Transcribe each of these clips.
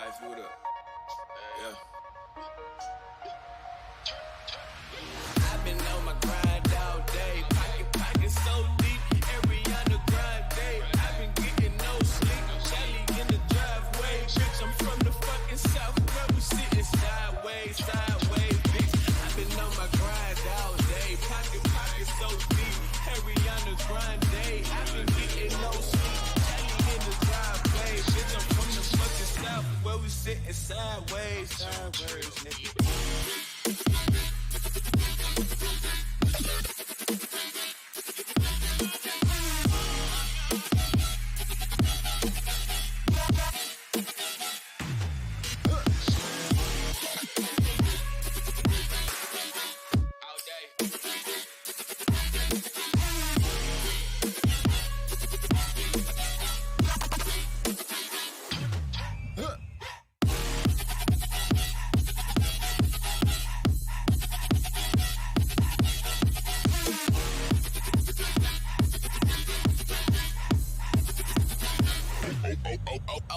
Ice, what up? Yeah. I've been on my grind all day. Pocket so deep. Every underground day. I've been getting no sleep. Shelly in the driveway. Bitch, I'm from the fucking south. Where we sitting sideways, bitch. I've been on my grind all day. Pocket so deep. Every underground day. I've been getting no sleep. Shelly in the driveway. Bitch, I'm from the fucking south. Where we sitting sideways, nigga.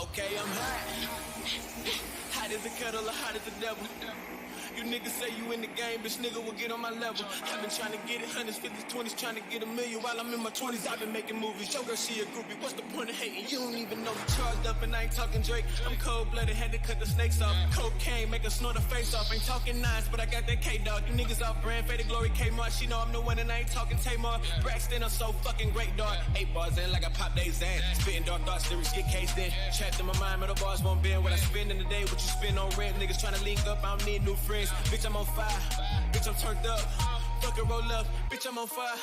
Okay, I'm hot as a kettle or hot as the devil. You niggas say you in the game, bitch nigga will get on my level. I've been trying to get it, hundreds, 50s, 20s, trying to get a million. While I'm in my 20s, I've been making movies. Yo girl, she a groupie, what's the point of hating? You don't even know we charged up and I ain't talking Drake. I'm cold-blooded, had to cut the snakes off. Cocaine, make her snort her face off. Ain't talking nines, but I got that K-Dog. You niggas off brand, faded glory, Kmart. She know I'm the one and I ain't talking Tamar. Braxton, I'm so fucking great, dog. 8 bars in like I pop they Zan. Spitting dark thoughts, lyrics get cased in. Trapped in my mind, but the bars won't bend. What I spend in the day, what you spend on rent. Niggas trying to link up, I don't need new friends. Bitch, I'm on fire. Bitch, I'm turned up. Fuck it, roll up. Bitch, I'm on fire.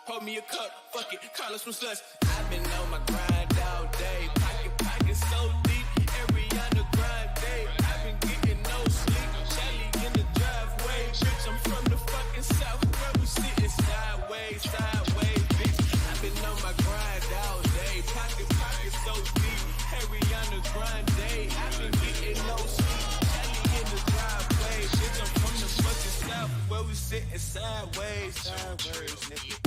Pour me a cup. Fuck it. Call us some sluts. I've been on my grind all day. Pocket so deep. Every underground day. I've been getting no sleep. Shelly in the driveway. Bitch, I'm from the fucking south. Where we sitting sideways, bitch. I've been on my grind all day. Pocket so deep. Every underground day. I've been getting no sleep. Shelly in the driveway. Bitch, I'm from the fucking south. Where we sitting sideways, nigga.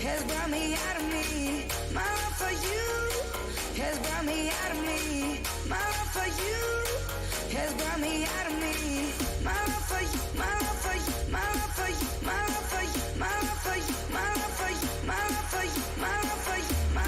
has brought me out of me. My love for you has brought me out of me. My love for you has brought me out of me. My love for you, my love for you, my love for you, my love for you, my love for you, my love for you, my love for you, my love for you, my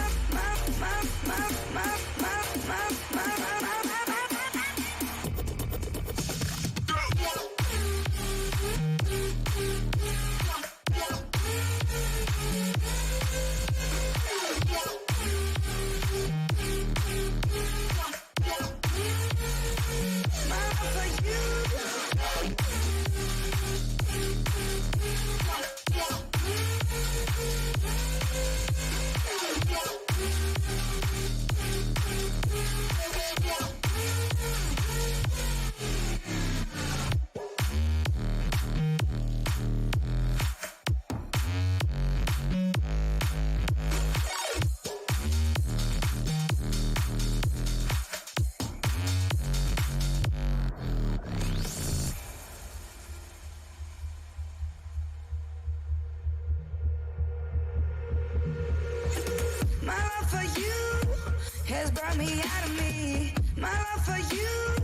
has brought me out of me. My love for you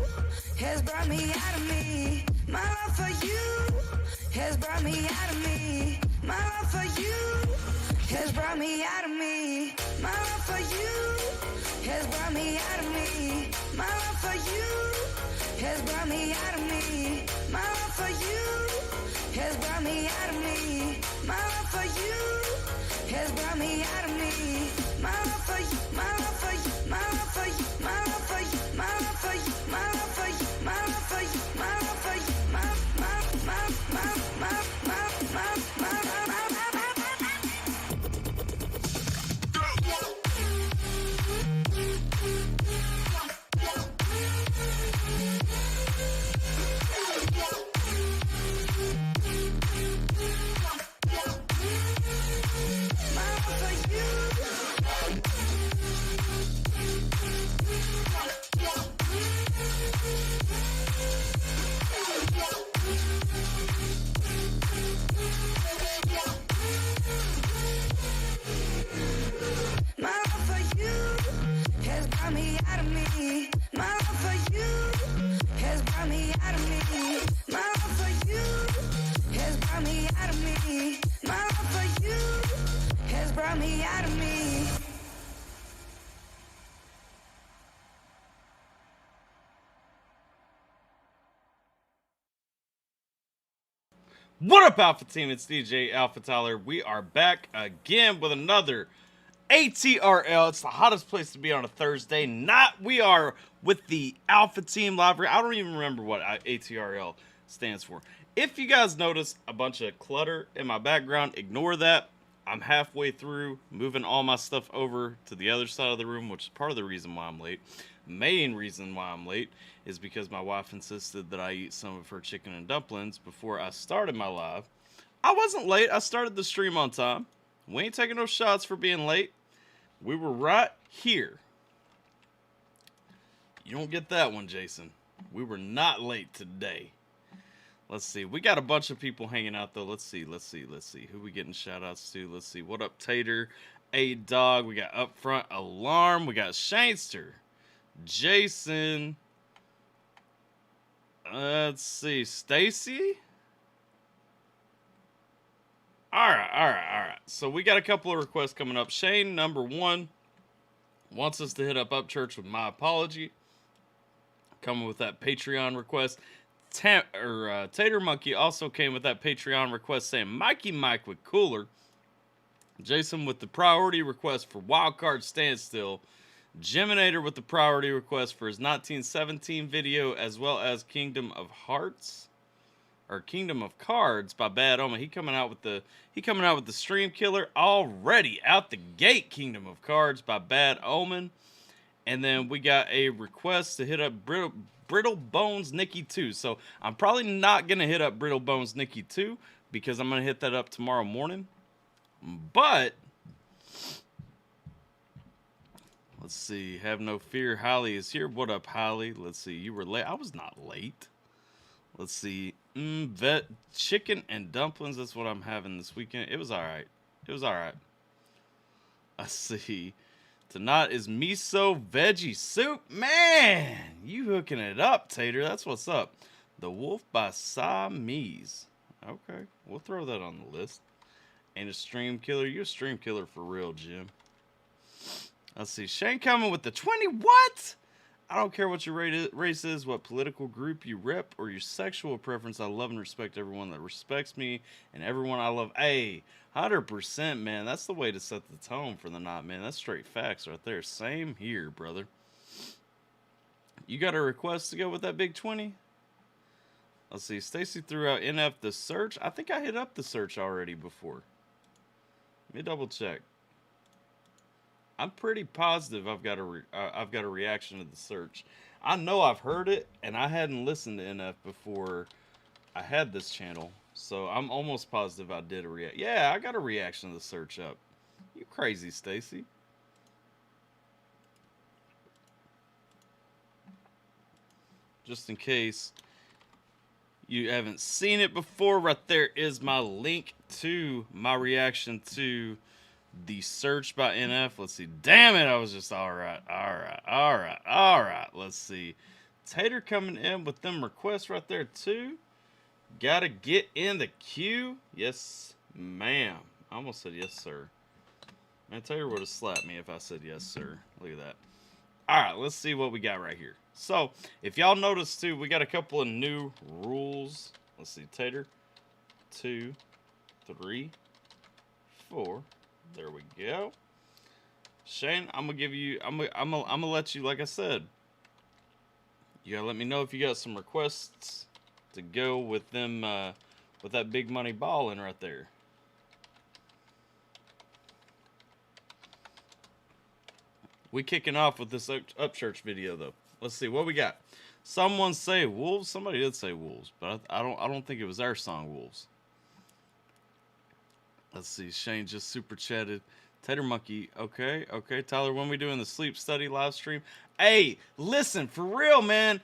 has brought me out of me. My love for you has brought me out of me. My love for you has brought me out of me. My love for you has brought me out of me. My love for you has brought me out of me. My love for you has brought me out of me. My love for you has brought me out of me. My love for you, my love for you, my love for you, my love for you, my love for you, my love for you, my love for you, my love for you, What up, Alpha Team? It's DJ AlphaTyler. We are back again with another ATRL. It's the hottest place to be on a Thursday. We are with the Alpha Team Library. I don't even remember what ATRL stands for. If you guys notice a bunch of clutter in my background, ignore that. I'm halfway through moving all my stuff over to the other side of the room, which is part of the reason why I'm late. Main reason why I'm late is because my wife insisted that I eat some of her chicken and dumplings before I started my live. I wasn't late. I started the stream on time. We ain't taking no shots for being late. We were right here. You don't get that one, Jason. We were not late today. Let's see. We got a bunch of people hanging out, though. Let's see. Who we getting shout-outs to? Let's see. What up, Tater? A-Dog. We got Upfront Alarm. We got Shanester. Jason. Let's see. Stacy? Alright. So we got a couple of requests coming up. Shane, number 1, wants us to hit up Church with My Apology. Coming with that Patreon request. Tater Monkey also came with that Patreon request saying Mikey Mike with Cooler. Jason with the priority request for Wildcard Standstill. Geminator with the priority request for his 1917 video, as well as Kingdom of Hearts or Kingdom of Cards by Bad Omen. He coming out with the stream killer already out the gate. Kingdom of Cards by Bad Omen. And then we got a request to hit up Brittle Bones Nikki 2. So I'm probably not gonna hit up Brittle Bones Nikki 2 because I'm gonna hit that up tomorrow morning. But let's see. Have no fear. Holly is here. What up, Holly? Let's see. You were late. I was not late. Let's see. Vet chicken and dumplings. That's what I'm having this weekend. It was all right. I see. Tonight is miso veggie soup. Man, you hooking it up, Tater. That's what's up. The Wolf by Siamese. Okay, we'll throw that on the list. Ain't a stream killer. You a stream killer for real, Jim. Let's see. Shane coming with the 20. What? I don't care what your race is, what political group you rep, or your sexual preference. I love and respect everyone that respects me and everyone I love. Hey, 100%, man. That's the way to set the tone for the night, man. That's straight facts right there. Same here, brother. You got a request to go with that big 20? Let's see. Stacy threw out NF the search. I think I hit up the search already before. Let me double check. I'm pretty positive I've got a reaction to the search. I know I've heard it, and I hadn't listened to NF before I had this channel, so I'm almost positive I did a react. Yeah, I got a reaction to the search up. You crazy, Stacy. Just in case you haven't seen it before, right there is my link to my reaction to the search by NF. Let's see. Damn it, I was just all right. Let's see. Tater coming in with them requests right there too. Gotta get in the queue. Yes, ma'am. I almost said yes, sir. Man, Tater would have slapped me if I said yes, sir. Look at that. All right, let's see what we got right here. So, if y'all notice too, we got a couple of new rules. Let's see. Tater. 2, 3, 4. There we go. Shane, I'm gonna give you. I'm gonna let you. Like I said, you gotta let me know if you got some requests to go with them. With that big money balling right there. We kicking off with this Upchurch video though. Let's see what we got. Someone say wolves. Somebody did say wolves, but I don't think it was our song wolves. Let's see. Shane just super chatted. Tater Monkey. Okay. Tyler, when we doing the sleep study live stream? Hey, listen, for real, man.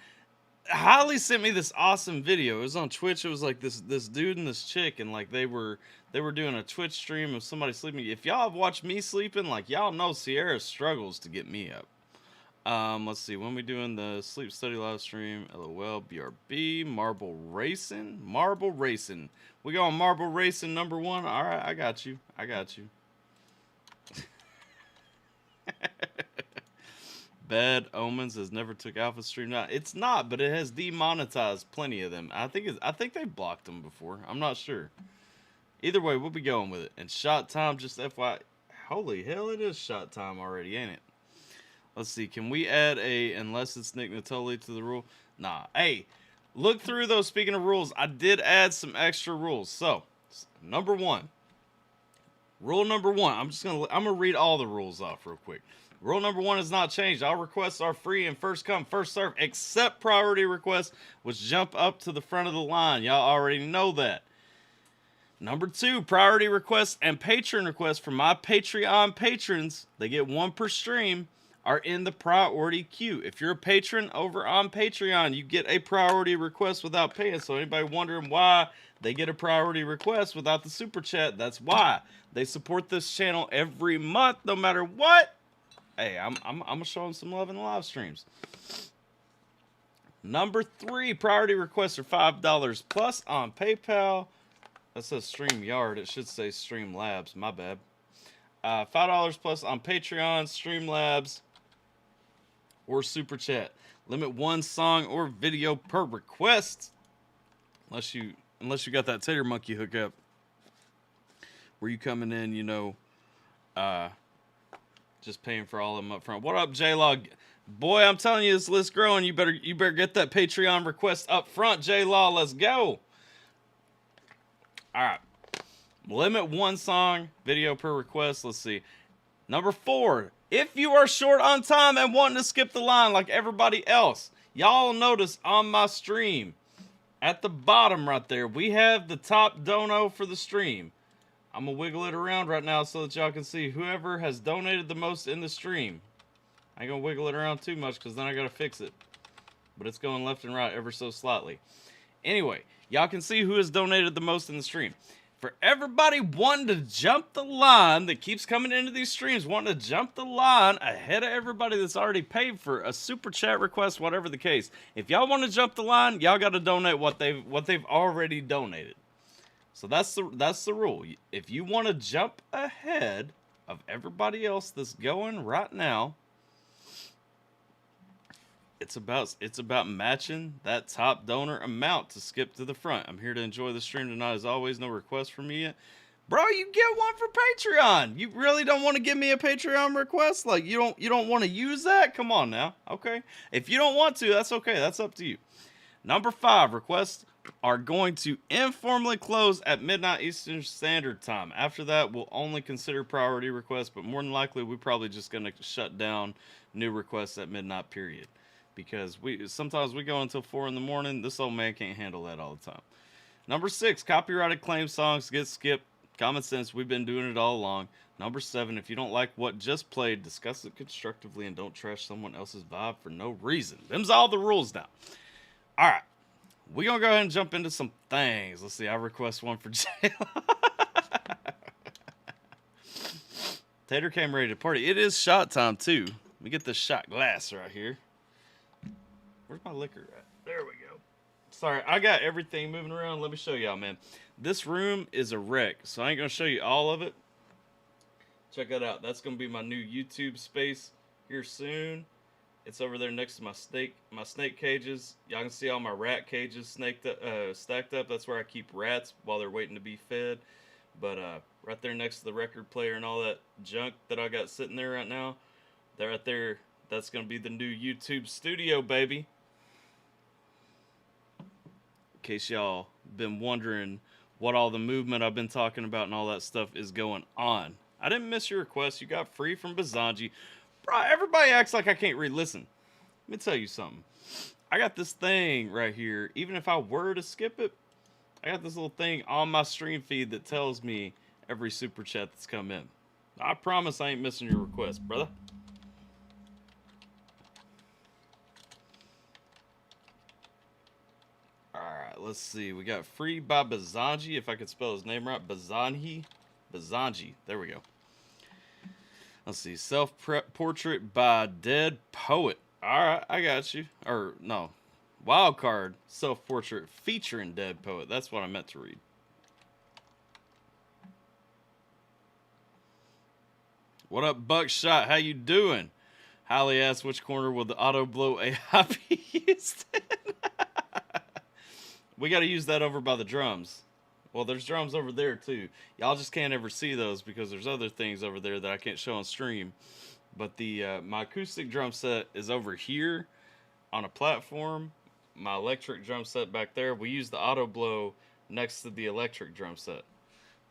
Holly sent me this awesome video. It was on Twitch. It was like this dude and this chick, and like they were doing a Twitch stream of somebody sleeping. If y'all have watched me sleeping, like y'all know Sierra struggles to get me up. Let's see. When we doing the sleep study live stream? LOL. BRB. Marble Racing. We going Marble Racing number 1. All right, I got you. Bad Omens has never took Alpha Stream. Now it's not, but it has demonetized plenty of them. I think they blocked them before. I'm not sure. Either way, we'll be going with it. And shot time, just FYI. Holy hell, it is shot time already, ain't it? Let's see. Can we add a unless it's Nick Natoli to the rule? Nah. Hey, look through those. Speaking of rules, I did add some extra rules. So, number 1. Rule number 1. I'm gonna read all the rules off real quick. Rule number 1 has not changed. All requests are free and first come, first serve, except priority requests, which jump up to the front of the line. Y'all already know that. Number 2, priority requests and patron requests from my Patreon patrons. They get 1 per stream. Are in the priority queue. If you're a patron over on Patreon, you get a priority request without paying. So anybody wondering why they get a priority request without the super chat, that's why. They support this channel every month, no matter what. Hey, I'm gonna show them some love in the live streams. Number 3, priority requests are $5 plus on PayPal. That says StreamYard. It should say Streamlabs. My bad. $5 plus on Patreon, Streamlabs, or Super Chat. Limit 1 song or video per request. Unless you got that Tater Monkey hookup. Where you coming in, you know, just paying for all of them up front. What up, J-Law? Boy, I'm telling you, this list growing. You better get that Patreon request up front, J-Law. Let's go. All right. Limit 1 song, video per request. Let's see. Number 4, if you are short on time and wanting to skip the line like everybody else, y'all notice on my stream, at the bottom right there, we have the top dono for the stream. I'm going to wiggle it around right now so that y'all can see whoever has donated the most in the stream. I ain't going to wiggle it around too much because then I got to fix it. But it's going left and right ever so slightly. Anyway, y'all can see who has donated the most in the stream. For everybody wanting to jump the line that keeps coming into these streams, wanting to jump the line ahead of everybody that's already paid for a super chat request, whatever the case. If y'all want to jump the line, y'all got to donate what they've already donated. So that's the rule. If you want to jump ahead of everybody else that's going right now, it's about matching that top donor amount to skip to the front. I'm here to enjoy the stream tonight as always. No request from me yet. Bro, you get one for Patreon. You really don't want to give me a Patreon request? Like you don't want to use that? Come on now. Okay. If you don't want to, that's okay. That's up to you. Number 5, requests are going to informally close at midnight Eastern Standard Time. After that, we'll only consider priority requests, but more than likely, we're probably just going to shut down new requests at midnight period. Because sometimes we go until 4 in the morning. This old man can't handle that all the time. Number 6, copyrighted claim songs get skipped. Common sense, we've been doing it all along. Number 7, if you don't like what just played, discuss it constructively and don't trash someone else's vibe for no reason. Them's all the rules now. All right, we're going to go ahead and jump into some things. Let's see, I request one for Jayla. Tater came ready to party. It is shot time, too. Let me get this shot glass right here. Where's my liquor at? There we go. Sorry, I got everything moving around. Let me show y'all, man. This room is a wreck, so I ain't going to show you all of it. Check that out. That's going to be my new YouTube space here soon. It's over there next to my snake cages. Y'all can see all my rat cages stacked up. That's where I keep rats while they're waiting to be fed. But right there next to the record player and all that junk that I got sitting there right now, they're right there. That's going to be the new YouTube studio, baby. In case y'all been wondering what all the movement I've been talking about and all that stuff is going on. I didn't miss your request. You got free from Bazanji. Bro, everybody acts like I can't read. Listen, let me tell you something. I got this thing right here. Even if I were to skip it, I got this little thing on my stream feed that tells me every super chat that's come in. I promise I ain't missing your request, brother. Alright, let's see. We got free by Bazanji, if I could spell his name right. Bazanji. There we go. Let's see. Self-portrait by Dead Poet. Alright, I got you. Or, no. Wildcard self-portrait featuring Dead Poet. That's what I meant to read. What up, Buckshot? How you doing? Holly asked which corner will the auto blow AI be used in? We got to use that over by the drums. Well, there's drums over there, too. Y'all just can't ever see those because there's other things over there that I can't show on stream. But my acoustic drum set is over here on a platform. My electric drum set back there. We use the auto blow next to the electric drum set.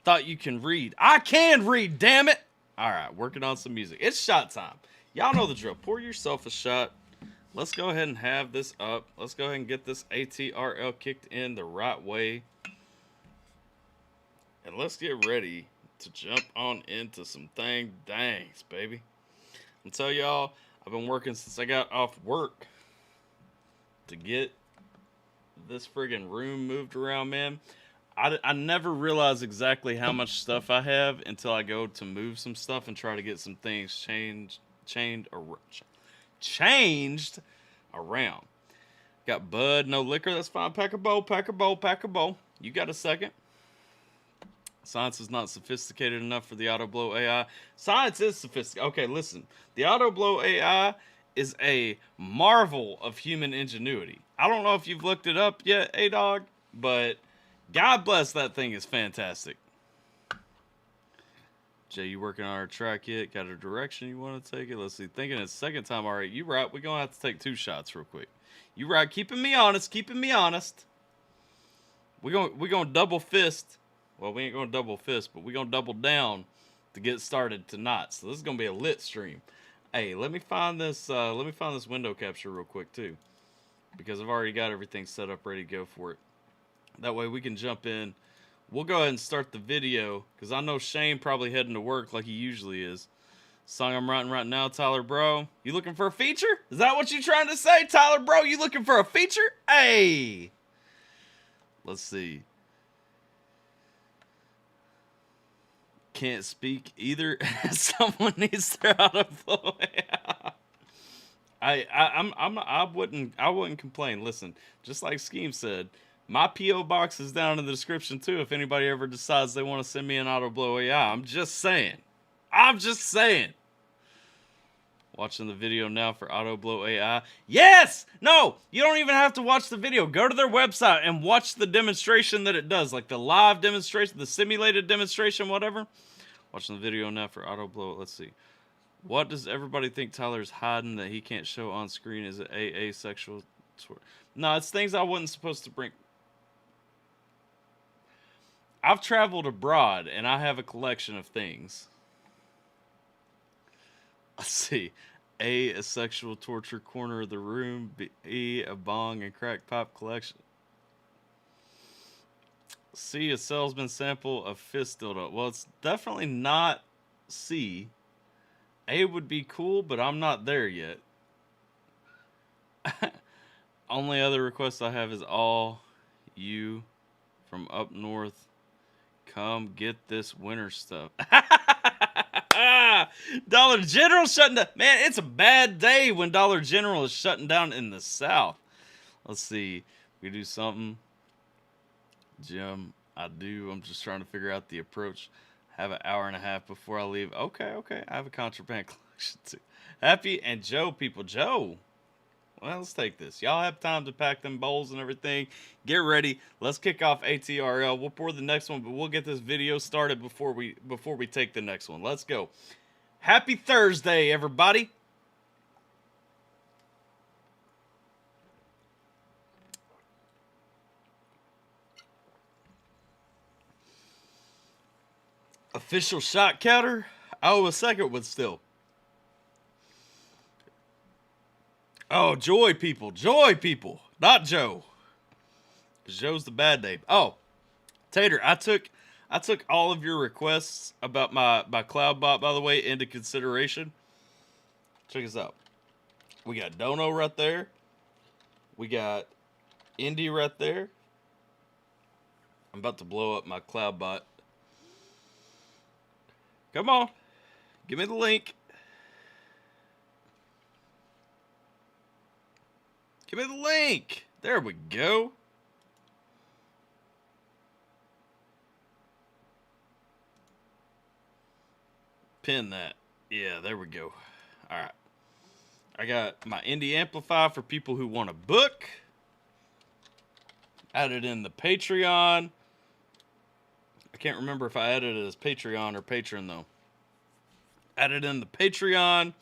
Thought you can read. I can read, damn it! All right, working on some music. It's shot time. Y'all know the drill. Pour yourself a shot. Let's go ahead and have this up. Let's go ahead and get this ATRL kicked in the right way. And let's get ready to jump on into some dangs, baby. I'll tell y'all, I've been working since I got off work to get this friggin' room moved around, man. I never realize exactly how much stuff I have until I go to move some stuff and try to get some things changed around. Got bud, no liquor, that's fine. Pack a bowl. You got a second? Science is not sophisticated enough for the auto blow AI. Science is sophisticated. Okay, listen. The auto blow AI is a marvel of human ingenuity. I don't know if you've looked it up yet, A-Dog, but God bless, that thing is fantastic. Jay, you working on our track yet? Got a direction you want to take it? Let's see. Thinking it's second time. All right, you right. We're going to have to take 2 shots real quick. You right. Keeping me honest. We're going to double fist. Well, we ain't going to double fist, but we're going to double down to get started tonight. So this is going to be a lit stream. Hey, let me find this window capture real quick too, because I've already got everything set up ready to go for it. That way we can jump in. We'll go ahead and start the video, because I know Shane probably heading to work like he usually is. Song I'm writing right now, Tyler, bro. You looking for a feature? Is that what you trying to say, Tyler, bro? You looking for a feature? Hey! Let's see. can't speak either. Someone needs their autoflow. I wouldn't complain. Listen, just like Scheme said, my PO box is down in the description too. If anybody ever decides they want to send me an autoblow AI, I'm just saying. Watching the video now for AutoBlow AI. Yes! No! You don't even have to watch the video. Go to their website and watch the demonstration that it does. Like the live demonstration, the simulated demonstration, whatever. Watching the video now for AutoBlow. Let's see. What does everybody think Tyler's hiding that he can't show on screen? Is it asexual? No, it's things I wasn't supposed to bring. I've traveled abroad and I have a collection of things. Let's see. A sexual torture corner of the room. B, a bong and crack pipe collection. C, a salesman sample of fist dildo. Well, it's definitely not C. A would be cool, but I'm not there yet. Only other request I have is all you from up north. Come get this winter stuff. Dollar General shutting down. Man, it's a bad day when Dollar General is shutting down in the South. Let's see. We do something. Jim, I do. I'm just trying to figure out the approach. Have an hour and a half before I leave. Okay. I have a contraband collection too. Happy and Joe people. Joe. Well, let's take this. Y'all have time to pack them bowls and everything. Get ready. Let's kick off ATRL. We'll pour the next one, but we'll get this video started before we take the next one. Let's go. Happy Thursday, everybody. Official shot counter. I owe a second one still. Oh, joy people, not Joe. Joe's the bad name. Oh, Tater, I took all of your requests about my CloudBot, by the way, into consideration. Check this out. We got Dono right there. We got Indy right there. I'm about to blow up my CloudBot. Come on, give me the link. Give me the link. There we go. Pin that. Yeah, there we go. All right. I got my Indie Amplify for people who want a book. Added in the Patreon. I can't remember if I added it as Patreon or Patron, though. Added in the Patreon.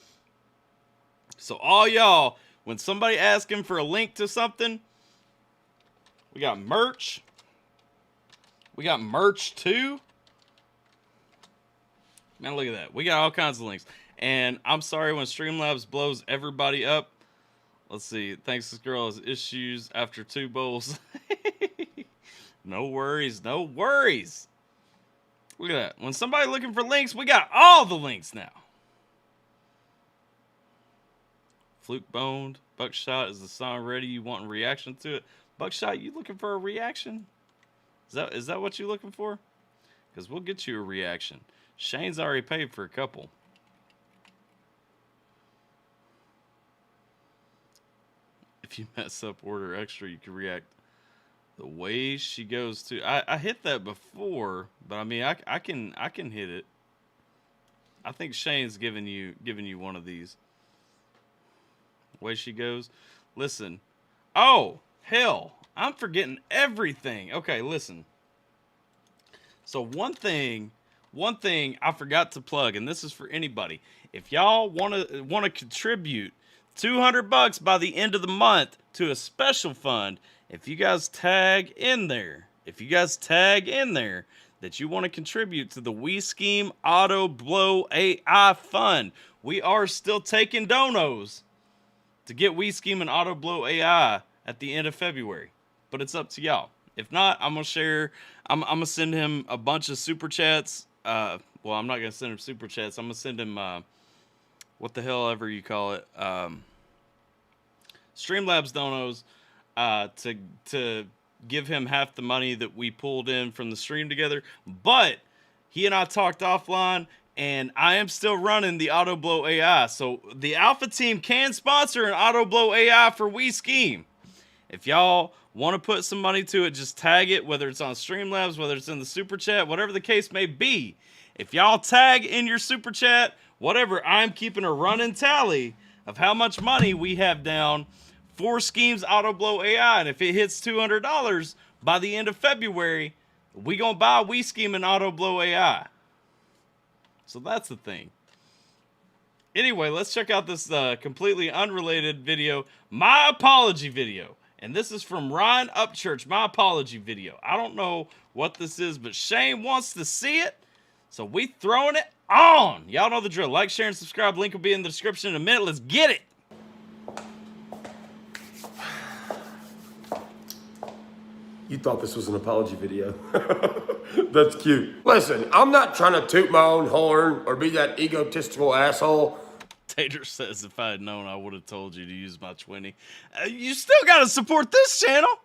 So all y'all, when somebody asking for a link to something, we got merch. We got merch too. Man, look at that. We got all kinds of links. And I'm sorry when Streamlabs blows everybody up. Let's see. Thanks, this girl has issues after 2 bowls. No worries. Look at that. When somebody looking for links, we got all the links now. Fluke boned. Buckshot, is the song ready? You want a reaction to it? Buckshot, you looking for a reaction? Is that what you looking for? Because we'll get you a reaction. Shane's already paid for a couple. If you mess up, order extra, you can react. The way she goes to. I hit that before, but I mean I can hit it. I think Shane's giving you one of these. Way she goes. Listen. Oh, hell. I'm forgetting everything. Okay, listen. So one thing I forgot to plug, and this is for anybody. If y'all want to contribute $200 by the end of the month to a special fund, if you guys tag in there that you want to contribute to the We Scheme Auto Blow AI Fund, we are still taking donos to get We Scheme and Auto Blow AI at the end of February. But it's up to y'all. If not, I'm gonna send him a bunch of super chats. Well, I'm not gonna send him super chats. I'm gonna send him what the hell ever you call it. Streamlabs donos to give him half the money that we pulled in from the stream together. But he and I talked offline, and I am still running the Auto Blow AI. So the Alpha team can sponsor an Auto Blow AI for We Scheme. If y'all want to put some money to it, just tag it, whether it's on Streamlabs, whether it's in the Super Chat, whatever the case may be. If y'all tag in your Super Chat, whatever, I'm keeping a running tally of how much money we have down for Scheme's Auto Blow AI. And if it hits $200 by the end of February, we gonna buy We Scheme and Auto Blow AI. So that's the thing. Anyway, let's check out this completely unrelated video, my apology video. And this is from Ryan Upchurch, my apology video. I don't know what this is, but Shane wants to see it, so we throwing it on. Y'all know the drill. Like, share, and subscribe. Link will be in the description in a minute. Let's get it. You thought this was an apology video. That's cute. Listen, I'm not trying to toot my own horn or be that egotistical asshole. Tater says, if I had known, I would have told you to use my 20. You still got to support this channel.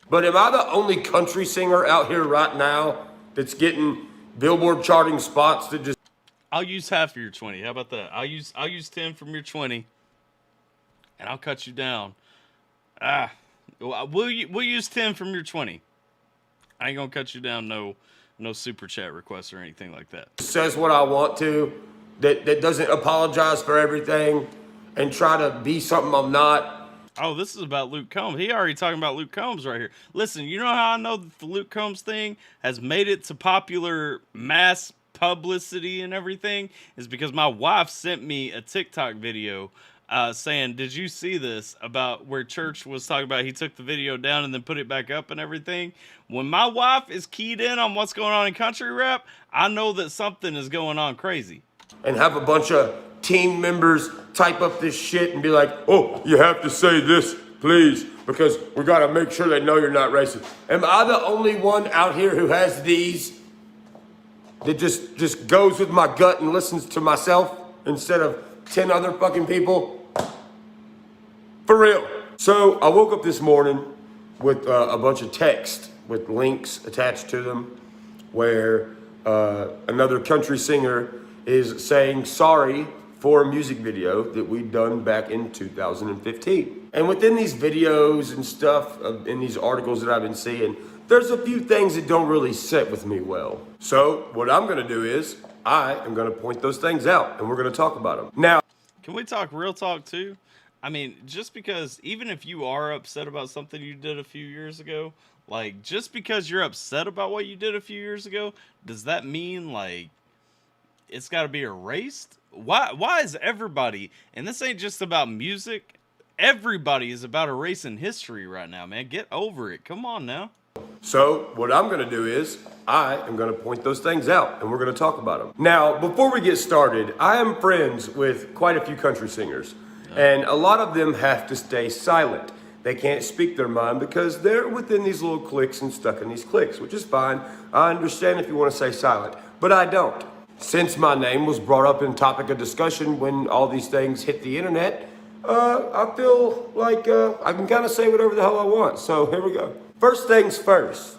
But am I the only country singer out here right now that's getting Billboard charting spots that just... I'll use half of your 20. How about that? I'll use 10 from your 20, and I'll cut you down. We'll use 10 from your 20. I ain't gonna cut you down. No super chat requests or anything like that. Says what I want to, that doesn't apologize for everything and try to be something I'm not. Oh, this is about Luke Combs. He already talking about Luke Combs right here. Listen, you know how I know that the Luke Combs thing has made it to popular mass publicity and everything? Is because my wife sent me a TikTok video saying, did you see this, about where Church was talking about he took the video down and then put it back up and everything? When my wife is keyed in on what's going on in country rap, I know that something is going on crazy. And have a bunch of team members type up this shit and be like, oh, you have to say this, please, because we got to make sure they know you're not racist. Am I the only one out here who has these that just goes with my gut and listens to myself instead of 10 other fucking people? For real. So I woke up this morning with a bunch of text with links attached to them where another country singer is saying sorry for a music video that we'd done back in 2015. And within these videos and stuff, in these articles that I've been seeing, there's a few things that don't really sit with me well. So what I'm gonna do is, I am gonna point those things out and we're gonna talk about them. Now, can we talk real talk too? I mean, just because, even if you are upset about something you did a few years ago, like, just because you're upset about what you did a few years ago, does that mean, like, it's got to be erased? Why is everybody, and this ain't just about music, everybody is about erasing history right now, man. Get over it. Come on now. So what I'm gonna do is, I am gonna point those things out and we're gonna talk about them. Now, before we get started, I am friends with quite a few country singers. And a lot of them have to stay silent. They can't speak their mind because they're within these little cliques and stuck in these cliques, which is fine. I understand if you want to stay silent, but I don't. Since my name was brought up in topic of discussion when all these things hit the internet, I feel like I can kind of say whatever the hell I want. So here we go. First things first.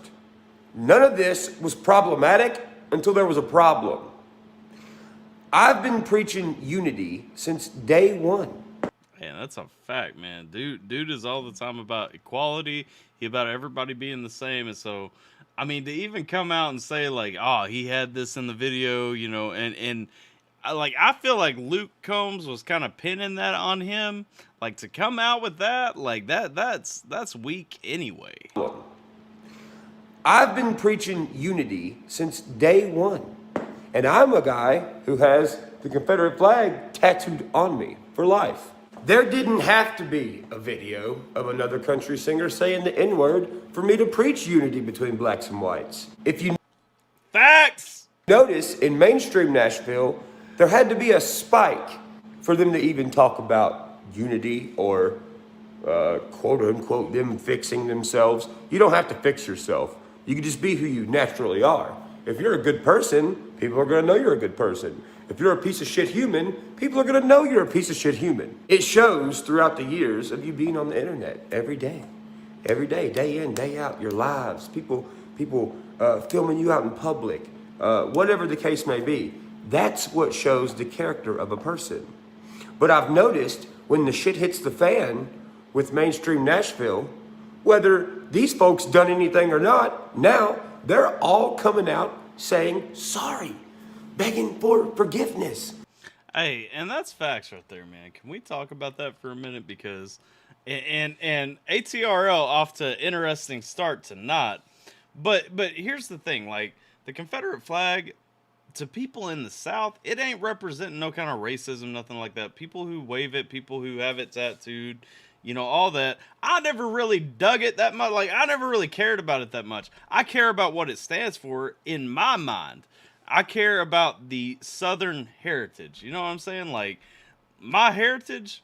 None of this was problematic until there was a problem. I've been preaching unity since day one. Man, that's a fact, man. Dude is all the time about equality. He about everybody being the same. And so, I mean, to even come out and say, like, oh, he had this in the video, you know, and I feel like Luke Combs was kind of pinning that on him. Like, to come out with that, like, that's weak anyway. I've been preaching unity since day one. And I'm a guy who has the Confederate flag tattooed on me for life. There didn't have to be a video of another country singer saying the N-word for me to preach unity between blacks and whites. If you Facts! Notice in mainstream Nashville, there had to be a spike for them to even talk about unity or quote unquote them fixing themselves. You don't have to fix yourself. You can just be who you naturally are. If you're a good person, people are gonna know you're a good person. If you're a piece of shit human, people are gonna know you're a piece of shit human. It shows throughout the years of you being on the internet every day, day in, day out, your lives. People filming you out in public, whatever the case may be. That's what shows the character of a person. But I've noticed when the shit hits the fan with mainstream Nashville, whether these folks done anything or not, now they're all coming out saying sorry, begging for forgiveness. Hey, and that's facts right there, man. Can we talk about that for a minute? Because, and ATRL off to interesting start to not. But here's the thing, like, the Confederate flag, to people in the South, it ain't representing no kind of racism, nothing like that. People who wave it, people who have it tattooed, you know, all that. I never really dug it that much. Like, I never really cared about it that much. I care about what it stands for in my mind. I care about the Southern heritage. You know what I'm saying? Like, my heritage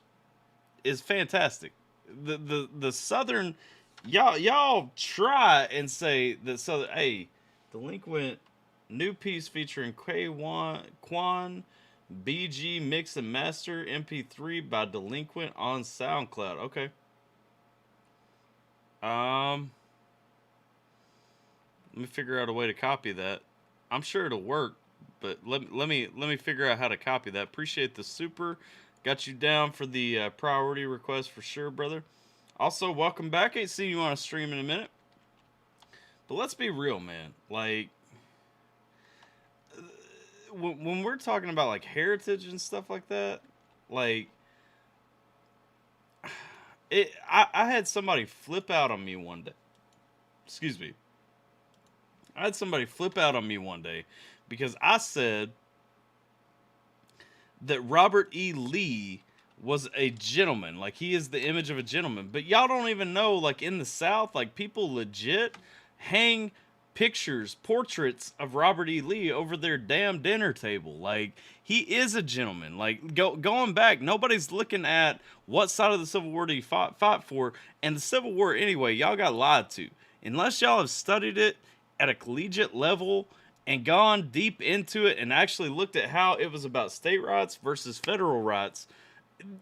is fantastic. The Southern, y'all try and say that Southern, hey, delinquent new piece featuring Quan BG Mix and Master MP3 by Delinquent on SoundCloud. Okay. Let me figure out a way to copy that. I'm sure it'll work, but let me figure out how to copy that. Appreciate the super. Got you down for the priority request for sure, brother. Also, welcome back. Ain't seen you on a stream in a minute. But let's be real, man. Like, when we're talking about like heritage and stuff like that, like, I had somebody flip out on me one day. Excuse me. I had somebody flip out on me one day because I said that Robert E. Lee was a gentleman. Like, he is the image of a gentleman. But y'all don't even know, like, in the South, like, people legit hang pictures, portraits of Robert E. Lee over their damn dinner table. Like, he is a gentleman. Like, going back, nobody's looking at what side of the Civil War he fought for. And the Civil War, anyway, y'all got lied to. Unless y'all have studied it at a collegiate level and gone deep into it and actually looked at how it was about state rights versus federal rights,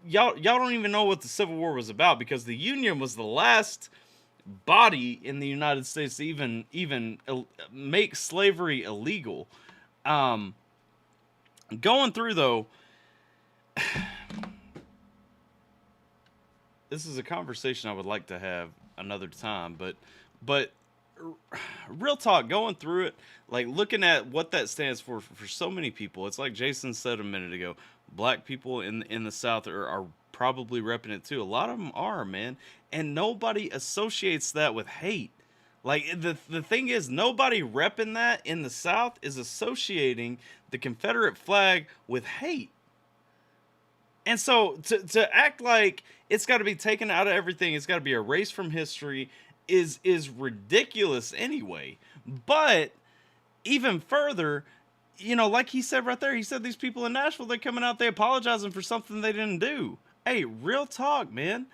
y'all don't even know what the Civil War was about, because the Union was the last body in the United States to even make slavery illegal. Going through, though, this is a conversation I would like to have another time, but real talk, going through it, like, looking at what that stands for so many people, it's like Jason said a minute ago, black people in the South are probably repping it too. A lot of them are, man, and nobody associates that with hate. Like, the thing is, nobody repping that in the South is associating the Confederate flag with hate. And so to act like it's got to be taken out of everything, it's got to be erased from history, is ridiculous anyway. But even further, you know, like he said right there, he said these people in Nashville, they're coming out, they apologizing for something they didn't do. Hey, real talk, man.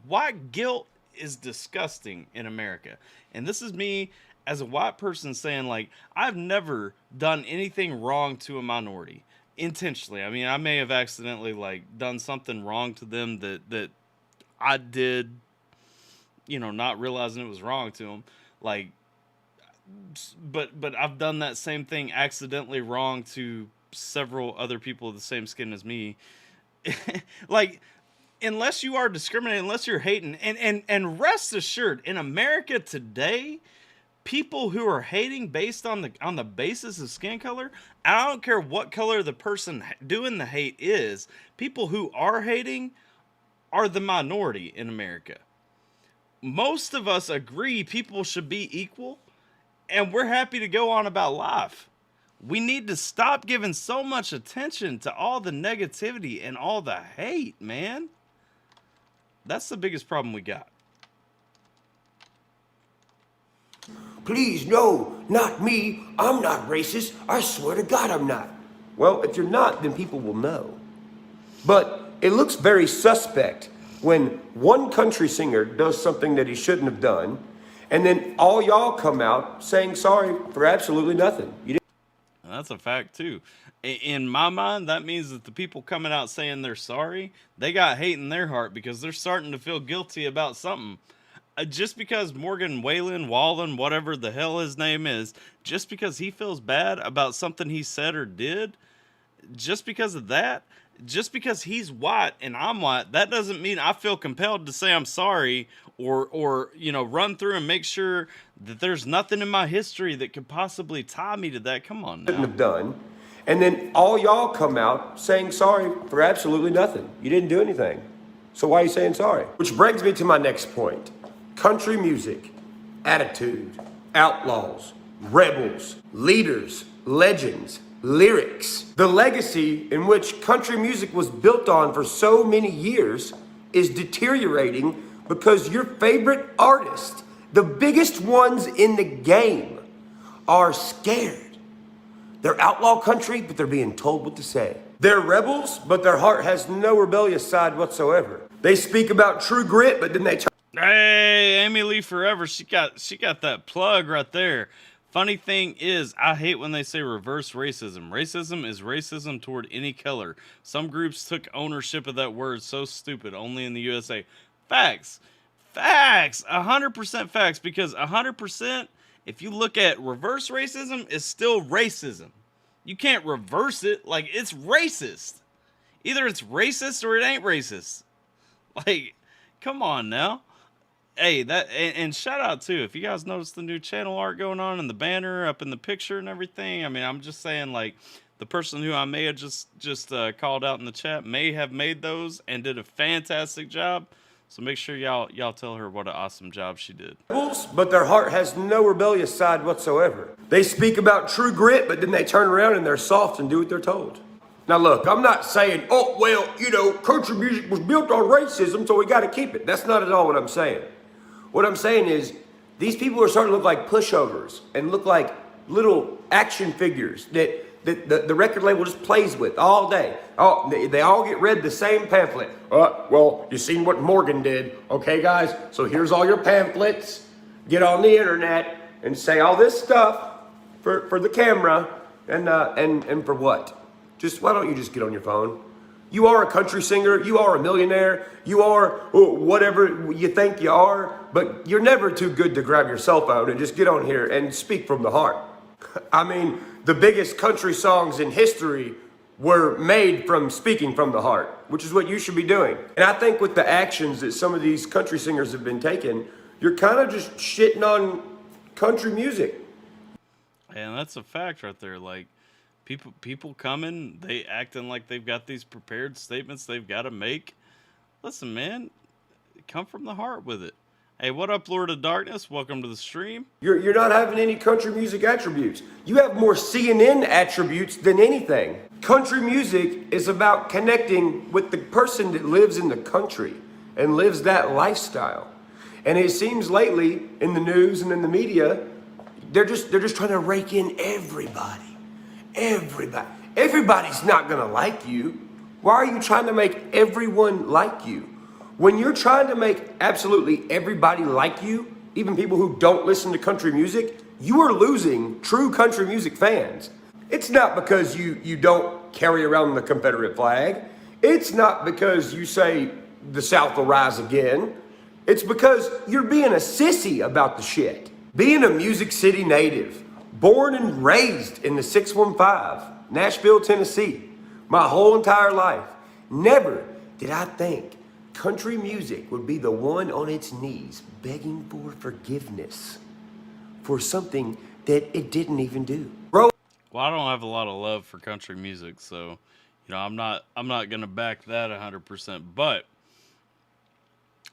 White guilt is disgusting in America. And this is me as a white person saying, like, I've never done anything wrong to a minority intentionally. I mean, I may have accidentally, like, done something wrong to them that I did, you know, not realizing it was wrong to them. Like, but I've done that same thing accidentally wrong to several other people of the same skin as me. Like, unless you are discriminating, unless you're hating, and rest assured, in America today, people who are hating based on the basis of skin color, I don't care what color the person doing the hate is, people who are hating are the minority in America. Most of us agree people should be equal, and we're happy to go on about life. We need to stop giving so much attention to all the negativity and all the hate, man. That's the biggest problem we got. Please, no, not me. I'm not racist. I swear to God I'm not. Well, if you're not, then people will know. But it looks very suspect when one country singer does something that he shouldn't have done, and then all y'all come out saying sorry for absolutely nothing. That's a fact, too. In my mind, that means that the people coming out saying they're sorry, they got hate in their heart because they're starting to feel guilty about something. just because Morgan Wallen, whatever the hell his name is, just because he feels bad about something he said or did, just because of that, just because he's white and I'm white, that doesn't mean I feel compelled to say I'm sorry or run through and make sure that there's nothing in my history that could possibly tie me to that. Come on now. Have done. And then all y'all come out saying sorry for absolutely nothing. You didn't do anything. So why are you saying sorry? Which brings me to my next point. Country music, attitude, outlaws, rebels, leaders, legends, lyrics. The legacy in which country music was built on for so many years is deteriorating because your favorite artists, the biggest ones in the game, are scared. They're outlaw country, but they're being told what to say. They're rebels, but their heart has no rebellious side whatsoever. They speak about true grit, but then they turn. Hey, Amy Lee Forever, she got that plug right there. Funny thing is, I hate when they say reverse racism. Racism is racism toward any color. Some groups took ownership of that word. So stupid. Only in the USA. Facts. 100% facts. Because 100%, if you look at reverse racism, it's still racism. You can't reverse it. Like, it's racist. Either it's racist or it ain't racist. Like, come on now. Hey, and shout out too, if you guys noticed the new channel art going on and the banner up in the picture and everything. I mean, I'm just saying, like, the person who I may have just called out in the chat may have made those and did a fantastic job. So make sure y'all tell her what an awesome job she did. But their heart has no rebellious side whatsoever. They speak about true grit, but then they turn around and they're soft and do what they're told. Now look, I'm not saying, oh, well, country music was built on racism, so we got to keep it. That's not at all what I'm saying. What I'm saying is, these people are starting to look like pushovers and look like little action figures that the record label just plays with all day. Oh, they all get read the same pamphlet. Well, you seen what Morgan did. Okay, guys, so here's all your pamphlets. Get on the internet and say all this stuff for the camera and for what? Why don't you just get on your phone? You are a country singer, you are a millionaire, you are whatever you think you are, but you're never too good to grab your cell phone and just get on here and speak from the heart. I mean, the biggest country songs in history were made from speaking from the heart, which is what you should be doing. And I think with the actions that some of these country singers have been taking, you're kind of just shitting on country music. And that's a fact right there. Like, people coming, they acting like they've got these prepared statements they've got to make. Listen, man, come from the heart with it. Hey, what up, Lord of Darkness? Welcome to the stream. You're not having any country music attributes. You have more CNN attributes than anything. Country music is about connecting with the person that lives in the country and lives that lifestyle. And it seems lately in the news and in the media, they're just trying to rake in everybody. Everybody's not gonna like you. Why are you trying to make everyone like you? When you're trying to make absolutely everybody like you, even people who don't listen to country music, you are losing true country music fans. It's not because you don't carry around the Confederate flag. It's not because you say the South will rise again. It's because you're being a sissy about the shit. Being a Music City native, born and raised in the 615, Nashville, Tennessee, my whole entire life, never did I think country music would be the one on its knees begging for forgiveness for something that it didn't even do. Bro. Well, I don't have a lot of love for country music, so I'm not gonna back that 100%. But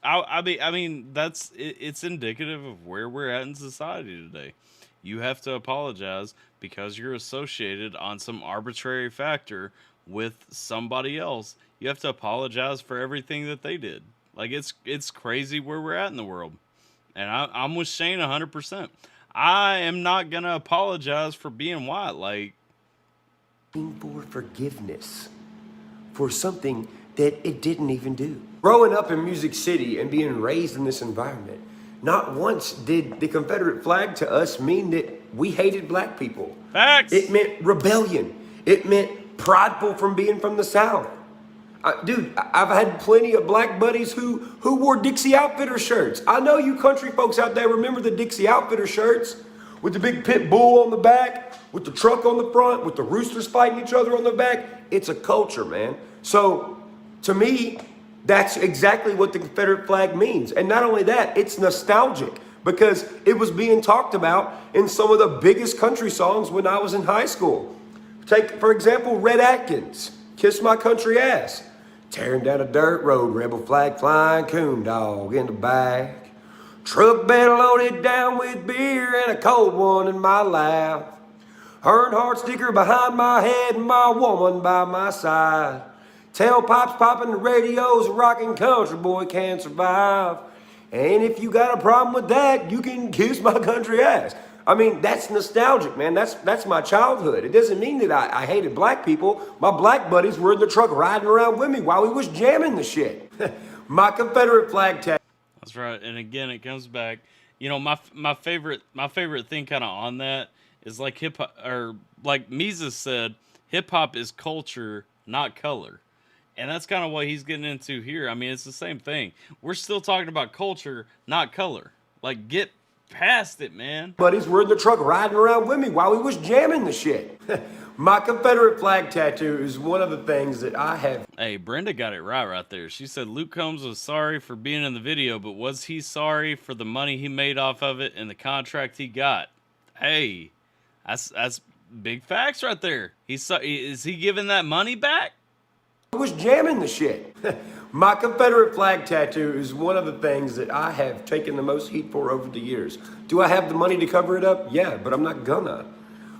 I mean it's indicative of where we're at in society today. You have to apologize because you're associated on some arbitrary factor with somebody else. You have to apologize for everything that they did. Like, it's crazy where we're at in the world. And I'm with Shane 100%. I am not going to apologize for being white. Like, for forgiveness for something that it didn't even do. Growing up in Music City and being raised in this environment, not once did the Confederate flag to us mean that we hated black people. Facts. It meant rebellion. It meant prideful from being from the South. Dude, I've had plenty of black buddies who wore Dixie Outfitter shirts. I know you country folks out there remember the Dixie Outfitter shirts with the big pit bull on the back, with the truck on the front, with the roosters fighting each other on the back. It's a culture, man. So to me, that's exactly what the Confederate flag means. And not only that, it's nostalgic because it was being talked about in some of the biggest country songs when I was in high school. Take, for example, Red Atkins, Kiss My Country Ass. Tearing down a dirt road, rebel flag flying, coon dog in the back. Truck bed loaded down with beer and a cold one in my lap. Earnhardt sticker behind my head and my woman by my side. Tailpipes popping, the radios rocking, country boy can't survive. And if you got a problem with that, you can kiss my country ass. I mean, that's nostalgic, man. That's my childhood. It doesn't mean that I hated black people. My black buddies were in the truck riding around with me while we was jamming the shit. My Confederate flag tag. That's right. And again, it comes back. You know, my favorite thing kind of on that is like hip hop, or like Mises said, hip hop is culture, not color. And that's kind of what he's getting into here. I mean, it's the same thing. We're still talking about culture, not color. Like, get past it, man. Buddies were in the truck riding around with me while we was jamming the shit. My Confederate flag tattoo is one of the things that I have. Hey, Brenda got it right there. She said Luke Combs was sorry for being in the video, but was he sorry for the money he made off of it and the contract he got? Hey, that's big facts right there. Is he giving that money back? I was jamming the shit. My Confederate flag tattoo is one of the things that I have taken the most heat for over the years. Do I have the money to cover it up? Yeah, but I'm not gonna.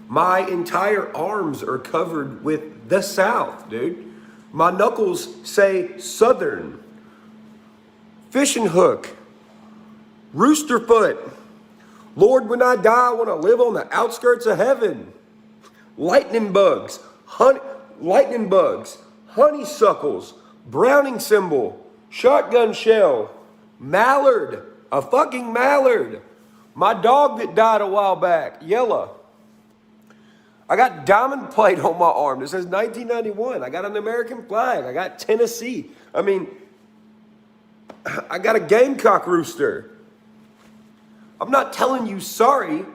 My entire arms are covered with the South, dude. My knuckles say Southern, fishing hook, rooster foot. Lord, when I die, I want to live on the outskirts of heaven. Lightning bugs, honeysuckles, browning symbol, shotgun shell, mallard, a fucking mallard. My dog that died a while back, Yella. I got diamond plate on my arm that says 1991. I got an American flag. I got Tennessee. I mean, I got a gamecock rooster. I'm not telling you sorry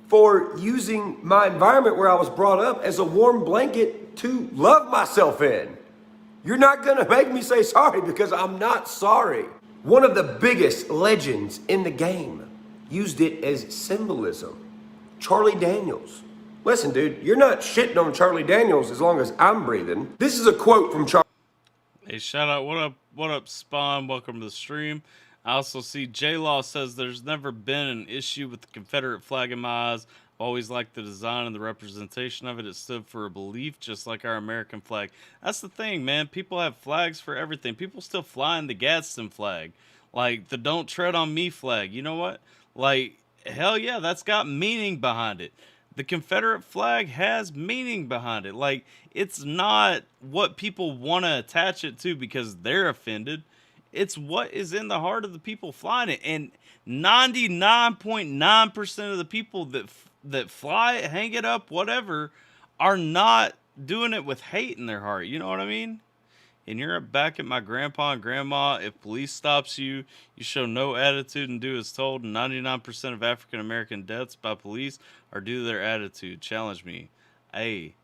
for using my environment where I was brought up as a warm blanket to love myself in. You're not gonna make me say sorry because I'm not sorry. One of the biggest legends in the game used it as symbolism. Charlie Daniels. Listen, dude, you're not shitting on Charlie Daniels as long as I'm breathing. This is a quote from Charlie. Hey, shout out, what up, Spawn? Welcome to the stream. I also see J-Law says there's never been an issue with the Confederate flag in my eyes. Always liked the design and the representation of it. It stood for a belief, just like our American flag. That's the thing, man. People have flags for everything. People still flying the Gadsden flag, like the "Don't Tread on Me" flag. You know what? Like, hell yeah, that's got meaning behind it. The Confederate flag has meaning behind it. Like, it's not what people want to attach it to because they're offended. It's what is in the heart of the people flying it. And 99.9% of the people that fly it, hang it up, whatever, are not doing it with hate in their heart. You know what I mean? And you're back at my grandpa and grandma. If police stops you, you show no attitude and do as told. 99% of African American deaths by police are due to their attitude. Challenge me. Hey,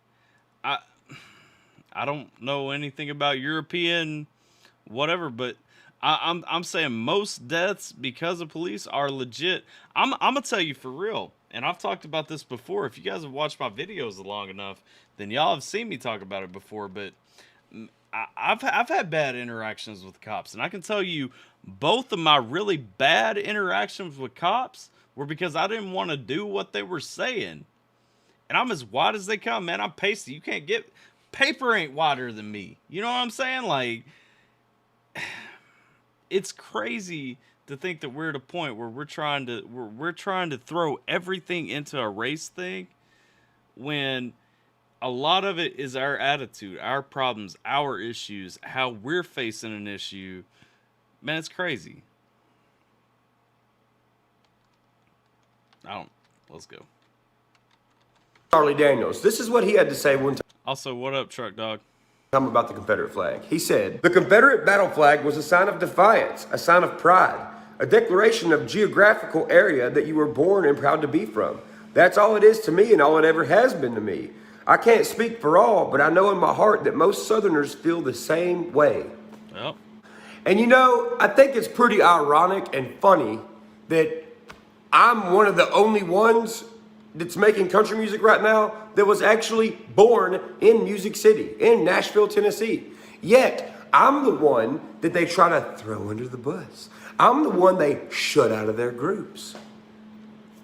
I don't know anything about European whatever, but I'm saying most deaths because of police are legit. I'm gonna tell you for real, and I've talked about this before. If you guys have watched my videos long enough, then y'all have seen me talk about it before. But I've had bad interactions with cops, and I can tell you both of my really bad interactions with cops were because I didn't want to do what they were saying. And I'm as white as they come, man. I'm pasty. You can't get paper ain't whiter than me. You know what I'm saying? Like, it's crazy to think that we're at a point where we're trying to throw everything into a race thing when a lot of it is our attitude, our problems, our issues, how we're facing an issue. Man, it's crazy. Let's go. Charlie Daniels. This is what he had to say one time. Also, what up, Truck Dog? Tell him about the Confederate flag. He said, the Confederate battle flag was a sign of defiance, a sign of pride, a declaration of geographical area that you were born and proud to be from. That's all it is to me and all it ever has been to me. I can't speak for all, but I know in my heart that most Southerners feel the same way. Yep. And you know, I think it's pretty ironic and funny that I'm one of the only ones that's making country music right now that was actually born in Music City, in Nashville, Tennessee. Yet, I'm the one that they try to throw under the bus. I'm the one they shut out of their groups.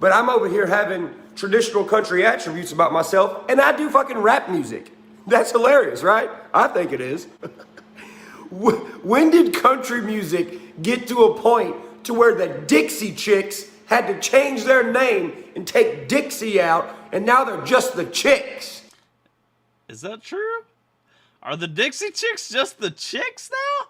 But I'm over here having traditional country attributes about myself, and I do fucking rap music. That's hilarious, right? I think it is. When did country music get to a point to where the Dixie Chicks had to change their name and take Dixie out, and now they're just the Chicks? Is that true? Are the Dixie Chicks just the Chicks now?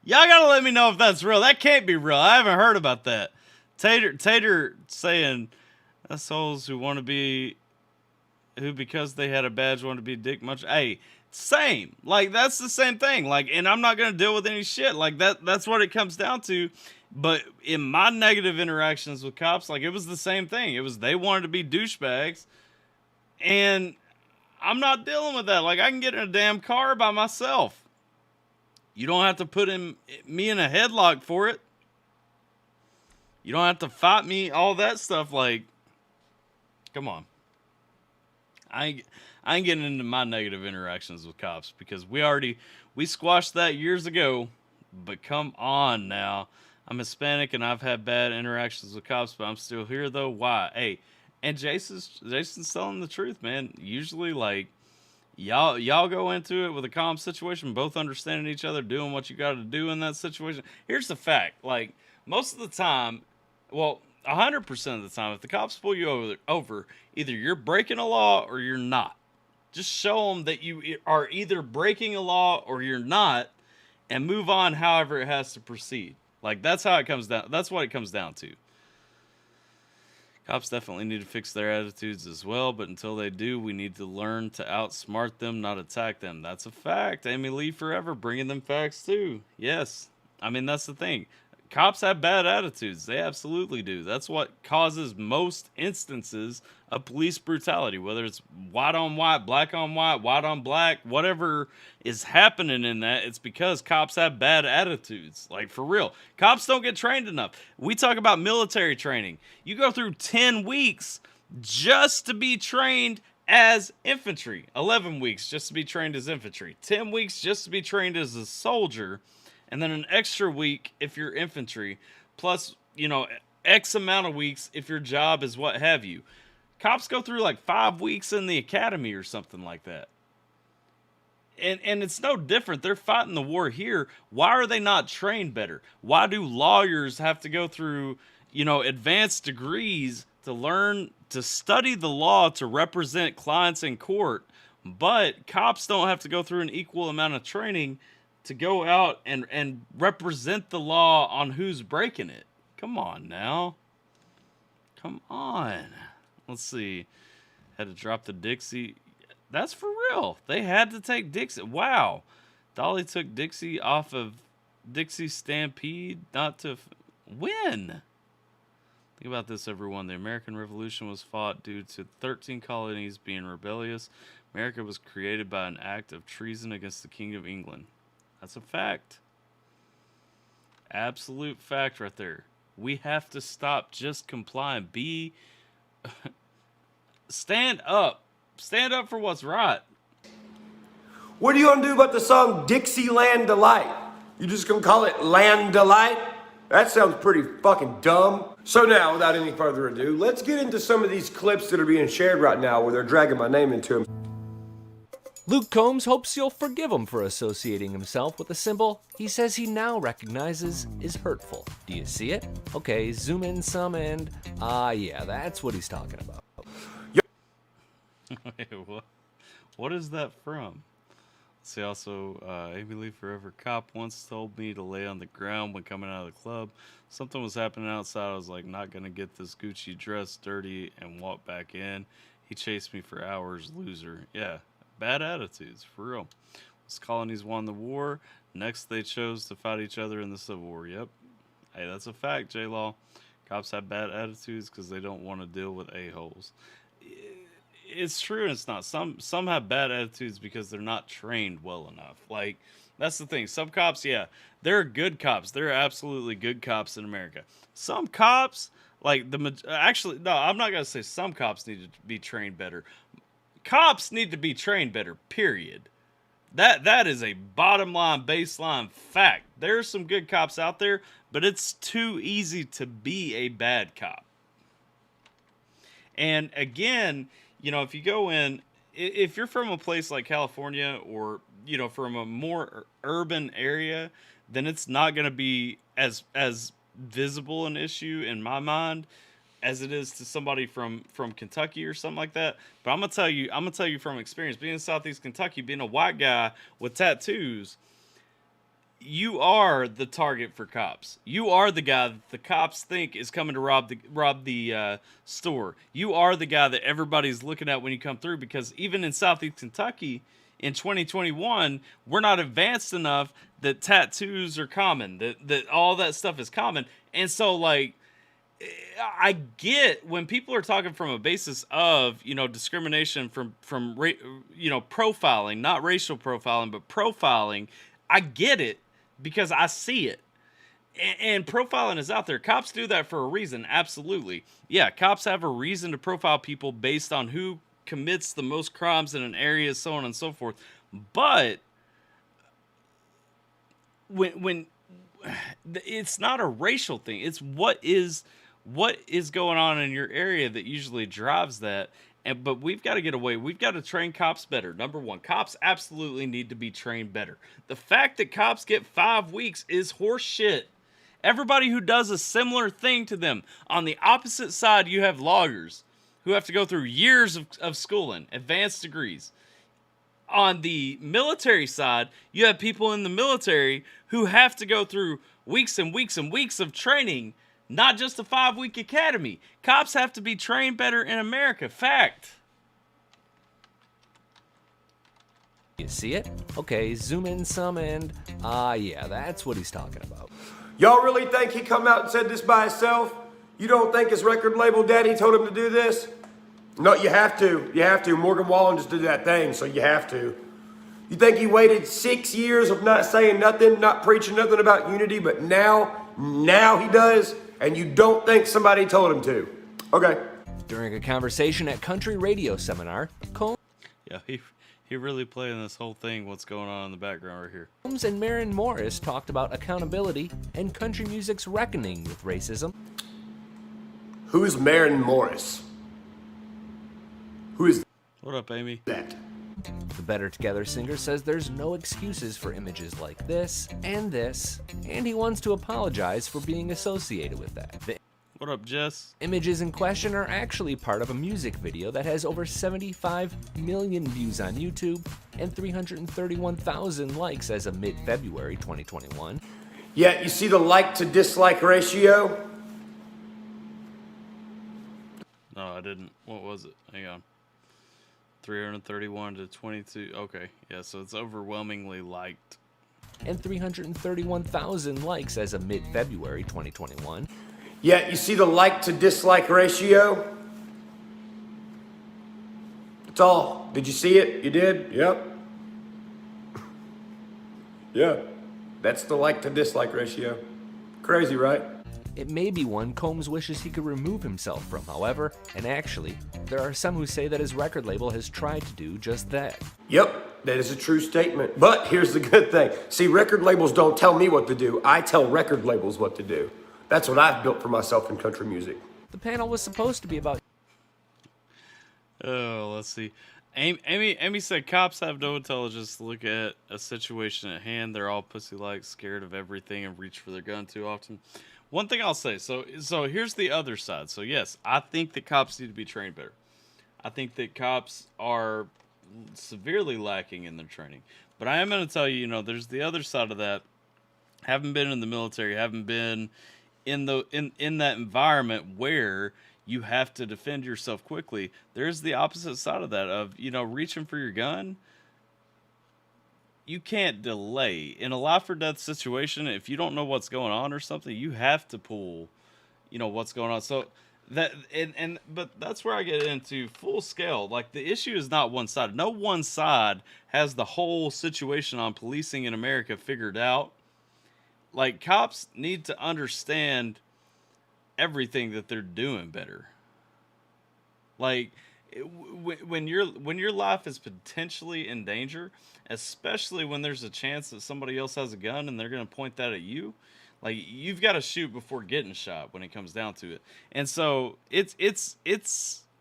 Y'all gotta let me know if that's real. That can't be real. I haven't heard about that. Tater saying assholes who want to be, who because they had a badge want to be dick much. Hey, same. Like, that's the same thing. Like, and I'm not gonna deal with any shit. Like, that's what it comes down to. But in my negative interactions with cops, like, it was the same thing. It was they wanted to be douchebags, and I'm not dealing with that. Like, I can get in a damn car by myself. You don't have to put me in a headlock for it. You don't have to fight me, all that stuff. Like, come on. I ain't getting into my negative interactions with cops because we squashed that years ago. But come on now. I'm Hispanic and I've had bad interactions with cops, but I'm still here though. Why? Hey, and Jason's telling the truth, man. Usually, like, y'all go into it with a calm situation, both understanding each other, doing what you got to do in that situation. Here's the fact: like, most of the time, well, 100% of the time, if the cops pull you over, either you're breaking a law or you're not. Just show them that you are either breaking a law or you're not, and move on. However it has to proceed. Like, that's how it comes down. That's what it comes down to. Cops definitely need to fix their attitudes as well, but until they do, we need to learn to outsmart them, not attack them. That's a fact. Amy Lee forever bringing them facts too. Yes. I mean, that's the thing. Cops have bad attitudes. They absolutely do. That's what causes most instances of police brutality, whether it's white on white, black on white, white on black, whatever is happening in that, it's because cops have bad attitudes. Like, for real. Cops don't get trained enough. We talk about military training. You go through 10 weeks just to be trained as infantry. 11 weeks just to be trained as infantry. 10 weeks just to be trained as a soldier. And then an extra week if you're infantry, plus, you know, X amount of weeks if your job is what have you. Cops go through like 5 weeks in the academy or something like that. And it's no different. They're fighting the war here. Why are they not trained better? Why do lawyers have to go through, you know, advanced degrees to learn to study the law to represent clients in court? But cops don't have to go through an equal amount of training to go out and represent the law on who's breaking it. Come on now. Come on. Let's see. Had to drop the Dixie. That's for real. They had to take Dixie. Wow. Dolly took Dixie off of Dixie Stampede not to win. Think about this, everyone. The American Revolution was fought due to 13 colonies being rebellious. America was created by an act of treason against the King of England. That's a fact. Absolute fact right there. We have to stop just complying. Stand up. Stand up for what's right. What are you gonna do about the song Dixieland Delight? You just gonna call it Land Delight? That sounds pretty fucking dumb. So now, without any further ado, let's get into some of these clips that are being shared right now where they're dragging my name into them. Luke Combs hopes you'll forgive him for associating himself with a symbol he says he now recognizes is hurtful. Do you see it? Okay, zoom in some and... yeah, that's what he's talking about. Wait, what is that from? Let's see, also, Amy Lee Forever Cop once told me to lay on the ground when coming out of the club. Something was happening outside. I was like, not gonna get this Gucci dress dirty and walk back in. He chased me for hours, loser. Yeah. bad attitudes, for real. Once colonies won the war, next they chose to fight each other in the Civil War. Yep. Hey, that's a fact, J-Law. Cops have bad attitudes because they don't want to deal with a-holes. It's true and it's not. Some have bad attitudes because they're not trained well enough. Like, that's the thing. Some cops, yeah, they're good cops. They're absolutely good cops in America. Some cops, like actually, no, I'm not going to say some cops need to be trained better. Cops need to be trained better, period. That is a bottom line, baseline fact. There are some good cops out there, but it's too easy to be a bad cop. And again, if you go in, if you're from a place like California or, from a more urban area, then it's not going to be as visible an issue in my mind as it is to somebody from Kentucky or something like that. But I'm gonna tell you from experience, being in Southeast Kentucky, being a white guy with tattoos, you are the target for cops. You are the guy that the cops think is coming to rob the store. You are the guy that everybody's looking at when you come through, because even in Southeast Kentucky in 2021, we're not advanced enough that tattoos are common, that all that stuff is common. And so, like, I get when people are talking from a basis of, discrimination from profiling, not racial profiling, but profiling. I get it because I see it. And profiling is out there. Cops do that for a reason. Absolutely. Yeah, cops have a reason to profile people based on who commits the most crimes in an area, so on and so forth. But when it's not a racial thing, it's what is going on in your area that usually drives that. But we've got to get away. We've got to train cops better. Number one, cops absolutely need to be trained better. The fact that cops get 5 weeks is horse shit. Everybody who does a similar thing to them. On the opposite side, you have loggers who have to go through years of schooling, advanced degrees. On the military side, you have people in the military who have to go through weeks and weeks and weeks of training. Not just a 5-week academy. Cops have to be trained better in America. Fact. You see it? Okay, zoom in some and... yeah, that's what he's talking about. Y'all really think he come out and said this by himself? You don't think his record label daddy told him to do this? No, you have to. You have to. Morgan Wallen just did that thing, so you have to. You think he waited 6 years of not saying nothing, not preaching nothing about unity, but now he does? And you don't think somebody told him to? Okay. During a conversation at Country Radio Seminar, Combs Yeah, he really playing this whole thing, what's going on in the background right here. and Maren Morris talked about accountability and country music's reckoning with racism. Who is Maren Morris? Who is What up, Amy? that? The Better Together singer says there's no excuses for images like this, and he wants to apologize for being associated with that. The What up, Jess? images in question are actually part of a music video that has over 75 million views on YouTube and 331,000 likes as of mid-February 2021. Yeah, you see the like to dislike ratio? No, I didn't. What was it? Hang on. 331 to 22. Okay, yeah, so it's overwhelmingly liked. And 331,000 likes as of mid-February 2021. Yeah, you see the like to dislike ratio? That's all. Did you see it? You did? Yep. Yeah. That's the like to dislike ratio. Crazy, right? It may be one Combs wishes he could remove himself from, however, and actually, there are some who say that his record label has tried to do just that. Yep, that is a true statement. But here's the good thing. See, record labels don't tell me what to do. I tell record labels what to do. That's what I've built for myself in country music. The panel was supposed to be about... Oh, let's see. Amy said cops have no intelligence to look at a situation at hand. They're all pussy-like, scared of everything, and reach for their gun too often. One thing I'll say, so here's the other side. So yes, I think that cops need to be trained better. I think that cops are severely lacking in their training. But I am going to tell you, there's the other side of that. Haven't been in the military, haven't been in that environment where you have to defend yourself quickly. There's the opposite side of that of, reaching for your gun. you can't delay in a life or death situation. If you don't know what's going on or something, you have to pull, what's going on. So that but that's where I get into full scale. Like, the issue is not one side. No one side has the whole situation on policing in America figured out. Like, cops need to understand everything that they're doing better. Like, when your life is potentially in danger, especially when there's a chance that somebody else has a gun and they're going to point that at you, like, you've got to shoot before getting shot when it comes down to it. And so it's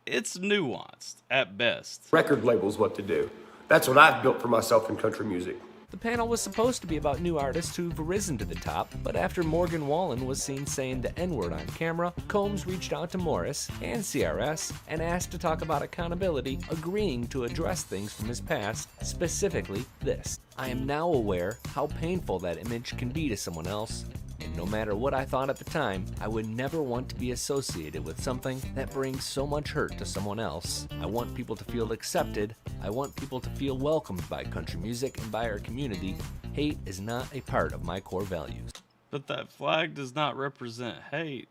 nuanced at best. Record labels what to do. That's what I've built for myself in country music. The panel was supposed to be about new artists who've risen to the top, but after Morgan Wallen was seen saying the N-word on camera, Combs reached out to Morris and CRS and asked to talk about accountability, agreeing to address things from his past, specifically this. I am now aware how painful that image can be to someone else, and no matter what I thought at the time, I would never want to be associated with something that brings so much hurt to someone else. I want people to feel accepted. I want people to feel welcomed by country music and by our community. Hate is not a part of my core values. But that flag does not represent hate.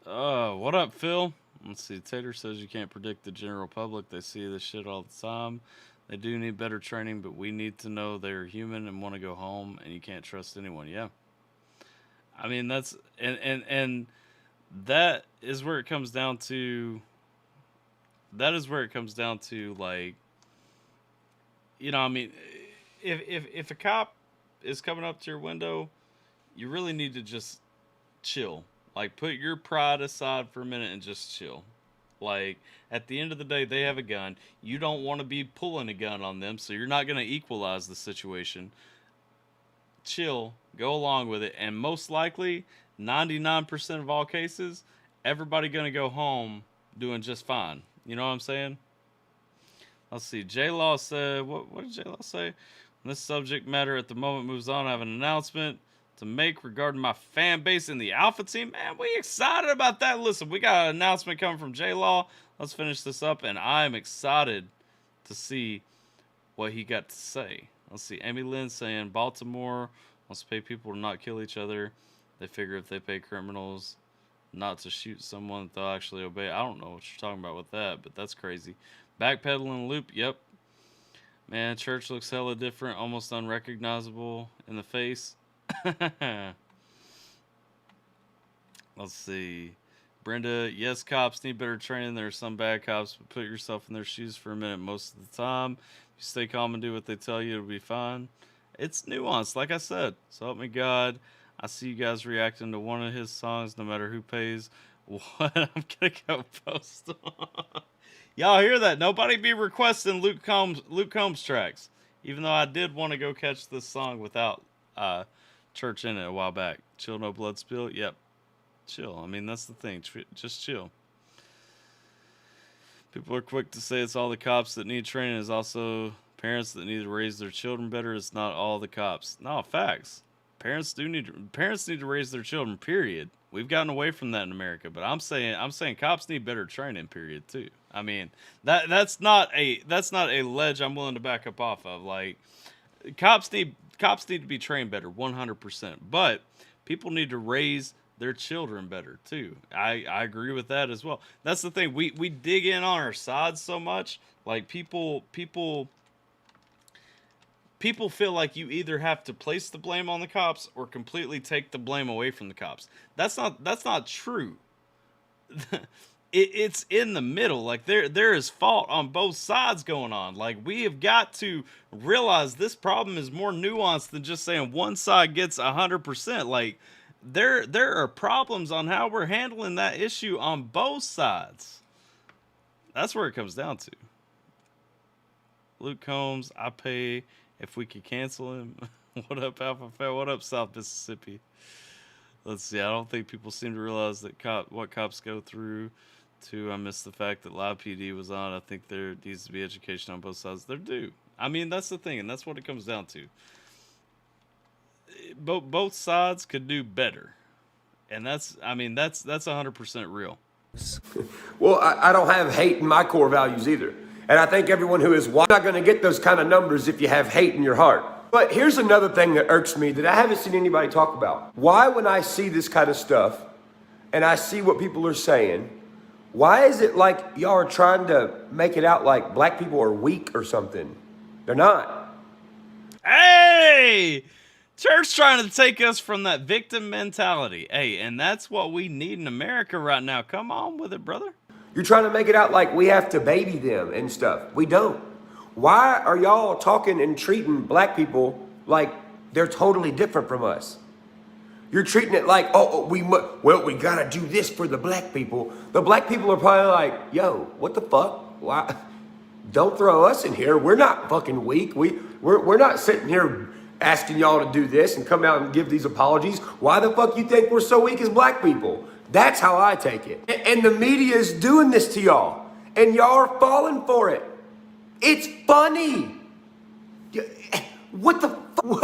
What up, Phil? Let's see. Tater says you can't predict the general public. They see this shit all the time. They do need better training, but we need to know they're human and want to go home, and you can't trust anyone. Yeah. I mean, that's and that is where it comes down to. That is where it comes down to, like, I mean, if a cop is coming up to your window, you really need to just chill. Like, put your pride aside for a minute and just chill. Like, at the end of the day, they have a gun. You don't want to be pulling a gun on them, so you're not going to equalize the situation. Chill, go along with it, and most likely, 99% of all cases, everybody going to go home doing just fine. You know what I'm saying? Let's see. J-Law said, what did J-Law say? When this subject matter at the moment moves on, I have an announcement to make regarding my fan base in the Alpha team. Man, we excited about that. Listen, we got an announcement coming from J-Law. Let's finish this up, and I'm excited to see what he got to say. Let's see. Amy Lynn saying Baltimore wants to pay people to not kill each other. They figure if they pay criminals not to shoot someone, they'll actually obey. I don't know what you're talking about with that, but that's crazy. Backpedaling loop, yep. Man, church looks hella different, almost unrecognizable in the face. Let's see. Brenda, yes, cops need better training. There are some bad cops, but put yourself in their shoes for a minute most of the time. If you stay calm and do what they tell you, it'll be fine. It's nuanced, like I said. So help me God. I see you guys reacting to one of his songs, no matter who pays what. I'm gonna go post on. Y'all hear that? Nobody be requesting Luke Combs tracks. Even though I did want to go catch this song without church in it a while back. Chill, no blood spill. Yep. Chill. I mean, that's the thing. Just chill. People are quick to say it's all the cops that need training. It's also parents that need to raise their children better. It's not all the cops. No, facts. Parents need to raise their children, period. We've gotten away from that in America, but I'm saying cops need better training, period, too. I mean, that's not a ledge I'm willing to back up off of. Like, cops need to be trained better, 100%. But people need to raise their children better too. I agree with that as well. That's the thing. We dig in on our sides so much. Like, people feel like you either have to place the blame on the cops or completely take the blame away from the cops. That's not true. It's in the middle. Like, there is fault on both sides going on. Like, we have got to realize this problem is more nuanced than just saying one side gets 100%. Like, there are problems on how we're handling that issue on both sides. That's where it comes down to. Luke Combs, I pay if we could cancel him. What up, Alpha Fat? What up, South Mississippi? Let's see. I don't think people seem to realize that what cops go through. I missed the fact that Live PD was on. I think there needs to be education on both sides. There do. I mean, that's the thing, and that's what it comes down to. Both sides could do better, and that's 100% real. Well, I don't have hate in my core values either. And I think everyone who is not going to get those kind of numbers if you have hate in your heart. But here's another thing that irks me that I haven't seen anybody talk about. Why, when I see this kind of stuff and I see what people are saying, why is it like y'all are trying to make it out like black people are weak or something? They're not. Hey! Church trying to take us from that victim mentality. Hey, and that's what we need in America right now. Come on with it, brother. You're trying to make it out like we have to baby them and stuff. We don't. Why are y'all talking and treating black people like they're totally different from us? You're treating it like, we gotta do this for the black people. The black people are probably like, yo, what the fuck? Why? Don't throw us in here. We're not fucking weak. We're not sitting here asking y'all to do this and come out and give these apologies. Why the fuck you think we're so weak as black people? That's how I take it. And the media is doing this to y'all, and y'all are falling for it. It's funny. What the fuck?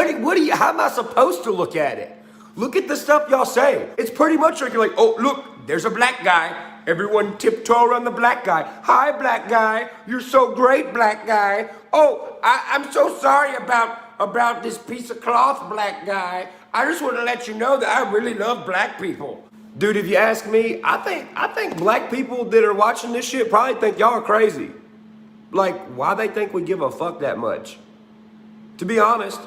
How am I supposed to look at it? Look at the stuff y'all say. It's pretty much like you're like, oh, look, there's a black guy. Everyone tiptoe around the black guy. Hi, black guy. You're so great, black guy. Oh, I'm so sorry about this piece of cloth, black guy. I just want to let you know that I really love black people. Dude, if you ask me, I think black people that are watching this shit probably think y'all are crazy. Like, why they think we give a fuck that much? To be honest.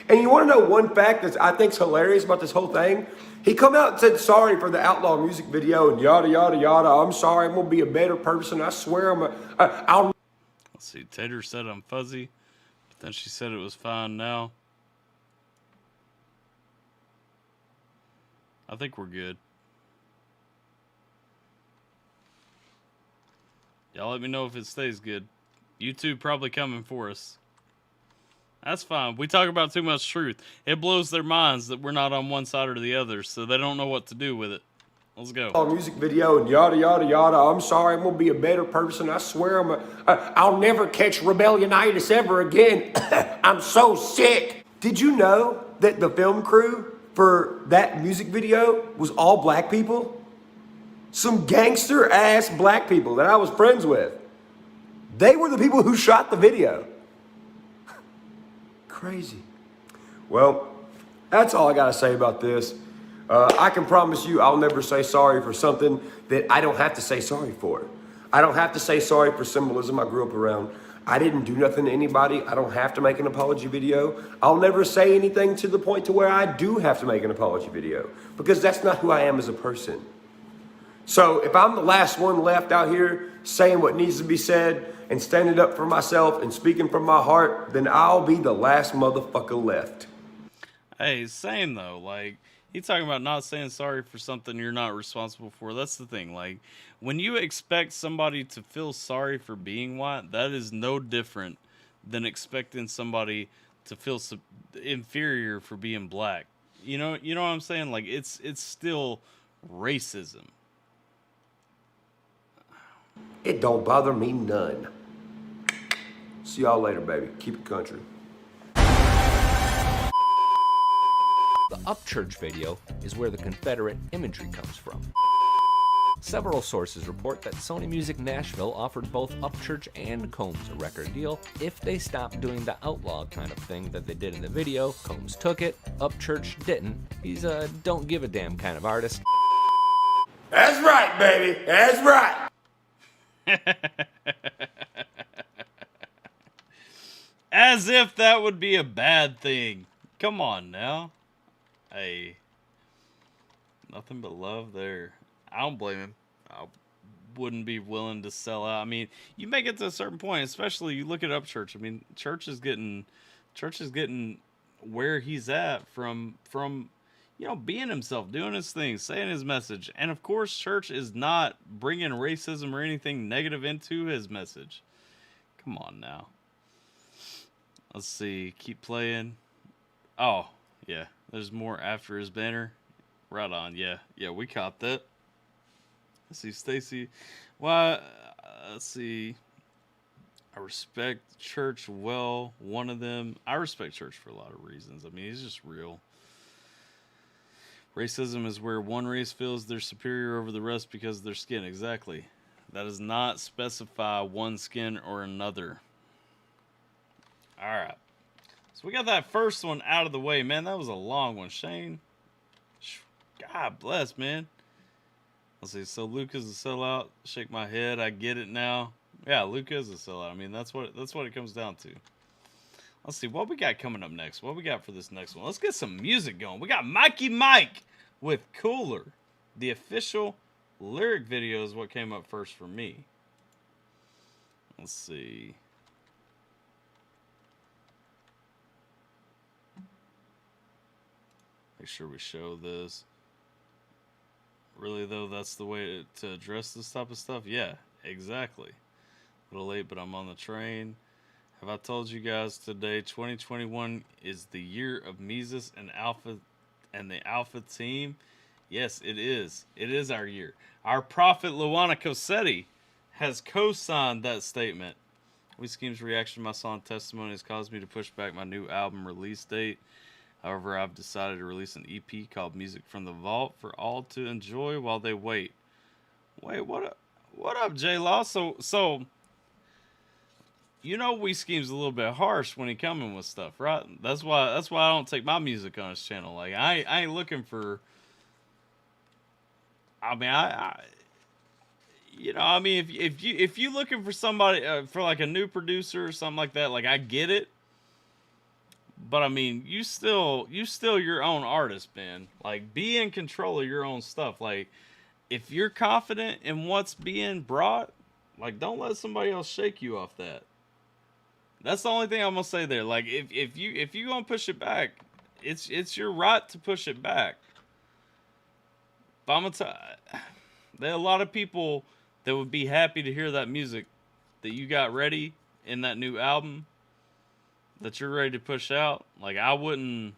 And you want to know one fact that I think's hilarious about this whole thing? He come out and said sorry for the Outlaw music video and yada, yada, yada. I'm sorry, I'm going to be a better person. I swear I'll... Let's see, Tater said I'm fuzzy, but then she said it was fine now. I think we're good. Y'all let me know if it stays good. YouTube probably coming for us. That's fine. We talk about too much truth. It blows their minds that we're not on one side or the other, so they don't know what to do with it. Let's go. Music video and yada, yada, yada. I'm sorry, I'm going to be a better person. I swear I'll never catch rebellionitis ever again. I'm so sick. Did you know that the film crew for that music video was all black people? Some gangster ass black people that I was friends with. They were the people who shot the video. Crazy. Well, that's all I got to say about this. I can promise you I'll never say sorry for something that I don't have to say sorry for. I don't have to say sorry for symbolism I grew up around. I didn't do nothing to anybody. I don't have to make an apology video. I'll never say anything to the point to where I do have to make an apology video, because that's not who I am as a person. So if I'm the last one left out here saying what needs to be said and standing up for myself and speaking from my heart, then I'll be the last motherfucker left. Hey, same though. Like, he's talking about not saying sorry for something you're not responsible for. That's the thing. Like, when you expect somebody to feel sorry for being white, that is no different than expecting somebody to feel inferior for being black. You know what I'm saying? Like, it's still racism. It don't bother me none. See y'all later, baby. Keep it country. The Upchurch video is where the Confederate imagery comes from. Several sources report that Sony Music Nashville offered both Upchurch and Combs a record deal if they stopped doing the outlaw kind of thing that they did in the video. Combs took it, Upchurch didn't. He's a don't give a damn kind of artist. That's right, baby. That's right. As if that would be a bad thing. Come on now. Hey. Nothing but love there. I don't blame him. I wouldn't be willing to sell out. I mean, you make it to a certain point, especially you look at Upchurch. I mean, Church is getting where he's at from being himself, doing his thing, saying his message. And of course, Church is not bringing racism or anything negative into his message. Come on now. Let's see. Keep playing. Oh, yeah. There's more after his banner. Right on. Yeah, we caught that. Let's see, Stacy. Well, let's see. I respect Church well. One of them. I respect Church for a lot of reasons. I mean, he's just real. Racism is where one race feels they're superior over the rest because of their skin. Exactly. That does not specify one skin or another. All right. So we got that first one out of the way, man. That was a long one, Shane. God bless, man. Let's see. So Luke is a sellout. Shake my head. I get it now. Yeah, Luke is a sellout. I mean, that's what it comes down to. Let's see what we got coming up next. What we got for this next one? Let's get some music going. We got Mikey Mike with Cooler. The official lyric video is what came up first for me. Let's see. Make sure we show this. Really, though, that's the way to address this type of stuff? Yeah, exactly. A little late, but I'm on the train. Have I told you guys today 2021 is the year of Mises and the Alpha team? Yes, it is. It is our year. Our prophet Luana Cosetti has co-signed that statement. We Scheme's reaction to my song Testimony has caused me to push back my new album release date. However, I've decided to release an EP called Music from the Vault for all to enjoy while they wait. Wait, what up, J-Law? So you know We Scheme's a little bit harsh when he coming with stuff, right? That's why I don't take my music on his channel. Like I ain't looking for. I mean, if you looking for somebody for like a new producer or something like that, like I get it. But I mean, you still your own artist, man. Like, be in control of your own stuff. Like, if you're confident in what's being brought, like, don't let somebody else shake you off that. That's the only thing I'm gonna say there. Like, if you gonna push it back, it's your right to push it back. But I'm gonna tell, there are a lot of people that would be happy to hear that music that you got ready in that new album that you're ready to push out. Like, I don't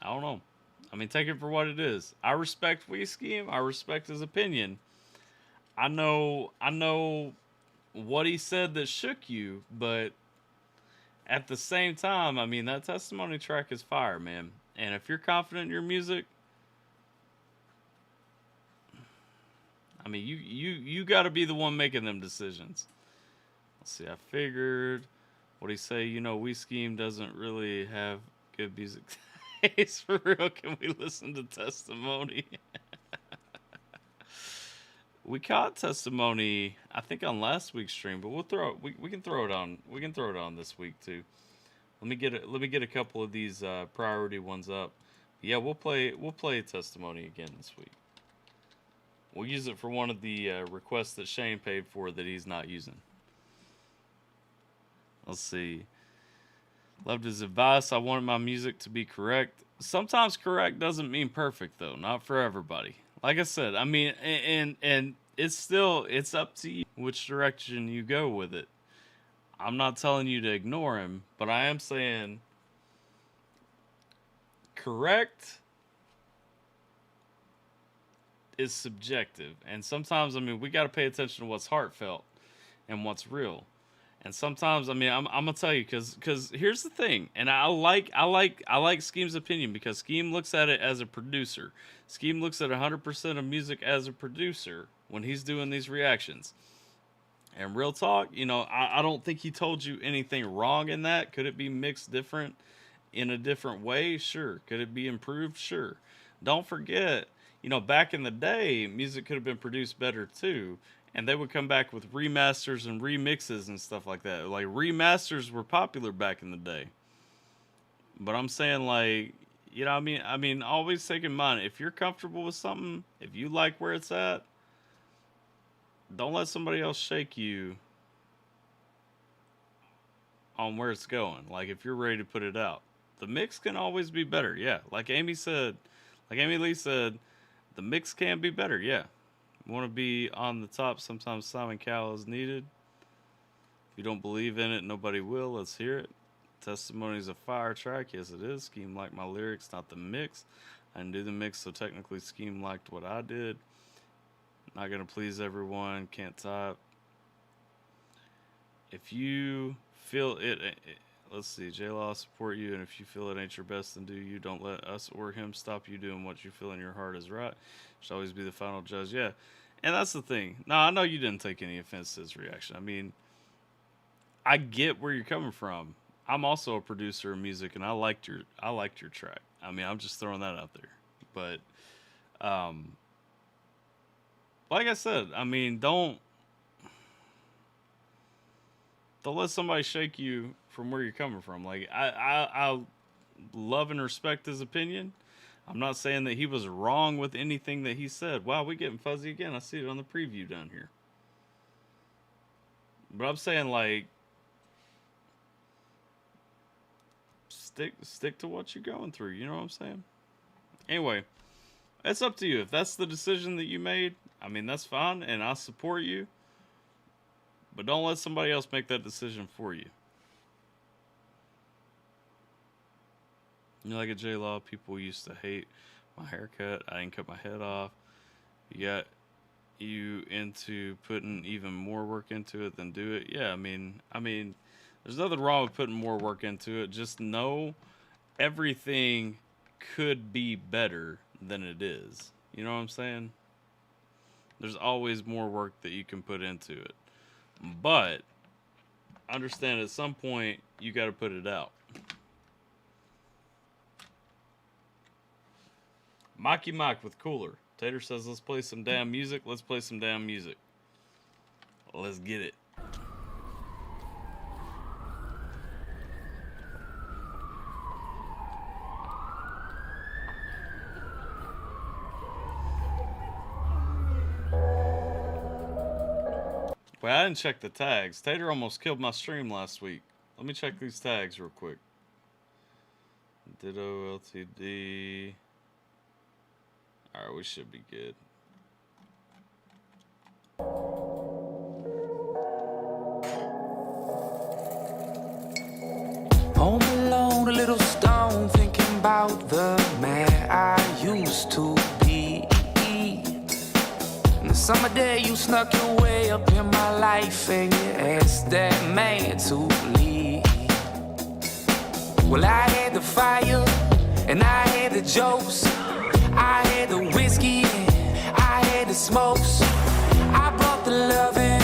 know. I mean, take it for what it is. I respect We Scheme. I respect his opinion. I know what he said that shook you, but at the same time, I mean, that Testimony track is fire, man. And if you're confident in your music, I mean, you got to be the one making them decisions. Let's see. I figured what he say. You know, We Scheme doesn't really have good music taste for real. Can we listen to Testimony? We caught Testimony, I think, on last week's stream, but we can throw it on. We can throw it on this week too. Let me get a couple of these priority ones up. Yeah, we'll play Testimony again this week. We'll use it for one of the requests that Shane paid for that he's not using. Let's see. Loved his advice. I wanted my music to be correct. Sometimes correct doesn't mean perfect, though. Not for everybody. Like I said, I mean, and it's up to you which direction you go with it. I'm not telling you to ignore him, but I am saying correct is subjective. And sometimes, I mean, we got to pay attention to what's heartfelt and what's real. And sometimes, I mean, I'm gonna tell you, because here's the thing, and I like Scheme's opinion, because Scheme looks at it as a producer. Scheme looks at 100% of music as a producer when he's doing these reactions. And real talk, you know, I don't think he told you anything wrong in that. Could it be mixed different in a different way? Sure. Could it be improved? Sure. Don't forget, you know, back in the day, music could have been produced better too. And they would come back with remasters and remixes and stuff like that. Like, remasters were popular back in the day. But I'm saying, like, you know what I mean, always take in mind, if you're comfortable with something, if you like where it's at, don't let somebody else shake you on where it's going. Like, if you're ready to put it out. The mix can always be better, yeah. Like Amy Lee said, the mix can be better, yeah. Want to be on the top, sometimes Simon Cowell is needed. If you don't believe in it, nobody will. Let's hear it. Testimony is a fire track. Yes, it is. Scheme liked my lyrics, not the mix. I didn't do the mix, so technically Scheme liked what I did. Not going to please everyone. Can't type. If you feel it, let's see. J-Law support you, and if you feel it ain't your best, then do you. Don't let us or him stop you doing what you feel in your heart is right. Should always be the final judge. Yeah. And that's the thing. No, I know you didn't take any offense to his reaction. I mean, I get where you're coming from. I'm also a producer of music, and I liked your track. I mean, I'm just throwing that out there. But, like I said, I mean, don't let somebody shake you from where you're coming from. Like, I love and respect his opinion. I'm not saying that he was wrong with anything that he said. Wow, we getting fuzzy again. I see it on the preview down here. But I'm saying, like, stick to what you're going through. You know what I'm saying? Anyway, it's up to you. If that's the decision that you made, I mean, that's fine, and I support you. But don't let somebody else make that decision for you. You know, like a J-Law, people used to hate my haircut. I didn't cut my head off. You got you into putting even more work into it than do it. Yeah, I mean, there's nothing wrong with putting more work into it. Just know everything could be better than it is. You know what I'm saying? There's always more work that you can put into it. But understand at some point you got to put it out. Maki Mike with Cooler. Tater says, let's play some damn music. Let's play some damn music. Let's get it. Wait, I didn't check the tags. Tater almost killed my stream last week. Let me check these tags real quick. Ditto LTD. Alright, we should be good. Home alone, a little stone, thinking about the man I used to be. And the summer day you snuck your way up in my life, and you asked that man to leave. Well, I had the fire, and I had the jokes. I had the whiskey, I had the smokes. I brought the loving,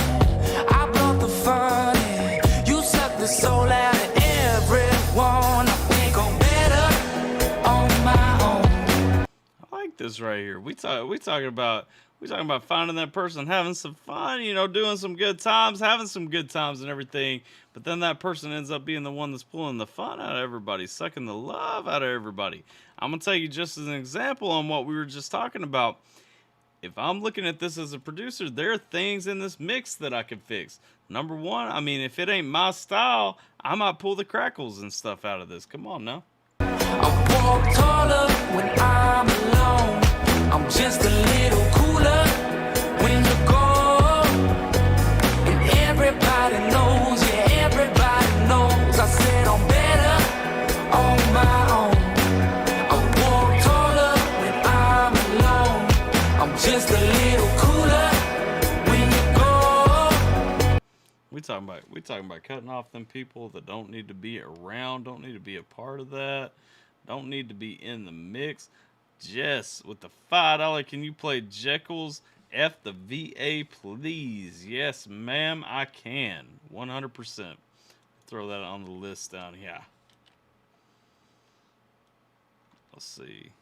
I brought the fun. You sucked the soul out of everyone. I think I'm better on my own. I like this right here. We talking about finding that person, having some fun, you know, doing some good times, having some good times and everything. But then that person ends up being the one that's pulling the fun out of everybody, sucking the love out of everybody. I'm going to tell you just as an example on what we were just talking about. If I'm looking at this as a producer, there are things in this mix that I could fix. Number one, I mean, if it ain't my style, I might pull the crackles and stuff out of this. Come on now. I walk taller when I'm alone. I'm just a little cooler when you go. And everybody knows, yeah, everybody knows. I said I'm better on my own. Just a little cooler when you go. We talking about cutting off them people that don't need to be around, don't need to be a part of that, don't need to be in the mix. Jess with the $5, can you play Jekyll's F the VA, please? Yes, ma'am, I can. 100%. Throw that on the list down here. Let's see.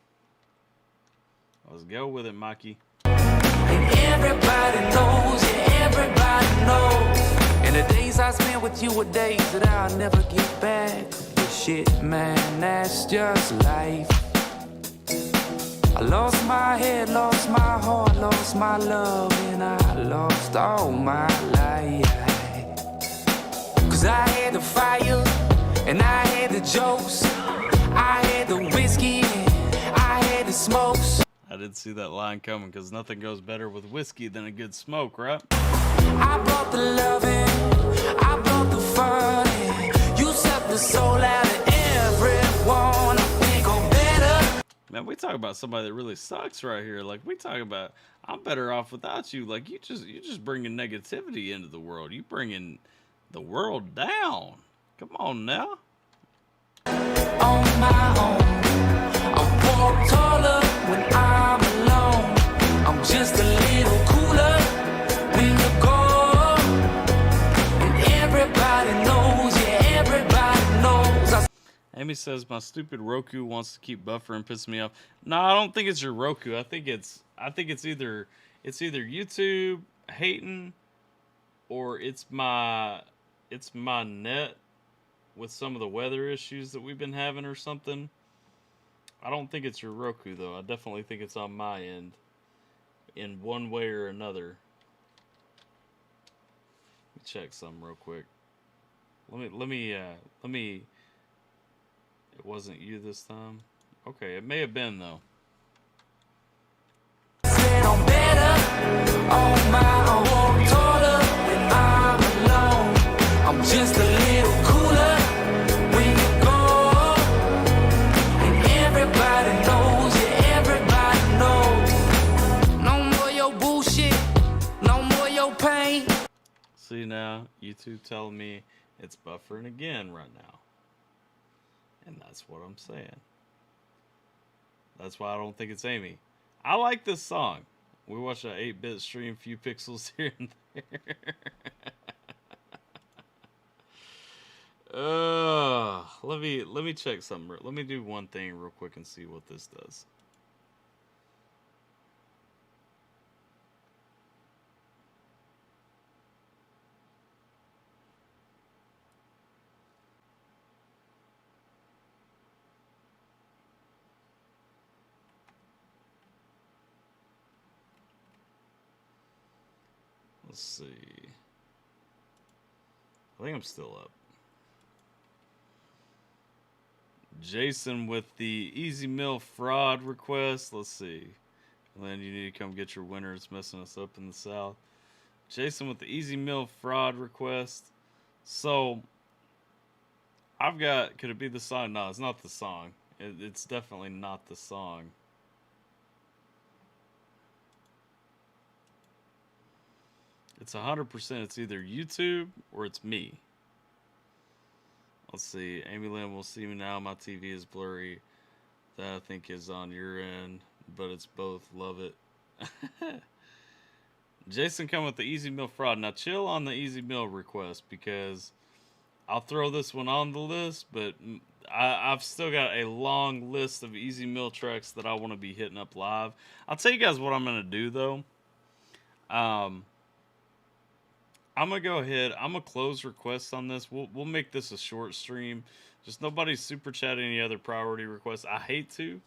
Let's go with it, Mikey. And everybody knows, yeah, everybody knows. And the days I spent with you were days that I'll never get back. But shit, man, that's just life. I lost my head, lost my heart, lost my love, and I lost all my life. Cause I had the fire, and I had the jokes. I had the whiskey, I had the smokes. I did see that line coming, because nothing goes better with whiskey than a good smoke, right? I brought the loving, I brought the fun. You sucked the soul out of everyone. I think I'm better. Man, we talk about somebody that really sucks right here. Like, we talk about, I'm better off without you. Like, you just bringing negativity into the world. You bringing the world down. Come on now. On my own, I walk taller when I'm alone. I'm just a little cooler Amy says my stupid Roku wants to keep buffering, pissing me off. No, I don't think it's your Roku. I think it's either YouTube hating, or it's my net with some of the weather issues that we've been having or something. I don't think it's your Roku though. I definitely think it's on my end in one way or another. Let me check something real quick. Let me it wasn't you this time. Okay, it may have been though. Said I'm better on my own, taller when I'm alone. I'm just a little cooler when you go, and everybody knows, yeah, everybody knows. No more your bullshit, no more your pain. See now, YouTube telling me it's buffering again right now. And that's what I'm saying. That's why I don't think it's Amy. I like this song. We watched an 8-bit stream, few pixels here and there. Let me check something. Let me do one thing real quick and see what this does. Let's see. I think I'm still up. Jason with the Easy Mill fraud request. Let's see. Lynn, you need to come get your winner. It's messing us up in the South. Jason with the Easy Mill fraud request. So, I've got... Could it be the song? No, it's not the song. It's definitely not the song. It's 100%. It's either YouTube or it's me. Let's see. Amy Lynn will see me now. My TV is blurry. That I think is on your end, but it's both. Love it. Jason come with the Easy Mill fraud. Now chill on the Easy Mill request because I'll throw this one on the list, but I've still got a long list of Easy Mill tracks that I want to be hitting up live. I'll tell you guys what I'm going to do though. I'm going to go ahead. I'm going to close requests on this. We'll make this a short stream. Just nobody's super chat any other priority requests. I hate to,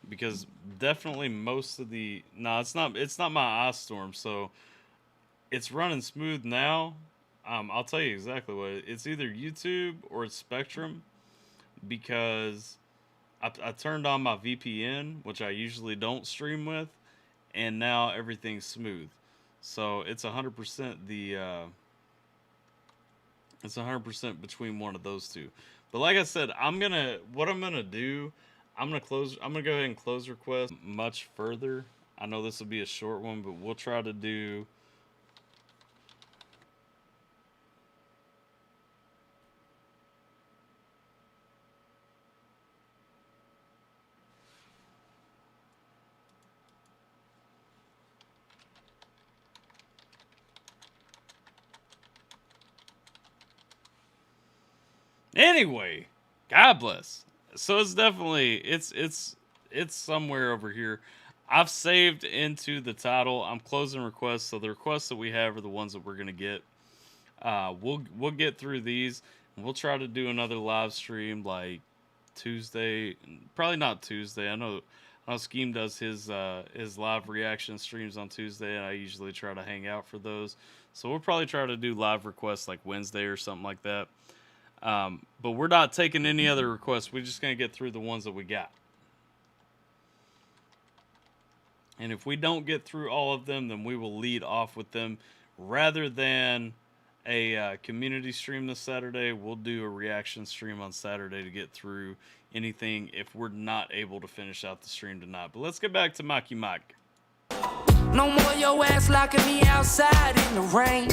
because definitely most of the... No, it's not my ice storm, so it's running smooth now. I'll tell you exactly what it's either YouTube or it's Spectrum, because I turned on my VPN, which I usually don't stream with, and now everything's smooth. So it's 100% it's 100% between one of those two. But like I said, what I'm gonna do, I'm gonna go ahead and close requests much further. I know this will be a short one, but we'll try to do... Anyway, God bless. So it's definitely, it's somewhere over here. I've saved into the title. I'm closing requests, so the requests that we have are the ones that we're gonna get. We'll get through these, and we'll try to do another live stream like Tuesday. Probably not Tuesday. I know Scheme does his live reaction streams on Tuesday, and I usually try to hang out for those. So we'll probably try to do live requests like Wednesday or something like that. But we're not taking any other requests. We're just going to get through the ones that we got. And if we don't get through all of them, then we will lead off with them. Rather than a community stream this Saturday, we'll do a reaction stream on Saturday to get through anything if we're not able to finish out the stream tonight. But let's get back to Mikey Mike. No more your ass locking me outside in the rain.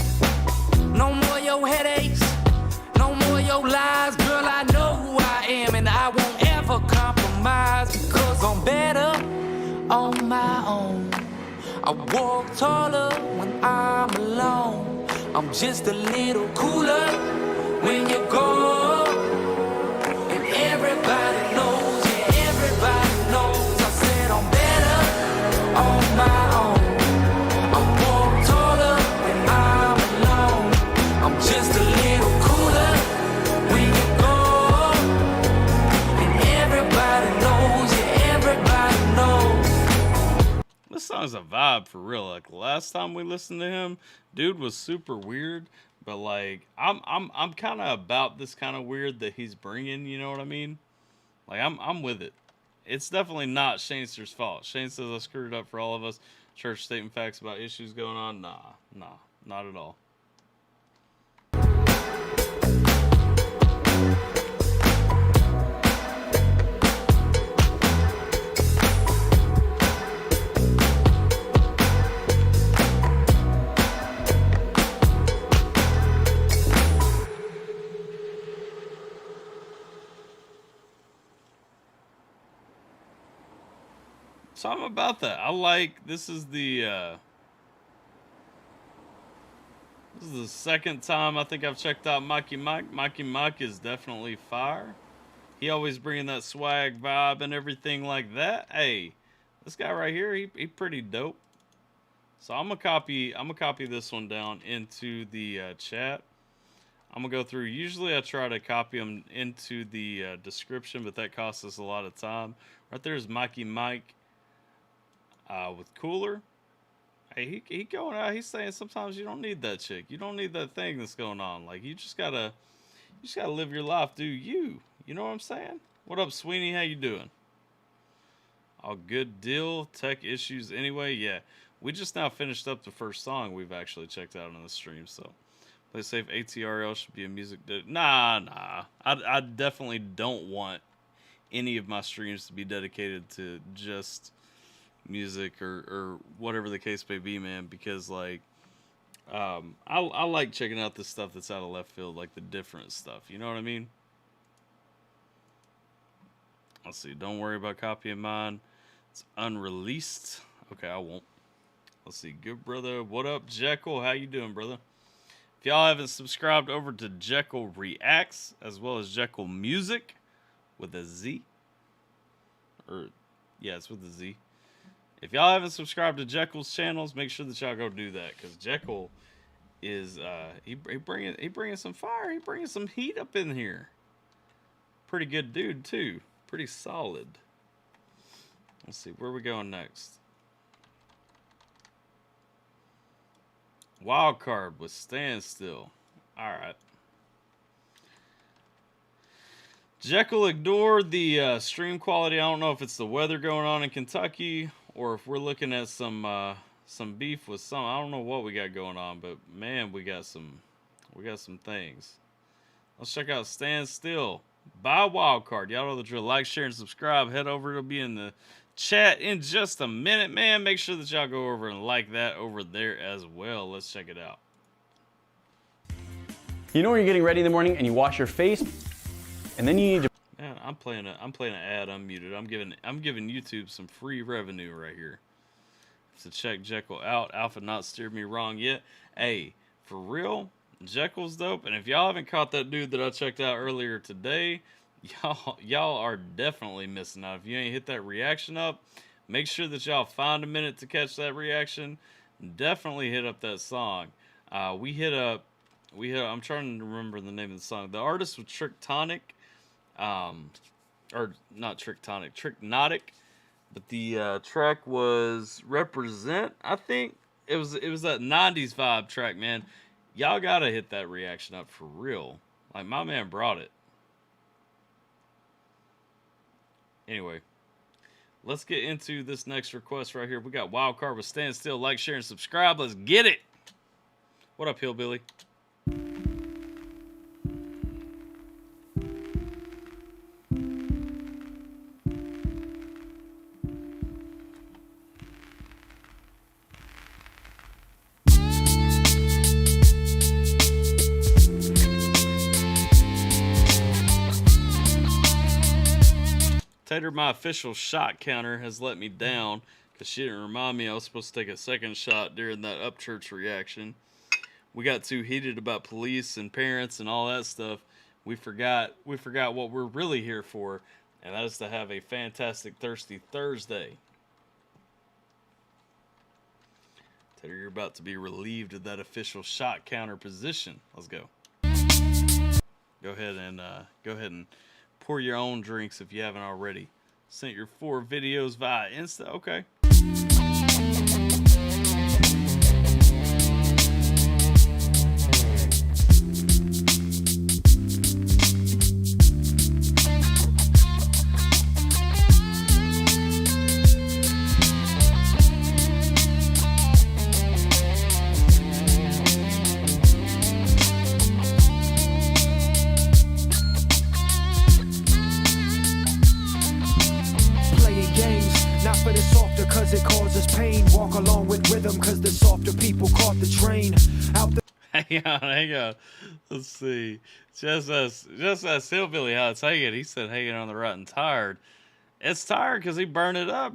No more your headaches. No more your lies, girl, I know who I am, and I won't ever compromise, because I'm better on my own. I walk taller when I'm alone. I'm just a little cooler when you go, and song is a vibe for real. Like last time we listened to him, dude was super weird. But like, I'm kind of about this kind of weird that he's bringing. You know what I mean? Like I'm with it. It's definitely not Shanester's fault. Shane says I screwed it up for all of us. Church stating facts about issues going on. Nah, not at all. So I'm about that. I like, this is the second time I think I've checked out Mikey Mike. Mikey Mike is definitely fire. He always bringing that swag vibe and everything like that. Hey, this guy right here, he pretty dope. So I'm gonna copy this one down into the chat. I'm gonna go through. Usually I try to copy them into the description, but that costs us a lot of time. Right there's Mikey Mike. With Cooler, hey, he going out. He's saying sometimes you don't need that chick. You don't need that thing that's going on. Like you just gotta live your life. Do you? You know what I'm saying? What up, Sweeney? How you doing? All good deal. Tech issues anyway. Yeah, we just now finished up the first song we've actually checked out on the stream. So play safe. ATRL should be a music. Nah. I definitely don't want any of my streams to be dedicated to just music or whatever the case may be, man, because like I like checking out the stuff that's out of left field, like the different stuff, you know what I mean? Let's see, don't worry about copying mine, it's unreleased. Okay, I won't. Let's see, good brother, what up, Jekyll? How you doing, brother? If y'all haven't subscribed over to Jekyll Reacts as well as Jekyll Music with a Z, or yeah, it's with a Z. If y'all haven't subscribed to Jekyll's channels, make sure that y'all go do that, because Jekyll is he bringing some fire, he bringing some heat up in here. Pretty good dude too, pretty solid. Let's see where we going next. Wild card with Standstill. All right. Jekyll ignored the stream quality. I don't know if it's the weather going on in Kentucky, or if we're looking at some beef with some. I don't know what we got going on, but man, we got some things. Let's check out Stand Still by Wildcard. Y'all know the drill. Like, share, and subscribe. Head over. It'll be in the chat in just a minute, man. Make sure that y'all go over and like that over there as well. Let's check it out. You know when you're getting ready in the morning and you wash your face, and then you need to. Man, I'm playing an ad unmuted. I'm giving YouTube some free revenue right here. So check Jekyll out. Alpha not steered me wrong yet. Hey, for real, Jekyll's dope. And if y'all haven't caught that dude that I checked out earlier today, y'all are definitely missing out. If you ain't hit that reaction up, make sure that y'all find a minute to catch that reaction. Definitely hit up that song. We hit up. I'm trying to remember the name of the song. The artist was Tricktonic. Or not Tricktonic, Tricknotic, but the track was Represent. I think it was that 90s vibe track, man. Y'all gotta hit that reaction up for real. Like, my man brought it. Anyway, let's get into this next request right here. We got Wildcard with Stand Still. Like, share, and subscribe. Let's get it. What up, Hillbilly? Tater, my official shot counter, has let me down because she didn't remind me I was supposed to take a second shot during that Upchurch reaction. We got too heated about police and parents and all that stuff. We forgot what we're really here for, and that is to have a fantastic Thirsty Thursday. Tater, you're about to be relieved of that official shot counter position. Let's go. Go ahead and pour your own drinks if you haven't already. Sent your 4 videos via Insta. Okay. Because it causes pain. Walk along with rhythm, cause the softer people caught the train. Out the Hang on. Let's see. Just as Hillbilly how it's hanging. He said hanging on the rotten tired. It's tired because he burned it up.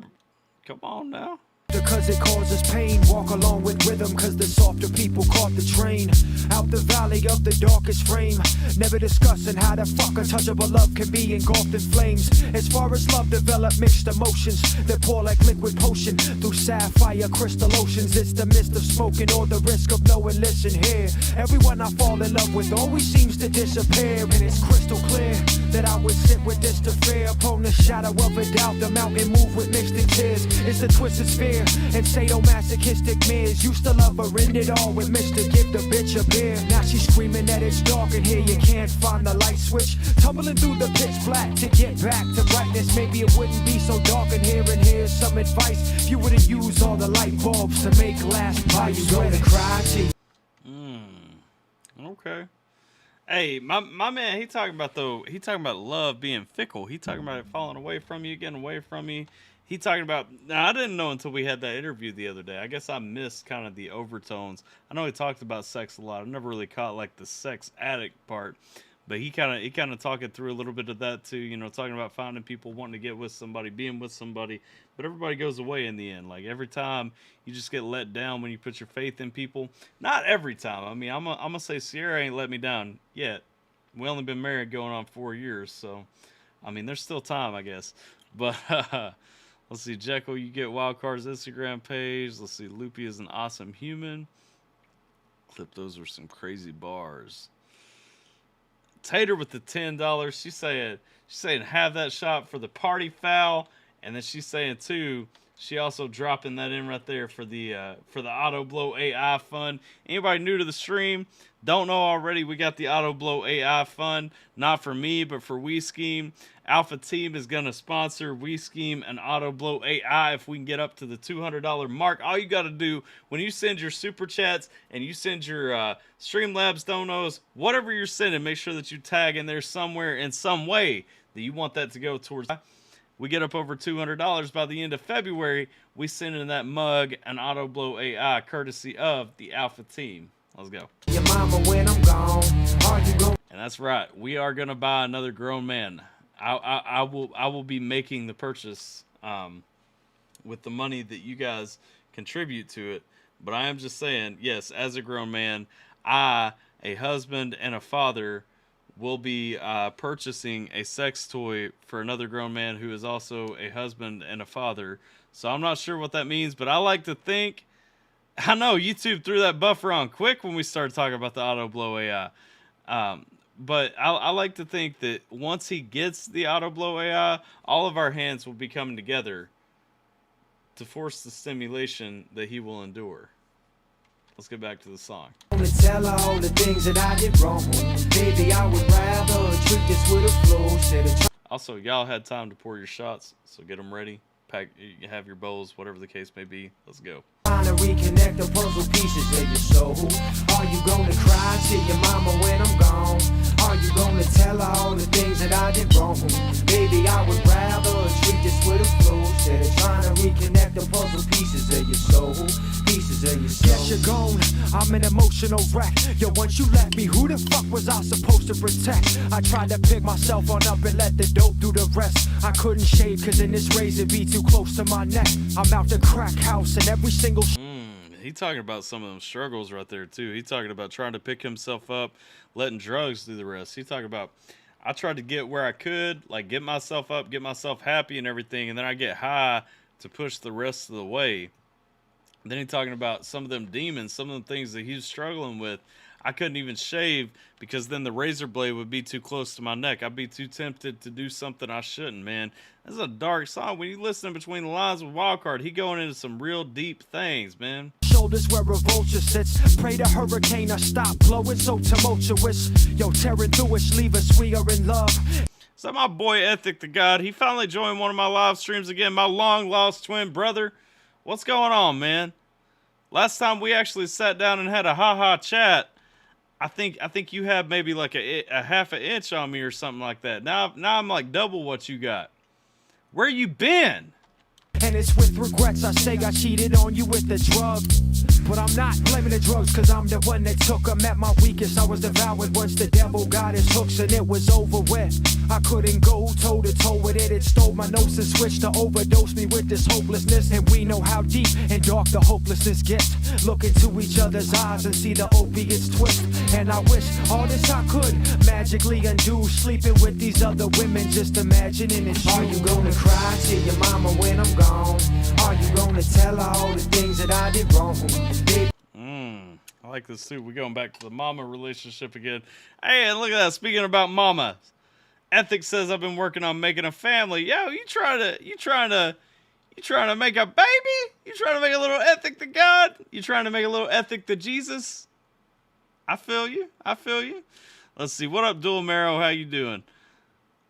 Come on now. Because it causes pain. Walk along with rhythm, cause the softer people caught the train. Out the valley of the darkest frame. Never discussing how the fuck untouchable love can be engulfed in flames. As far as love develop mixed emotions that pour like liquid potion through sapphire crystal oceans. It's the mist of smoking or the risk of knowing. Listen here, everyone I fall in love with always seems to disappear. And it's crystal clear that I would sit with this to fear. Upon the shadow of a doubt, the mountain move with mixed tears. It's a twisted sphere and sadomasochistic mirrors. Used to love her, end it all with Mr. Give the bitch a beer. Now she's screaming that it's dark in here, you can't find the light switch. Tumbling through the pitch black to get back to brightness. Maybe it wouldn't be so dark in here. And here's some advice: if you were to use all the light bulbs to make last buy, you gonna cry to. Okay. Hey, my man, he talking about love being fickle. He talking about it falling away from you, getting away from you. He talking about, now I didn't know until we had that interview the other day. I guess I missed kind of the overtones. I know he talked about sex a lot. I never really caught like the sex addict part, but he kind of talking through a little bit of that too. You know, talking about finding people, wanting to get with somebody, being with somebody, but everybody goes away in the end. Like every time you just get let down when you put your faith in people. Not every time. I mean, I'm gonna say Sierra ain't let me down yet. We only been married going on 4 years, so I mean, there's still time, I guess. But let's see, Jekyll, you get Wildcard's Instagram page. Let's see, Loopy is an awesome human. Clip, those were some crazy bars. Tater with the $10. She's saying have that shot for the party foul, and then she's saying too. She also dropping that in right there for the Auto Blow AI fund. Anybody new to the stream, don't know already, we got the Auto Blow AI fund. Not for me, but for We Scheme. Alpha Team is going to sponsor We Scheme and Auto Blow AI if we can get up to the $200 mark. All you got to do when you send your super chats and you send your Streamlabs donos, whatever you're sending, make sure that you tag in there somewhere in some way that you want that to go towards. We get up over $200 by the end of February. We send in that mug an Auto Blow AI courtesy of the Alpha Team. Let's go. Your mama when I'm gone. Are you going? And that's right. We are gonna buy another grown man. I will be making the purchase with the money that you guys contribute to it. But I am just saying, yes, as a grown man, I, a husband and a father, will be purchasing a sex toy for another grown man who is also a husband and a father. So I'm not sure what that means, but I like to think, I know YouTube threw that buffer on quick when we started talking about the Auto Blow AI. But I like to think that once he gets the Auto Blow AI, all of our hands will be coming together to force the stimulation that he will endure. Let's get back to the song. Tell all the things that I did wrong. Baby, I would rather treat this with a flow. Also, y'all had time to pour your shots, so get them ready. Pack, you have your bowls, whatever the case may be. Let's go. Trying to reconnect the puzzle pieces of your soul. Are you gonna cry to your mama when I'm gone? Are you gonna tell her all the things that I did wrong? Baby, I would rather treat this with a flow. Instead of trying to reconnect the puzzle pieces of your soul. Pieces of your soul. Guess you're gone, I'm an emotional wreck. Yo, once you left me, who the fuck was I supposed to protect? I tried to pick myself on up and let the dope do the rest. I couldn't shave cause in this razor be too close to my neck. I'm out the crack house and every single he talking about some of them struggles right there too. He talking about trying to pick himself up, letting drugs do the rest. He talking about, I tried to get where I could, like get myself up, get myself happy and everything, and then I get high to push the rest of the way. Then he talking about some of them demons, some of them things that he's struggling with. I couldn't even shave because then the razor blade would be too close to my neck. I'd be too tempted to do something I shouldn't, man. This is a dark song. When you listen between the lines with Wildcard, he going into some real deep things, man. Shoulders where a vulture sits. Pray the hurricane I stop blowing so tumultuous. Yo, tearing through it, leave us, we are in love. Is that my boy Ethic the God? He finally joined one of my live streams again. My long lost twin brother. What's going on, man? Last time we actually sat down and had a ha-ha chat, I think you had maybe like a half an inch on me or something like that. Now I'm like double what you got. Where you been? And it's with regrets I say I cheated on you with the drug. But I'm not blaming the drugs, cause I'm the one that took them. At my weakest I was devoured once the devil got his hooks and it was over with. I couldn't go toe to toe with it. It stole my notes and switched to overdose me with this hopelessness. And we know how deep and dark the hopelessness gets. Look into each other's eyes and see the opiates twist. And I wish all this I could magically undo. Sleeping with these other women, just imagining it's you. Are you gonna cry to your mama when I'm gone? Are you gonna tell her all the things that I did wrong? I like this too. We're going back to the mama relationship again. Hey, and look at that. Speaking about mama, Ethics says I've been working on making a family. Yo, you trying to make a baby? You trying to make a little ethic to God? You trying to make a little ethic to Jesus? I feel you. I feel you. Let's see. What up, Dual Marrow? How you doing?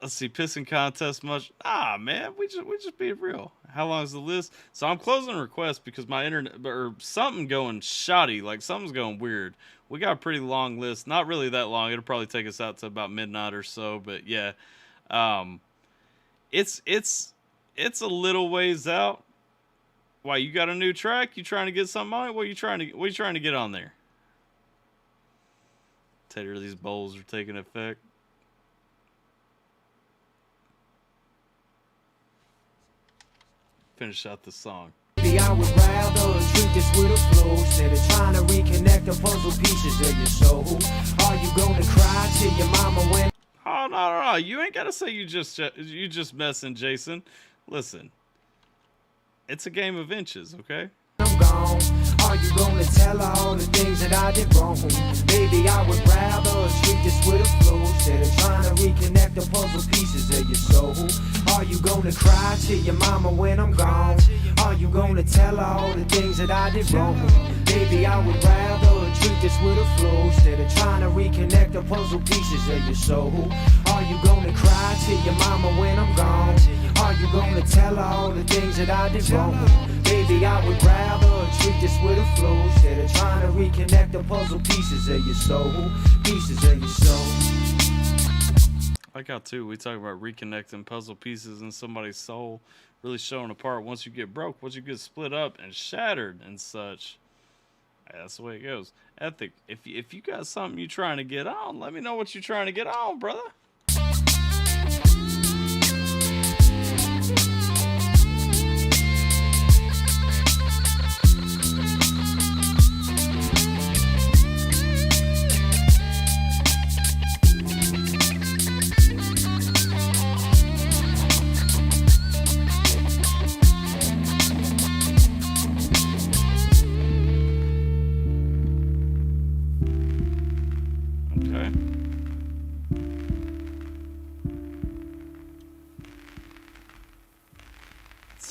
Let's see. Pissing contest much? Ah, man. We just being real. How long is the list? So I'm closing requests because my internet or something going shoddy. Like something's going weird. We got a pretty long list. Not really that long. It'll probably take us out to about midnight or so. But yeah, it's a little ways out. Why, you got a new track? You trying to get something on it? What are you trying to get on there? Tater, these bowls are taking effect. Finish out the song. I would rather treat this with a flow instead of trying to reconnect the puzzle pieces of your soul. Are you gonna cry to your mama when? Oh no! You ain't gotta say you just messing, Jason. Listen, it's a game of inches, okay? I'm gone. Are you gonna tell her all the things that I did wrong? Baby, I would rather treat this with a flow instead of trying to reconnect the puzzle pieces of your soul. Are you gonna cry to your mama when I'm gone? Are you gonna tell her all the things that I did wrong? Baby, I would rather treat this with a flow instead of trying to reconnect the puzzle pieces of your soul. Are you gonna cry to your mama when I'm gone? Are you gonna tell her all the things that I did wrong? Baby, I would rather treat this with a flow instead of trying to reconnect the puzzle pieces of your soul. Pieces of your soul. Like how too, we talk about reconnecting puzzle pieces in somebody's soul, really showing apart once you get broke, once you get split up and shattered and such. That's the way it goes. Ethic, if you got something you're trying to get on, let me know what you're trying to get on, brother.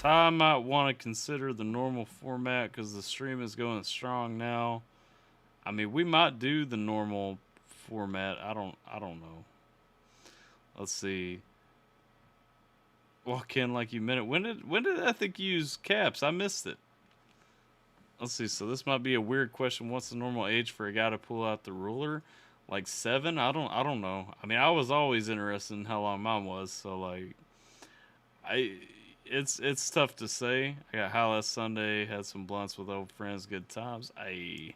I might want to consider the normal format because the stream is going strong now. I mean, we might do the normal format. I don't know. Let's see. Walk in like you meant it. When did Ethic use caps? I missed it. Let's see. So this might be a weird question. What's the normal age for a guy to pull out the ruler? Like 7? I don't know. I mean, I was always interested in how long mine was. So like, It's tough to say. I got high last Sunday, had some blunts with old friends, good times. Let's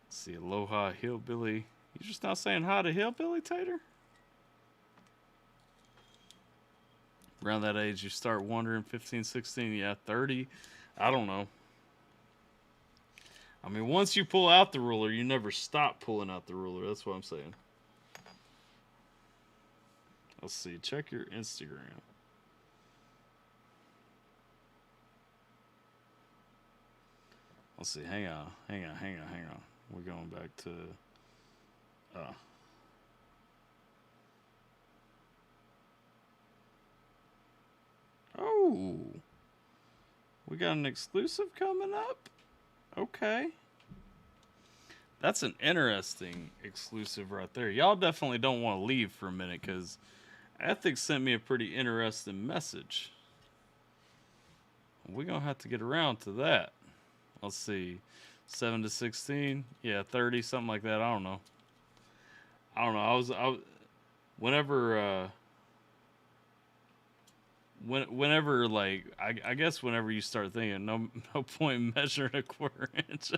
see, Aloha Hillbilly. You just not saying hi to Hillbilly, Tater? Around that age, you start wondering, 15, 16, yeah, 30. I don't know. I mean, once you pull out the ruler, you never stop pulling out the ruler. That's what I'm saying. Let's see, check your Instagram. Let's see. Hang on. We're going back to. Oh, we got an exclusive coming up. Okay, that's an interesting exclusive right there. Y'all definitely don't want to leave for a minute because Ethics sent me a pretty interesting message. We're gonna have to get around to that. Let's see, 7 to 16, yeah, 30, something like that. I don't know. I was whenever whenever, like, I guess whenever you start thinking, no point measuring a quarter inch.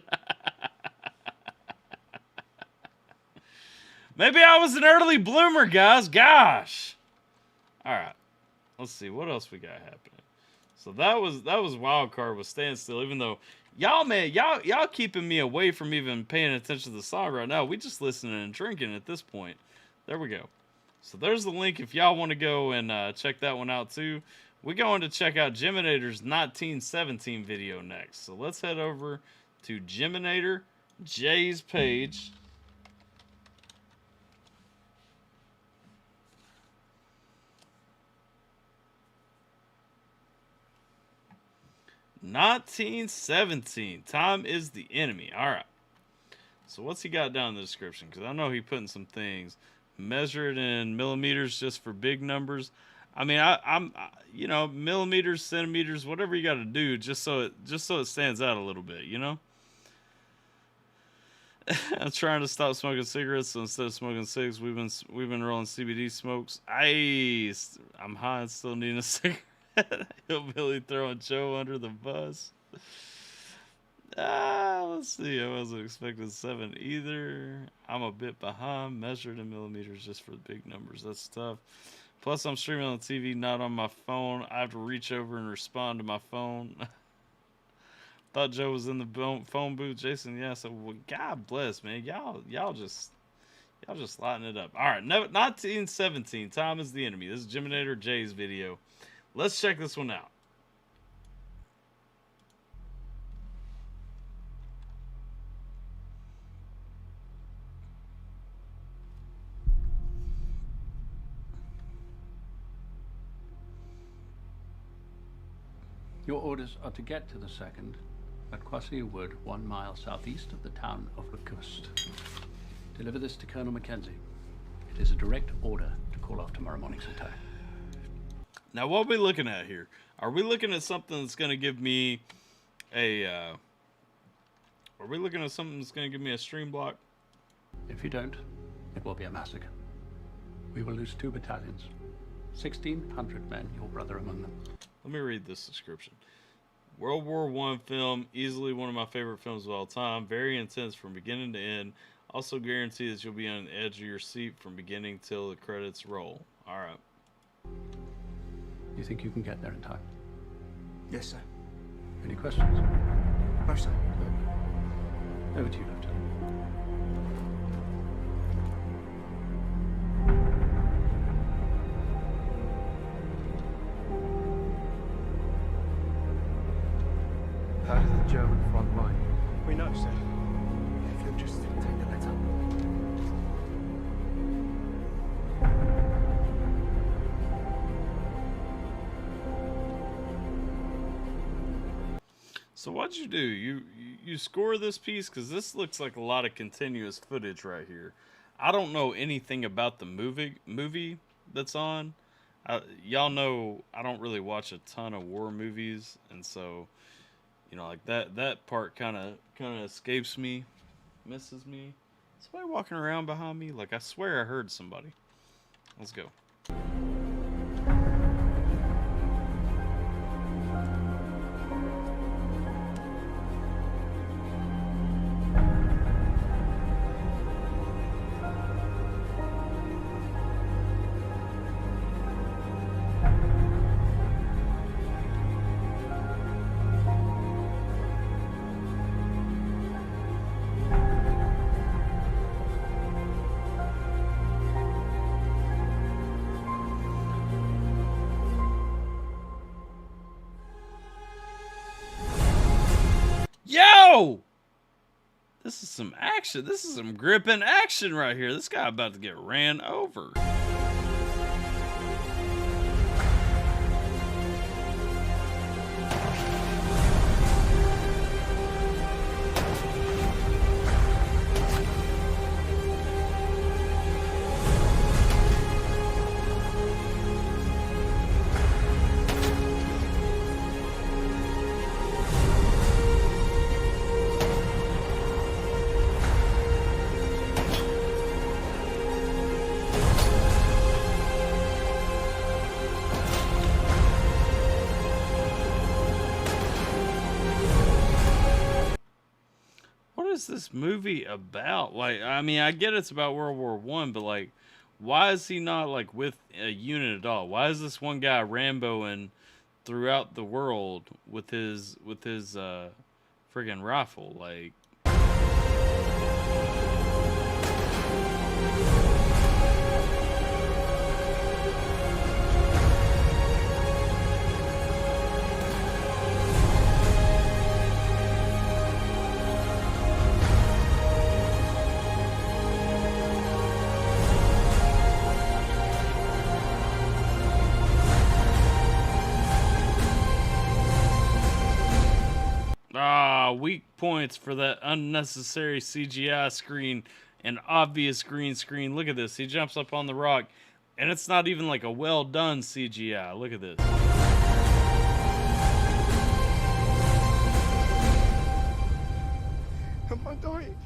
Maybe I was an early bloomer, guys. Gosh. All right. Let's see what else we got happening. So that was wild card with Standstill. Even though y'all keeping me away from even paying attention to the song right now. We just listening and drinking at this point. There we go. So there's the link if y'all want to go and check that one out too. We're going to check out Geminator's 1917 video next. So let's head over to Geminator Jay's page. 1917. Time is the enemy. All right. So what's he got down in the description? Because I know he putting some things. Measured in millimeters just for big numbers. I mean, I'm you know, millimeters, centimeters, whatever you got to do, just so it stands out a little bit, you know. I'm trying to stop smoking cigarettes, so instead of smoking cigs, we've been rolling CBD smokes. I'm high and still need a cigarette. Hillbilly throwing Joe under the bus. Let's see. I wasn't expecting 7 either. I'm a bit behind. Measured in millimeters just for the big numbers. That's tough. Plus, I'm streaming on TV, not on my phone. I have to reach over and respond to my phone. Thought Joe was in the phone booth. Jason, yeah. So, well, God bless, man. Y'all just lighting it up. All right, 1917. Time is the enemy. This is Geminator Jay's video. Let's check this one out. Your orders are to get to the second at Quasi Wood, 1 mile southeast of the town of Lacoste. Deliver this to Colonel Mackenzie. It is a direct order to call off tomorrow morning's attack. Now, what are we looking at here? Are we looking at something that's going to give me a... Are we looking at something that's going to give me a stream block? If you don't, it will be a massacre. We will lose 2 battalions. 1,600 men, your brother among them. Let me read this description. World War I film, easily one of my favorite films of all time. Very intense from beginning to end. Also guarantee that you'll be on the edge of your seat from beginning till the credits roll. All right. You think you can get there in time? Yes, sir. Any questions? No, sir. Over to you, Lieutenant. How does the German front line? We know, sir. If you'll just take the letter. So what'd you do? You score this piece? Because this looks like a lot of continuous footage right here. I don't know anything about the movie that's on. Y'all know I don't really watch a ton of war movies, and so, you know, like that part kind of escapes me, misses me. Somebody walking around behind me? Like, I swear I heard somebody. Let's go. Yo! This is some action. This is some gripping action right here. This guy about to get ran over. this movie about? Like, I mean, I get it's about World War One, but like, why is he not like with a unit at all? Why is this one guy Ramboing throughout the world with his friggin' rifle? Like, weak points for that unnecessary CGI screen and obvious green screen. Look at this. He jumps up on the rock, and it's not even like a well done CGI. Look at this. Am I dying?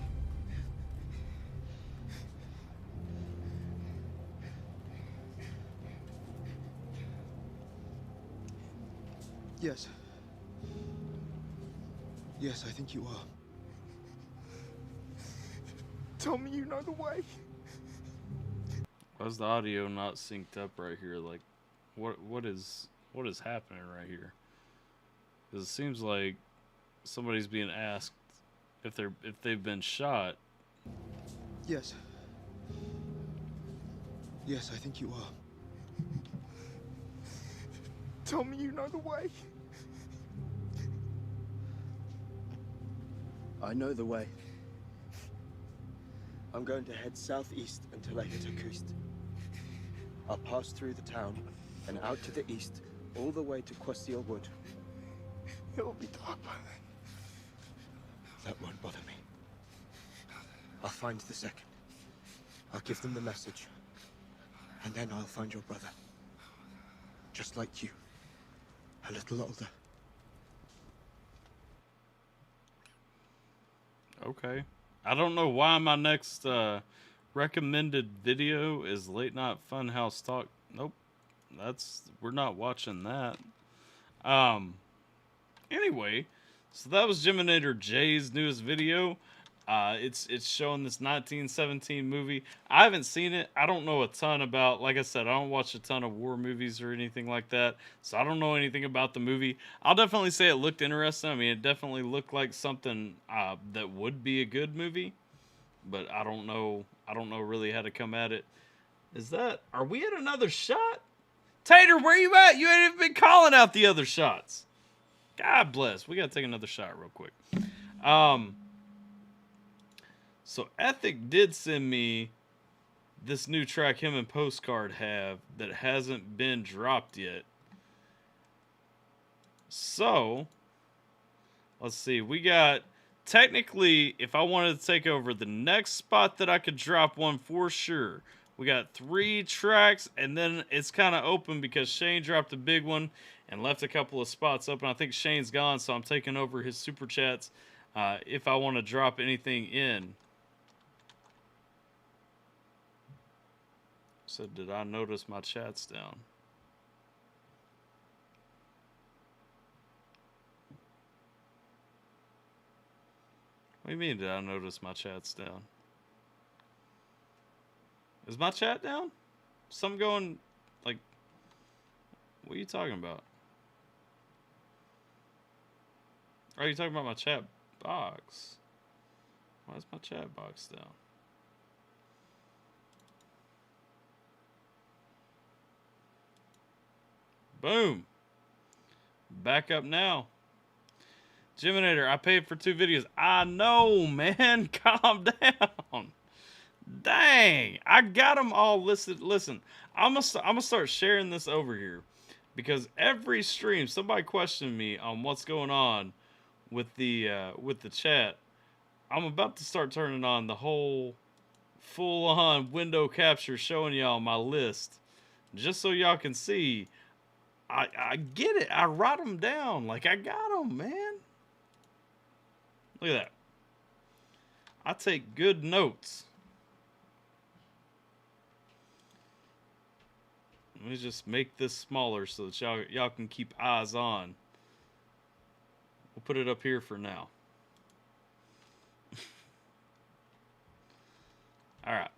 Yes. Yes, I think you are. Tell me you know the way. Why's the audio not synced up right here? Like, what is happening right here? Because it seems like somebody's being asked if they've been shot. Yes. Yes, I think you are. Tell me you know the way. I know the way. I'm going to head southeast until I hit a coast. I'll pass through the town and out to the east, all the way to Quasiel Wood. It'll be dark by then. That won't bother me. I'll find the second. I'll give them the message. And then I'll find your brother. Just like you. A little older. Okay. I don't know why my next recommended video is Late Night Funhouse Talk. Nope. We're not watching that. Anyway, so that was Geminator Jay's newest video. It's showing this 1917 movie. I haven't seen it. I don't know a ton about, like I said, I don't watch a ton of war movies or anything like that, so I don't know anything about the movie. I'll definitely say it looked interesting. I mean, it definitely looked like something that would be a good movie, but I don't know really how to come at it. Are we at another shot? Tater, where you at? You ain't even been calling out the other shots. God bless. We gotta take another shot real quick. So Ethic did send me this new track him and Postcard have that hasn't been dropped yet. So, let's see. We got, technically, if I wanted to take over the next spot that I could drop one for sure, we got 3 tracks, and then it's kind of open because Shane dropped a big one and left a couple of spots open. I think Shane's gone, so I'm taking over his super chats if I want to drop anything in. So did I notice my chat's down? What do you mean did I notice my chat's down? Is my chat down? Something going, like, what are you talking about? Are you talking about my chat box? Why is my chat box down? Boom. Back up now. Geminator, I paid for 2 videos. I know, man. Calm down. Dang. I got them all listed. Listen, I'm gonna start sharing this over here. Because every stream, somebody questioned me on what's going on with the chat. I'm about to start turning on the whole full-on window capture showing y'all my list. Just so y'all can see. I get it. I write them down. Like, I got them, man. Look at that. I take good notes. Let me just make this smaller so that y'all can keep eyes on. We'll put it up here for now. All right.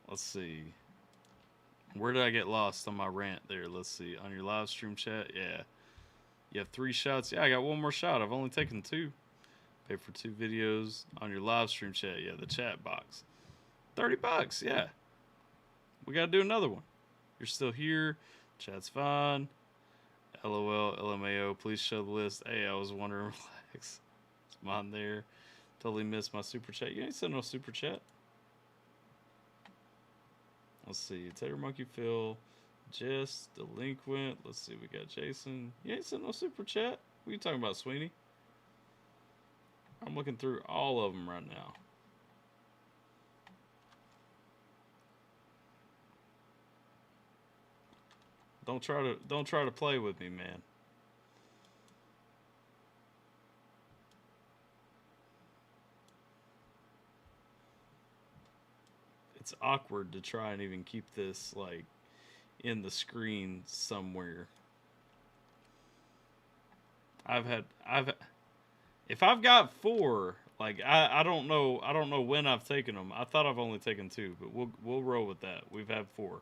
Let's see. Where did I get lost on my rant there? Let's see. On your live stream chat, yeah. You have 3 shots. Yeah, I got 1 more shot. I've only taken 2. Pay for 2 videos. On your live stream chat, yeah, the chat box. $30, yeah. We got to do another one. You're still here. Chat's fine. LOL, LMAO, please show the list. Hey, I was wondering, relax. It's mine there. Totally missed my super chat. You ain't sent no super chat. Let's see. Tater Monkey Phil. Jess, Delinquent. Let's see. We got Jason. You ain't sent no super chat. What are you talking about, Sweeney? I'm looking through all of them right now. Don't try to play with me, man. It's awkward to try and even keep this like in the screen somewhere. If I've got 4, like I don't know when I've taken them. I thought I've only taken 2, but we'll roll with that. We've had 4.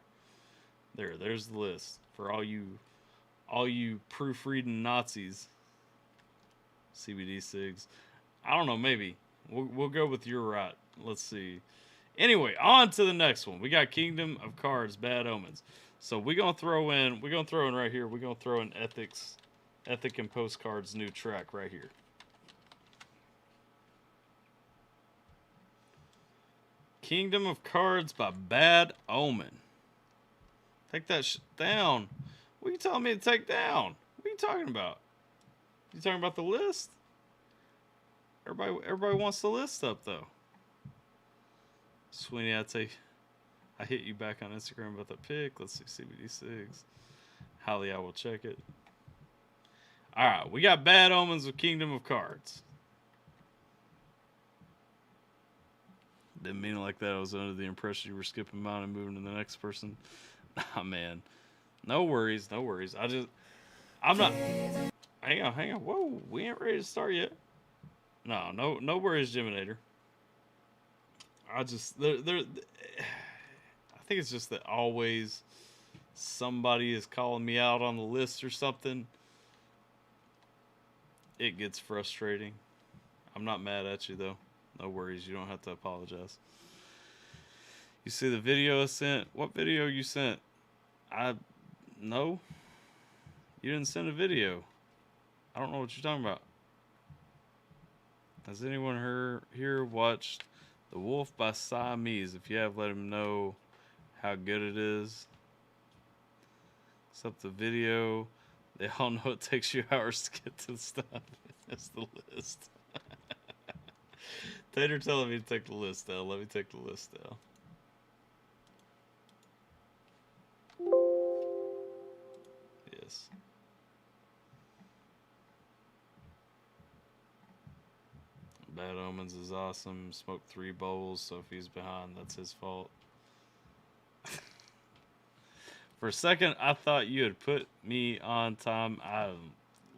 There's the list for all you proofreading Nazis. CBD cigs. I don't know, maybe. We'll go with your right. Let's see. Anyway, on to the next one. We got Kingdom of Cards, Bad Omens. So we're gonna throw in right here, we're gonna throw in Ethic and Postcards new track right here. Kingdom of Cards by Bad Omen. Take that down. What are you telling me to take down? What are you talking about? You talking about the list? Everybody wants the list up though. Sweeney, I hit you back on Instagram about the pick. Let's see, CBD cigs. Holly, I will check it. All right, we got Bad Omens with Kingdom of Cards. Didn't mean it like that. I was under the impression you were skipping mine and moving to the next person. Nah, man. No worries, no worries. I'm not. Hang on. Whoa, we ain't ready to start yet. No worries, Geminator. I think it's just that always somebody is calling me out on the list or something. It gets frustrating. I'm not mad at you though. No worries, you don't have to apologize. You see the video I sent? What video you sent? No. You didn't send a video. I don't know what you're talking about. Has anyone here watched The Wolf by Siamese? If you have, let him know how good it is. Except the video. They all know it takes you hours to get to the stuff. That's the list. Tater telling me to take the list down. Let me take the list down. Yes. Bad Omens is awesome. Smoked 3 bowls, so if he's behind, that's his fault. For a second, I thought you had put me on time.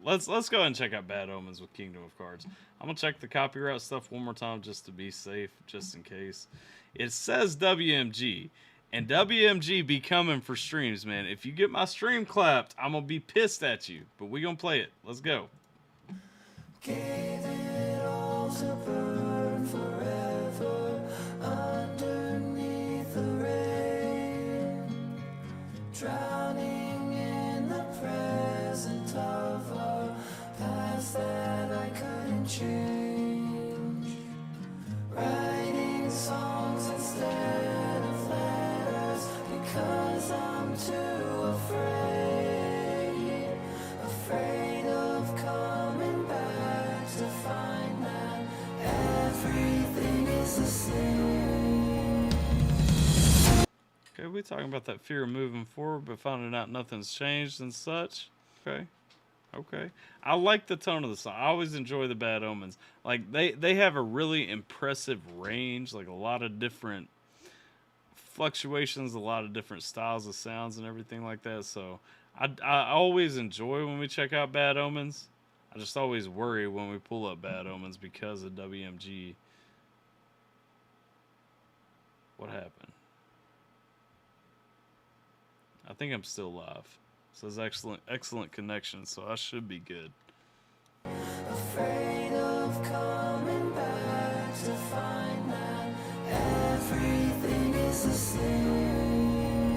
Let's go ahead and check out Bad Omens with Kingdom of Cards. I'm gonna check the copyright stuff one more time just to be safe, just in case. It says WMG, and WMG be coming for streams, man. If you get my stream clapped, I'm gonna be pissed at you. But we gonna play it. Let's go. Gave it all to burn forever underneath the rain, drowning in the present of a past that I couldn't change, writing songs instead of letters because I'm too afraid of coming back to find that everything is the same. Okay, we talking about that fear of moving forward, but finding out nothing's changed and such. Okay. I like the tone of the song. I always enjoy the Bad Omens. Like they have a really impressive range, like a lot of different fluctuations, a lot of different styles of sounds and everything like that. So I always enjoy when we check out Bad Omens. I just always worry when we pull up Bad Omens because of WMG. What happened? I think I'm still live. So it's excellent connection, so I should be good. Afraid of coming back to find that everything is the same.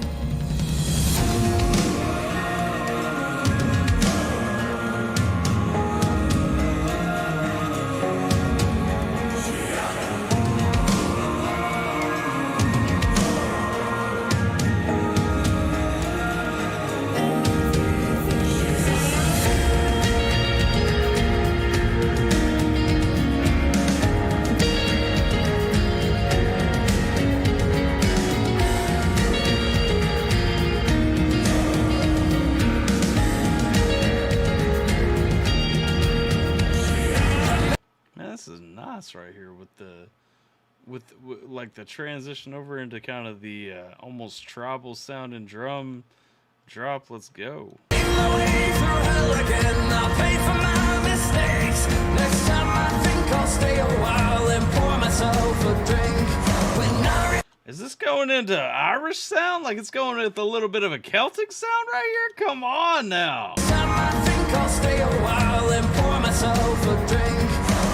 This is nice right here with the like the transition over into kind of the almost tribal sounding drum drop. Let's go. Is this going into Irish sound? Like it's going with a little bit of a Celtic sound right here? Come on now. I think I'll stay a while and pour myself a drink.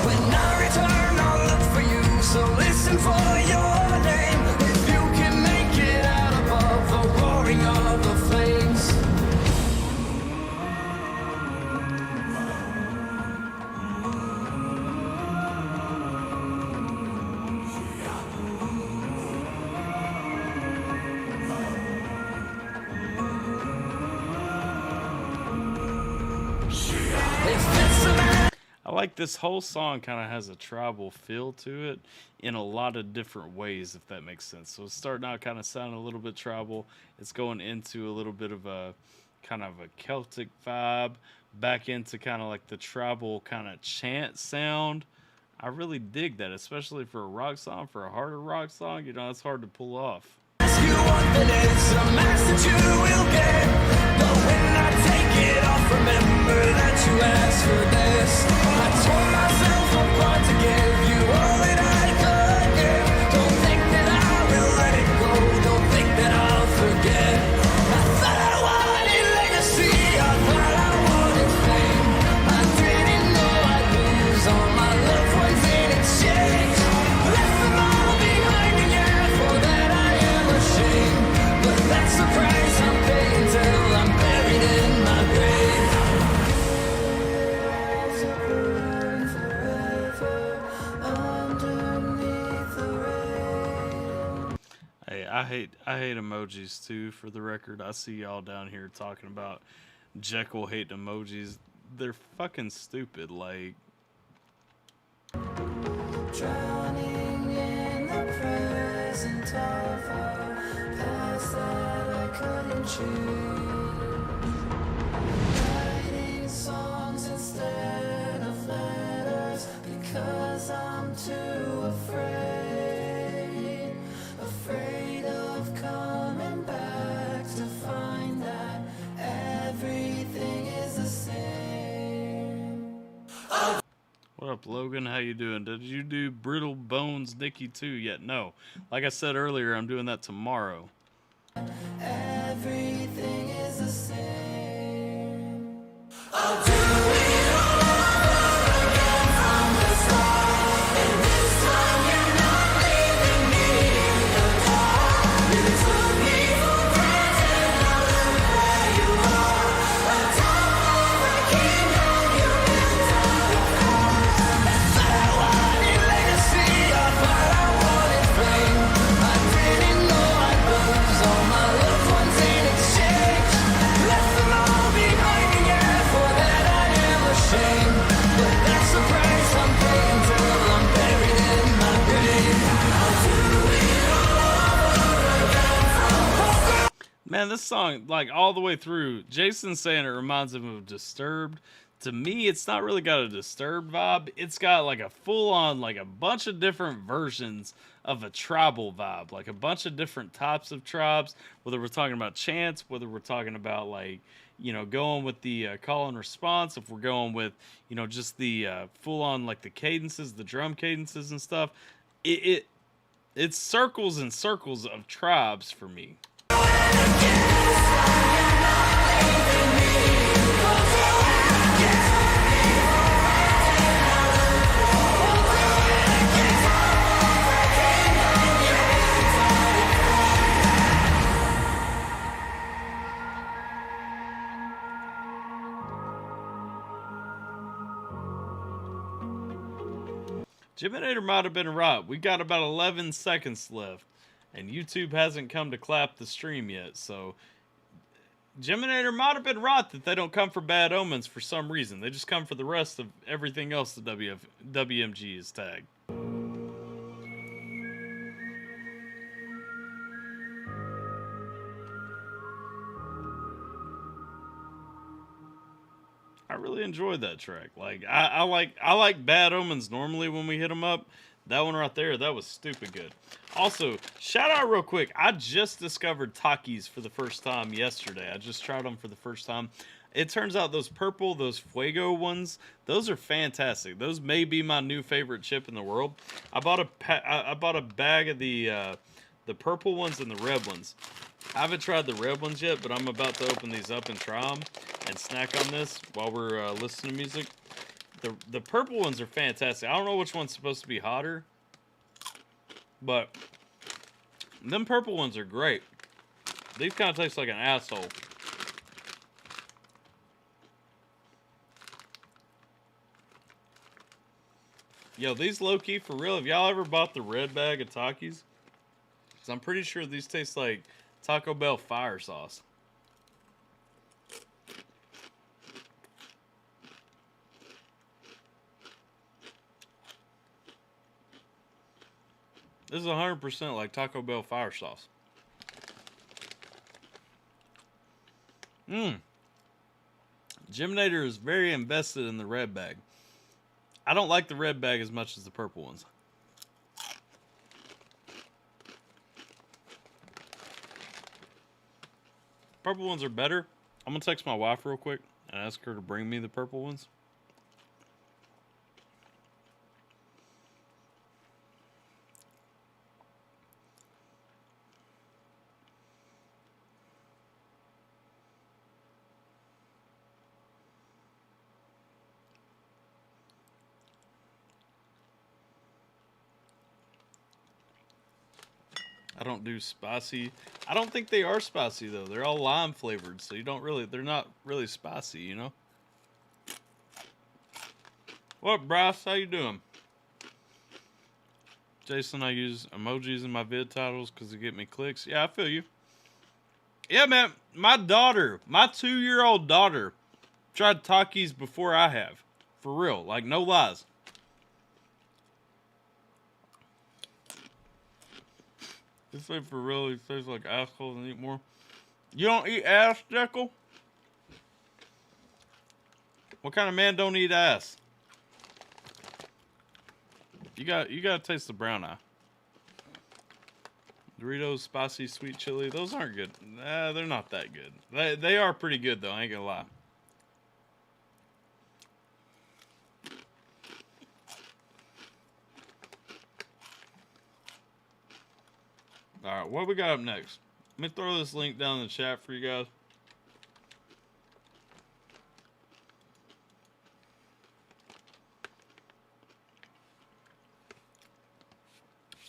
When I return, I'll look for you. So listen for your name. If you can make it out above the roaring of the flames. I like this whole song kind of has a tribal feel to it in a lot of different ways, if that makes sense. So it's starting out kind of sounding a little bit tribal. It's going into a little bit of a kind of a Celtic vibe, back into kind of like the tribal kind of chant sound. I really dig that, especially for a rock song, for a harder rock song. You know, it's hard to pull off. Ask you what it is, a message you will get. But when I take it off, remember that you asked for this. I tore myself apart to give you all that I could give. Don't think that I will let it go. Don't think that I'll forget. I thought I wanted legacy. I thought I wanted fame. I didn't know I'd lose all my loved ones in exchange. Left them all behind, and yeah, for that I am ashamed. But that's the price I'm paying till I'm buried in my grave. Hey, I hate emojis too, for the record. I see y'all down here talking about Jekyll hating emojis. They're fucking stupid. Like, Drowning in the present of a past that I couldn't choose. Writing songs instead of letters because I'm too afraid. Afraid of coming back to find that everything is the same. what up, Logan? How you doing? Did you do Brittle Bones Nikki 2 yet? No. Like I said earlier, I'm doing that tomorrow. Everything is the same. I'll do it all again from the start. And this time you're not leaving me in the dark. You took me for granted, now look where you are. On top of the kingdom, you built on the heart. I thought I wanted legacy, I thought I wanted fame. I didn't know I'd lose all my loved ones in exchange. Left them all behind, and yeah, for that I am ashamed. But that's the price I'm paying till I'm buried in my grave. I'll do it all again from Man, this song, like all the way through, Jason's saying it reminds him of Disturbed. To me, it's not really got a Disturbed vibe. It's got like a full-on, like a bunch of different versions of a tribal vibe. Like a bunch of different types of tribes, whether we're talking about chants, whether we're talking about like, you know, going with the call and response, if we're going with, you know, just the full on like the cadences, the drum cadences and stuff, it's circles and circles of tribes for me. Jiminator might have been right. We got about 11 seconds left, and YouTube hasn't come to clap the stream yet. So, Jiminator might have been right that they don't come for bad omens for some reason. They just come for the rest of everything else the WMG is tagged. I really enjoyed that track. Like I like Bad Omens normally when we hit them up. That one right there, that was stupid good. Also, shout out real quick. I just discovered Takis for the first time yesterday. I just tried them for the first time. It turns out those purple, those Fuego ones, those are fantastic. Those may be my new favorite chip in the world. I bought a bag of the purple ones and the red ones. I haven't tried the red ones yet, but I'm about to open these up and try them and snack on this while we're listening to music. The purple ones are fantastic. I don't know which one's supposed to be hotter, but them purple ones are great. These kind of taste like an asshole. Yo, these low-key, for real, have y'all ever bought the red bag of Takis? Because I'm pretty sure these taste like Taco Bell fire sauce. This is 100% like Taco Bell fire sauce. Jiminator is very invested in the red bag. I don't like the red bag as much as the purple ones. Purple ones are better. I'm gonna text my wife real quick and ask her to bring me the purple ones. I don't do spicy. I don't think they are spicy though. They're all lime flavored, so they're not really spicy, you know? What, Bryce? How you doing? Jason, I use emojis in my vid titles because they get me clicks. Yeah, I feel you. Yeah, man. My 2-year-old daughter tried Takis before I have. For real. Like, no lies. This say for real, he tastes like assholes and eat more. You don't eat ass, Jekyll? What kind of man don't eat ass? You gotta taste the brown eye. Doritos, spicy, sweet chili. Those aren't good. Nah, they're not that good. They are pretty good though, I ain't gonna lie. Alright, what we got up next? Let me throw this link down in the chat for you guys.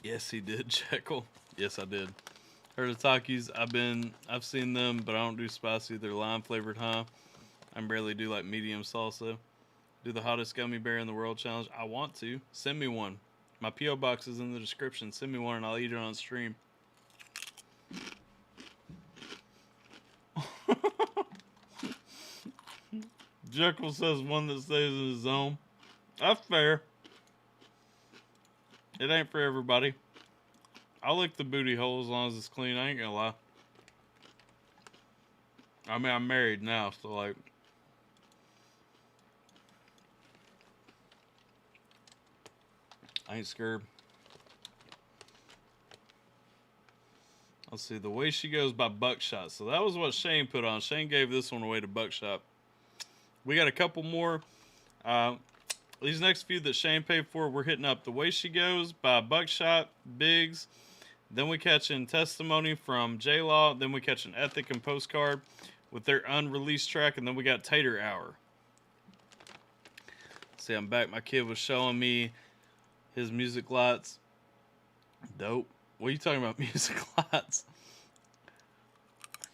Yes, he did, Jekyll. Yes, I did. Heard of Takis. I've seen them, but I don't do spicy. They're lime flavored, huh? I barely do like medium salsa. Do the hottest gummy bear in the world challenge. I want to. Send me one. My P.O. box is in the description. Send me one and I'll eat it on stream. Jekyll says one that stays in his zone. That's fair. It ain't for everybody. I'll lick the booty hole as long as it's clean. I ain't gonna lie. I mean, I'm married now, so like... I ain't scared. Let's see, The Way She Goes by Buckshot. So that was what Shane put on. Shane gave this one away to Buckshot. We got a couple more. These next few that Shane paid for, we're hitting up The Way She Goes by Buckshot, Biggs. Then we catching Testimony from J-Law. Then we catching Ethic and Postcard with their unreleased track. And then we got Tater Hour. See, I'm back. My kid was showing me his music lots. Dope. What are you talking about, music lots?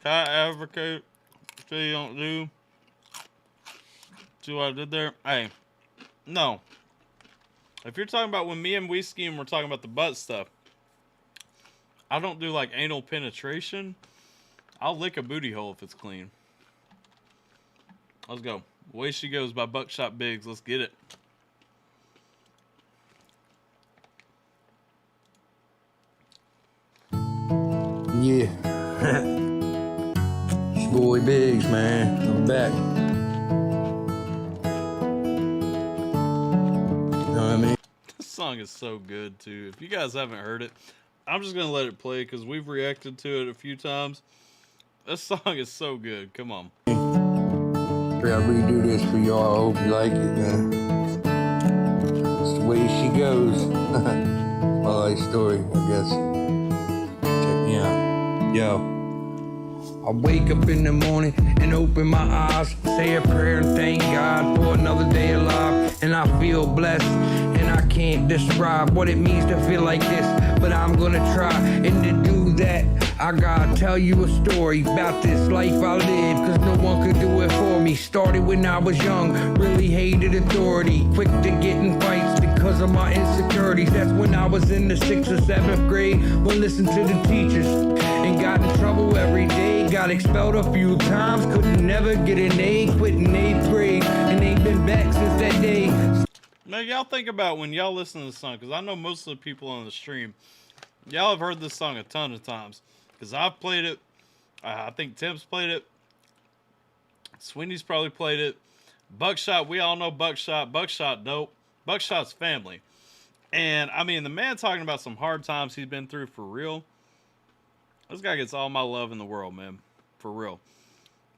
Can I advocate so you don't do what I did there? Hey, no. If you're talking about when me and Whiskey and we're talking about the butt stuff, I don't do like anal penetration. I'll lick a booty hole if it's clean. Let's go. The Way She Goes by Buckshot Biggs. Let's get it. Yeah. It's boy Biggs, man. I'm back. You know what I mean? This song is so good, too. If you guys haven't heard it, I'm just going to let it play because we've reacted to it a few times. This song is so good. Come on. I redo this for y'all. I hope you like it, man. It's the way she goes. My life story, I guess. Check me out. Yo. I wake up in the morning and open my eyes, say a prayer and thank God for another day alive. And I feel blessed, and I can't describe what it means to feel like this, but I'm gonna try. And to do that, I gotta tell you a story about this life I live, cause no one could do it for me. Started when I was young, really hated authority, quick to get in fights because of my insecurities. That's when I was in the 6th or 7th grade, would listen to the teachers and got in trouble every day. Got expelled a few times, couldn't never get an A, quit in 8th grade, and ain't been back since that day. Now, y'all think about when y'all listen to this song, because I know most of the people on the stream, y'all have heard this song a ton of times, because I've played it. I think Tim's played it. Sweeney's probably played it. Buckshot, we all know Buckshot. Buckshot, dope. Buckshot's family. And, I mean, the man talking about some hard times he's been through for real. This guy gets all my love in the world, man. For real.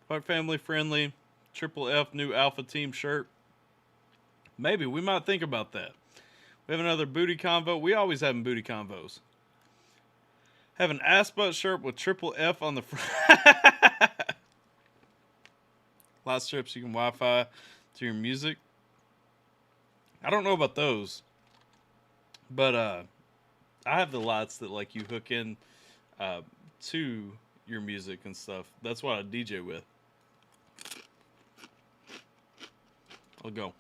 Buck family friendly. Triple F new Alpha Team shirt. Maybe. We might think about that. We have another booty convo. We always have booty convos. Have an ass butt shirt with Triple F on the front. Light strips you can Wi-Fi to your music. I don't know about those. But I have the lights that like you hook in to your music and stuff. That's what I DJ with. I'll go.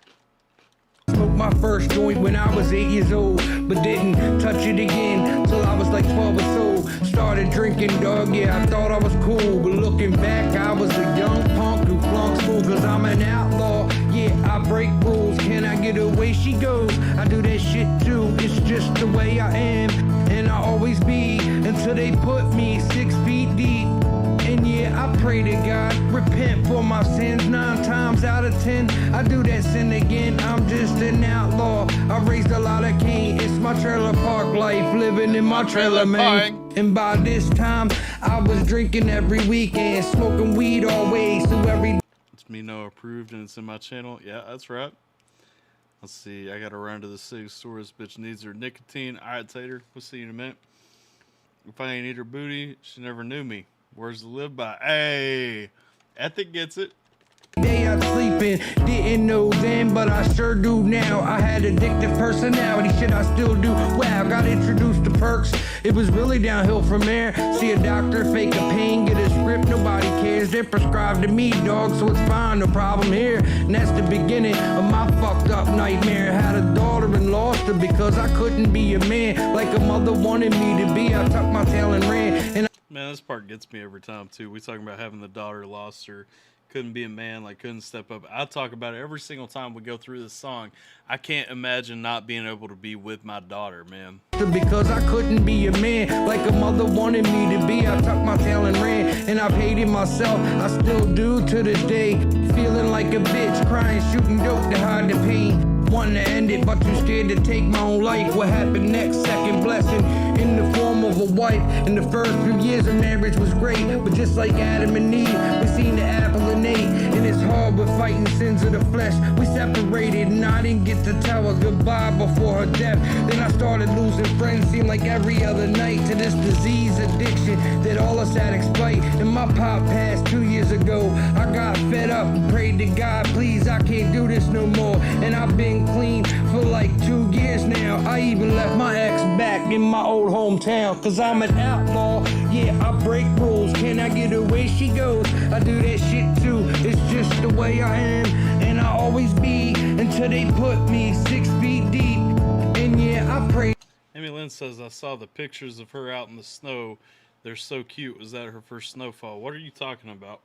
Smoked my first joint when I was 8 years old, but didn't touch it again till I was like 12 or so. Started drinking, dog, yeah, I thought I was cool, but looking back, I was a young punk who flunked school, cause I'm an outlaw. Yeah, I break rules, can I get away? She goes, I do that shit too, it's just the way I am, and I always be, until they put me 6 feet deep. And yeah, I pray to God, repent for my sins 9 times out of 10. I do that sin again, I'm just an outlaw. I raised a lot of cane, it's my trailer park life, living in my trailer, man. And by this time, I was drinking every weekend, smoking weed always, so every... It's me, no approved, and it's in my channel. Yeah, that's right. Let's see, I gotta run to the city store. This bitch needs her nicotine. Alright, Tater, we'll see you in a minute. If I ain't eat her booty, she never knew me. Words to live by. Hey, Ethic gets it. Day I sleeping, didn't know then, but I sure do now. I had addictive personality, shit I still do. Wow, got introduced to perks. It was really downhill from there. See a doctor, fake a pain, get a script, nobody cares. They're prescribed to me, dog, so it's fine, no problem here. And that's the beginning of my fucked up nightmare. Had a daughter and lost her because I couldn't be a man like a mother wanted me to be. I tucked my tail and ran. And man, this part gets me every time too. We talking about having the daughter lost her. Couldn't be a man, like couldn't step up. I talk about it every single time we go through this song. I can't imagine not being able to be with my daughter, man. Because I couldn't be a man like a mother wanted me to be. I tucked my tail and ran, and I've hated myself. I still do to this day. Feeling like a bitch, crying, shooting dope to hide the pain. Wanting to end it, but too scared to take my own life. What happened next? Second blessing. in the form of a wife. In the first few years of marriage was great, but just like Adam and Eve, we seen the apple and ate. And it's hard with fighting sins of the flesh. We separated and I didn't get to tell her goodbye before her death. Then I started losing friends, seemed like every other night, to this disease addiction that all us addicts fight. And my pop passed 2 years ago. I got fed up and prayed to God, please, I can't do this no more. And I've been clean for like 2 years now. I even left my ex back in my old hometown, cause I'm an outlaw. Yeah, I break rules. Can I get her where she goes? I do that shit too. It's just the way I am, and I always be, until they put me 6 feet deep. And yeah, I pray. Amy Lynn says, I saw the pictures of her out in the snow. They're so cute. Was that her first snowfall? What are you talking about?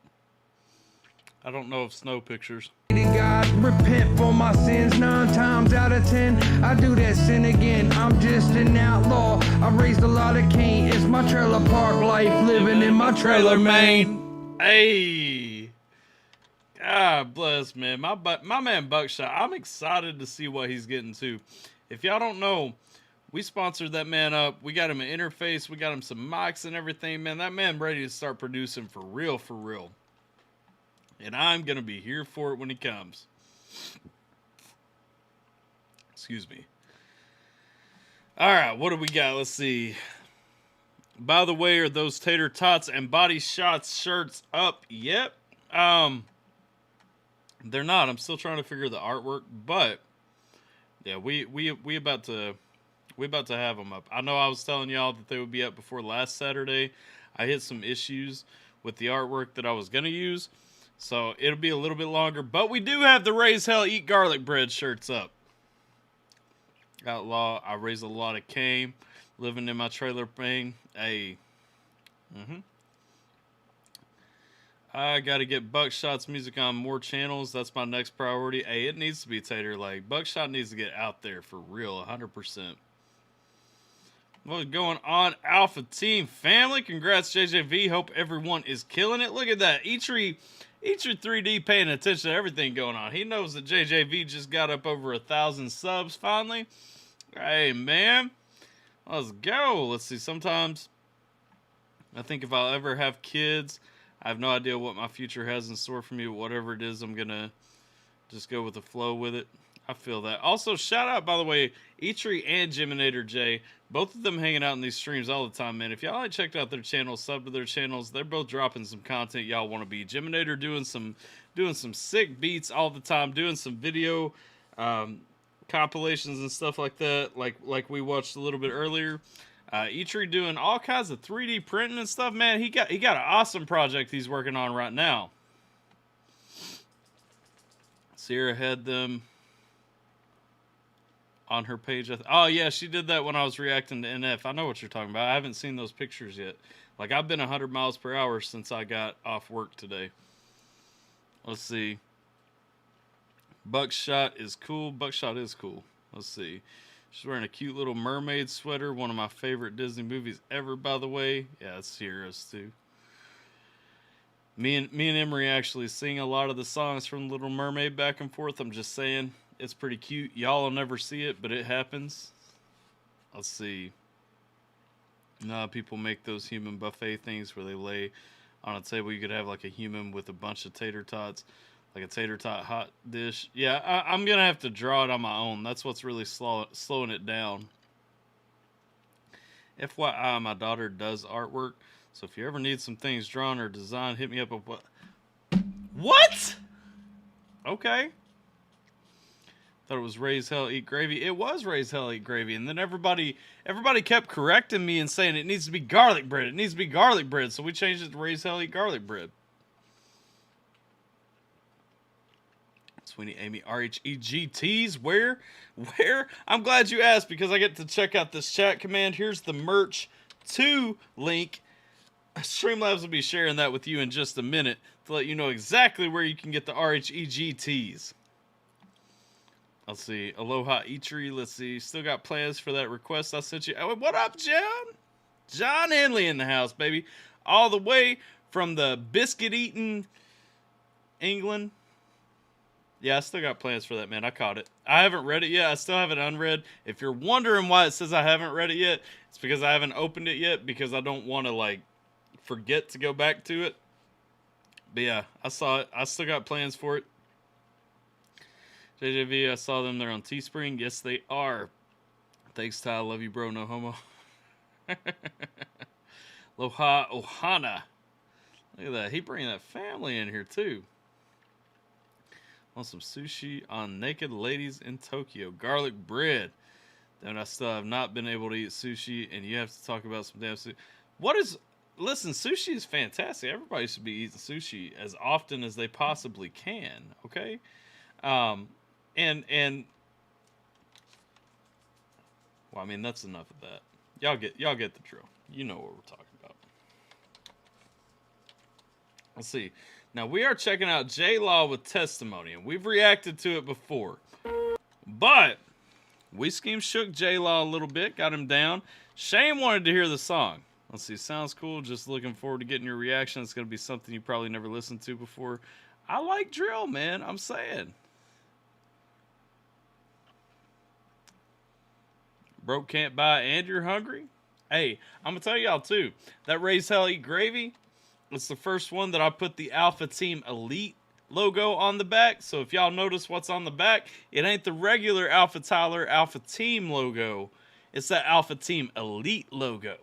I don't know of snow pictures. God, repent for my sins 9 times out of 10. I do that sin again. I'm just an outlaw. I raised a lot of cane. It's my trailer park life, living in my trailer, man. Hey, God bless, man. My man Buckshot. I'm excited to see what he's getting to. If y'all don't know, we sponsored that man up. We got him an interface. We got him some mics and everything, man. That man ready to start producing for real, for real. And I'm going to be here for it when he comes. Excuse me. All right, what do we got? Let's see. By the way, are those Tater Tots and Body Shots shirts up yet? They're not. I'm still trying to figure the artwork, but yeah, we about to have them up. I know I was telling y'all that they would be up before last Saturday. I hit some issues with the artwork that I was going to use. So it'll be a little bit longer, but we do have the Raise Hell Eat Garlic Bread shirts up. Outlaw, I raised a lot of cane, living in my trailer thing. Hey, I got to get Buckshot's music on more channels. That's my next priority. Hey, it needs to be Tater. Like, Buckshot needs to get out there for real, 100%. What's going on, Alpha Team family? Congrats, JJV. Hope everyone is killing it. Look at that. Eitri 3D paying attention to everything going on. He knows that JJV just got up over 1,000 subs finally. Hey, man. Let's go. Let's see. Sometimes I think if I'll ever have kids, I have no idea what my future has in store for me. But whatever it is, I'm going to just go with the flow with it. I feel that. Also, shout out, by the way, Eitri and Jiminator J. Both of them hanging out in these streams all the time, man. If y'all ain't checked out their channels, sub to their channels. They're both dropping some content y'all want to be. Jiminator doing some sick beats all the time, doing some video compilations and stuff like that, like we watched a little bit earlier. Eitri doing all kinds of 3D printing and stuff, man. He got an awesome project he's working on right now. Sierra had them on her page. Oh yeah, she did that when I was reacting to NF. I know what you're talking about. I haven't seen those pictures yet. Like, I've been 100 miles per hour since I got off work today. Let's see. Buckshot is cool. Buckshot is cool. Let's see. She's wearing a cute little mermaid sweater. One of my favorite Disney movies ever, by the way. Yeah, it's Sierra's too. Me and Emery actually sing a lot of the songs from Little Mermaid back and forth. I'm just saying. It's pretty cute. Y'all will never see it, but it happens. Let's see. People make those human buffet things where they lay on a table. You could have like a human with a bunch of tater tots, like a tater tot hot dish. Yeah, I'm going to have to draw it on my own. That's what's really slowing it down. FYI, my daughter does artwork. So if you ever need some things drawn or designed, hit me up. What? Okay. Thought it was Raise Hell Eat Gravy. It was Raise Hell Eat Gravy, and then everybody kept correcting me and saying it needs to be garlic bread. It needs to be garlic bread, so we changed it to Raise Hell Eat Garlic Bread. Sweeney Amy RHEGTs. Where? I'm glad you asked because I get to check out this chat command. Here's the merch 2 link. Streamlabs will be sharing that with you in just a minute to let you know exactly where you can get the RHEGTs. Let's see. Aloha Eitri. Let's see. Still got plans for that request I sent you. Oh, what up, John? John Henley in the house, baby. All the way from the biscuit-eating England. Yeah, I still got plans for that, man. I caught it. I haven't read it yet. I still have it unread. If you're wondering why it says I haven't read it yet, It's because I haven't opened it yet because I don't want to like forget to go back to it. But yeah, I saw it. I still got plans for it. JJV, I saw them. They're on Teespring. Yes, they are. Thanks, Ty. Love you, bro. No homo. Loha Ohana. Look at that. He bringing that family in here, too. Want some sushi on Naked Ladies in Tokyo. Garlic bread. Then I still have not been able to eat sushi, and you have to talk about some damn sushi. What is... Listen, sushi is fantastic. Everybody should be eating sushi as often as they possibly can, okay? And well, I mean, that's enough of that. Y'all get the drill. You know what we're talking about. Let's see. Now, we are checking out J-Law with Testimony, and we've reacted to it before. But we shook J-Law a little bit, got him down. Shane wanted to hear the song. Let's see. Sounds cool. Just looking forward to getting your reaction. It's going to be something you probably never listened to before. I like drill, man. I'm saying. Broke can't buy and you're hungry. Hey, I'm going to tell y'all too. That Raise Hell Eat Gravy, it's the first one that I put the Alpha Team Elite logo on the back. So if y'all notice what's on the back, it ain't the regular AlphaTyler Alpha Team logo. It's that Alpha Team Elite logo.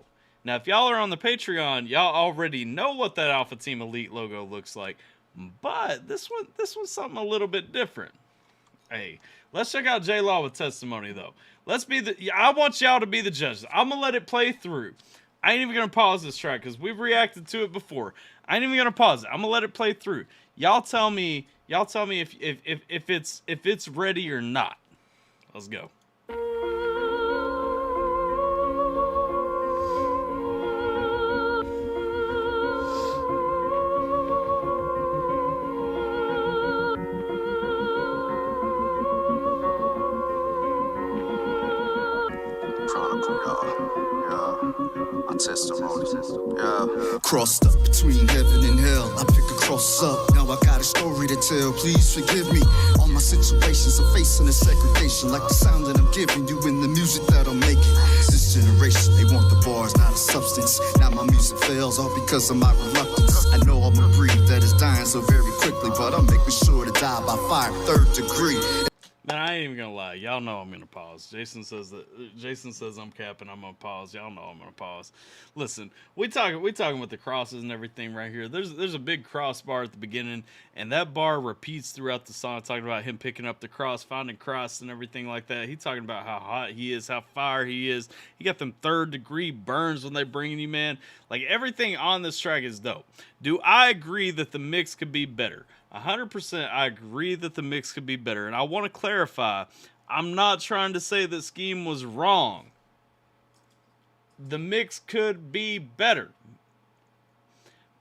Now, if y'all are on the Patreon, y'all already know what that Alpha Team Elite logo looks like. But this one's something a little bit different. Hey, let's check out J-Law with Testimony, though. I want y'all to be the judges. I'm going to let it play through. I ain't even going to pause this track because we've reacted to it before. I ain't even going to pause it. I'm going to let it play through. Y'all tell me if it's ready or not. Let's go. Testimony. Yeah. Crossed up between heaven and hell. I pick a cross up. Now I got a story to tell. Please forgive me. All my situations are facing a segregation, like the sound that I'm giving you in the music that I'm making. This generation, they want the bars, not a substance. Now my music fails all because of my reluctance. I know I'm a breed that is dying so very quickly, but I'm making sure to die by fire, 3rd degree. Man, I ain't even gonna lie. Y'all know I'm gonna pause. Jason says I'm capping. I'm gonna pause. Y'all know I'm gonna pause. Listen, we talking with the crosses and everything right here. There's a big cross bar at the beginning, and that bar repeats throughout the song, talking about him picking up the cross, finding Christ, and everything like that. He talking about how hot he is, how fire he is. He got them 3rd degree burns when they bring you, man. Like, everything on this track is dope. Do I agree that the mix could be better? 100% I agree that the mix could be better. And I want to clarify, I'm not trying to say that Scheme was wrong. The mix could be better.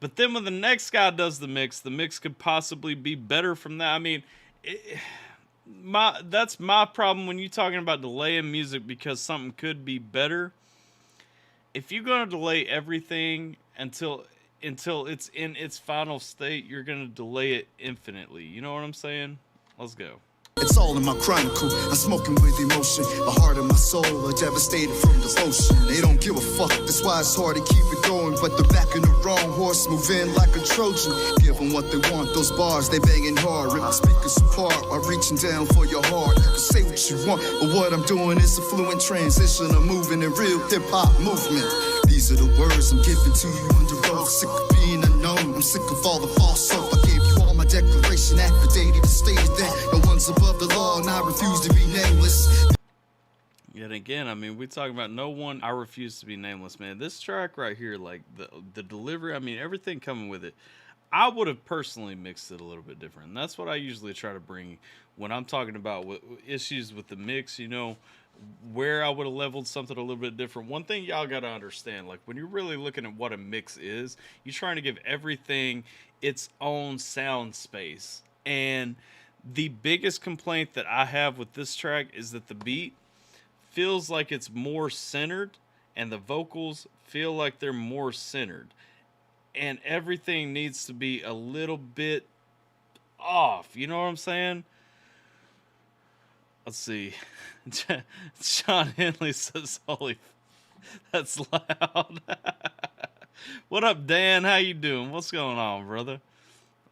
But then when the next guy does the mix could possibly be better from that. I mean, that's my problem when you're talking about delaying music because something could be better. If you're going to delay everything until it's in its final state, you're going to delay it infinitely. You know what I'm saying? Let's go. It's all in my chronicle. I'm smoking with emotion. The heart and my soul are devastated from devotion. They don't give a fuck. That's why it's hard to keep it going. But they're backing the wrong horse, moving like a Trojan. Give them what they want. Those bars, they banging hard. Rip the speakers apart while reaching down for your heart. You can say what you want, but what I'm doing is a fluent transition. I'm moving in real hip-hop movement. These are the words I'm giving to you under oath. Sick of being unknown. I'm sick of all the false hope. I gave you all my declaration, affidavit, stated that no one's above the law, and I refuse to be nameless. Yet again, I mean, we're talking about no one. I refuse to be nameless, man. This track right here, like the delivery, I mean, everything coming with it. I would have personally mixed it a little bit different. And that's what I usually try to bring when I'm talking about issues with the mix, you know, where I would have leveled something a little bit different. One thing y'all got to understand, like when you're really looking at what a mix is, you're trying to give everything its own sound space. And the biggest complaint that I have with this track is that the beat feels like it's more centered and the vocals feel like they're more centered. And everything needs to be a little bit off. You know what I'm saying? Let's see. John Henley says, holy That's loud. What up, Dan? How you doing? What's going on, brother?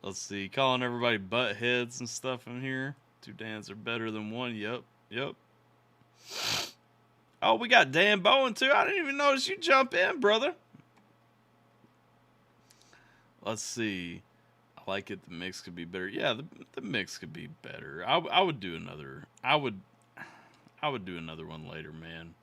Let's see. Calling everybody butt heads and stuff in here. 2 Dans are better than one. Yep. Oh, we got Dan Bowen, too. I didn't even notice you jump in, brother. Let's see. I like it. The mix could be better. Yeah, the mix could be better. I would do another. I would do another one later, man.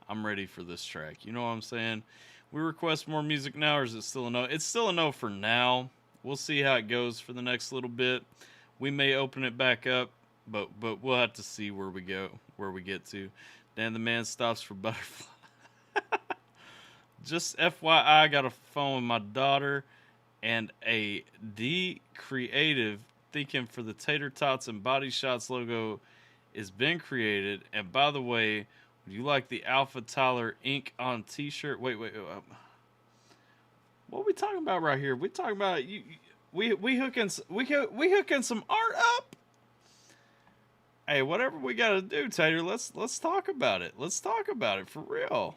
I'm ready for this track. You know what I'm saying? We request more music now, or is it still a no? It's still a no for now. We'll see how it goes for the next little bit. We may open it back up, but we'll have to see where we get to. Dan the man stops for butterfly. Just FYI, I got a phone with my daughter and a D creative thinking for the Tater Tots and Body Shots logo is been created. And by the way, would you like the AlphaTyler ink on t-shirt? Wait. What are we talking about right here? We talking about we hooking some art up. Hey, whatever we got to do, Tater, let's talk about it. Let's talk about it for real.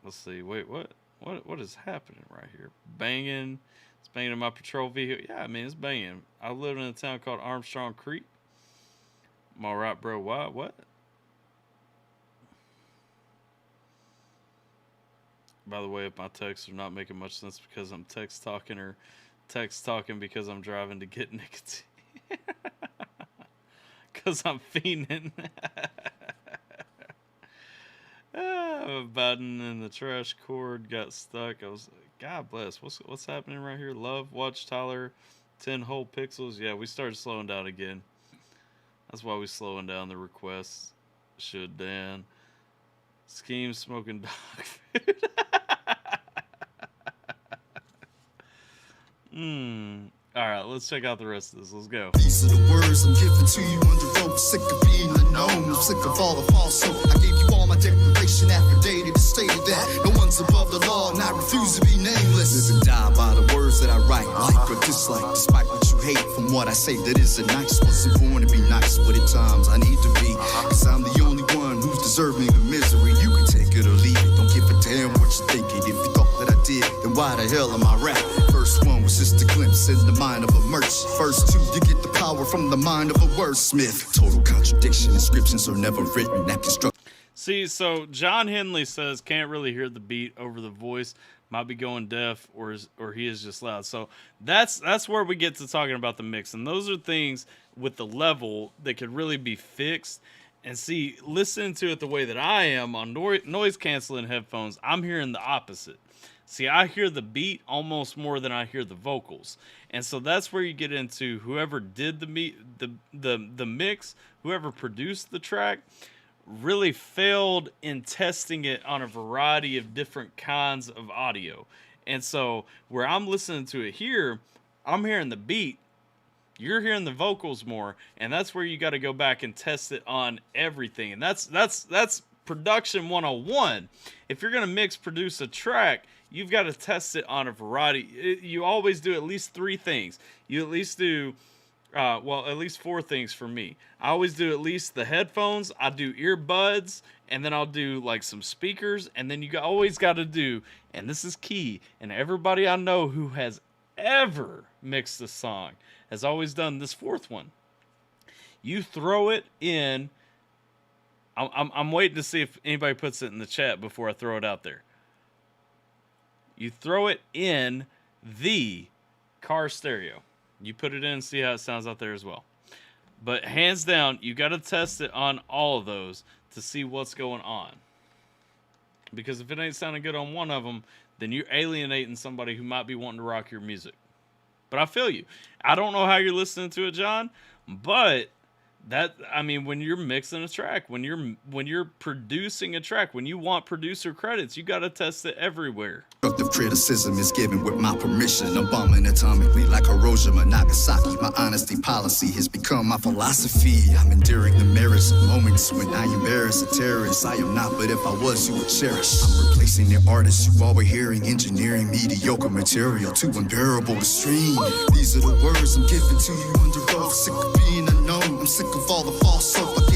Let's see. Wait, what is happening right here? Banging. It's banging in my patrol vehicle. Yeah, I mean, it's banging. I live in a town called Armstrong Creek. I'm all right, bro. Why? What? By the way, if my texts are not making much sense because I'm text talking or text talking because I'm driving to get nicotine. Because I'm fiending. A button in the trash cord got stuck. I was like, God bless. What's happening right here? Love, watch Tyler, 10 whole pixels. Yeah, we started slowing down again. That's why we slowing down the requests. Should Dan. Scheme smoking dog food. Alright, let's check out the rest of this. Let's go. These are the words I'm giving to you under oath. Sick of being unknown. I'm sick of all the false hope. I gave you all my declaration affidavit. It stated that no one's above the law, and I refuse to be nameless. Live and die by the words that I write, like or dislike. Despite what you hate from what I say, that isn't nice. Wasn't born to be nice, but at times I need to be. Cause I'm the only one who's deserving of misery. You can take it or leave it. Don't give a damn what you're thinking. If you thought that I did, then why the hell am I rapping? First one was just a glimpse in the mind of a merchant. First two, you get the power from the mind of a wordsmith. Total contradiction. Inscriptions are never written. That construct. See, so John Henley says can't really hear the beat over the voice. Might be going deaf, or he is just loud. So that's where we get to talking about the mix, and those are things with the level that could really be fixed. And see, listen to it the way that I am on noise canceling headphones. I'm hearing the opposite. See, I hear the beat almost more than I hear the vocals. And so that's where you get into whoever did the mix, whoever produced the track, really failed in testing it on a variety of different kinds of audio. And so where I'm listening to it here, I'm hearing the beat, you're hearing the vocals more, and that's where you got to go back and test it on everything. And that's production 101. If you're going to produce a track, you've got to test it on a variety. You always do at least 3 things. You at least do, at least 4 things for me. I always do at least the headphones. I do earbuds, and then I'll do like some speakers. And then you always got to do, and this is key, and everybody I know who has ever mixed a song has always done this 4th one. You throw it in. I'm waiting to see if anybody puts it in the chat before I throw it out there. You throw it in the car stereo. You put it in and see how it sounds out there as well. But hands down, you got to test it on all of those to see what's going on. Because if it ain't sounding good on one of them, then you're alienating somebody who might be wanting to rock your music. But I feel you. I don't know how you're listening to it, John, but when you're mixing a track, when you're producing a track, when you want producer credits, you got to test it everywhere. Constructive criticism is given with my permission. I'm bombing atomically like Hiroshima, Nagasaki. My honesty policy has become my philosophy. I'm enduring the merits of moments when I embarrass a terrorist. I am not, but if I was, you would cherish. I'm replacing the artists you all were hearing, engineering mediocre material too unbearable to stream. These are the words I'm giving to you under oath. Sick of being unknown. I'm sick of all the false hope.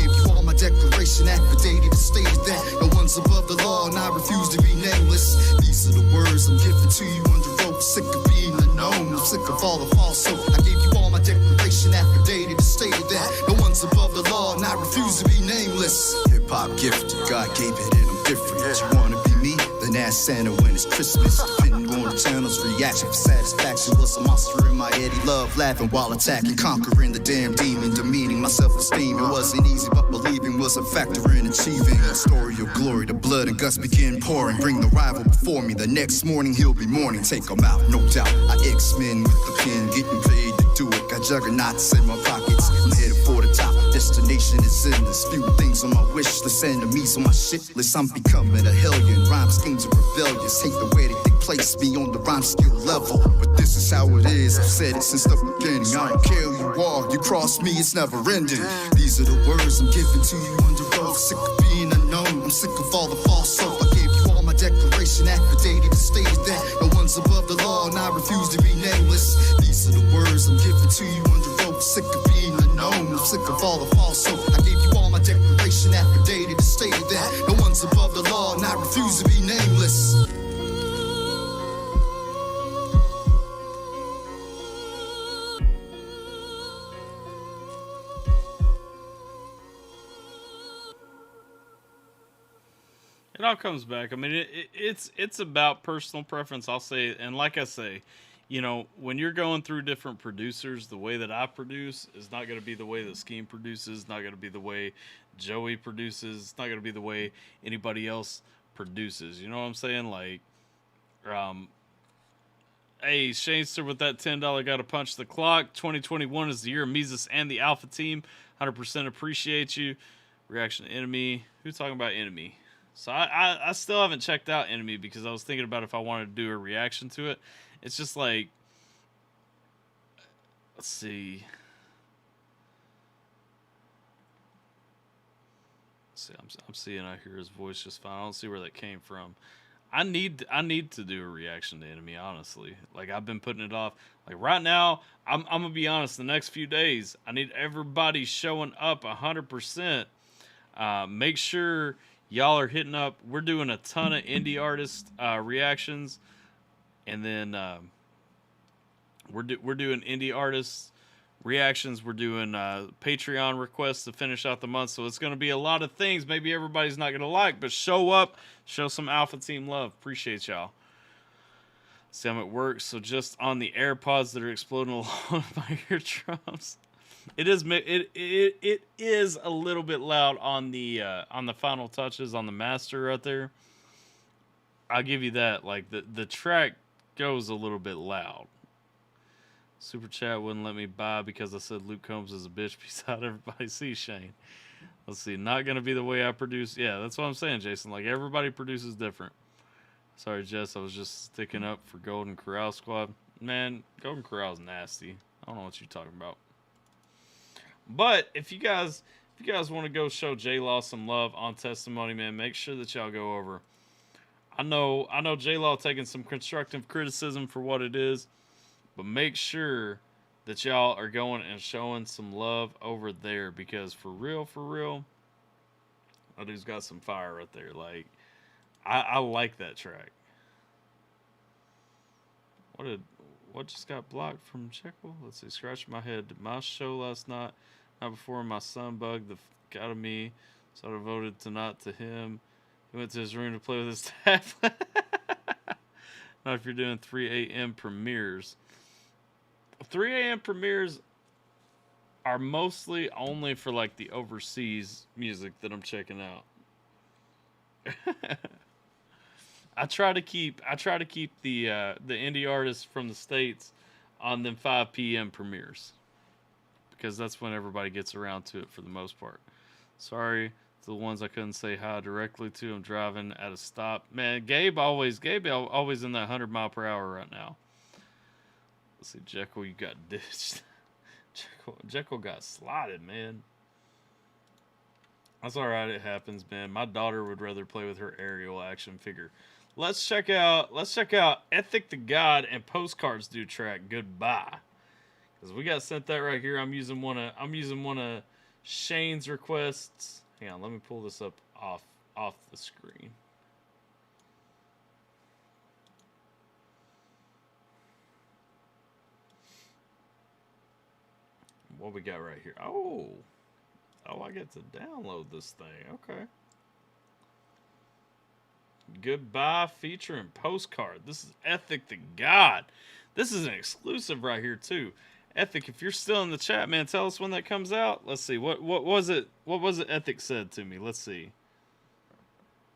declaration affidavit that stated that no one's above the law and I refuse to be nameless. These are the words I'm giving to you under oath. Sick of being unknown, I'm sick of all the false hope. I gave you all my declaration affidavit that stated that no one's above the law and I refuse to be nameless. Hip-hop gifted, God gave it and I'm different. You wanna be me? Then ask Santa when it's Christmas. Depending on the channel's reaction for satisfaction. Was a monster in my head, he loved laughing while attacking, conquering the damn demon, demeaning my self-esteem. It wasn't easy, but believing was a factor in achieving a story of glory. The blood and guts begin pouring. Bring the rival before me, the next morning he'll be mourning. Take him out, no doubt. I X-Men with the pen, getting paid to do it. Got juggernauts in my pockets, I'm headed for the top. Destination is endless, few things on my wish list, enemies on my shit list. I'm becoming a hellion, rhyme schemes are rebellious. Hate the way that they place me on the rhyme skill level, but this is how it is. I've said it since the beginning. I don't care who you are, you cross me, it's never ending. These are the words I'm giving to you under oath. Sick of being unknown, I'm sick of all the false hope. I gave you all my declaration affidavit that stated that no one's above the law and I refuse to be nameless. These are the words I'm giving to you under oath. Sick of being unknown, I'm sick of all the false hope. I gave you all my declaration affidavit that stated that no one's above the law and I refuse to be nameless. It all comes back. I mean, it's about personal preference, I'll say. And like I say, you know, when you're going through different producers, the way that I produce is not going to be the way that Scheme produces, not going to be the way Joey produces, it's not going to be the way anybody else produces. You know what I'm saying? Like, hey, Shanester with that $10 got to punch the clock. 2021 is the year of Mises and the Alpha team. 100% appreciate you. Reaction to Enemy. Who's talking about Enemy? So I still haven't checked out Enemy because I was thinking about if I wanted to do a reaction to it. It's just like, let's see. I'm seeing I hear his voice just fine. I don't see where that came from. I need to do a reaction to Enemy, honestly. Like, I've been putting it off. Like, right now, I'm gonna be honest, the next few days, I need everybody showing up 100%. Make sure y'all are hitting up. We're doing a ton of indie artist reactions, and then we're doing indie artists reactions. We're doing Patreon requests to finish out the month. So it's going to be a lot of things. Maybe everybody's not going to like, but show up, show some Alpha Team love. Appreciate y'all. See how it works. So just on the AirPods that are exploding along my eardrums. It is a little bit loud on the final touches on the master right there. I'll give you that. Like the track goes a little bit loud. Super chat wouldn't let me buy because I said Luke Combs is a bitch. Peace out, everybody. See Shane. Let's see. Not gonna be the way I produce. Yeah, that's what I'm saying, Jason. Like, everybody produces different. Sorry, Jess. I was just sticking up for Golden Corral Squad. Man, Golden Corral's nasty. I don't know what you're talking about. But if you guys want to go show J-Law some love on Testimony, man, make sure that y'all go over. I know J-Law taking some constructive criticism for what it is, but make sure that y'all are going and showing some love over there, because for real, that dude's got some fire right there. Like, I like that track. What just got blocked from Checkle? Let's see. Scratch my head. My show last night before my son bugged the f*** out of me, so I voted to him. He went to his room to play with his tablet. Not if you're doing 3 a.m. premieres. 3 a.m. premieres are mostly only for like the overseas music that I'm checking out. I try to keep the indie artists from the States on them 5 p.m. premieres, because that's when everybody gets around to it for the most part. Sorry to the ones I couldn't say hi directly to. I'm driving at a stop. Man, Gabe always in that 100 mile per hour right now. Let's see, Jekyll, you got ditched. Jekyll got slotted, man. That's all right. It happens, man. My daughter would rather play with her aerial action figure. Let's check out Ethic to God and Postcards Do track Goodbye, because we got sent that right here. I'm using one of Shane's requests. Hang on, let me pull this up off the screen. What we got right here? Oh, I get to download this thing. Okay. Goodbye feature and postcard. This is Ethic the God. This is an exclusive right here too. Ethic, if you're still in the chat, man, tell us when that comes out. Let's see. What was it? What was it Ethic said to me? Let's see.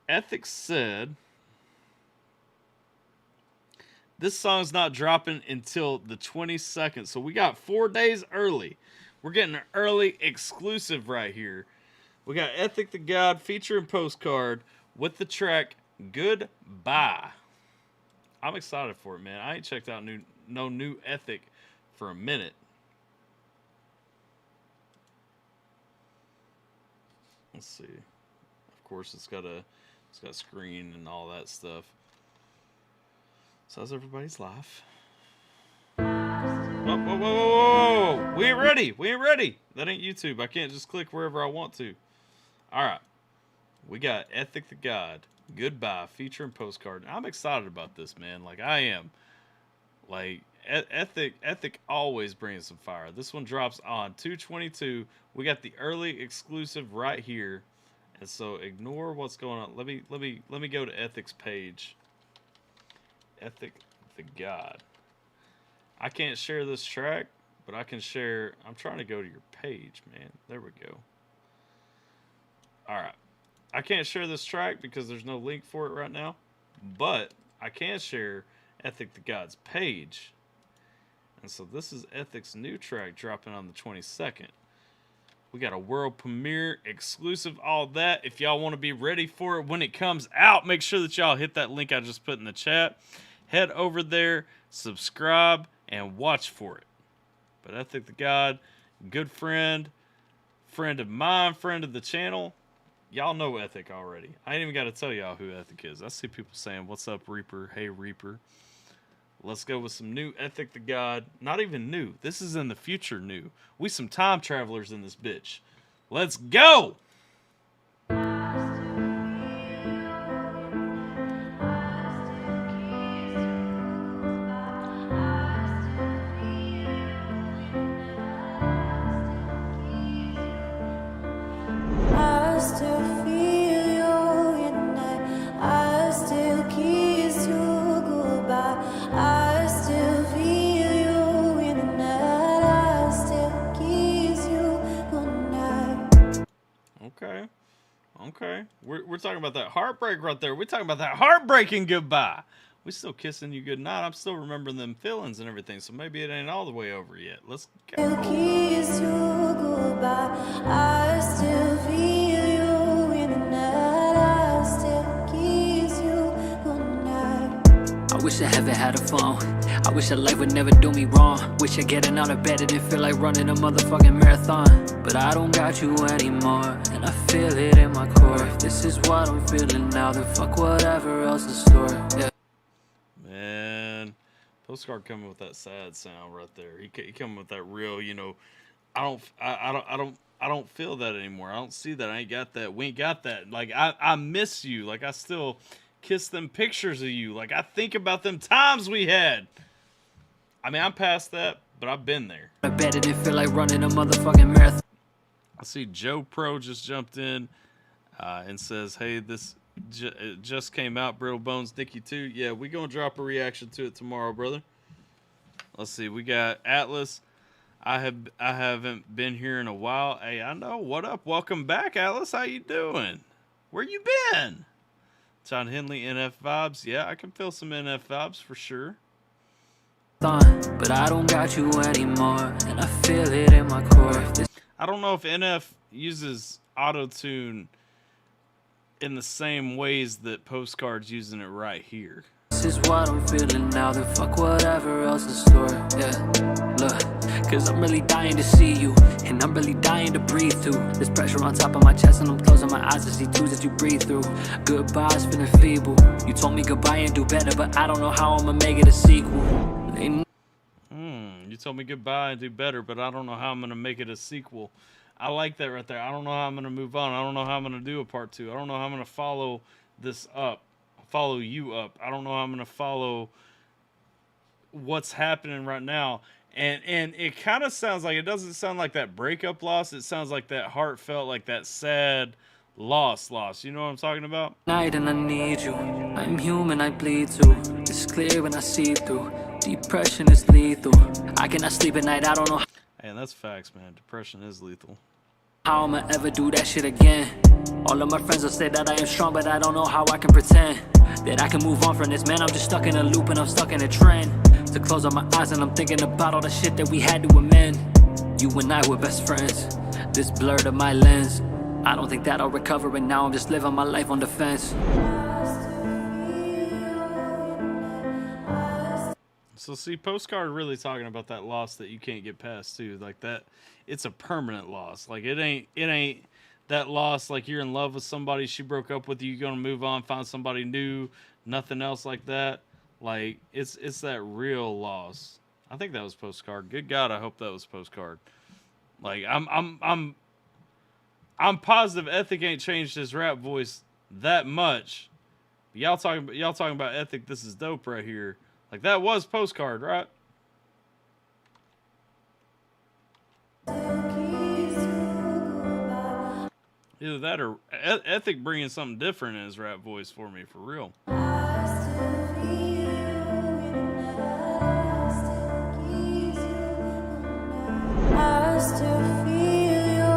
Ethic said this song's not dropping until the 22nd. So we got 4 days early. We're getting an early exclusive right here. We got Ethic the God feature and postcard with the track Goodbye. I'm excited for it, man. I ain't checked out no new Ethic for a minute. Let's see. Of course, it's got screen and all that stuff. So how's everybody's life? Whoa, whoa, whoa, whoa, whoa! We ain't ready. We ain't ready. That ain't YouTube. I can't just click wherever I want to. All right. We got Ethic the God. Goodbye feature and postcard. I'm excited about this, man. Like I am. Like Ethic always brings some fire. This one drops on 2/22. We got the early exclusive right here, and so ignore what's going on. Let me go to Ethic's page. Ethic the God. I can't share this track, but I can share. I'm trying to go to your page, man. There we go. All right. I can't share this track because there's no link for it right now, but I can share Ethic the God's page. And so this is Ethic's new track dropping on the 22nd. We got a world premiere, exclusive, all that. If y'all want to be ready for it when it comes out, make sure that y'all hit that link I just put in the chat. Head over there, subscribe, and watch for it. But Ethic the God, good friend of mine, friend of the channel. Y'all know Ethic already. I ain't even got to tell y'all who Ethic is. I see people saying, "What's up, Reaper? Hey, Reaper." Let's go with some new Ethic the God. Not even new. This is in the future new. We some time travelers in this bitch. Let's go! Okay. We're talking about that heartbreak right there. We're talking about that heartbreaking goodbye. We still kissing you goodnight. I'm still remembering them feelings and everything, so maybe it ain't all the way over yet. Let's go. Kiss you goodbye. I still feel you in the night. I still kiss you goodnight. I wish I never had a phone. I wish that life would never do me wrong. Wish I getting out of bed, it didn't feel like running a motherfucking marathon. But I don't got you anymore, and I feel it in my core. If this is what I'm feeling now, then fuck whatever else in store. Yeah. Man, Postcard coming with that sad sound right there. He coming with that real, you know. I don't feel that anymore. I don't see that. I ain't got that. We ain't got that. Like I miss you. Like I still kiss them pictures of you. Like I think about them times we had. I mean, I'm past that, but I've been there. I bet it didn't feel like running a motherfucking marathon. I see Joe Pro just jumped in and says, "Hey, this just came out, Brittle Bones Dicky 2. Yeah, we gonna drop a reaction to it tomorrow, brother. Let's see. We got Atlas. I haven't been here in a while. Hey, I know. What up? Welcome back, Atlas. How you doing? Where you been? John Henley, NF vibes. Yeah, I can feel some NF vibes for sure. But I don't got you anymore, and I feel it in my core. I don't know if NF uses auto-tune in the same ways that Postcard's using it right here. This is what I'm feeling now, then fuck whatever else in store. Yeah, look, cause I'm really dying to see you, and I'm really dying to breathe through. There's pressure on top of my chest, and I'm closing my eyes to see twos that you breathe through. Goodbye's feeling feeble. You told me goodbye and do better, but I don't know how I'm gonna make it a sequel. You told me goodbye and do better, but I don't know how I'm gonna make it a sequel. I like that right there. I don't know how I'm going to move on. I don't know how I'm going to do a part 2. I don't know how I'm going to follow this up, follow you up. I don't know how I'm going to follow what's happening right now. And it kind of sounds like, it doesn't sound like that breakup loss. It sounds like that heartfelt, like that sad loss. You know what I'm talking about? Night and I need you. I'm human, I bleed too. It's clear when I see through. Depression is lethal. I cannot sleep at night, I don't know And that's facts, man. Depression is lethal. how I'ma ever do that shit again. All of my friends will say that I am strong, but I don't know how I can pretend that I can move on from this, man. I'm just stuck in a loop and I'm stuck in a trend. To close on my eyes and I'm thinking about all the shit that we had to amend. You and I were best friends. This blurred of my lens. I don't think that I'll recover, and now I'm just living my life on defense. So see, Postcard really talking about that loss that you can't get past too. Like that, it's a permanent loss. Like it ain't that loss like you're in love with somebody, she broke up with you, you're gonna move on, find somebody new, nothing else like that. Like it's that real loss. I think that was Postcard. Good God, I hope that was Postcard. Like I'm positive Ethic ain't changed his rap voice that much. Y'all talking about Ethic, this is dope right here. Like that was Postcard, right? Either that or Ethic bringing something different in his rap voice for me, for real. I still feel you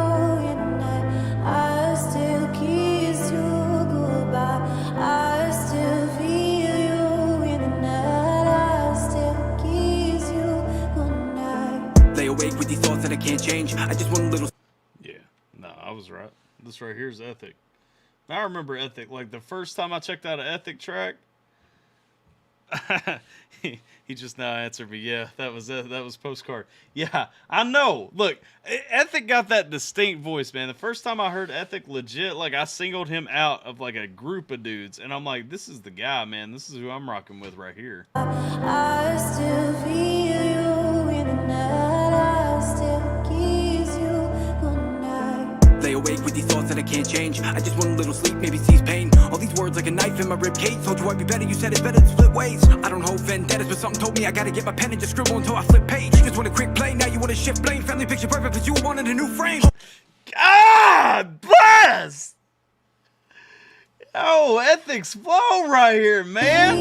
in the night. I still kiss you goodbye. I still feel you in the night. I still kiss you goodnight. Lay awake with these thoughts that I can't change. I just want a little. Yeah, no, I was right. This right here is Ethic. I remember Ethic. Like the first time I checked out an Ethic track, he just now answered me. Yeah, that was Postcard. Yeah, I know. Look, Ethic got that distinct voice, man. The first time I heard Ethic legit, like I singled him out of like a group of dudes, and I'm like, this is the guy, man. This is who I'm rocking with right here. I still feel you in the night. I still kiss you goodnight. Lay awake with these thoughts that I can't change. I just want a little sleep, maybe cease pain. All these words like a knife in my ribcage. Told you I'd be better, you said it's better to split ways. I don't hold vendettas, but something told me I gotta get my pen and just scribble until I flip page. Just want a quick play, now you wanna shift blame. Family picture perfect, but you wanted a new frame. God bless! Oh, Ethic's flow right here, man.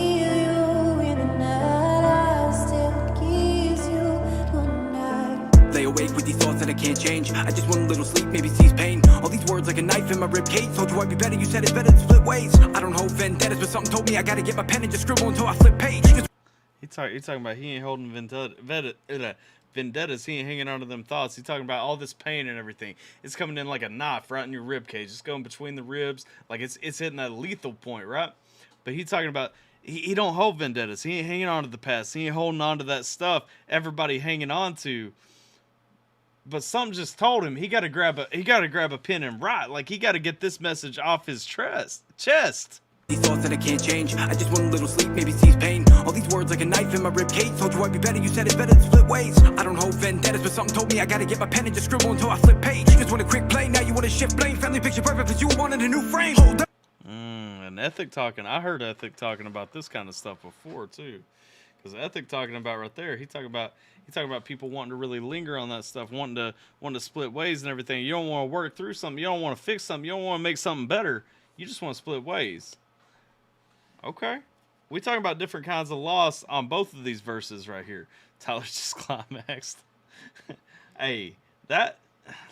Lay awake with these thoughts that I can't change. I just want a little sleep, maybe cease pain. All these words like a knife in my ribcage. Told you I'd be better, you said it's better to split ways. I don't hold vendettas, but something told me I gotta get my pen and just scribble until I flip page. He talking about he ain't holding vendettas. He ain't hanging on to them thoughts. He's talking about all this pain and everything. It's coming in like a knife right in your rib cage. It's going between the ribs, like it's hitting that lethal point, right? But he talking about he don't hold vendettas. He ain't hanging on to the past. He ain't holding on to that stuff everybody hanging on to. But something just told him he got to grab a pen and write. Like he got to get this message off his chest. These thoughts that I can't change. I just want a little sleep, maybe cease pain. All these words like a knife in my ribcage. Told you I'd be better, you said it's better to split ways. I don't hold vendettas, but something told me I gotta get my pen and just scribble until I flip page. Just want a quick play, now you wanna shift blame. Family picture perfect, but you wanted a new frame. Hold up. And Ethic talking. I heard Ethic talking about this kind of stuff before too. Because Ethic talking about right there, he talking about people wanting to really linger on that stuff, wanting to split ways and everything. You don't want to work through something. You don't want to fix something. You don't want to make something better. You just want to split ways. Okay. We talking about different kinds of loss on both of these verses right here. Tyler just climaxed. Hey,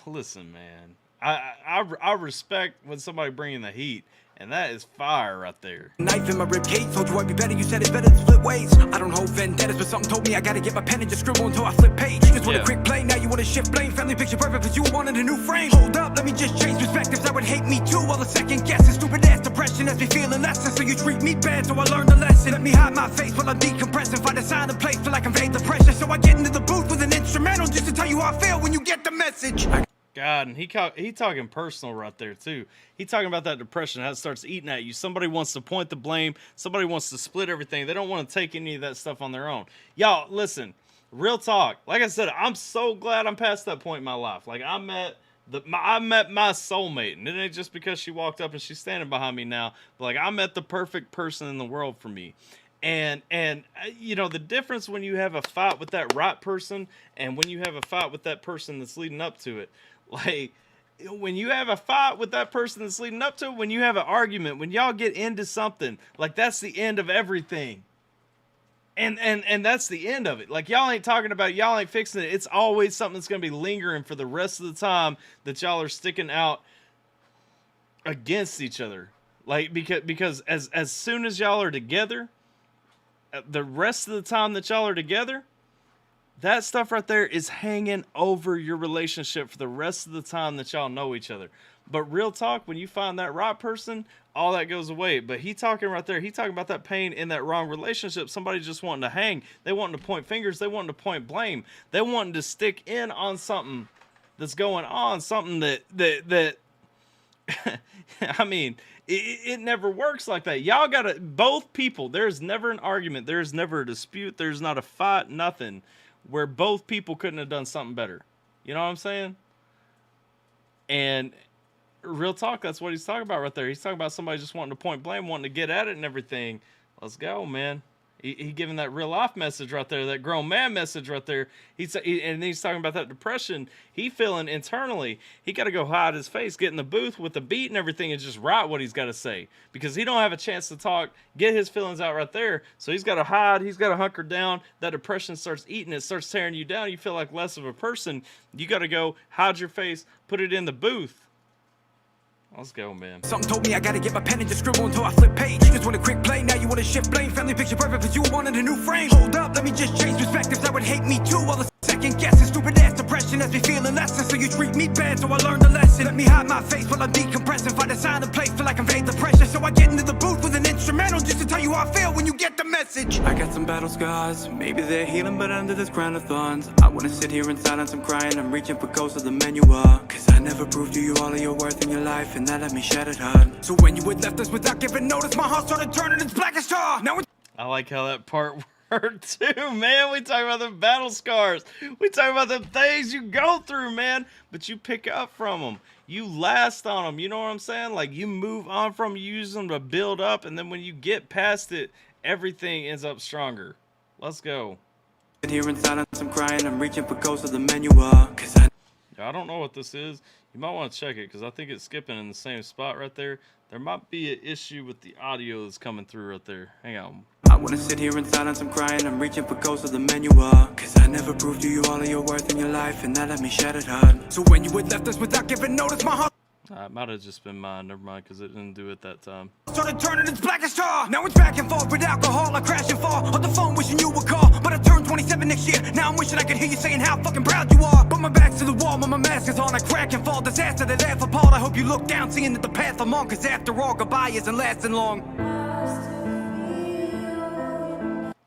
listen, man. I respect when somebody bringing the heat. And that is fire right there. Knife in my ribcage, told you I'd be better, you said it's better to split ways. I don't hold vendettas, but something told me I gotta get my pen and just scribble until I flip page. Just want a quick play, now you wanna shift blame. Family picture perfect, but you wanted a new frame. Hold up, let me just change perspectives. That would hate me too, all the second guessing. Stupid ass depression has me feeling lesser. So you treat me bad, so I learned a lesson. Let me hide my face while I'm decompressing. Find a sign and place till I convey the pressure. So I get into the booth with an instrumental just to tell you how I feel when you get the message. God, and he talking personal right there too. He talking about that depression, how it starts eating at you. Somebody wants to point the blame. Somebody wants to split everything. They don't want to take any of that stuff on their own. Y'all, listen, real talk. Like I said, I'm so glad I'm past that point in my life. Like I'm at I met my soulmate, and it ain't just because she walked up and she's standing behind me now, but like I met the perfect person in the world for me. And you know, the difference when you have a fight with that right person and when you have a fight with that person that's leading up to it, like when you have a fight with that person that's leading up to it, when you have an argument, when y'all get into something, like that's the end of everything. And that's the end of it. Like y'all ain't talking about it, y'all ain't fixing it. It's always something that's gonna be lingering for the rest of the time that y'all are sticking out against each other. Like because as soon as y'all are together, the rest of the time that y'all are together, that stuff right there is hanging over your relationship for the rest of the time that y'all know each other. But real talk, when you find that right person, all that goes away. But he talking right there, he talking about that pain in that wrong relationship. Somebody just wanting to hang. They wanting to point fingers. They wanting to point blame. They wanting to stick in on something that's going on. Something that I mean, it never works like that. Y'all gotta, both people, there's never an argument. There's never a dispute. There's not a fight, nothing, where both people couldn't have done something better. You know what I'm saying? And real talk, that's what he's talking about right there. He's talking about somebody just wanting to point blame, wanting to get at it and everything. Let's go, man. He giving that real life message right there, that grown man message right there. And he's talking about that depression he feeling internally. He got to go hide his face, get in the booth with the beat and everything, and just write what he's got to say, because he don't have a chance to talk, get his feelings out right there. So he's got to hide. He's got to hunker down. That depression starts eating it, starts tearing you down. You feel like less of a person. You got to go hide your face, put it in the booth. Let's go, man. Something told me I gotta get my pen and just scribble until I flip page. You just want a quick play, now you want to shift blame. Family picture perfect, but you wanted a new frame. Hold up, let me just change perspectives that would hate me too. All the second guessing, stupid ass depression has me feeling lesser. So you treat me bad, so I learned the lesson. Let me hide my face while I'm decompressing. Find a silent place, feel like I'm paid the pressure. So I get into the booth with an instrumental just to tell you how I feel when you get the message. I got some battle scars, maybe they're healing, but under this crown of thorns, I wanna sit here in silence, I'm crying, I'm reaching for ghosts of the menu are. Cause I never proved to you all of your worth in your life, and that let me shattered hard. So when you had left us without giving notice, my heart started turning its black as tar. Now I like how that part worked too, man. We talk about the battle scars. We talk about the things you go through, man. But you pick up from them. You last on them. You know what I'm saying? Like you move on from them, you use them to build up, and then when you get past it, everything ends up stronger. Let's go. Here in silence, I'm crying, I'm reaching for ghosts of the menu cause I don't know what this is. You might want to check it, because I think it's skipping in the same spot right there. There might be an issue with the audio that's coming through right there. Hang on. I wanna sit here in silence, I'm crying, I'm reaching for ghosts of the menu cause I never proved to you all of your worth in your life, and that let me shattered hard. So when you had left us without giving notice, my heart It might have just been mine. Never mind, because it didn't do it that time. started turning its black as tar. Now it's back and forth with alcohol. I crash and fall on the phone wishing you would call, but I turned 27 next year. Now I'm wishing I could hear you saying how fucking proud you are. But my back's to the wall when my mask is on. I crack and fall, disaster that laugh appalled. I hope you look down seeing that the path I'm on, cause after all, goodbye isn't lasting long.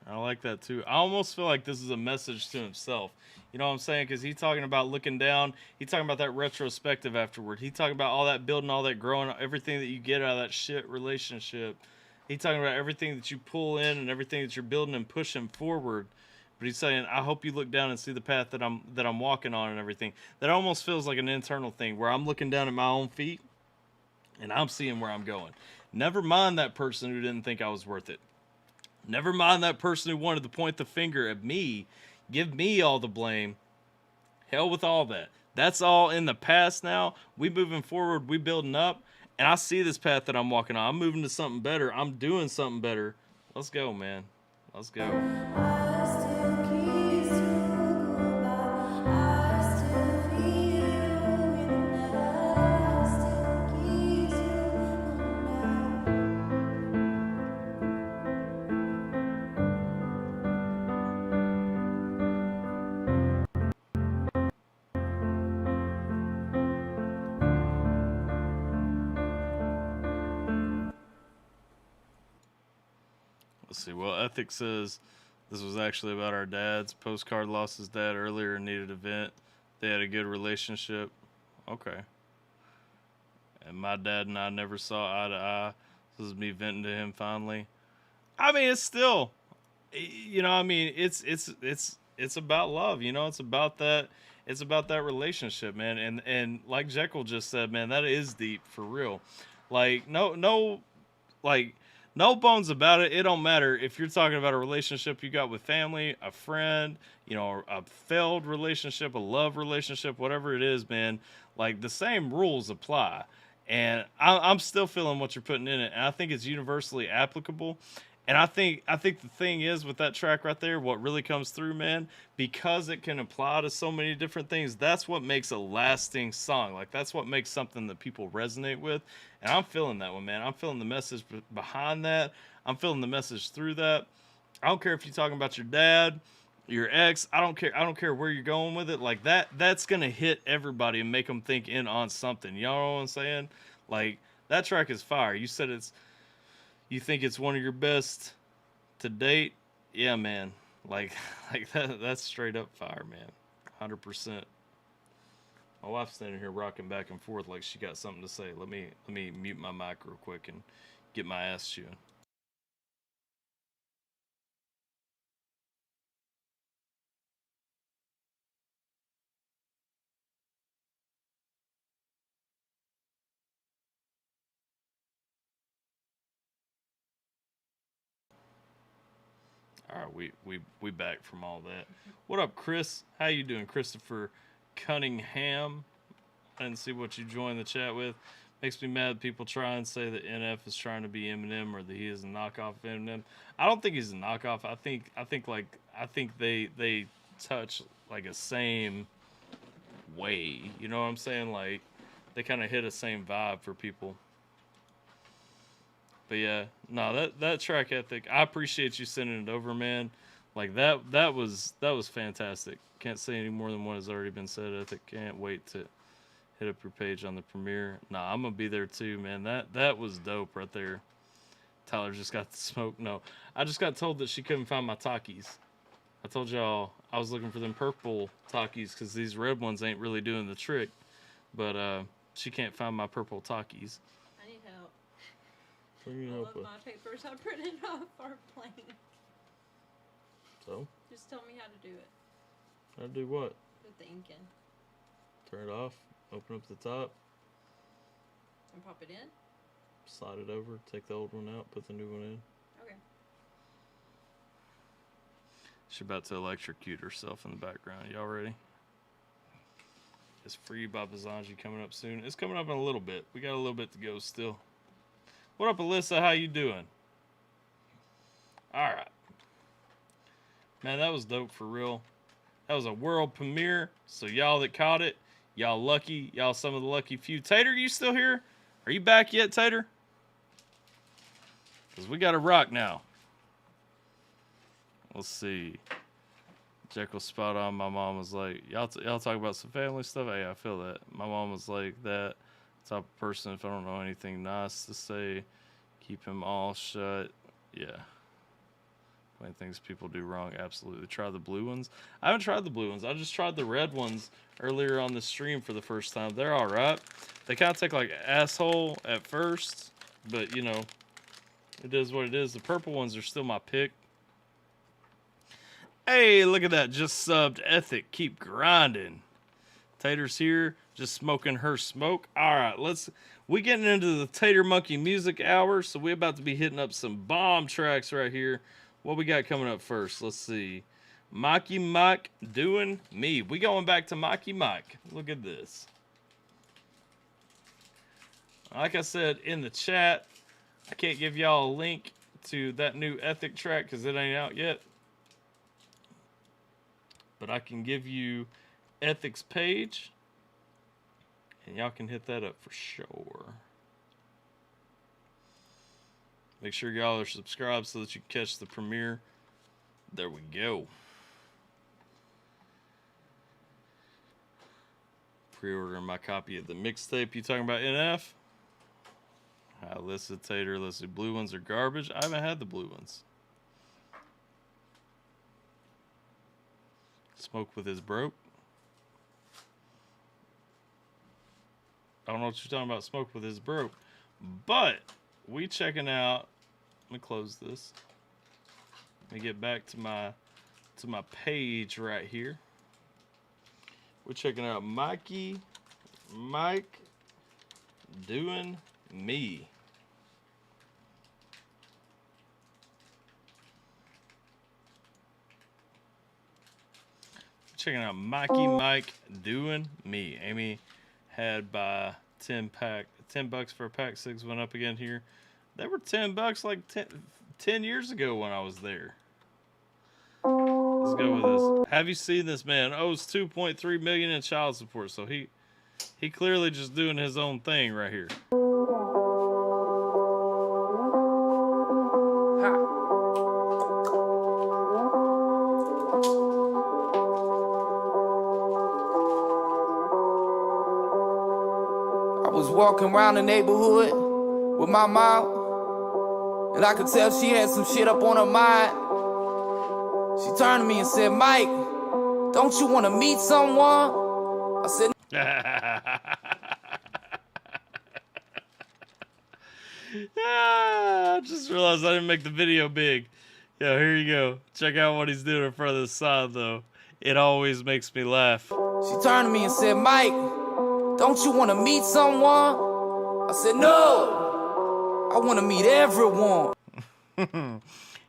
I like that too. I almost feel like this is a message to himself. You know what I'm saying? Because he's talking about looking down. He's talking about that retrospective afterward. He's talking about all that building, all that growing, everything that you get out of that shit relationship. He's talking about everything that you pull in and everything that you're building and pushing forward. But he's saying, I hope you look down and see the path that I'm walking on and everything. That almost feels like an internal thing where I'm looking down at my own feet and I'm seeing where I'm going. Never mind that person who didn't think I was worth it. Never mind that person who wanted to point the finger at me, give me all the blame. Hell with all that. That's all in the past now. We moving forward, we building up, and I see this path that I'm walking on. I'm moving to something better. I'm doing something better. Let's go, man. Let's go. Let's see. Well, Ethics says this was actually about our dads. Postcard lost his dad earlier and needed a vent. They had a good relationship. Okay. And my dad and I never saw eye to eye. This is me venting to him finally. I mean, it's still, you know, I mean, it's about love, you know, it's about that. It's about that relationship, man. And like Jekyll just said, man, that is deep for real. Like like no bones about it. It don't matter if you're talking about a relationship you got with family, a friend, you know, a failed relationship, a love relationship, whatever it is, man. Like the same rules apply. And I'm still feeling what you're putting in it, and I think it's universally applicable. And I think the thing is with that track right there, what really comes through, man, because it can apply to so many different things. That's what makes a lasting song. Like that's what makes something that people resonate with. And I'm feeling that one, man. I'm feeling the message behind that. I'm feeling the message through that. I don't care if you're talking about your dad, your ex. I don't care. I don't care where you're going with it. Like that's gonna hit everybody and make them think in on something. You know what I'm saying? Like that track is fire. You said you think it's one of your best to date? Yeah, man. Like that's straight up fire, man. 100%. My wife's standing here rocking back and forth like she got something to say. Let me mute my mic real quick and get my ass chewing. All right, we back from all that. What up, Chris? How you doing, Christopher Cunningham? I didn't see what you joined the chat with. Makes me mad people try and say that NF is trying to be Eminem or that he is a knockoff of Eminem. I don't think he's a knockoff. I think they touch like a same way. You know what I'm saying? Like they kind of hit a same vibe for people. But yeah, no, that track ethic, I appreciate you sending it over, man. Like that was fantastic. Can't say any more than what has already been said. Ethic, can't wait to hit up your page on the premiere. Nah, I'm gonna be there too, man. That was dope right there. Tyler just got the smoke. No, I just got told that she couldn't find my Takis. I told y'all I was looking for them purple Takis because these red ones ain't really doing the trick. But she can't find my purple Takis. I need help. What do you All help of with? my papers I printed off are plain. So? Just tell me how to do it. How to do what? Put the ink in. Turn it off. Open up the top. And pop it in? Slide it over. Take the old one out. Put the new one in. Okay. She's about to electrocute herself in the background. Y'all ready? It's Free by Bazanji coming up soon. It's coming up in a little bit. We got a little bit to go still. What up, Alyssa? How you doing? Alright. Man, that was dope for real. That was a world premiere. So y'all that caught it, y'all lucky. Y'all some of the lucky few. Tater, you still here? Are you back yet, Tater? Because we got to rock now. Let's see. Jekyll's spot on. My mom was like, y'all talk about some family stuff? Hey, I feel that. My mom was like that type of person. If I don't know anything nice to say, keep him all shut. Yeah. Plenty things people do wrong. Absolutely. Try the blue ones. I haven't tried the blue ones. I just tried the red ones earlier on the stream for the first time. They're all right. They kind of take like asshole at first, but you know, it is what it is. The purple ones are still my pick. Hey, look at that. Just subbed Ethic. Keep grinding. Tater's here, just smoking her smoke. All right, we getting into the Tater Monkey Music Hour, so we're about to be hitting up some bomb tracks right here. What we got coming up first? Let's see. Mikey Mike doing me. We going back to Mikey Mike. Look at this. Like I said in the chat, I can't give y'all a link to that new Ethic track because it ain't out yet. But I can give you Ethic's page, and y'all can hit that up for sure. Make sure y'all are subscribed so that you can catch the premiere. There we go. Pre-ordering my copy of the mixtape. You talking about NF? Alyssa Tater. Let's see. Blue ones are garbage. I haven't had the blue ones. Smoke with his broke. I don't know what you're talking about, smoke with his broke. But we checking out. Let me close this. Let me get back to my page right here. We're checking out Mike Doing Me. Checking out Mike Doing Me. Amy had by 10 bucks for a pack. 6 went up again here. They were $10 like 10 years ago when I was there. Let's go with this. Have you seen this man? Owes $2.3 million in child support. So he clearly just doing his own thing right here. I was walking around the neighborhood with my mom, and I could tell she had some shit up on her mind. She turned to me and said, Mike, don't you want to meet someone? I said, I just realized I didn't make the video big. Yeah, here you go. Check out what he's doing in front of the sign, though. It always makes me laugh. She turned to me and said, Mike, don't you want to meet someone? I said, no, I want to meet everyone.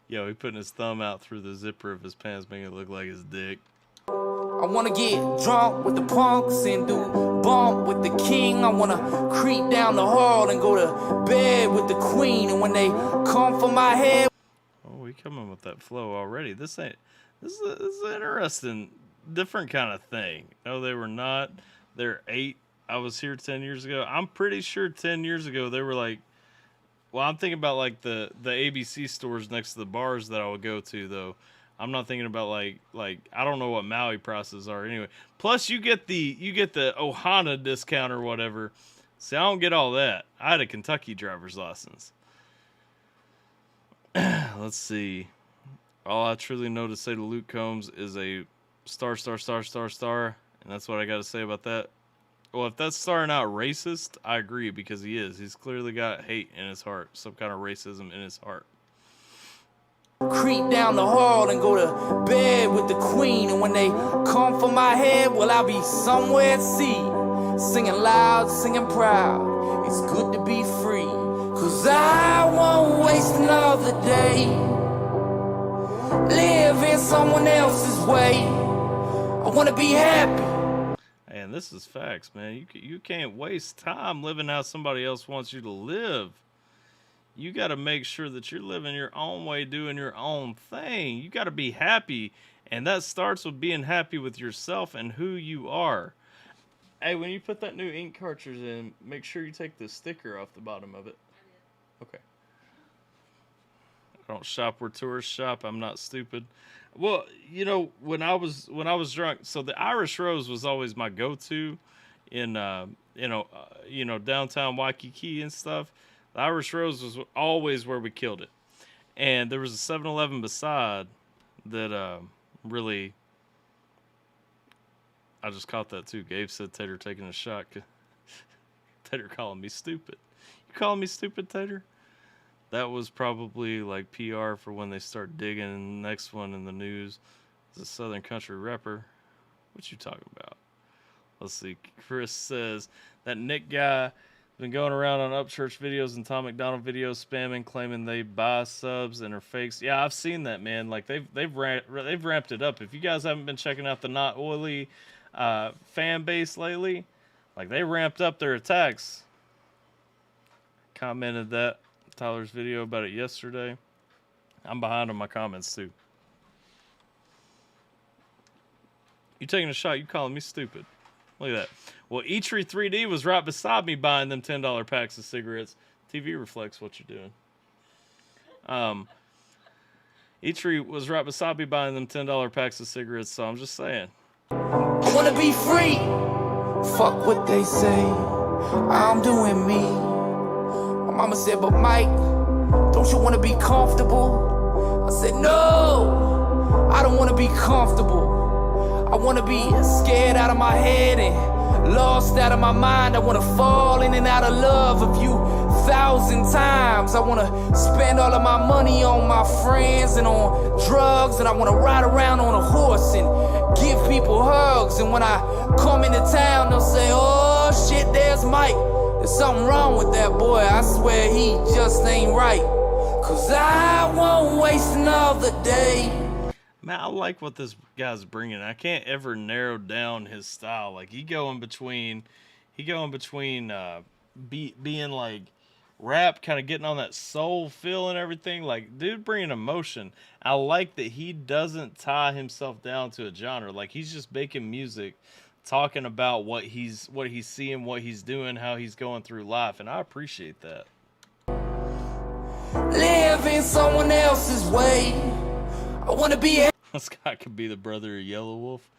Yo, he putting his thumb out through the zipper of his pants, making it look like his dick. I want to get drunk with the punks and do bump with the king. I want to creep down the hall and go to bed with the queen. And when they come for my head... Oh, we coming with that flow already. This is an interesting, different kind of thing. No, they were not. They're 8. I was here 10 years ago. I'm pretty sure 10 years ago they were like... Well, I'm thinking about like the ABC stores next to the bars that I would go to, though. I'm not thinking about like I don't know what Maui prices are anyway. Plus you get the Ohana discount or whatever. See, I don't get all that. I had a Kentucky driver's license. Let's see. All I truly know to say to Luke Combs is a star, and that's what I got to say about that. Well, if that's starting out racist, I agree, because he is. He's clearly got hate in his heart, some kind of racism in his heart. Creep down the hall and go to bed with the queen. And when they come for my head, well, I'll be somewhere at sea, singing loud, singing proud. It's good to be free, 'cause I won't waste another day living someone else's way. I want to be happy. And this is facts, man. You can't waste time living how somebody else wants you to live. You got to make sure that you're living your own way, doing your own thing. You got to be happy, and that starts with being happy with yourself and who you are. Hey, when you put that new ink cartridge in, make sure you take the sticker off the bottom of it. Okay. I don't shop where tourists shop. I'm not stupid. Well, you know, when I was drunk, so the Irish Rose was always my go-to in downtown Waikiki and stuff. The Irish Rose was always where we killed it. And there was a 7-Eleven beside that really... I just caught that too. Gabe said Tater taking a shot. Tater calling me stupid. You calling me stupid, Tater? That was probably like PR for when they start digging. The next one in the news is a Southern country rapper. What you talking about? Let's see. Chris says that Nick guy been going around on Upchurch videos and Tom McDonald videos spamming, claiming they buy subs and are fakes. Yeah, I've seen that, man. Like they've ramped it up. If you guys haven't been checking out the Not Oily fan base lately, like they ramped up their attacks. Commented that Tyler's video about it yesterday. I'm behind on my comments too. You taking a shot? You calling me stupid? Look at that. Well, Eatery 3D was right beside me buying them $10 packs of cigarettes. TV reflects what you're doing. Eatery was right beside me buying them $10 packs of cigarettes, so I'm just saying. I want to be free. Fuck what they say. I'm doing me. My mama said, but Mike, don't you want to be comfortable? I said, no, I don't want to be comfortable. I want to be scared out of my head and lost out of my mind. I want to fall in and out of love. If you 1,000 times. I wanna spend all of my money on my friends and on drugs, and I wanna ride around on a horse and give people hugs. And when I come into town, they'll say, oh shit, there's Mike. There's something wrong with that boy. I swear he just ain't right. Cause I won't waste another day. Man, I like what this guy's bringing. I can't ever narrow down his style. Like he going between being like rap, kind of getting on that soul feel and everything. Like, dude, bringing emotion. I like that he doesn't tie himself down to a genre. Like he's just making music, talking about what he's seeing, what he's doing, how he's going through life, and I appreciate that. Live in someone else's way. I wanna be This guy could be the brother of Yellow Wolf,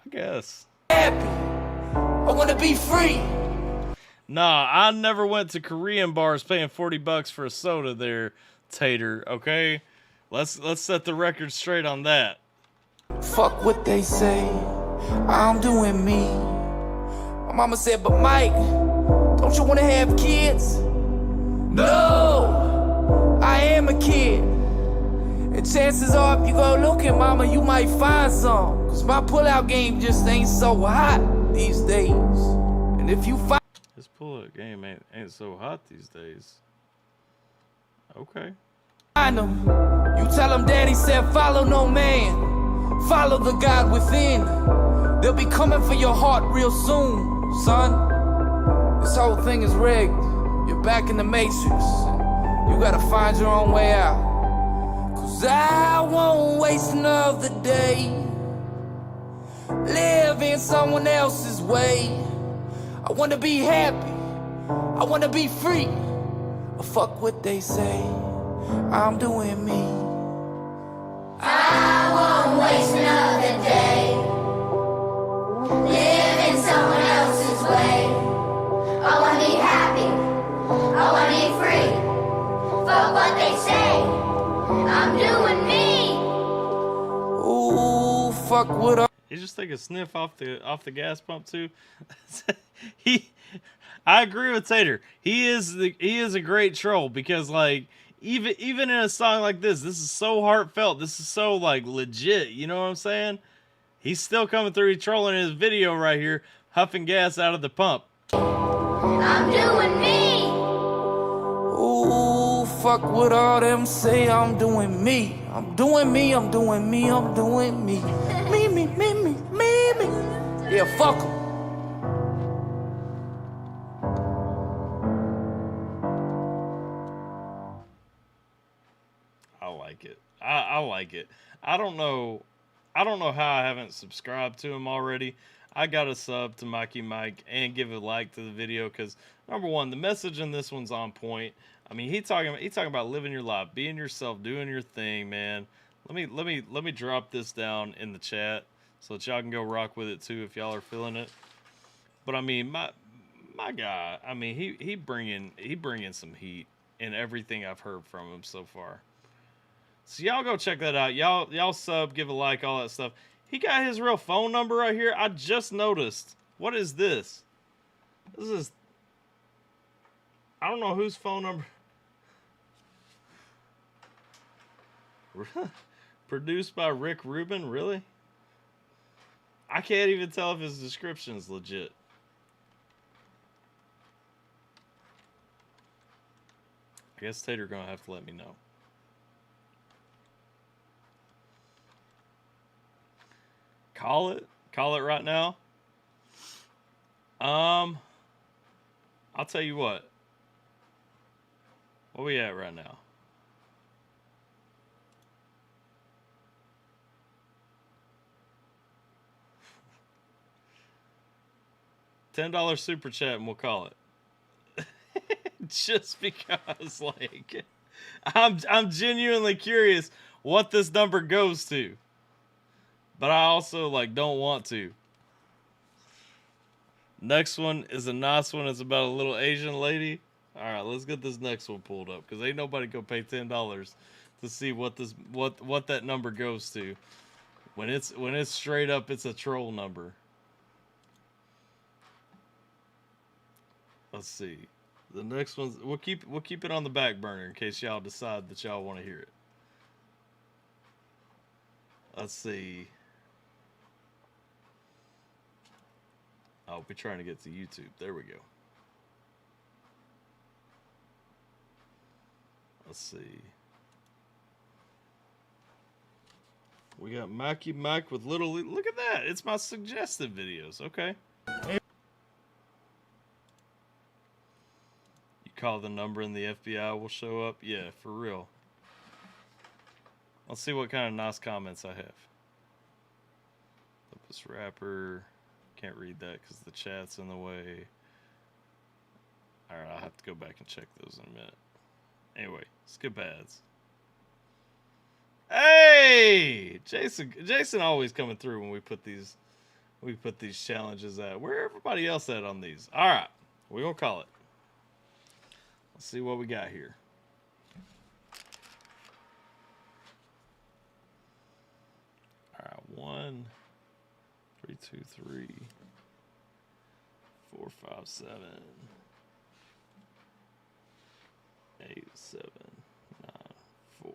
I guess. happy. I wanna be free. Nah, I never went to Korean bars paying $40 for a soda there, Tater, okay? Let's set the record straight on that. Fuck what they say. I'm doing me. My mama said, but Mike, don't you wanna have kids? No, I am a kid. And chances are if you go looking, mama, you might find some. Cause my pullout game just ain't so hot these days. And if you find His pull-up game ain't so hot these days. Okay. them, you tell them daddy said follow no man. Follow the God within. They'll be coming for your heart real soon, son. This whole thing is rigged. You're back in the matrix. You gotta find your own way out. Cause I won't waste another day. Live in someone else's way. I wanna be happy. I wanna be free. Fuck what they say. I'm doing me. I won't waste another day. Live in someone else's way. I wanna be happy. I wanna be free. Fuck what they say. I'm doing me. Ooh, fuck what I. You just take a sniff off the gas pump too. I agree with Tater. He is a great troll because like even in a song like this is so heartfelt. This is so like legit. You know what I'm saying? He's still coming through. He's trolling in his video right here, huffing gas out of the pump. I'm doing me. Ooh, fuck what all them say. I'm doing me. I'm doing me. I'm doing me. I'm doing me. Me. Yeah, fuck 'em. I like it. I like it. I don't know how I haven't subscribed to him already. I got a sub to Mikey Mike and give a like to the video because number one, the message in this one's on point. I mean, he's talking about living your life, being yourself, doing your thing, man. Let me drop this down in the chat so that y'all can go rock with it too if y'all are feeling it. But I mean, my guy, I mean, he bringing some heat in everything I've heard from him so far. So y'all go check that out. Y'all sub, give a like, all that stuff. He got his real phone number right here. I just noticed. What is this? This is, I don't know whose phone number. Produced by Rick Rubin, really? I can't even tell if his description is legit. I guess Tater gonna have to let me know. Call it right now. I'll tell you what. Where we at right now? $10 super chat and we'll call it. Just because, like, I'm genuinely curious what this number goes to. But I also, like, don't want to. Next one is a nice one. It's about a little Asian lady. All right, let's get this next one pulled up because ain't nobody gonna pay $10 to see what that number goes to. When it's straight up, it's a troll number. Let's see. The next one's we'll keep it on the back burner in case y'all decide that y'all want to hear it. Let's see. I'll be trying to get to YouTube. There we go. Let's see. We got Mackie Mike with Little. Look at that. It's my suggested videos. Okay. You call the number and the FBI will show up? Yeah, for real. Let's see what kind of nice comments I have. This rapper. Can't read that because the chat's in the way. Alright, I'll have to go back and check those in a minute. Anyway, skip ads. Hey! Jason always coming through when we put these challenges out. Where everybody else at on these? Alright, we're gonna call it. Let's see what we got here. Alright, 1, 3, 2, 3, 4, 5, 7, 8, 7, 9, 4.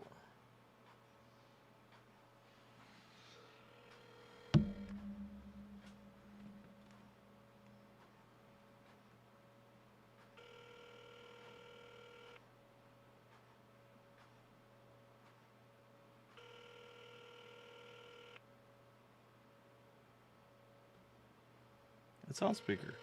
It's on speaker.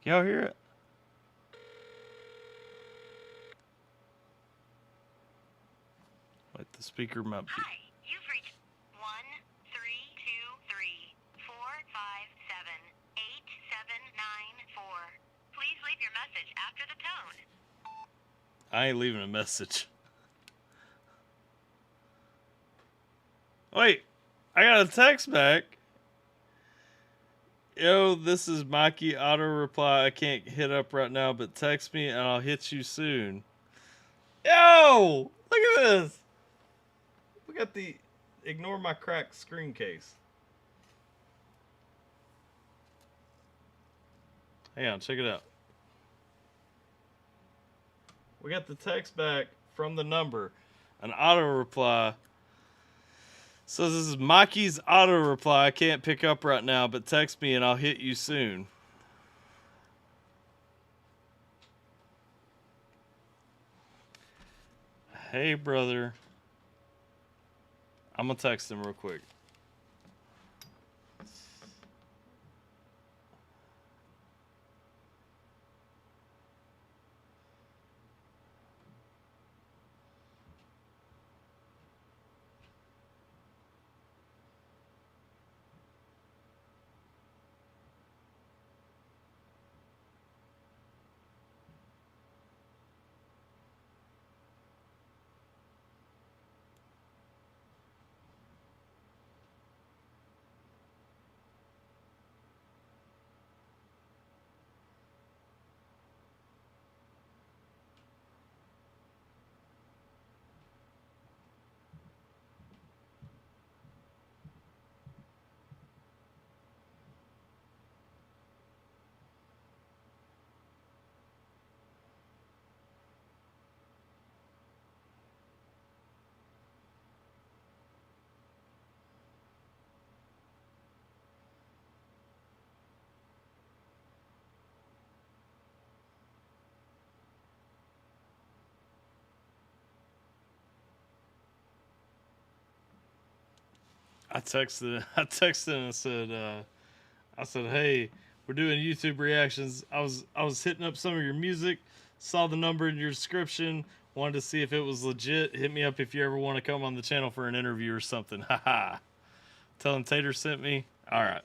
Y'all hear it? Wait, the speaker might be. Hi, you've reached 1 3 2 3 4 5 7 8 7 9 4. Please leave your message after the tone. I ain't leaving a message. Wait, I got a text back. Yo, this is Mikey. Auto reply. I can't hit up right now, but text me and I'll hit you soon. Yo, look at this. Look at the ignore my cracked screen case. Hang on, check it out. We got the text back from the number, an auto reply. So this is Mikey's auto reply. I can't pick up right now, but text me and I'll hit you soon. Hey, brother. I'm gonna text him real quick. I texted and said, hey, we're doing YouTube reactions. I was hitting up some of your music, saw the number in your description, wanted to see if it was legit. Hit me up if you ever want to come on the channel for an interview or something. Haha. Tell him Tater sent me. All right.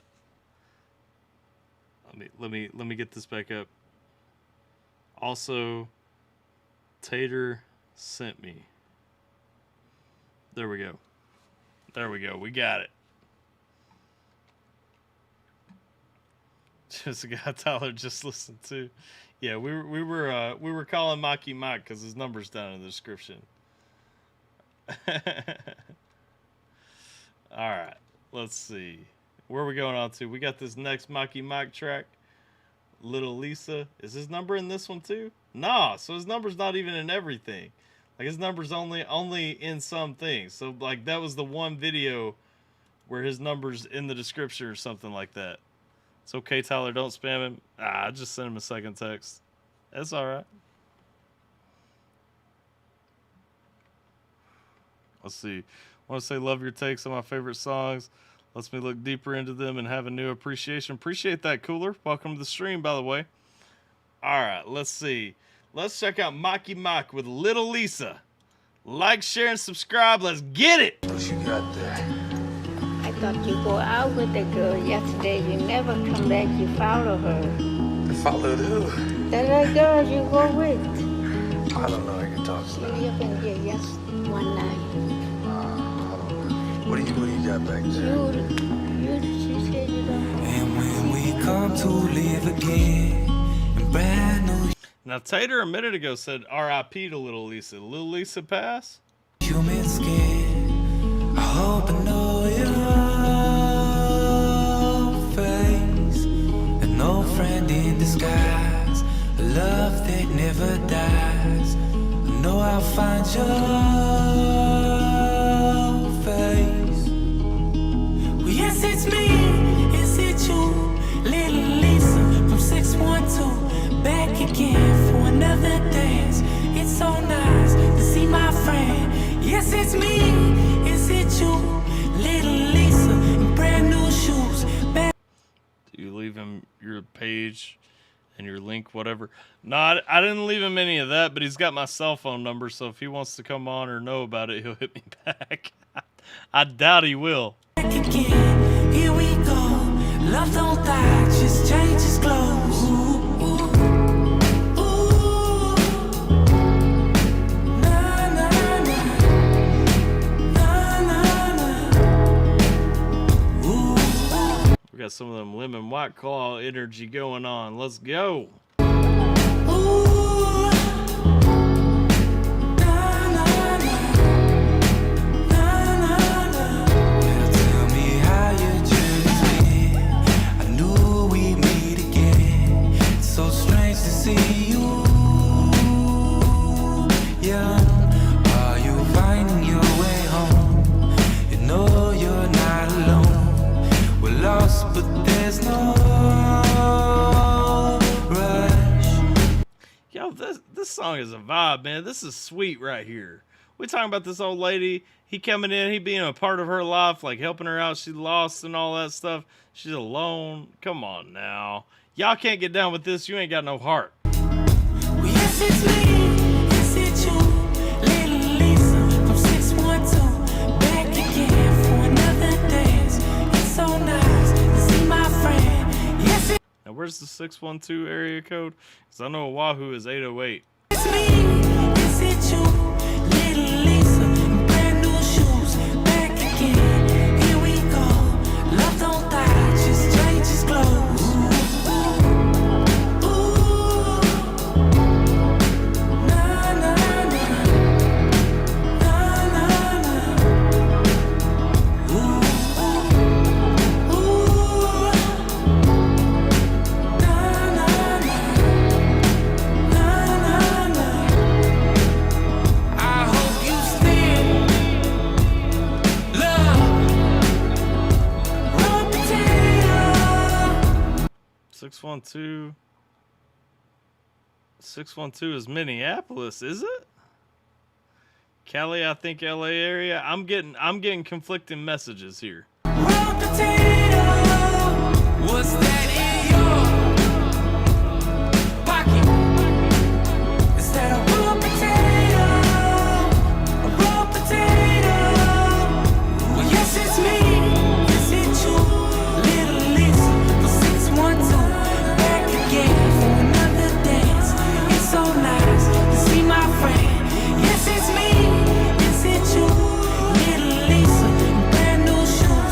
Let me get this back up. Also, Tater sent me. There we go. There we go. We got it. Just a guy Tyler just listened to. Yeah, we were calling Mikey Mike because his number's down in the description. All right, let's see. Where are we going on to? We got this next Mikey Mike track. Little Lisa. Is his number in this one too? Nah, so his number's not even in everything. Like his number's only in some things. So like that was the one video where his number's in the description or something like that. It's okay, Tyler, don't spam him. I just sent him a second text. That's all right. Let's see. I want to say love your takes on my favorite songs. Lets me look deeper into them and have a new appreciation. Appreciate that, Cooler. Welcome to the stream, by the way. All right, let's see. Let's check out Mikey Mike with Little Lisa. Like, share, and subscribe. Let's get it. What you got there? I thought you go out with the girl yesterday. You never come back. You follow her. Followed who? That other girl you go with. I don't know. I can talk She slow. lived in here yes one night. What do you got back there? She said you don't. And when we come to live again in brand new Now, Tater a minute ago said R.I.P. to Little Lisa. Little Lisa pass? human skin, I hope I know your face. An old friend in disguise, a love that never dies. I know I'll find your face. Well, yes, it's me, is it you? Little Lisa from 612, back again for another dance. It's so nice to see my friend. Yes, it's me, is it you? Little Lisa in brand new shoes. Do you leave him your page and your link, whatever? No, I didn't leave him any of that, but he's got my cell phone number, so if he wants to come on or know about it, he'll hit me back. I doubt he will. Back again, here we go. Love don't die, just changes clothes. Ooh, ooh. We got some of them lemon white claw energy going on. Let's go. But there's no rush. Yo, this song is a vibe, man. This is sweet right here. We talking about this old lady. He coming in, he being a part of her life, like helping her out. She lost and all that stuff. She's alone. Come on now. Y'all can't get down with this. You ain't got no heart. Well, yes, it's me. Yes, it's you. Little Lisa from 612. Back again for another dance. It's so nice to see my friend. Yes, Now, where's the 612 area code? Because I know Wahoo is 808. it's me. Yes, it's you. Little Lisa in brand new shoes. Back again. Here we go. Love don't die, just changes clothes. I hope you still love raw potato. 612 is Minneapolis, is it? Cali, I think LA area. I'm getting conflicting messages here. Raw potato. What's that in your pocket? Is that a raw potato? A raw potato? Well, yes, it's me. Yes, it's you. Little Lisa for 612. Back again for another dance. It's so nice to see my friend. Yes, it's me. Yes, it's you. Little Lisa in brand new shoes.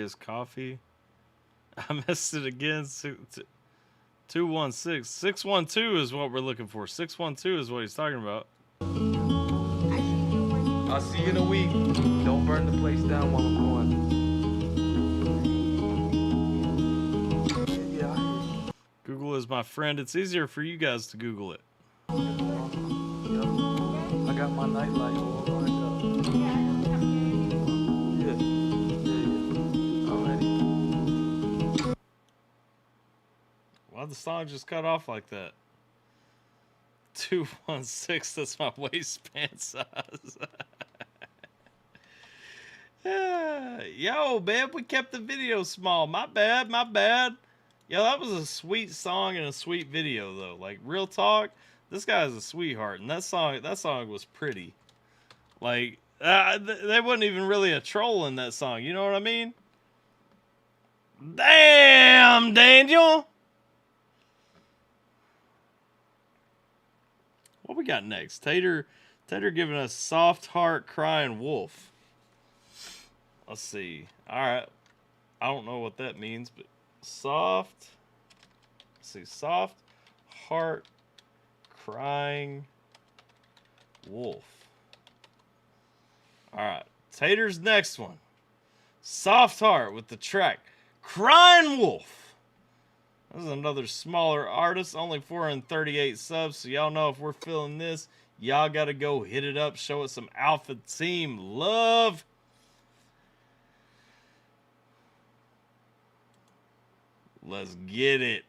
Glorious Coffee. I missed it again. 216. 612 is what we're looking for. 612 is what he's talking about. I'll see you in a week. Don't burn the place down while I'm gone. Google is my friend. It's easier for you guys to Google it. Yep. I got my nightlight all lined up. Yeah. Alrighty. Why'd the song just cut off like that? 216, that's my waistband size. Yo, man, we kept the video small. My bad, my bad. Yo, that was a sweet song and a sweet video, though. Like, real talk, this guy is a sweetheart, and that song was pretty. Like, they wasn't even really a troll in that song, you know what I mean? Damn, Daniel! What we got next? Tater giving us Soft Heart Crying Wolf. Let's see. Alright. I don't know what that means, but soft heart crying wolf. Alright. Tater's next one. Soft Heart with the track Crying Wolf. This is another smaller artist, only 438 subs, so y'all know if we're feeling this, y'all gotta go hit it up, show us some Alpha Team love. Let's get it.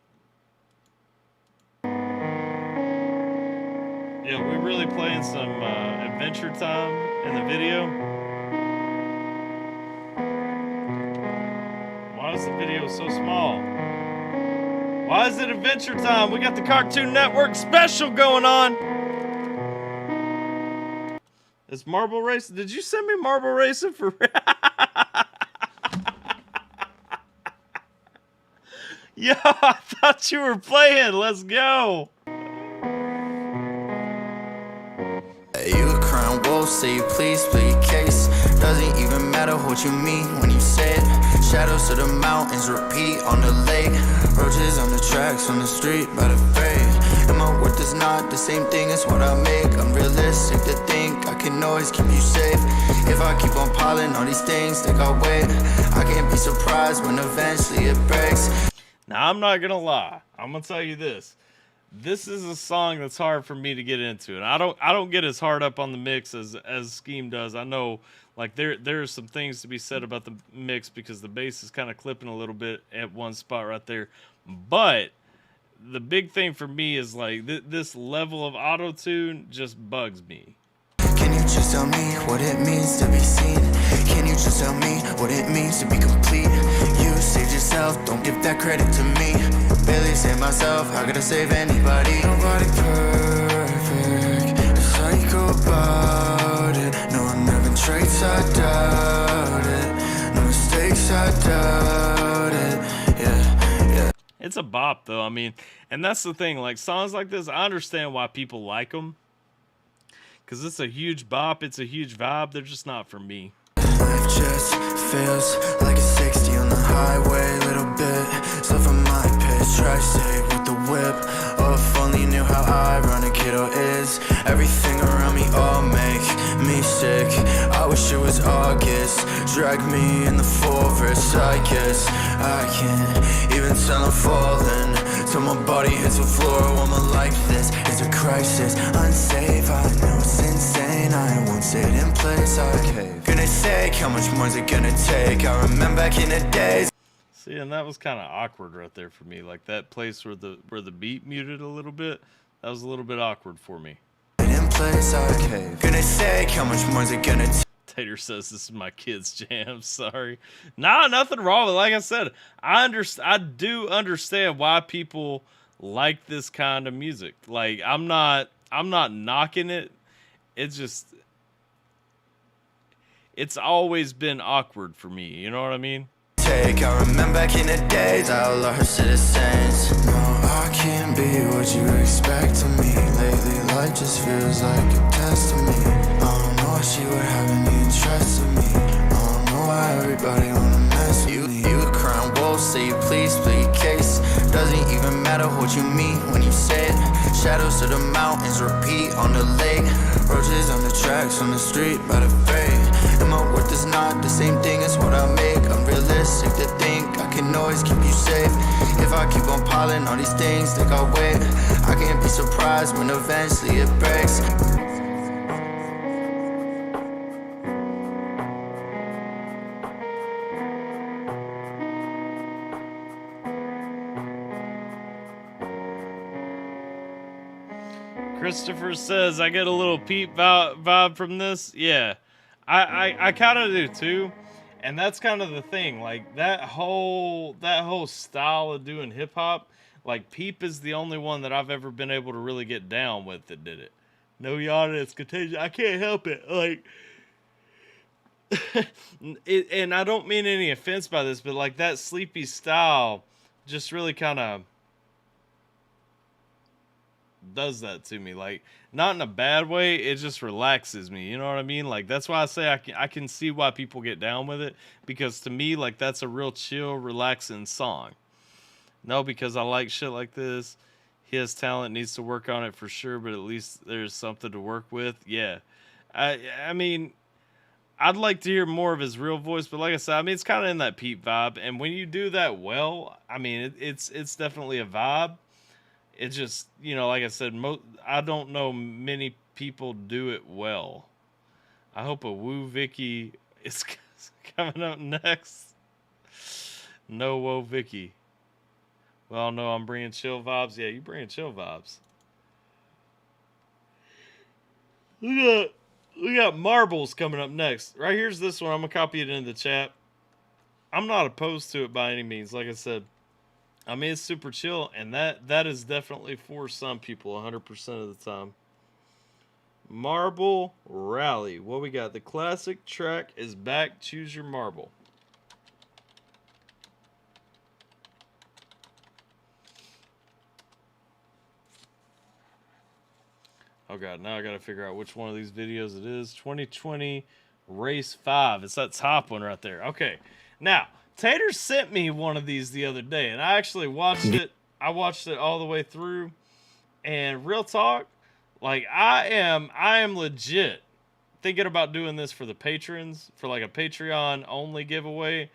Yeah, we really playing some Adventure Time in the video. Why is the video so small? Why is it Adventure Time? We got the Cartoon Network special going on. It's Marble Racing. Did you send me Marble Racing for... Yo, I thought you were playing. Let's go. You a crying wolf, say you please plead your case. Doesn't even matter what you mean when you say it. Shadows of the mountains repeat on the lake. Roaches on the tracks on the street by the freight. And my worth is not the same thing as what I make. Unrealistic to think I can always keep you safe. If I keep on piling all these things, think I'll wait. I can't be surprised when eventually it breaks. Now, I'm not gonna lie. I'm gonna tell you this. This is a song that's hard for me to get into, and I don't get as hard up on the mix as Scheme does. I know, like there's some things to be said about the mix because the bass is kind of clipping a little bit at one spot right there. But the big thing for me is like this level of auto-tune just bugs me. Can you just tell me what it means to be seen? Can you just tell me what it means to be complete? You saved yourself, don't give that credit to me. Barely saved myself, how could I save anybody? Nobody perfect, that's how you go about it. No one having traits, I doubt it. No mistakes, I doubt it. Yeah. It's a bop though, I mean, and that's the thing, like songs like this, I understand why people like them. Because it's a huge bop, it's a huge vibe, they're just not for me. Life just feels like a 60 on the highway, little bit slow for my pace, try stay with the whip. Oh, if only you knew how ironic it all is. Everything around me all make me sick. I wish it was August, drag me in the forest. I guess I can't even tell I'm falling till my body hits the floor. A woman like this is a crisis, unsafe. I know it's insane, I won't sit in place. Okay, gonna take, how much more is it gonna take? I remember back in the days. See, and that was kind of awkward right there for me. Like that place where the beat muted a little bit, that was a little bit awkward for me. In place, okay, gonna take, how much more is it gonna take? Tater says this is my kid's jam. Sorry. Nah, nothing wrong with it. Like I said, I do understand why people like this kind of music. Like I'm not knocking it. It's just it's always been awkward for me. You know what I mean? I remember back in the days, all our citizens. No, I can't be what you expect of me. Lately, life just feels like a test to me. I don't know why she would have any interest in me. I don't know why everybody wanna mess with me. what you mean when you say it. Shadows of the mountains repeat on the lake. Roaches on the tracks on the street by the fade. And my worth is not the same thing as what I make. I'm realistic to think I can always keep you safe. If I keep on piling all these things, think I'll wait. I can't be surprised when eventually it breaks. Christopher says, I get a little Pete vibe from this. Yeah, I kind of do too. And that's kind of the thing. Like, that whole style of doing hip hop, like, Peep is the only one that I've ever been able to really get down with that did it. No yada, it's contagious. I can't help it. Like, and I don't mean any offense by this, but like that sleepy style just really kind of does that to me. Like, not in a bad way, it just relaxes me, you know what I mean? Like, that's why I say I can see why people get down with it, because to me, like, that's a real chill, relaxing song. No, because I like shit like this. He has talent, needs to work on it for sure, but at least there's something to work with. Yeah, I mean, I'd like to hear more of his real voice, but like I said, I mean, it's kind of in that Pete vibe, and when you do that well, I mean, it's definitely a vibe. It just, you know, like I said, I don't know many people do it well. I hope a Woo Vicky is coming up next. No Whoa Vicky. Well, no, I'm bringing chill vibes. Yeah, you bringing chill vibes. We got Marbles coming up next. Right here's this one. I'm going to copy it into the chat. I'm not opposed to it by any means. Like I said, I mean, it's super chill, and that is definitely for some people 100% of the time. Marble Rally. What we got? The classic track is back. Choose your marble. Oh god, now I gotta figure out which one of these videos it is. 2020 Race 5. It's that top one right there. Okay. Now, Tater sent me one of these the other day, and I actually watched it. I watched it all the way through, and real talk, like, I am legit thinking about doing this for the patrons, for like a Patreon only giveaway,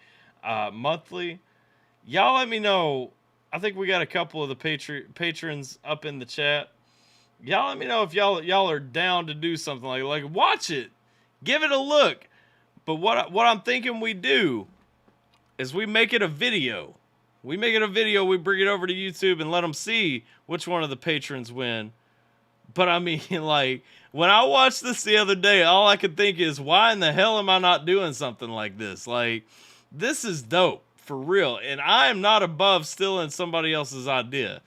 monthly. Y'all let me know. I think we got a couple of the patrons up in the chat. Y'all let me know if y'all are down to do something like watch it, give it a look. But what I'm thinking we do is we make it a video. We make it a video, we bring it over to YouTube and let them see which one of the patrons win. But I mean, like, when I watched this the other day, all I could think is, why in the hell am I not doing something like this? Like, this is dope, for real. And I am not above stealing somebody else's idea.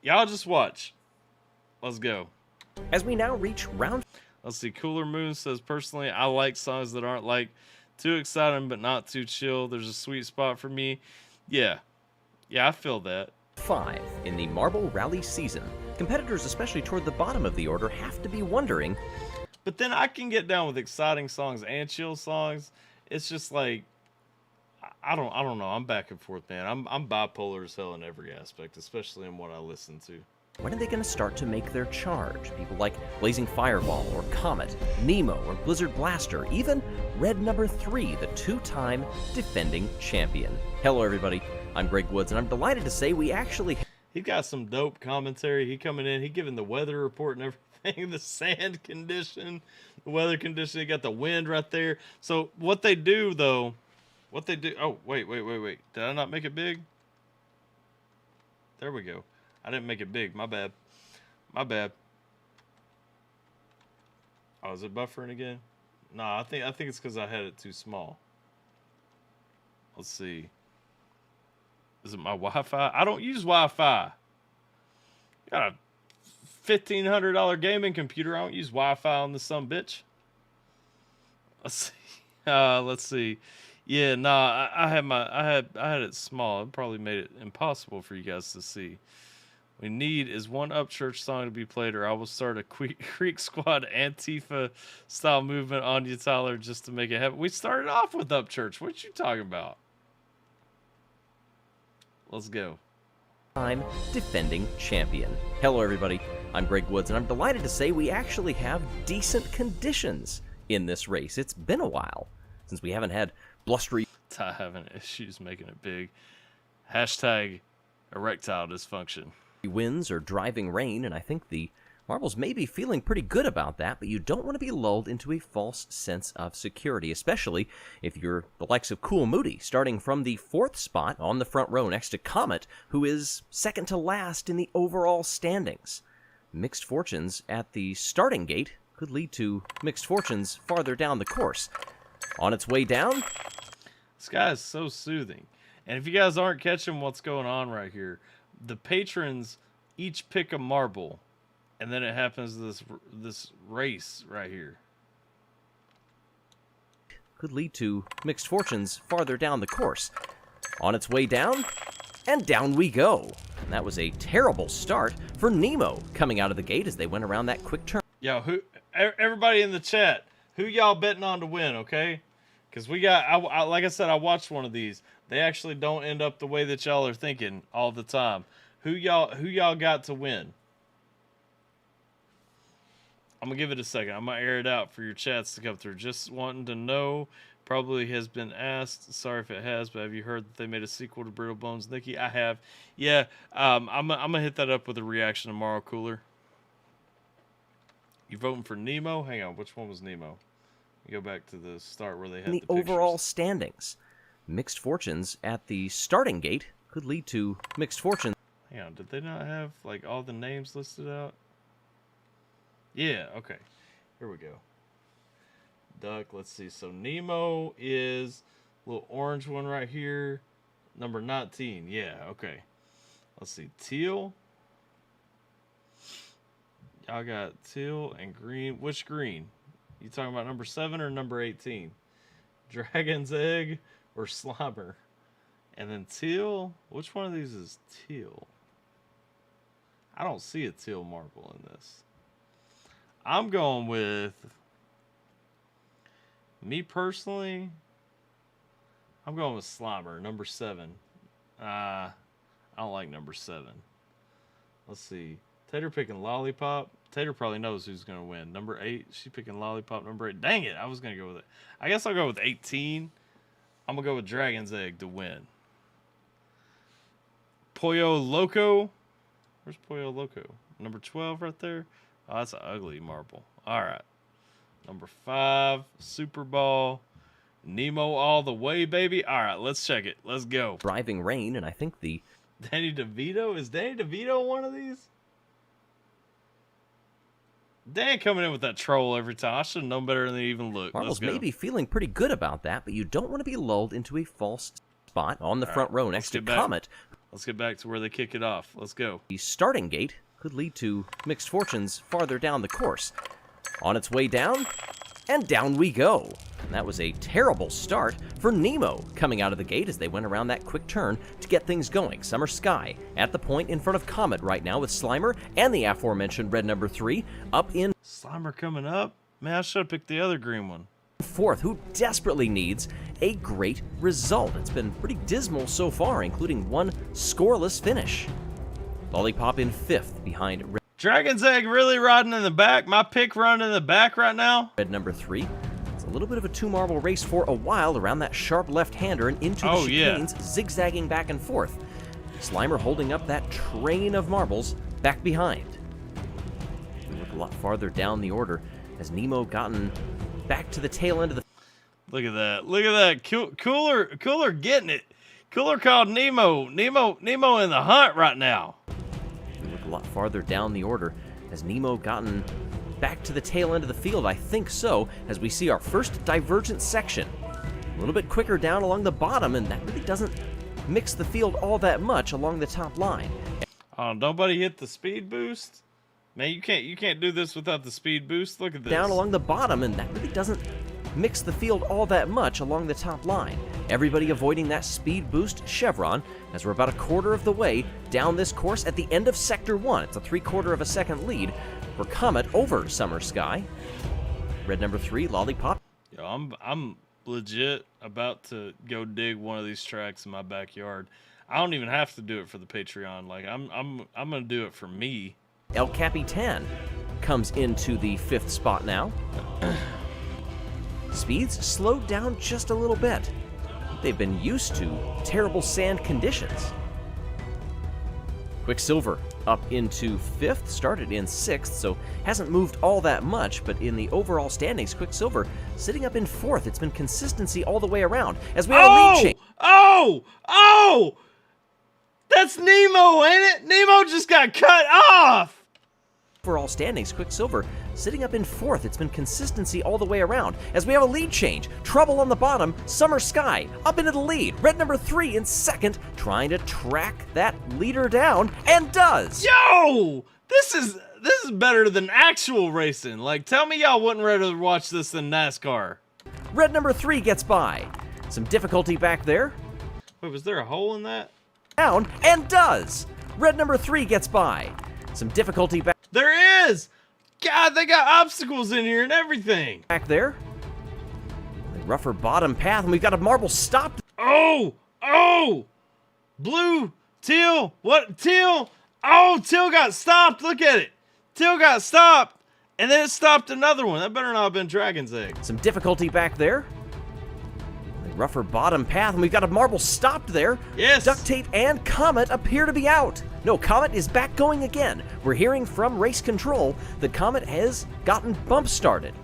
Y'all just watch. Let's go. As we now reach round... Let's see, Cooler Moon says, personally, I like songs that aren't, like, too exciting but not too chill. There's a sweet spot for me. Yeah, I feel that. 5 in the Marble Rally season. Competitors, especially toward the bottom of the order, have to be wondering. But then I can get down with exciting songs and chill songs. It's just like, I don't know. I'm back and forth, man. I'm bipolar as hell in every aspect, especially in what I listen to. When are they going to start to make their charge? People like Blazing Fireball or Comet, Nemo or Blizzard Blaster, even Red Number 3, the 2-time defending champion. Hello, everybody. I'm Greg Woods, and I'm delighted to say we actually... He got some dope commentary. He coming in, he giving the weather report and everything, the sand condition, the weather condition. He got the wind right there. So what they do, though, oh, wait. Did I not make it big? There we go. I didn't make it big. My bad. Oh, is it buffering again? No, I think it's because I had it too small. Let's see. Is it my Wi-Fi? I don't use Wi-Fi. Got a $1,500 gaming computer. I don't use Wi-Fi on this sumbitch. Let's see. Yeah, nah. I had it small. It probably made it impossible for you guys to see. We need is one Upchurch song to be played, or I will start a Creek Squad Antifa style movement on you, Tyler, just to make it happen. We started off with Upchurch. What you talking about? Let's go. Time defending champion. Hello everybody, I'm Greg Woods, and I'm delighted to say we actually have decent conditions in this race. It's been a while since we haven't had blustery... Ty having issues making it big. Hashtag erectile dysfunction. winds or driving rain, and I think the marbles may be feeling pretty good about that, but you don't want to be lulled into a false sense of security, especially if you're the likes of Cool Moody, starting from the 4th spot on the front row next to Comet, who is second to last in the overall standings. Mixed fortunes at the starting gate could lead to mixed fortunes farther down the course. On its way down... This guy is so soothing. And if you guys aren't catching what's going on right here, the patrons each pick a marble, and then it happens this race right here. Could lead to mixed fortunes farther down the course. On its way down, and down we go. And that was a terrible start for Nemo coming out of the gate as they went around that quick turn. Yo, everybody in the chat, who y'all betting on to win, okay? Because we got, like I said, I watched one of these. They actually don't end up the way that y'all are thinking all the time. Who y'all got to win? I'm gonna give it a second. I'm gonna air it out for your chats to come through. Just wanting to know, probably has been asked. Sorry if it has, but have you heard that they made a sequel to Brittle Bones, Nikki? I have. Yeah. I'm gonna hit that up with a reaction tomorrow, Cooler. You voting for Nemo? Hang on, which one was Nemo? You go back to the start where they had the overall standings. Mixed fortunes at the starting gate could lead to mixed fortunes. Hang on, did they not have like all the names listed out? Yeah, okay. Here we go. Duck, let's see. So Nemo is a little orange one right here. Number 19. Yeah, okay. Let's see. Teal. Y'all got teal and green. Which green? You talking about number 7 or number 18? Dragon's Egg or Slimer? And then teal. Which one of these is teal? I don't see a teal marble in this. I'm going with, me personally, I'm going with Slimer, number 7. I don't like number 7. Let's see. Tater picking Lollipop. Tater probably knows who's going to win. Number 8, she picking Lollipop. Number 8. Dang it, I was going to go with it. I guess I'll go with 18. I'm going to go with Dragon's Egg to win. Pollo Loco. Where's Pollo Loco? Number 12 right there. Oh, that's an ugly marble. All right. Number 5, Super Ball. Nemo all the way, baby. All right, let's check it. Let's go. Driving rain, and I think the... Danny DeVito? Is Danny DeVito one of these? Dan coming in with that troll every time. I should have known better than they even look. Marbles may be feeling pretty good about that, but you don't want to be lulled into a false spot on the front row next to Comet. Let's get back to where they kick it off. Let's go. The starting gate could lead to mixed fortunes farther down the course. On its way down, and down we go. And that was a terrible start for Nemo coming out of the gate as they went around that quick turn to get things going. Summer Sky at the point in front of Comet right now with Slimer and the aforementioned red number 3 up in... Slimer coming up? Man, I should have picked the other green one. 4th, who desperately needs a great result. It's been pretty dismal so far, including one scoreless finish. Lollipop in 5th behind red. Dragon's Egg really riding in the back. My pick running in the back right now. Red number 3. It's a little bit of a 2-marble race for a while around that sharp left-hander and into the chicanes, zigzagging back and forth. Slimer holding up that train of marbles back behind. We look a lot farther down the order as Nemo gotten back to the tail end of the... Look at that. Look at that. Cooler getting it. Cooler called Nemo in the hunt right now. We look a lot farther down the order as Nemo gotten back to the tail end of the field. I think so, as we see our first divergent section. A little bit quicker down along the bottom, and that really doesn't mix the field all that much along the top line. Oh, nobody hit the speed boost? Man, you can't do this without the speed boost. Look at this. Down along the bottom, and that really doesn't mix the field all that much along the top line. Everybody avoiding that speed boost chevron as we're about a quarter of the way down this course at the end of Sector 1. It's a 3/4 of a second lead for Comet over Summer Sky. Red number 3, Lollipop. Yo, I'm legit about to go dig one of these tracks in my backyard. I don't even have to do it for the Patreon. Like I'm gonna do it for me. El Capitan comes into the 5th spot now. Speeds slowed down just a little bit. They've been used to terrible sand conditions. Quicksilver up into 5th, started in 6th, so hasn't moved all that much, but in the overall standings, Quicksilver sitting up in 4th. It's been consistency all the way around. As we have a lead change. Oh! That's Nemo, ain't it? Nemo just got cut off! Overall standings, Quicksilver sitting up in 4th. It's been consistency all the way around. As we have a lead change. Trouble on the bottom. Summer Sky up into the lead. Red number 3 in 2nd, trying to track that leader down, and does. Yo! This is better than actual racing. Like, tell me y'all wouldn't rather watch this than NASCAR. Red number 3 gets by. Some difficulty back there. Wait, was there a hole in that? Down, and does. Red number 3 gets by. Some difficulty back. There is! God, they got obstacles in here and everything. Back there. A rougher bottom path, and we've got a marble stop. Oh! Blue, teal, what? Teal? Oh, teal got stopped. Look at it. Teal got stopped, and then it stopped another one. That better not have been Dragon's Egg. Some difficulty back there. A rougher bottom path, and we've got a marble stopped there. Yes. Duct Tape and Comet appear to be out. No, Comet is back going again. We're hearing from race control that Comet has gotten bump started.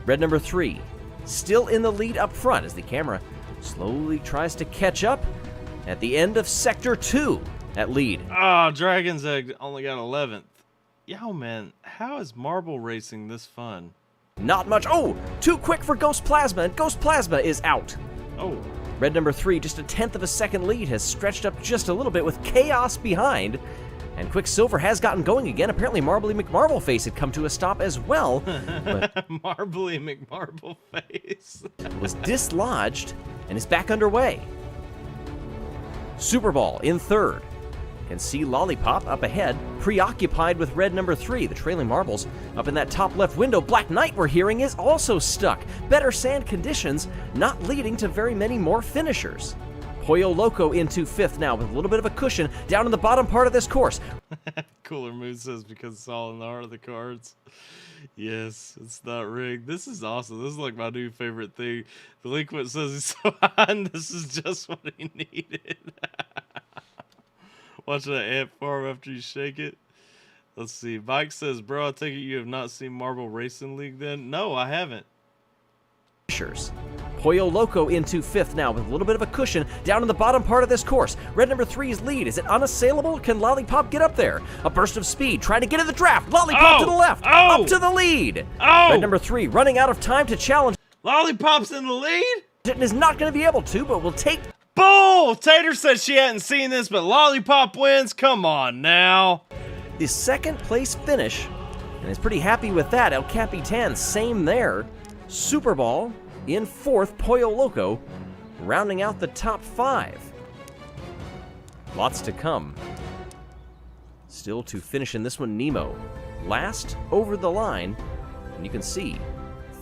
Red number 3 still in the lead up front as the camera slowly tries to catch up at the end of Sector 2 at lead. Oh, Dragon's Egg only got 11th. Yo, man, how is marble racing this fun? Not much. Oh, too quick for Ghost Plasma, and Ghost Plasma is out. Oh. Red number 3, just a 10th of a second lead, has stretched up just a little bit with Chaos behind. And Quicksilver has gotten going again. Apparently Marbly McMarbleface had come to a stop as well. But Marbly McMarbleface was dislodged and is back underway. Superball in 3rd. Can see Lollipop up ahead, preoccupied with red number 3. The trailing marbles up in that top left window. Black Knight, we're hearing, is also stuck. Better sand conditions, not leading to very many more finishers. Pollo Loco into 5th now with a little bit of a cushion down in the bottom part of this course. Cooler Mood says because it's all in the heart of the cards. Yes, it's not rigged. This is awesome. This is like my new favorite thing. Delinquent says he's so high and this is just what he needed. Watch that ant farm after you shake it. Let's see. Mike says, bro, I take it you have not seen Marble Racing League then? No, I haven't. Pollo Loco into 5th now with a little bit of a cushion down in the bottom part of this course. Red number 3's lead. Is it unassailable? Can Lollipop get up there? A burst of speed, trying to get in the draft. Lollipop to the left, up to the lead. Red number 3 running out of time to challenge. Lollipop's in the lead? It is not going to be able to, but will take. Bull! Tater said she hadn't seen this, but Lollipop wins. Come on now. The 2nd place finish, and is pretty happy with that. El Capitan, same there. Superball in 4th, Pollo Loco rounding out the top 5. Lots to come. Still to finish in this one, Nemo. Last over the line, and you can see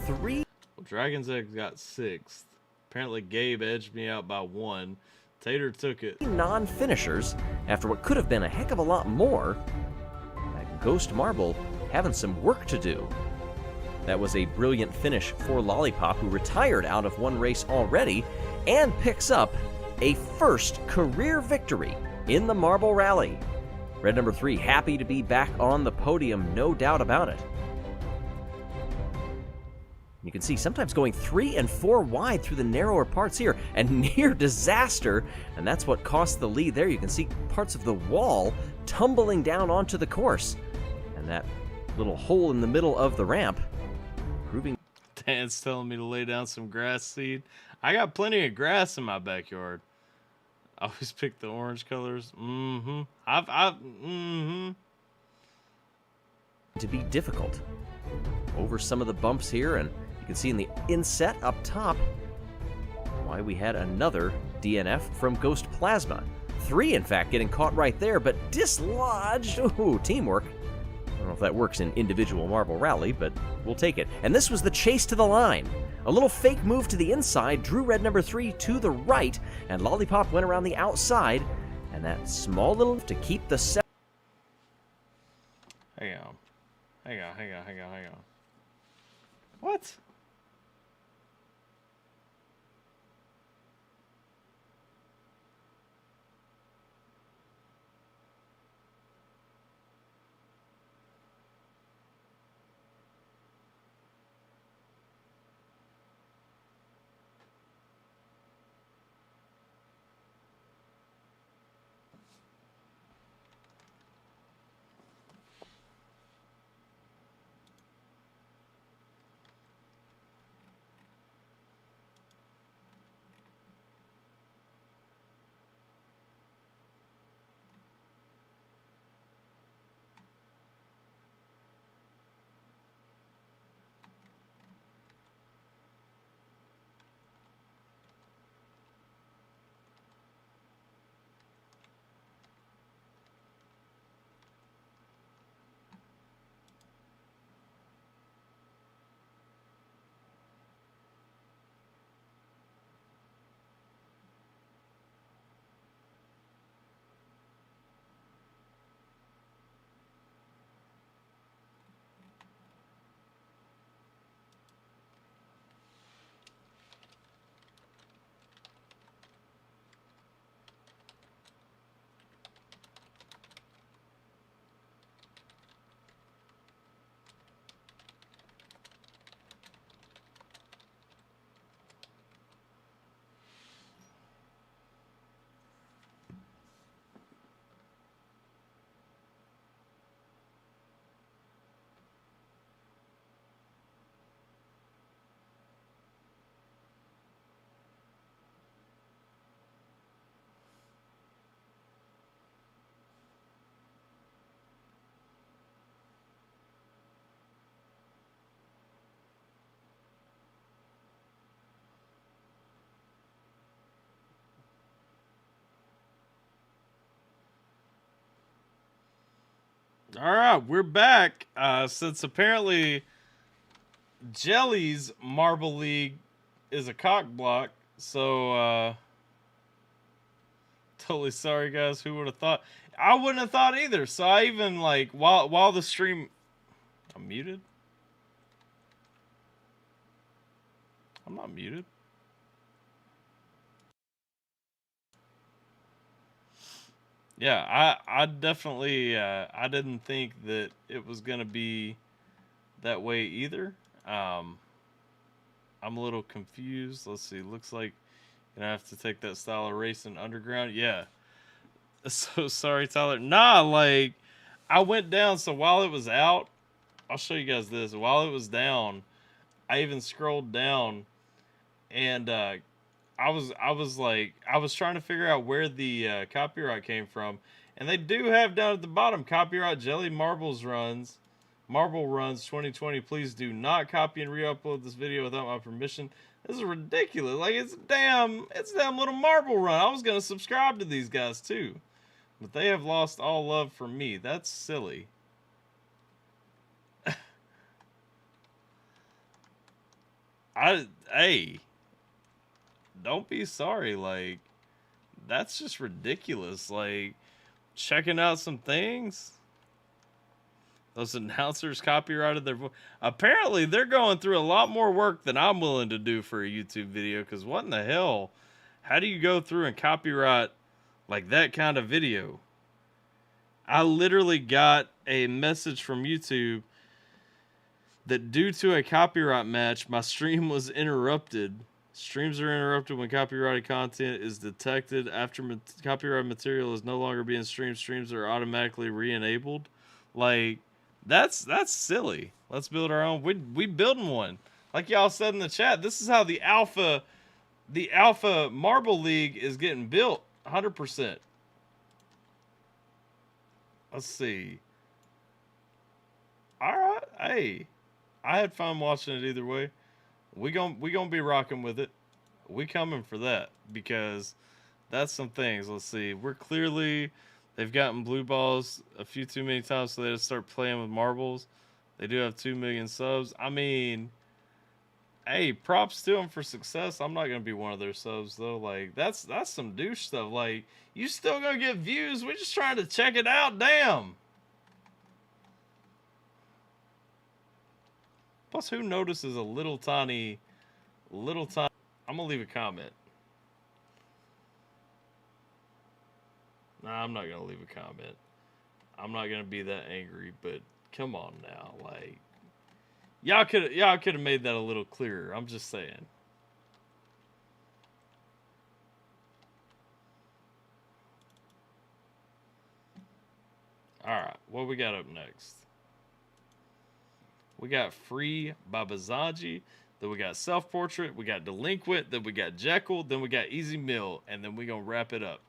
3. Well, Dragon's Egg got 6th. Apparently Gabe edged me out by 1. Tater took it. Non-finishers after what could have been a heck of a lot more. That Ghost Marble having some work to do. That was a brilliant finish for Lollipop, who retired out of one race already and picks up a first career victory in the Marble Rally. Red number 3 happy to be back on the podium, no doubt about it. You can see sometimes going 3 and 4 wide through the narrower parts here, and near disaster, and that's what cost the lead there. You can see parts of the wall tumbling down onto the course, and that little hole in the middle of the ramp proving. Dan's telling me to lay down some grass seed. I got plenty of grass in my backyard. I always pick the orange colors. To be difficult over some of the bumps here, and you can see in the inset up top why we had another DNF from Ghost Plasma. 3, in fact, getting caught right there, but dislodged. Ooh, teamwork. I don't know if that works in individual Marble Rally, but we'll take it. And this was the chase to the line. A little fake move to the inside drew red number 3 to the right, and Lollipop went around the outside and that small little to keep the Hang on. What? All right, we're back. Since apparently Jelly's Marble League is a cock block, so totally sorry, guys. Who would have thought? I wouldn't have thought either. So I even like while the stream, I'm muted. I'm not muted. Yeah, I definitely I didn't think that it was gonna be that way either. I'm a little confused. Let's see. Looks like you're gonna have to take that style of racing underground. Yeah. So sorry, Tyler. Nah, like I went down. So while it was out, I'll show you guys this. While it was down, I even scrolled down, and I was trying to figure out where the copyright came from, and they do have down at the bottom copyright Jelly Marble Runs 2020. Please do not copy and re-upload this video without my permission. This is ridiculous. Like it's a damn little marble run. I was gonna subscribe to these guys too, but they have lost all love for me. That's silly. Hey. Don't be sorry, like that's just ridiculous. Like checking out some things. Those announcers copyrighted their voice. Apparently they're going through a lot more work than I'm willing to do for a YouTube video, because what in the hell? How do you go through and copyright like that kind of video? I literally got a message from YouTube that due to a copyright match, my stream was interrupted. Streams are interrupted when copyrighted content is detected. After copyrighted material is no longer being streamed, streams are automatically re-enabled. Like, that's silly. Let's build our own. We building one. Like y'all said in the chat, this is how the Alpha Marble League is getting built. 100%. Let's see. All right. Hey, I had fun watching it either way. We gonna be rocking with it. We coming for that, because that's some things. Let's see. We're clearly, they've gotten blue balls a few too many times, so they had to start playing with marbles. They do have 2 million subs. I mean, Hey, props to them for success. I'm not gonna be one of their subs though. Like that's some douche stuff. Like you still gonna get views. We're just trying to check it out. Damn. Plus, who notices a little tiny? I'm gonna leave a comment. Nah, I'm not gonna leave a comment. I'm not gonna be that angry, but come on now, like y'all could have made that a little clearer. I'm just saying. All right, what we got up next? We got Free by Bazaji. Then we got Self Portrait. We got Delinquent. Then we got Jekyll. Then we got Easy Mill. And then we gonna wrap it up.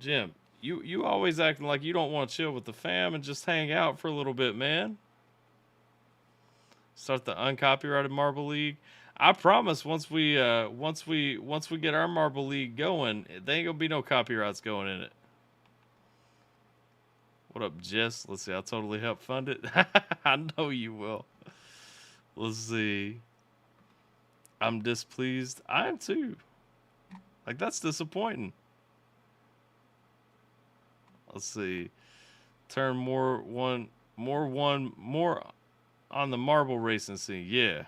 Jim, you always acting like you don't want to chill with the fam and just hang out for a little bit, man. Start the uncopyrighted Marble League. I promise once we get our Marble League going, there ain't gonna be no copyrights going in it. What up, Jess? Let's see. I'll totally help fund it. I know you will. Let's see. I'm displeased. I am too. Like, that's disappointing. Let's see. Turn more on the marble racing scene. Yeah.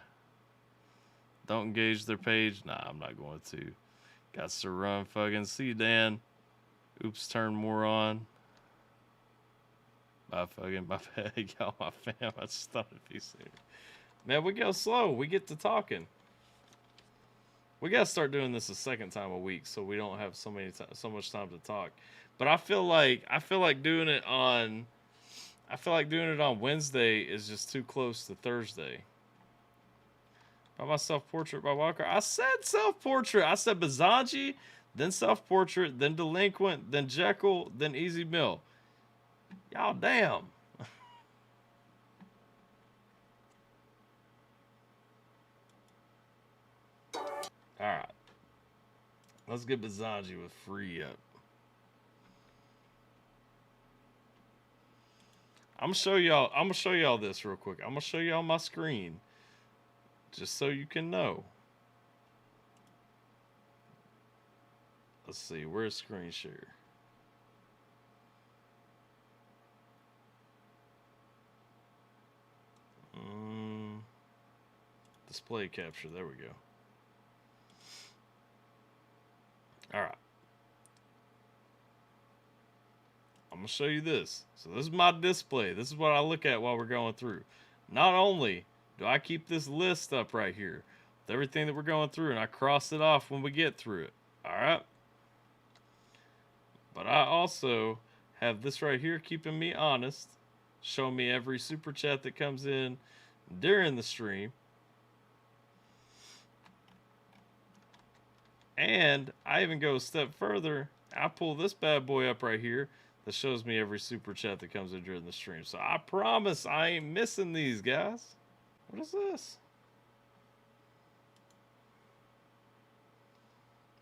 Don't engage their page. Nah, I'm not going to. Got to run fucking. See you, Dan. Oops, turn more on. My bad, y'all, my fam. I just thought it'd be serious. Man, we go slow. We get to talking. We gotta start doing this a second time a week, so we don't have so much time to talk. But I feel like doing it on Wednesday is just too close to Thursday. By my self-portrait by Walker. I said self-portrait. I said Bazaji, then self-portrait, then Delinquent, then Jekyll, then Easy Mill. Y'all damn. Alright. Let's get Bazaji with Free up. I'm gonna show y'all this real quick. I'm gonna show y'all my screen. Just so you can know. Let's see, where's screen share? Display capture, there we go. Alright. I'm going to show you this. So this is my display. This is what I look at while we're going through. Not only do I keep this list up right here with everything that we're going through, and I cross it off when we get through it. Alright? But I also have this right here keeping me honest. Show me every super chat that comes in during the stream. And I even go a step further. I pull this bad boy up right here that shows me every super chat that comes in during the stream. So I promise I ain't missing these, guys. What is this?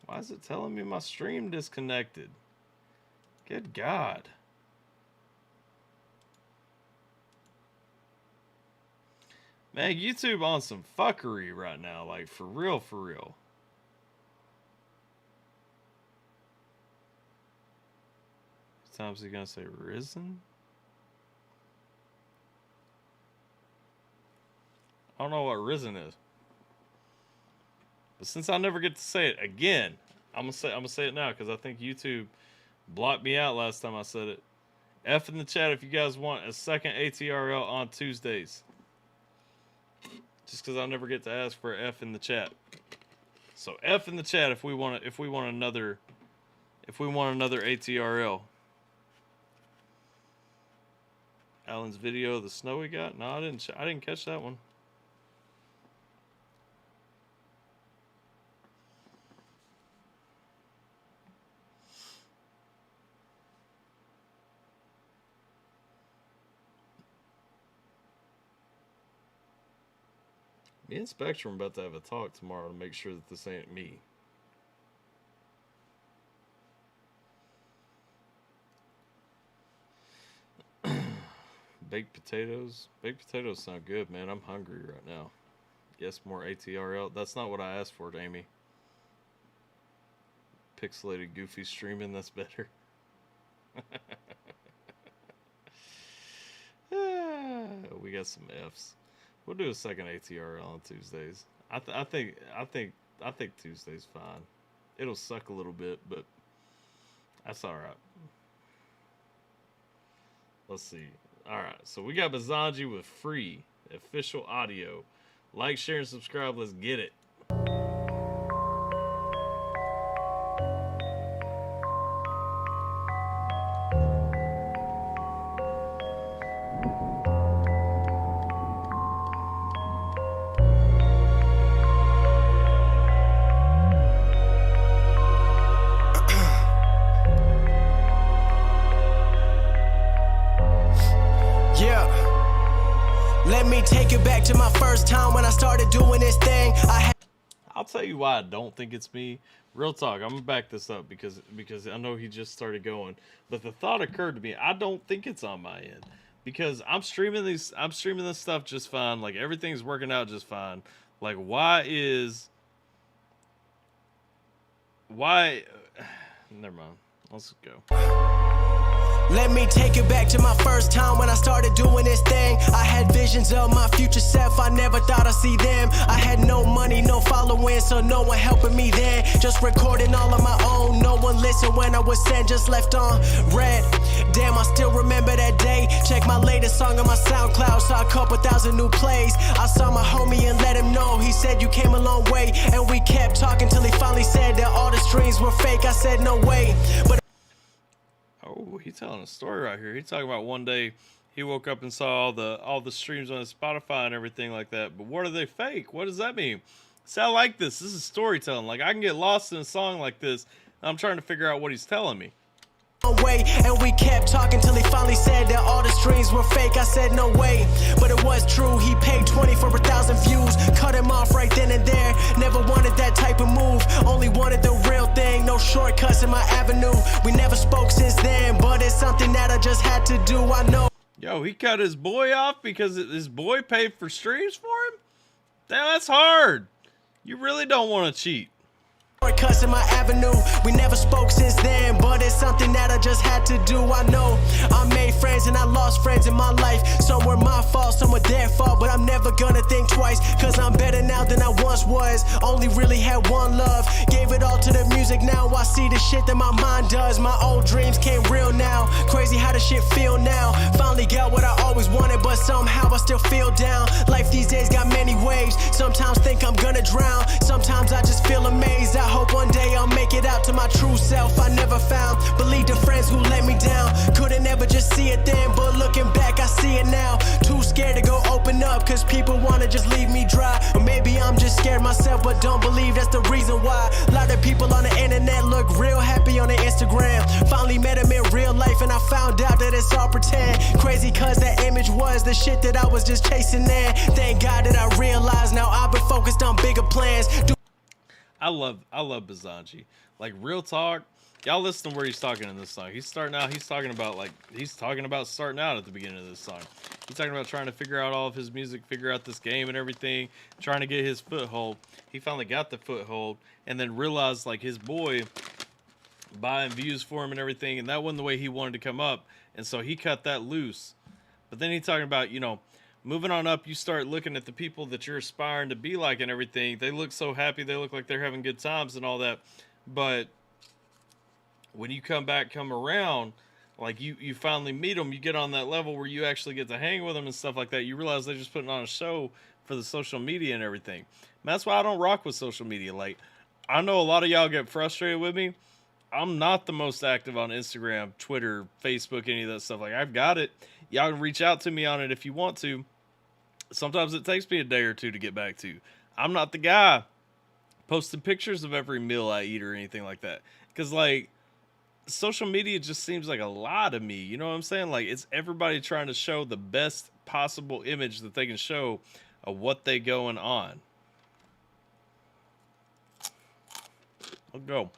Why is it telling me my stream disconnected? Good God. Man, YouTube on some fuckery right now. Like, for real, for real. Times he gonna say risen? I don't know what risen is. But since I never get to say it again, I'm gonna say it now because I think YouTube blocked me out last time I said it. F in the chat if you guys want a second ATRL on Tuesdays. Just because I never get to ask for F in the chat. So F in the chat if we want another ATRL. Alan's video of the snow we got? No, I didn't catch that one. Me and Spectrum about to have a talk tomorrow to make sure that this ain't me. Baked potatoes. Baked potatoes sound good, man. I'm hungry right now. Yes, more ATRL. That's not what I asked for, Amy. Pixelated, goofy streaming. That's better. We got some Fs. We'll do a second ATRL on Tuesdays. I think Tuesday's fine. It'll suck a little bit, but that's all right. Let's see. All right, so we got Bazanji with free official audio. Like, share, and subscribe. Let's get it. Take it back to my first time when I started doing this thing. I'll tell you why I don't think it's me. Real talk, I'm gonna back this up because I know he just started going. But the thought occurred to me, I don't think it's on my end. Because I'm streaming this stuff just fine. Like everything's working out just fine. Like why never mind. Let's go. Let me take it back to my first time when I started doing this thing. I had visions of my future self, I never thought I'd see them. I had no money, no following, so no one helping me then. Just recording all on my own, no one listened when I was sent, just left on red. Damn, I still remember that day. Check my latest song on my SoundCloud, saw a couple thousand new plays. I saw my homie and let him know, he said you came a long way. And we kept talking till he finally said that all the streams were fake. I said no way, but oh, he's telling a story right here. He's talking about one day he woke up and saw all the streams on his Spotify and everything like that. But what are they fake? What does that mean? See, I like this. This is storytelling. Like I can get lost in a song like this. I'm trying to figure out what he's telling me. Way, and we kept talking till he finally said that all the streams were fake. I said no way, but it was true. He paid 20 for 1,000 views. Cut him off right then and there. Never wanted that type of move, only wanted the real thing. No shortcuts in my avenue. We never spoke since then, but it's something that I just had to do. I know. Yo, he cut his boy off because his boy paid for streams for him? Damn, that's hard. You really don't want to cheat. Shortcuts in my avenue. We never spoke since then, but it's something that I just had to do. I know I made friends and I lost friends in my life. Some were my fault, some were their fault, but I'm never gonna think twice, cause I'm better now than I once was. Only really had one love, gave it all to the music. Now I see the shit that my mind does. My old dreams came real now. Crazy how the shit feel now. Finally got what I always wanted, but somehow I still feel down. Life these days got many waves. Sometimes think I'm gonna drown, sometimes I just feel amazed. I hope one day I'll make it out to my true self I never found. Believe the friends who let me down. Couldn't ever just see it then, but looking back I see it now. Too scared to go open up, cause people wanna just leave me dry. Or maybe I'm just scared myself, but don't believe that's the reason why. A lot of people on the internet look real happy on their Instagram. Finally met them in real life and I found out that it's all pretend. Crazy cause that image was the shit that I was just chasing in. Thank God that I realized now I've been focused on bigger plans. I love Bazanji. Like real talk, y'all listen to where he's talking in this song. He's starting out, he's talking about starting out at the beginning of this song. He's talking about trying to figure out all of his music, figure out this game and everything, trying to get his foothold. He finally got the foothold and then realized like his boy buying views for him and everything, and that wasn't the way he wanted to come up, and so he cut that loose. But then he's talking about, you know, moving on up, you start looking at the people that you're aspiring to be like and everything. They look so happy. They look like they're having good times and all that. But when you come around, like you finally meet them, you get on that level where you actually get to hang with them and stuff like that. You realize they're just putting on a show for the social media and everything. And that's why I don't rock with social media. Like, I know a lot of y'all get frustrated with me. I'm not the most active on Instagram, Twitter, Facebook, any of that stuff. Like, I've got it. Y'all can reach out to me on it if you want to. Sometimes it takes me a day or two to get back to. I'm not the guy posting pictures of every meal I eat or anything like that. Because, like, social media just seems like a lie to me. You know what I'm saying? Like, it's everybody trying to show the best possible image that they can show of what they going on. Let's go.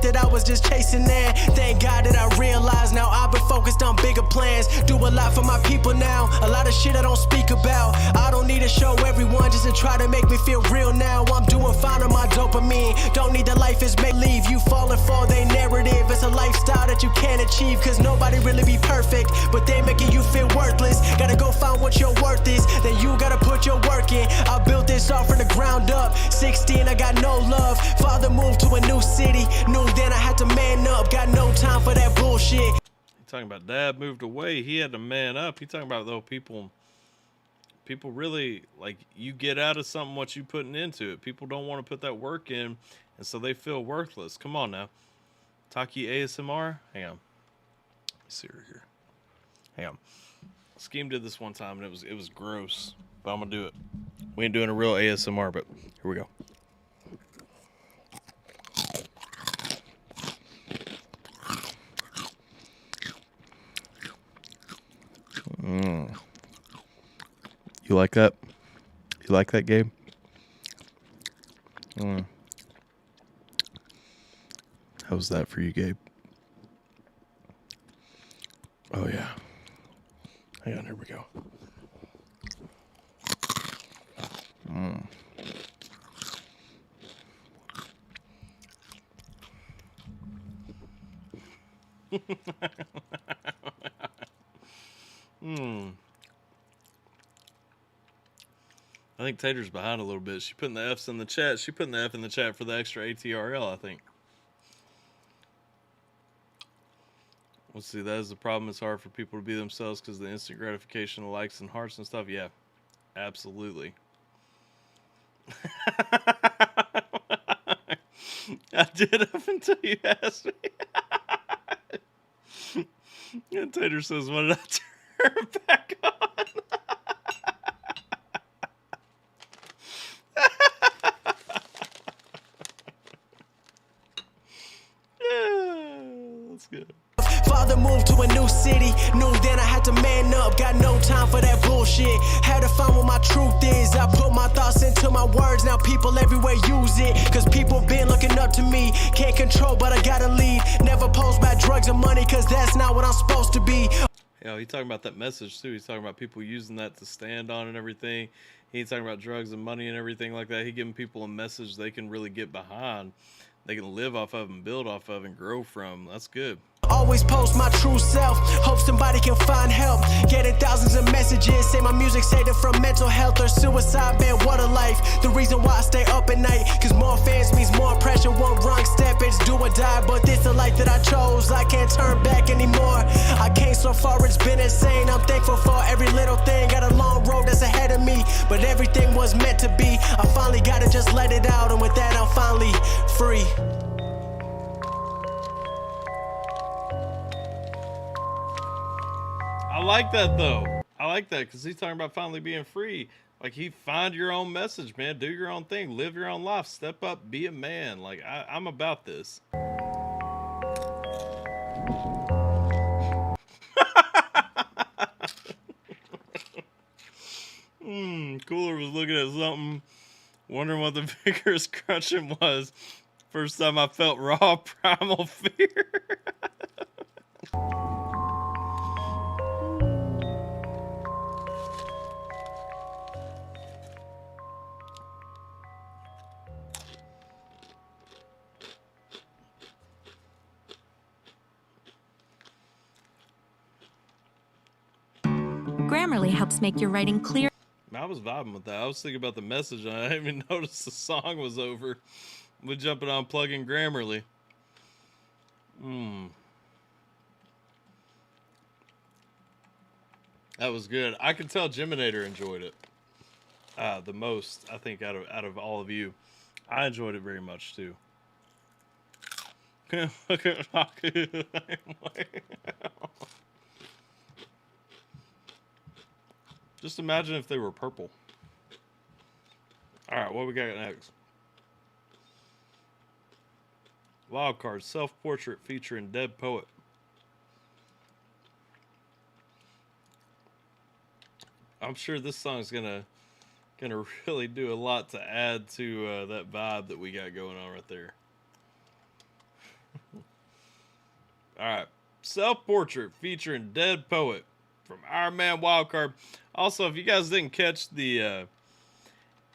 shit that I was just chasing in. Thank God that I realized now I've been focused on bigger plans. Do a lot for my people now, a lot of shit I don't speak about. I don't need to show everyone just to try to make me feel real now. I'm doing fine on my dopamine. Don't need the life is make leave. You falling for their narrative. It's a lifestyle that you can't achieve, cause nobody really be perfect, but they making you feel worthless. Gotta go find what your worth is, then you gotta put your work in. I built this all from the ground up. 16, I got no love. Father moved to a new city. Knew then I had to man up. Got no time for that bullshit. He talking about dad moved away. He had to man up. He talking about though people really, like, you get out of something what you putting into it. People don't want to put that work in, and so they feel worthless. Come on now. Taki ASMR. Hang on. Let me see her here. Hang on. Scheme did this one time and it was gross, but I'm gonna do it. We ain't doing a real ASMR, but here we go. You like that? You like that, Gabe? How's that for you, Gabe? Oh yeah. Hang on, here we go. I think Tater's behind a little bit. She putting the F's in the chat. She putting the F in the chat for the extra ATRL, I think. Let's see, that is the problem. It's hard for people to be themselves because of the instant gratification of likes and hearts and stuff. Yeah, absolutely. I did up until you asked me. And Tater says, "What did I turn back on?" That's good. Father moved to a new city. Knew then I had to man up. Got no time for that bullshit. Had to find what my truth is. I put my thoughts into my words. Now people everywhere use it, cause people been looking up to me. Can't control, but I gotta lead. Never post about drugs and money, cause that's not what I'm supposed to be. Yeah, he's talking about that message too. He's talking about people using that to stand on and everything. He's talking about drugs and money and everything like that. He giving people a message they can really get behind. They can live off of and build off of and grow from. That's good. Always post my true self. Hope somebody can find help. Getting thousands of messages. Say my music saved them from mental health or suicide. Man, what a life. The reason why I stay up at night, cause more fans means more pressure. One wrong step, it's do or die. But this the life that I chose. I can't turn back anymore. I came so far, it's been insane. I'm thankful for every little thing. Got a long road that's ahead of me, but everything was meant to be. I finally gotta just let it out, and with that I'm finally free. I like that though. I like that because he's talking about finally being free. Like, he find your own message, man. Do your own thing. Live your own life. Step up. Be a man. Like, I'm about this. Cooler was looking at something, wondering what the vigorous crunching was. First time I felt raw primal fear. Grammarly helps make your writing clear. I was vibing with that. I was thinking about the message, and I didn't even notice the song was over. We're jumping on plugging Grammarly. That was good. I could tell Geminator enjoyed it the most. I think out of all of you, I enjoyed it very much too. Just imagine if they were purple. All right, what we got next? Wild card, self-portrait featuring dead poet. I'm sure this song's gonna really do a lot to add to that vibe that we got going on right there. All right. Self-portrait featuring Dead Poet from our man Wildcard. Also, if you guys didn't catch the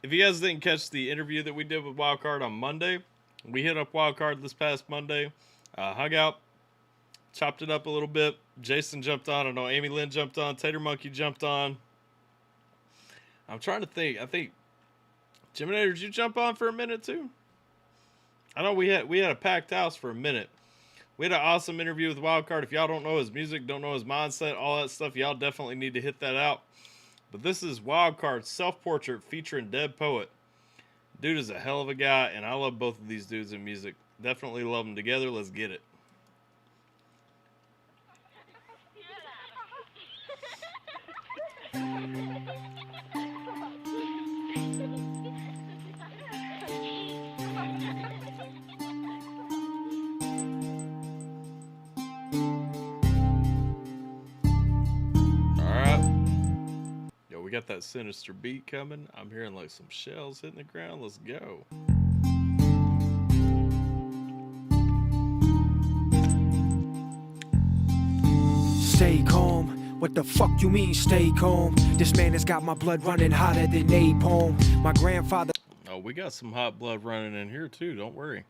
interview that we did with Wildcard on Monday, we hit up Wildcard this past Monday, hung out, chopped it up a little bit. Jason jumped on. I know Amy Lynn jumped on. Tater Monkey jumped on. I'm trying to think. I think Jiminator, did you jump on for a minute too? I know we had a packed house for a minute. We had an awesome interview with Wildcard. If y'all don't know his music, don't know his mindset, all that stuff, y'all definitely need to hit that out. But this is Wildcard's self-portrait featuring Dead Poet. Dude is a hell of a guy, and I love both of these dudes in music. Definitely love them together. Let's get it. We got that sinister beat coming. I'm hearing like some shells hitting the ground. Let's go. Stay calm. What the fuck you mean stay calm? This man has got my blood running hotter than napalm. My grandfather... Oh, we got some hot blood running in here too. Don't worry. He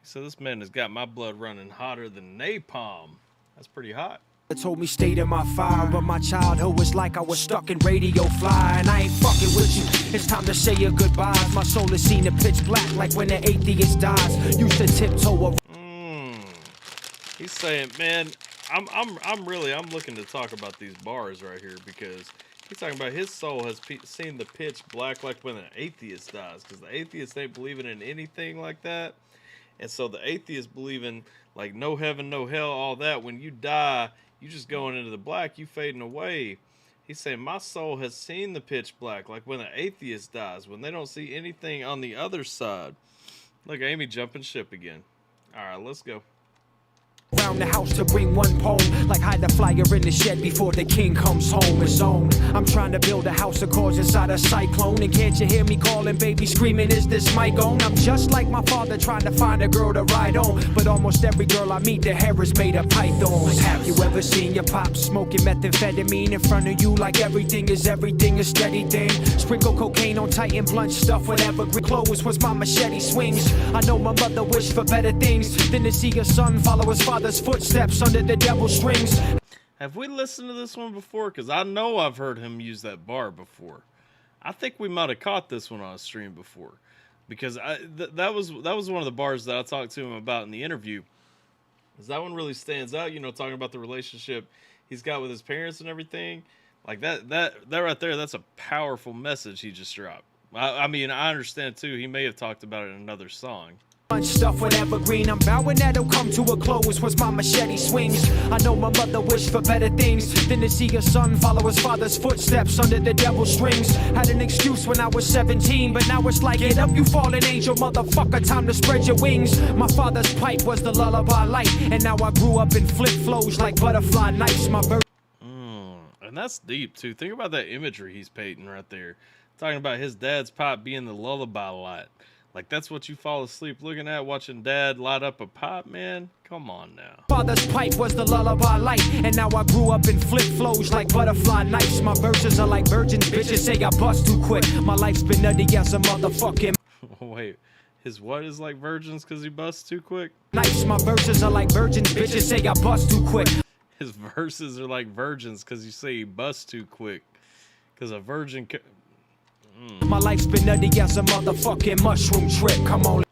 said this man has got my blood running hotter than napalm. That's pretty hot. Told me stay to my fire, but my childhood was like I was stuck in radio fly, and I ain't fucking with you. It's time to say your goodbyes. My soul is seen in pitch black, like when the atheist dies. Used to tiptoe. He's saying, man, I'm looking to talk about these bars right here because he's talking about his soul has seen the pitch black, like when an atheist dies, because the atheist ain't believing in anything like that, and so the atheist believing like no heaven, no hell, all that. When you die, you just going into the black, you fading away. He's saying, my soul has seen the pitch black, like when an atheist dies, when they don't see anything on the other side. Look, Amy jumping ship again. All right, let's go. Around the house to bring one poem, like hide the flyer in the shed before the king comes home. His own. I'm trying to build a house of cards inside a cyclone, and can't you hear me calling, baby, screaming, is this mic on? I'm just like my father trying to find a girl to ride on, but almost every girl I meet, their hair is made of pythons. Have you ever seen your pop smoking methamphetamine in front of you, like everything is a steady thing? Sprinkle cocaine on Titan blunt stuff, whatever clothes was my machete swings. I know my mother wished for better things than to see her son follow his father's footsteps under the devil's strings. Have we listened to this one before? Because I know I've heard him use that bar before. I think we might have caught this one on a stream before, because that was one of the bars that I talked to him about in the interview. Because that one really stands out. You know, talking about the relationship he's got with his parents and everything. Like that right there. That's a powerful message he just dropped. I mean, I understand too. He may have talked about it in another song. Stuff with evergreen, I'm vowing that'll come to a close once my machete swings. I know my mother wished for better things than to see her son follow his father's footsteps under the devil's strings. Had an excuse when I was 17, but now it's like, get up you fallen angel, motherfucker, time to spread your wings. My father's pipe was the lullaby light, and now I grew up in flip flows like butterfly knives. My birth. And that's deep too. Think about that imagery he's painting right there, talking about his dad's pipe being the lullaby light. Like, that's what you fall asleep looking at, watching dad light up a pipe, man? Come on now. Father's pipe was the lullaby light, and now I grew up in flip flows like butterfly knives. My verses are like virgins, bitches say I bust too quick. My life's been nutty as a motherfucking... Wait, his what is like virgins because he busts too quick? Knives, my verses are like virgins, bitches say I bust too quick. His verses are like virgins because you say he busts too quick. Because a virgin... My life's been nutty as a motherfucking mushroom trip. Come on.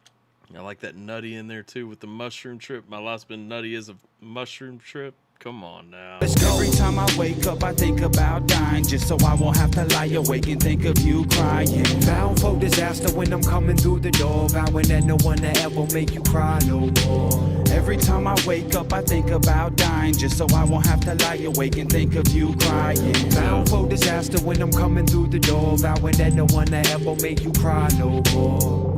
I like that nutty in there too with the mushroom trip. My life's been nutty as a mushroom trip. Come on now. Every time I wake up, I think about dying, just so I won't have to lie awake and think of you crying. Bound for disaster when I'm coming through the door, vowing that no one will ever make you cry no more. Every time I wake up, I think about dying, just so I won't have to lie awake and think of you crying. Bound for disaster when I'm coming through the door, vowing that no one will ever make you cry no more.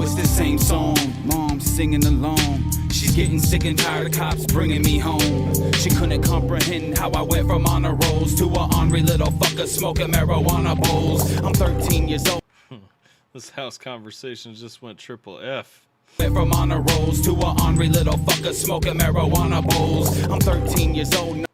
It's the same song, mom singing along. She weeks, getting sick and tired of cops bringing me home. She couldn't comprehend how I went from honor rolls to a ornery little fucker smoking marijuana bowls. I'm 13 years old. This house conversation just went triple F. Went from honor rolls to a ornery little fucker smoking marijuana bowls. I'm 13 years old.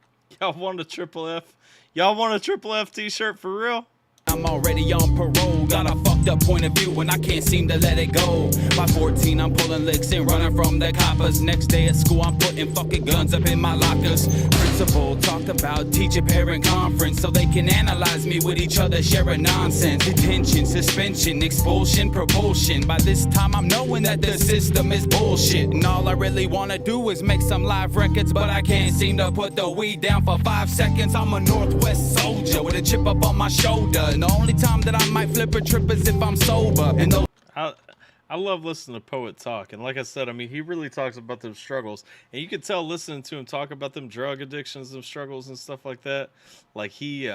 Y'all want a triple F? Y'all want a triple F t-shirt for real? I'm already on parole, got a fucked up point of view and I can't seem to let it go. By 14 I'm pulling licks and running from the coppers. Next day at school I'm putting fucking guns up in my lockers. Principal talked about teacher parent conference so they can analyze me with each other sharing nonsense. Detention, suspension, expulsion, propulsion. By this time I'm knowing that the system is bullshit. And all I really wanna do is make some live records, but I can't seem to put the weed down for 5 seconds. I'm a Northwest soldier with a chip up on my shoulder. And the only time that I might flip a trip is if I'm sober. And those I love listening to Poet talk, and like I said, I mean, he really talks about them struggles, and you can tell listening to him talk about them drug addictions and struggles and stuff like that. Like he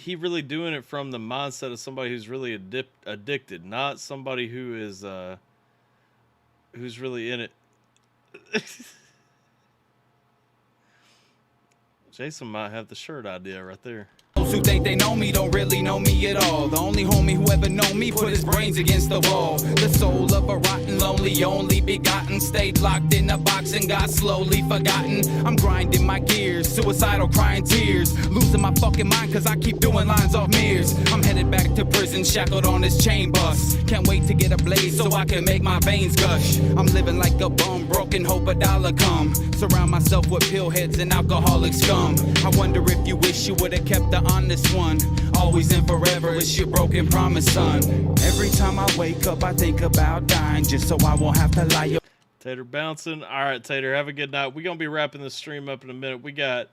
really doing it from the mindset of somebody who's really addicted, not somebody who is who's really in it. Jason might have the shirt idea right there. Those who think they know me don't really know me at all. The only homie who ever known me put his brains against the wall. The soul of a rotten, lonely, only begotten. Stayed locked in a box and got slowly forgotten. I'm grinding my gears, suicidal crying tears. Losing my fucking mind cause I keep doing lines off mirrors. I'm headed back to prison, shackled on this chain bus. Can't wait to get a blaze so I can make my veins gush. I'm living like a bum, broken, hope a dollar come. Surround myself with pill heads and alcoholic scum. I wonder if you wish you would've kept the honest one. Always and forever is your broken promise, son. Every time I wake up I think about dying just so I won't have to lie. Tater bouncing. All right, Tater, have a good night. We're gonna be wrapping this stream up in a minute. We got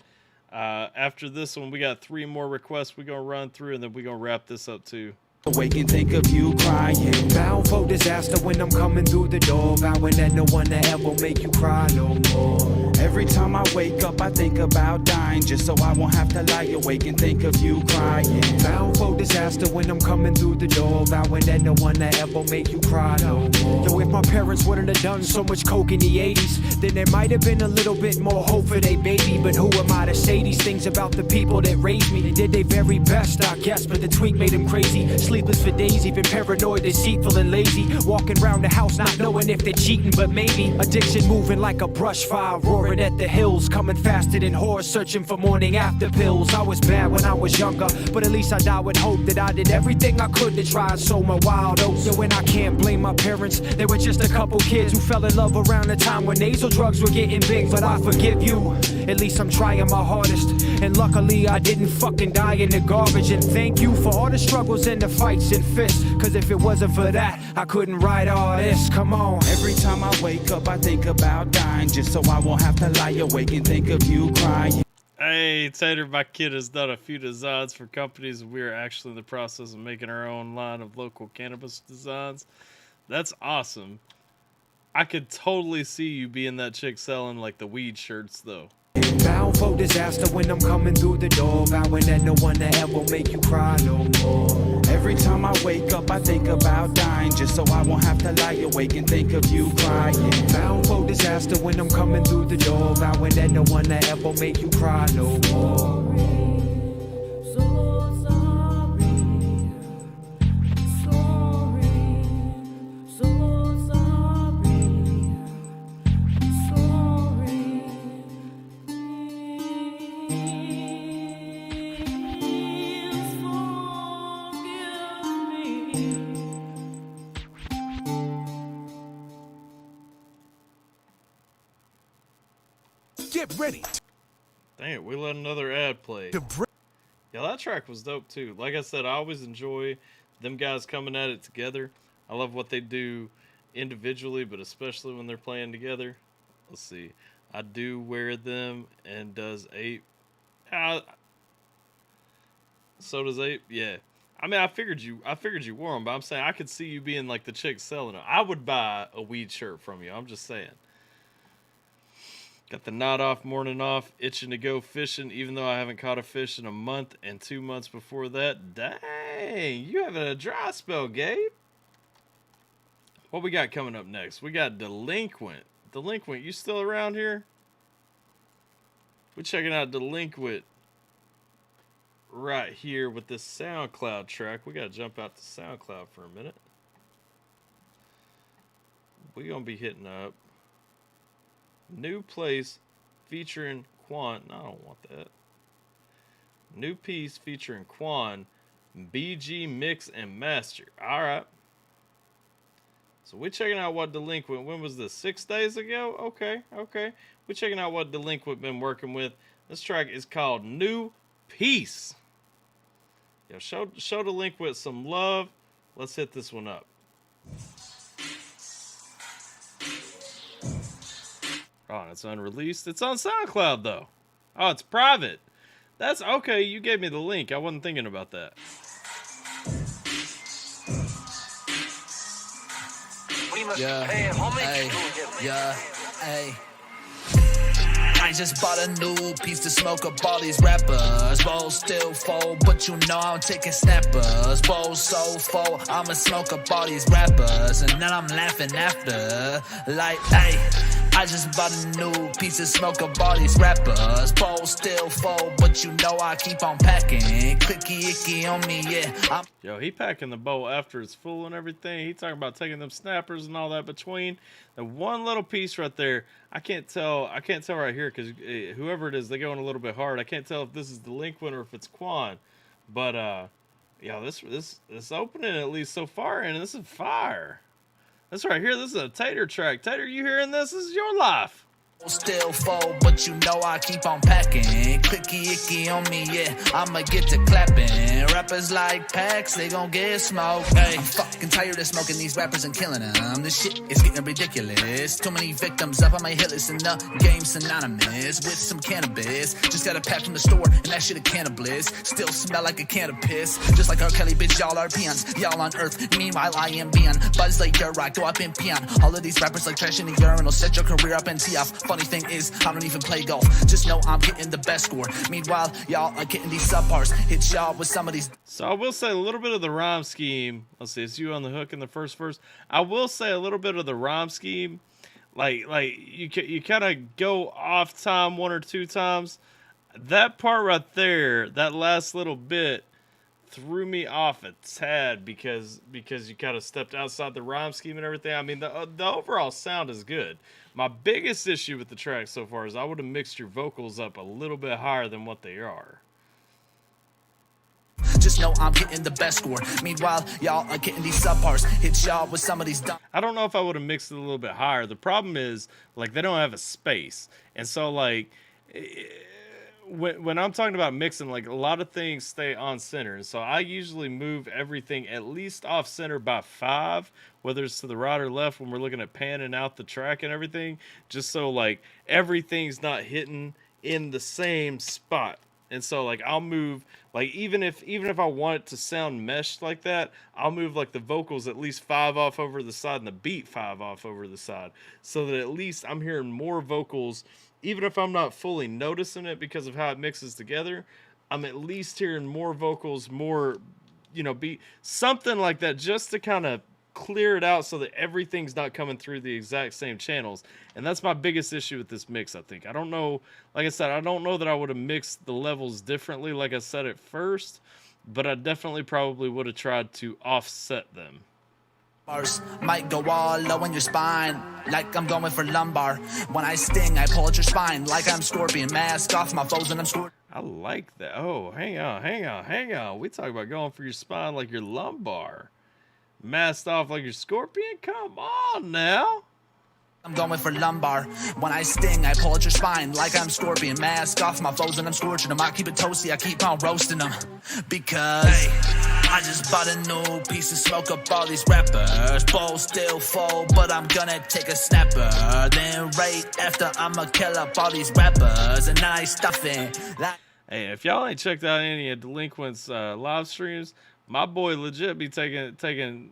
after this one we got 3 more requests we're gonna run through, and then we're gonna wrap this up too. Wake and think of you crying. Bound for disaster when I'm coming through the door. Vowing that no one will ever make you cry no more. Every time I wake up I think about dying just so I won't have to lie awake and think of you crying. Bound for disaster when I'm coming through the door. Vowing that no one will ever make you cry no more. Yo, if my parents wouldn't have done so much coke in the 80s, then there might have been a little bit more hope for their baby. But who am I to say these things about the people that raised me? They did their very best, I guess, but the tweak made them crazy. Sleepless for days, even paranoid, deceitful and lazy. Walking around the house not knowing if they're cheating, but maybe. Addiction moving like a brush fire, roaring at the hills. Coming faster than horse, searching for morning after pills. I was bad when I was younger, but at least I died with hope that I did everything I could to try and sow my wild oats. So when I can't blame my parents, they were just a couple kids who fell in love around the time when nasal drugs were getting big. But I forgive you, at least I'm trying my hardest. And luckily I didn't fucking die in the garbage. And thank you for all the struggles and the fights and fists, cause if it wasn't for that I couldn't write all this. Come on. Every time I wake up I think about dying just so I won't have to lie awake and think of you crying. Hey, Tater, my kid has done a few designs for companies, and we are actually in the process of making our own line of local cannabis designs. That's awesome. I could totally see you being that chick selling like the weed shirts though. Bound for disaster when I'm coming through the door. Vowing that no one will ever make you cry no more. Every time I wake up I think about dying just so I won't have to lie awake and think of you crying. Bound for disaster when I'm coming through the door. Vowing that no one will ever make you cry no more. Get ready. Dang it, we let another ad play. Yeah, that track was dope too. Like I said, I always enjoy them guys coming at it together. I love what they do individually, but especially when they're playing together. Let's see. I do wear them, and does Ape. So does Ape. Yeah. I mean, I figured you wore them, but I'm saying I could see you being like the chick selling them. I would buy a weed shirt from you. I'm just saying. Got the night off, morning off, itching to go fishing, even though I haven't caught a fish in a month and 2 months before that. Dang, you having a dry spell, Gabe. What we got coming up next? We got Delinquent. Delinquent, you still around here? We're checking out Delinquent right here with this SoundCloud track. We gotta jump out to SoundCloud for a minute. We're gonna be hitting up New Place featuring Quan. No, I don't want that. New piece featuring Quan, BG Mix and Master. Alright. So we're checking out what Delinquent, when was this? 6 days ago? Okay. We're checking out what Delinquent been working with. This track is called New Peace. Yo, show Delinquent some love. Let's hit this one up. Oh, it's unreleased. It's on SoundCloud though. Oh, it's private. That's okay. You gave me the link. I wasn't thinking about that. Yeah, hey, yeah, hey. I just bought a new piece to smoke up all these rappers. Bowls still full, but you know I'm taking snappers. Bowls so full, I'ma smoke up all these rappers, and then I'm laughing after. Like, hey, I just bought a new piece to smoke up all these rappers. Bowls still full, but you know I keep on packing. Clicky icky on me, yeah. Yo, he packing the bowl after it's full and everything. He talking about taking them snappers and all that between. The one little piece right there, I can't tell right here because whoever it is, they're going a little bit hard. I can't tell if this is Delinquent or if it's Quan. But yeah, this opening at least so far, and this is fire. This right here, this is a Tater track. Tater, you hearing this? This is your life. Still full, but you know I keep on packing. Clicky icky on me, yeah. I'ma get to clapping. Rappers like packs, they gon' get smoked. Hey, I'm fucking tired of smoking these rappers and killing them. This shit is getting ridiculous. Too many victims up on my hit list, and the game's synonymous with some cannabis. Just got a pack from the store, and that shit a cannabis. Still smell like a can of piss. Just like R. Kelly, bitch, y'all are peons. Y'all on earth, meanwhile I am beyond. Buzz like your rock, go up in peon. All of these rappers like trash in the urinal. Set your career up and tee off. Funny thing is, I don't even play golf. Just know I'm getting the best score. Meanwhile, y'all are getting these subpars. Hit y'all with some of these. So I will say a little bit of the rhyme scheme. Let's see, it's you on the hook in the first verse. I will say a little bit of the rhyme scheme. Like you kind of go off time one or two times. That part right there, that last little bit, threw me off a tad because you kind of stepped outside the rhyme scheme and everything. I mean, the overall sound is good. My biggest issue with the track so far is I would have mixed your vocals up a little bit higher than what they are. Just know I'm getting the best score. Meanwhile, y'all are getting these subpars. Hit y'all with some of these dumb. I don't know if I would have mixed it a little bit higher. The problem is, like, they don't have a space. And so, like, when I'm talking about mixing, like, a lot of things stay on center. And so I usually move everything at least off center by 5, whether it's to the right or left when we're looking at panning out the track and everything, just so, like, everything's not hitting in the same spot. And so, like, I'll move, like, even if I want it to sound meshed like that, I'll move, like, the vocals at least 5 off over the side and the beat 5 off over the side, so that at least I'm hearing more vocals. Even if I'm not fully noticing it because of how it mixes together, I'm at least hearing more vocals, more, beat, something like that, just to kind of clear it out so that everything's not coming through the exact same channels. And that's my biggest issue with this mix, I think. I don't know, like I said, I don't know that I would have mixed the levels differently like I said at first, but I definitely probably would have tried to offset them. Might go all low in your spine, like I'm going for lumbar. When I sting, I pull at your spine, like I'm Scorpion. Mask off my foes and I'm scored. I like that. Oh, hang on. We talk about going for your spine like your lumbar. Masked off like your Scorpion? Come on now. I'm going for lumbar. When I sting, I pull at your spine like I'm Scorpion. Mask off my foes and I'm scorching them. I keep it toasty, I keep on roasting them. Because I just bought a new piece of smoke up all these rappers. Bowl still full, but I'm gonna take a snapper. Then right after, I'ma kill up all these rappers. And I stuff it like... Hey, if y'all ain't checked out any of Delinquent's live streams, my boy legit be taking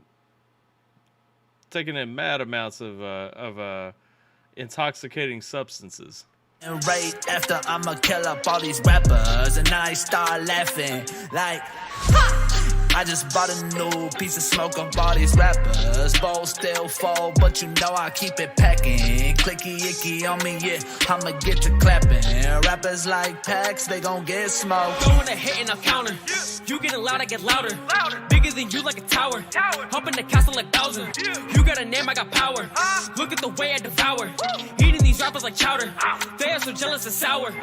in mad amounts of intoxicating substances. And right after, I'ma kill up all these rappers, and I start laughing like, ha! I just bought a new piece of smoke of all these rappers. Bowl still fall, but you know I keep it packing. Clicky icky on me, yeah, I'ma get to clapping. Rappers like packs, they gon' get smoked. Going to hit and I'll counter. You getting loud, I get louder. Bigger than you like a tower. Up in the castle like Bowser. You got a name, I got power. Look at the way I devour. Eating these rappers like chowder. They are so jealous and sour.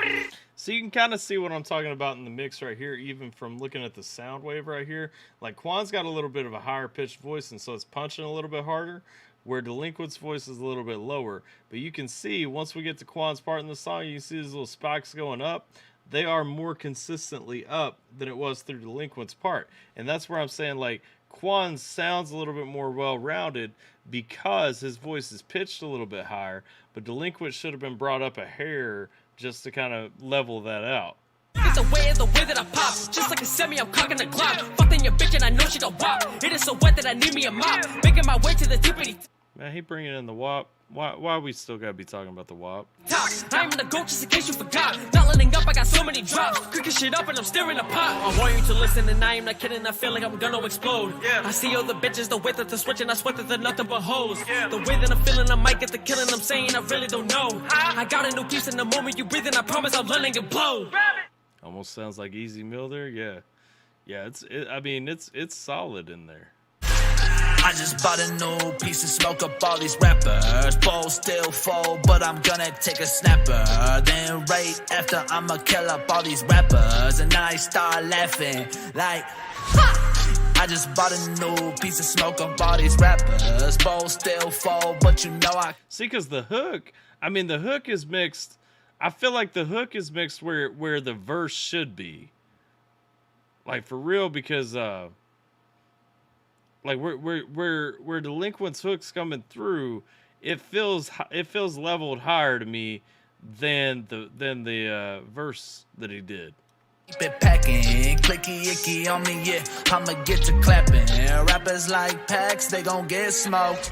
So you can kind of see what I'm talking about in the mix right here, even from looking at the sound wave right here. Like Quan's got a little bit of a higher pitched voice, and so it's punching a little bit harder, where Delinquent's voice is a little bit lower. But you can see, once we get to Quan's part in the song, you can see these little spikes going up. They are more consistently up than it was through Delinquent's part. And that's where I'm saying, like, Quan sounds a little bit more well-rounded because his voice is pitched a little bit higher, but Delinquent should have been brought up a hair just to kind of level that out. It's the way that I pop. Just like a semi, I'm cocking the Glock. Fucking your bitch and I know she don't wop. It is so wet that I need me a mop. Making my way to the tippity. Man, he bringing in the WAP. Why we still gotta be talking about the WAP? I'm in the goat just in case you forgot. Not letting up, I got so many drops. Cooking shit up and I'm stirring a pot. I want you to listen and I am not kidding. I feel like I'm gonna explode. I see all the bitches, the way that they're switching. I swear that they're nothing but hoes. The way that I'm feeling, I might get the killing. I'm saying I really don't know. I got a new piece in the moment you breathe and I promise I'm letting it blow. Almost sounds like Easy Mill there. Yeah. I mean, it's solid in there. I just bought a new piece of smoke up all these rappers. Bowl still fall, but I'm gonna take a snapper. Then right after I'ma kill up all these rappers. And I start laughing like, ha! I just bought a new piece of smoke up all these rappers. Bowl still fall, but you know I... See, because the hook is mixed. I feel like the hook is mixed where the verse should be. Like, for real, because... like where Delinquent's hook's coming through, it feels leveled higher to me than the verse that he did. Keep it packing, clicky icky on me, yeah, I'ma get to clapping. Rappers like packs, they gon' get smoked.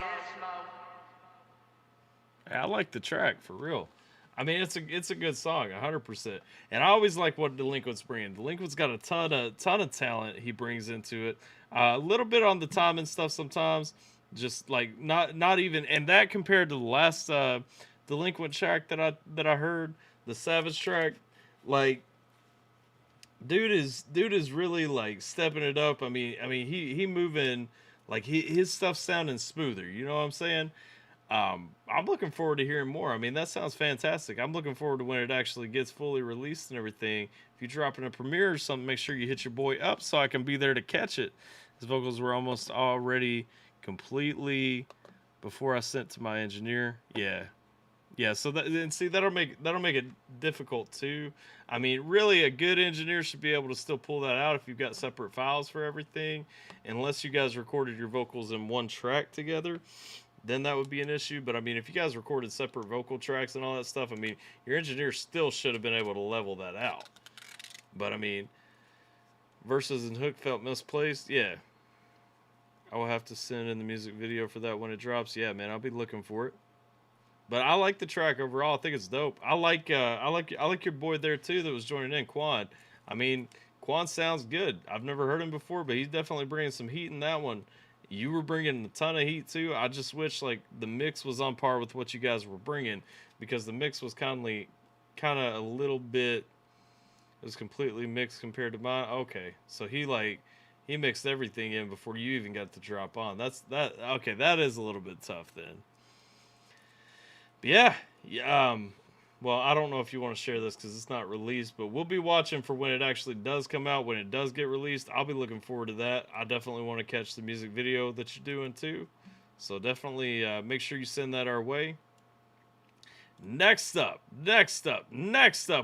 I like the track, for real. I mean, it's a good song, 100%. And I always like what Delinquent's bringing. Delinquent's got a ton of talent he brings into it. A little bit on the timing stuff sometimes, just like not even. And that compared to the last Delinquent track that I heard, the Savage track, like dude is really like stepping it up. I mean he moving, like his stuff's sounding smoother. You know what I'm saying? I'm looking forward to hearing more. I mean, that sounds fantastic. I'm looking forward to when it actually gets fully released and everything. If you drop in a premiere or something, make sure you hit your boy up so I can be there to catch it. His vocals were almost already completely before I sent to my engineer. Yeah. So that'll make it difficult too. I mean, really, a good engineer should be able to still pull that out if you've got separate files for everything, unless you guys recorded your vocals in one track together. Then that would be an issue. But I mean, if you guys recorded separate vocal tracks and all that stuff, I mean, your engineer still should have been able to level that out. But I mean, verses and hook felt misplaced. Yeah. I will have to send in the music video for that when it drops. Yeah, man, I'll be looking for it. But I like the track overall. I think it's dope. I like your boy there too that was joining in, Quan. I mean, Quan sounds good. I've never heard him before, but he's definitely bringing some heat in that one. You were bringing a ton of heat too. I just wish like the mix was on par with what you guys were bringing, because the mix was kind of a little bit. It was completely mixed compared to mine. Okay, so he mixed everything in before you even got to drop on. Okay, that is a little bit tough then. But yeah. Well, I don't know if you want to share this because it's not released, but we'll be watching for when it actually does come out. When it does get released, I'll be looking forward to that. I definitely want to catch the music video that you're doing too. So definitely make sure you send that our way. Next up,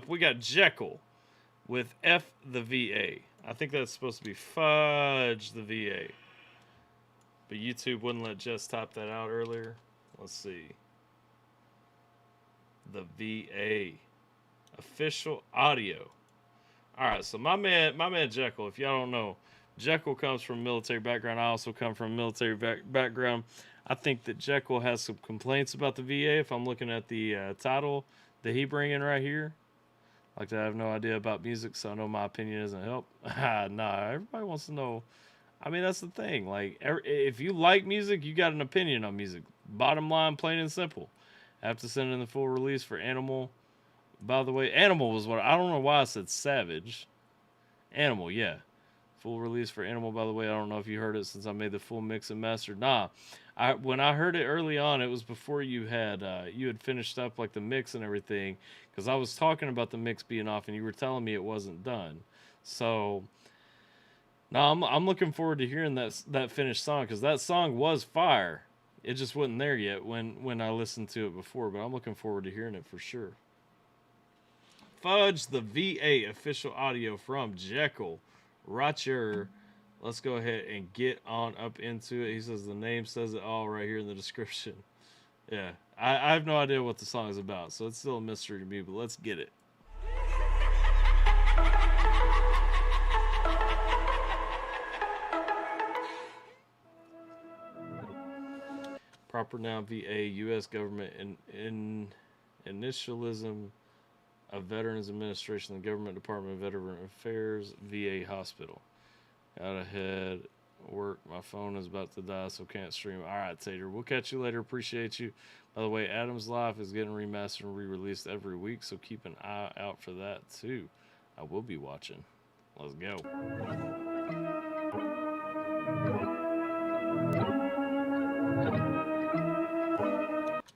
we got Jekyll with F the VA. I think that's supposed to be Fudge the VA. But YouTube wouldn't let Jess type that out earlier. Let's see. The VA official audio. All right, so my man Jekyll, if y'all don't know, Jekyll comes from a military background. I also come from a military background. I think that Jekyll has some complaints about the VA. If I'm looking at the title that he bringing right here, like I have no idea about music, so I know my opinion doesn't help. Nah, everybody wants to know I mean, that's the thing. Like, if you like music, you got an opinion on music. Bottom line, plain and simple. I have to send in the full release for Animal. By the way, Animal was what, I don't know why I said Savage. Animal, yeah. Full release for Animal, by the way. I don't know if you heard it since I made the full mix and master. Nah. When I heard it early on, it was before you had finished up like the mix and everything, because I was talking about the mix being off and you were telling me it wasn't done. So now I'm looking forward to hearing that finished song, because that song was fire. It just wasn't there yet when I listened to it before, but I'm looking forward to hearing it for sure. Fudge, the VA official audio from Jekyll Roger. Let's go ahead and get on up into it. He says the name says it all right here in the description. Yeah, I have no idea what the song is about, so it's still a mystery to me, but let's get it. Proper noun, VA, U.S. government, in initialism of Veterans Administration, the Government Department of Veteran Affairs, VA Hospital. Gotta head work. My phone is about to die, so can't stream. All right, Tater. We'll catch you later. Appreciate you. By the way, Adam's Life is getting remastered and re-released every week, so keep an eye out for that too. I will be watching. Let's go.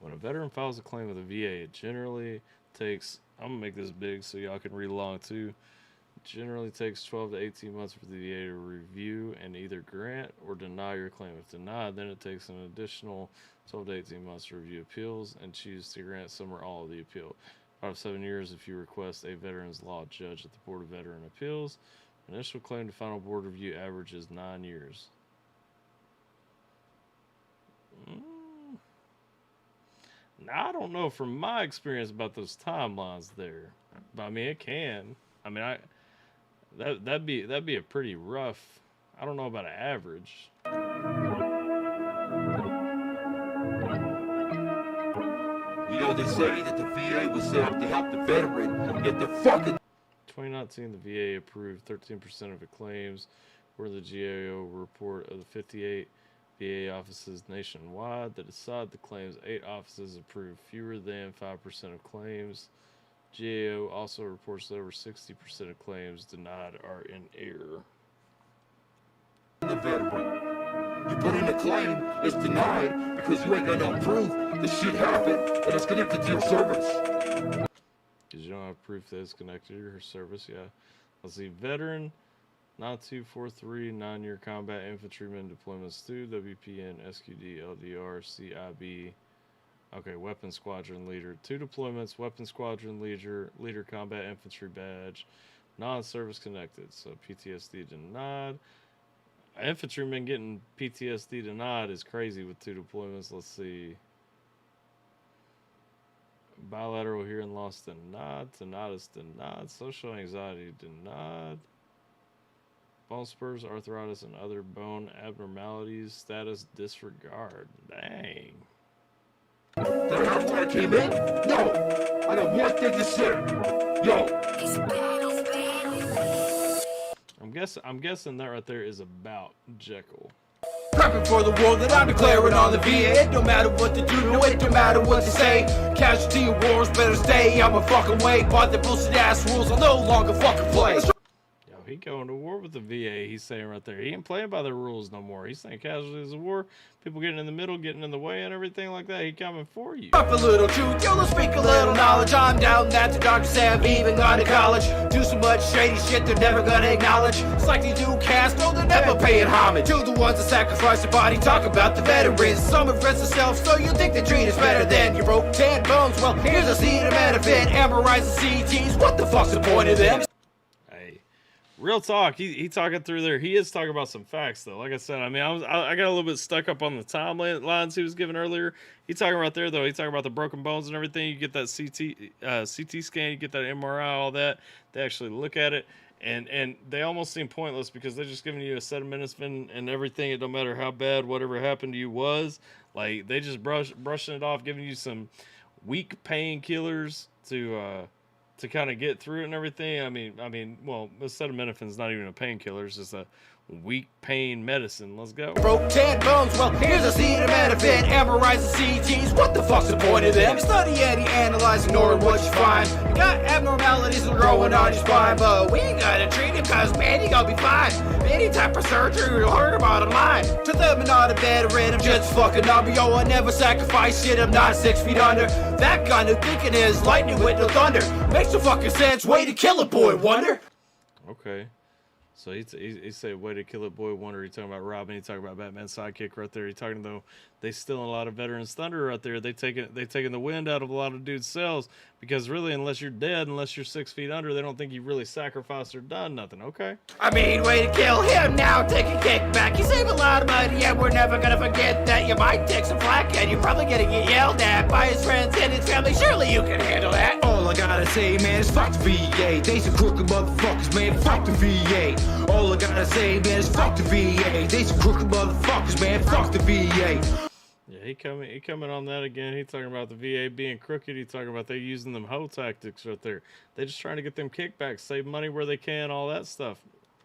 When a veteran files a claim with the VA, it generally takes, I'm going to make this big so y'all can read along too. It generally takes 12 to 18 months for the VA to review and either grant or deny your claim. If denied, then it takes an additional 12 to 18 months to review appeals and choose to grant some or all of the appeal. 5 to 7 years if you request a veterans law judge at the Board of Veteran Appeals. Initial claim to final board review average is 9 years. Now, I don't know from my experience about those timelines there, but I mean it can. I mean, that'd be a pretty rough. I don't know about an average. You know, they say that the VA was set up to help the veteran, yet the fucking 2019, the VA approved 13% of the claims, where the GAO report of the 58 VA offices nationwide that decide the claims. 8 offices approved fewer than 5% of claims. GAO also reports that over 60% of claims denied are in error. The veteran. You put in a claim, it's denied because you ain't got no proof the shit happened and it's connected to your service. Because you don't have proof that it's connected to your service, yeah. Let's see, veteran, 9243, 9-year combat infantryman deployments to WPN, SQD, LDR, CIB. Okay, weapons squadron leader. 2 deployments, weapons squadron leader, combat infantry badge, non-service connected. So PTSD denied. Infantryman getting PTSD denied is crazy with 2 deployments. Let's see. Bilateral hearing loss denied. Tinnitus denied. Social anxiety denied. Bone spurs, arthritis, and other bone abnormalities. Status disregard. Dang. That happened when I came in? No! I got one thing to say. Yo! I'm guessing that right there is about Jekyll. Prepping for the war that I'm declaring on the VA. It don't matter what to do, no, it don't matter what to say. Casualty of wars better stay on my fucking way. But the bullshit ass rules I'll no longer fucking play. Yo, he going to war with the VA, he's saying right there. He ain't playing by the rules no more. He's saying casualties of war, people getting in the middle, getting in the way and everything like that. He coming for you. Up a little truth, yo, let's speak a little knowledge. I'm down that the doctors have even gone to college. Do so much shady shit they're never gonna acknowledge. It's like they do cast, no, they're never paying homage to the ones that sacrifice their body. Talk about the veterans, some have risked themselves, so you think they treat us better than your broke 10 bones. Well, here's a seed of metafin, amorize the CTs. What the fuck's the point of them? Real talk, he talking through there. He is talking about some facts though. Like I said, I mean, I got a little bit stuck up on the timelines he was giving earlier. He talking right there though. He talking about the broken bones and everything. You get that CT scan, you get that MRI, all that. They actually look at it, and they almost seem pointless because they're just giving you a acetaminophen and everything. It don't matter how bad whatever happened to you was. Like they just brushing it off, giving you some weak painkillers to kind of get through it and everything. I mean, well, acetaminophen is not even a painkiller. It's just weak pain medicine. Let's go. Broke 10 bones, well, here's a acetaminophen, MRIs and CTs, what the fuck's the point of them? Study any, analyze, ignoring what you find. You got abnormalities growing on your spine, but we ain't gotta treat it, cause man, you gonna be fine. Any type of surgery, you'll heard about online. To them, I'm not a veteran, I'm just fucking number. Yo, I never sacrifice shit, I'm not 6 feet under. That kind of thinking is lightning with no thunder. Makes no fucking sense, way to kill it, boy wonder. Okay. So he said, way to kill it, boy wonder. He talking about Robin. He talking about Batman's sidekick right there. He talking, though, they stealing a lot of veterans' thunder right there. They taking the wind out of a lot of dudes' cells, because really, unless you're dead, unless you're 6 feet under, they don't think you really sacrificed or done nothing. Okay. I mean, way to kill him now, take a kickback. You save a lot of money, and we're never gonna forget that. You might take some flack, and you're probably gonna get yelled at by his friends and his family. Surely you can handle that. All I gotta say, man, is fuck the VA. They some crooked motherfuckers, man, fuck the VA. All I gotta say, man, is fuck the VA. They some crooked motherfuckers, man, fuck the VA. Yeah, he coming on that again. He talking about the VA being crooked. He talking about they using them hoe tactics right there. They just trying to get them kickbacks, save money where they can, all that stuff.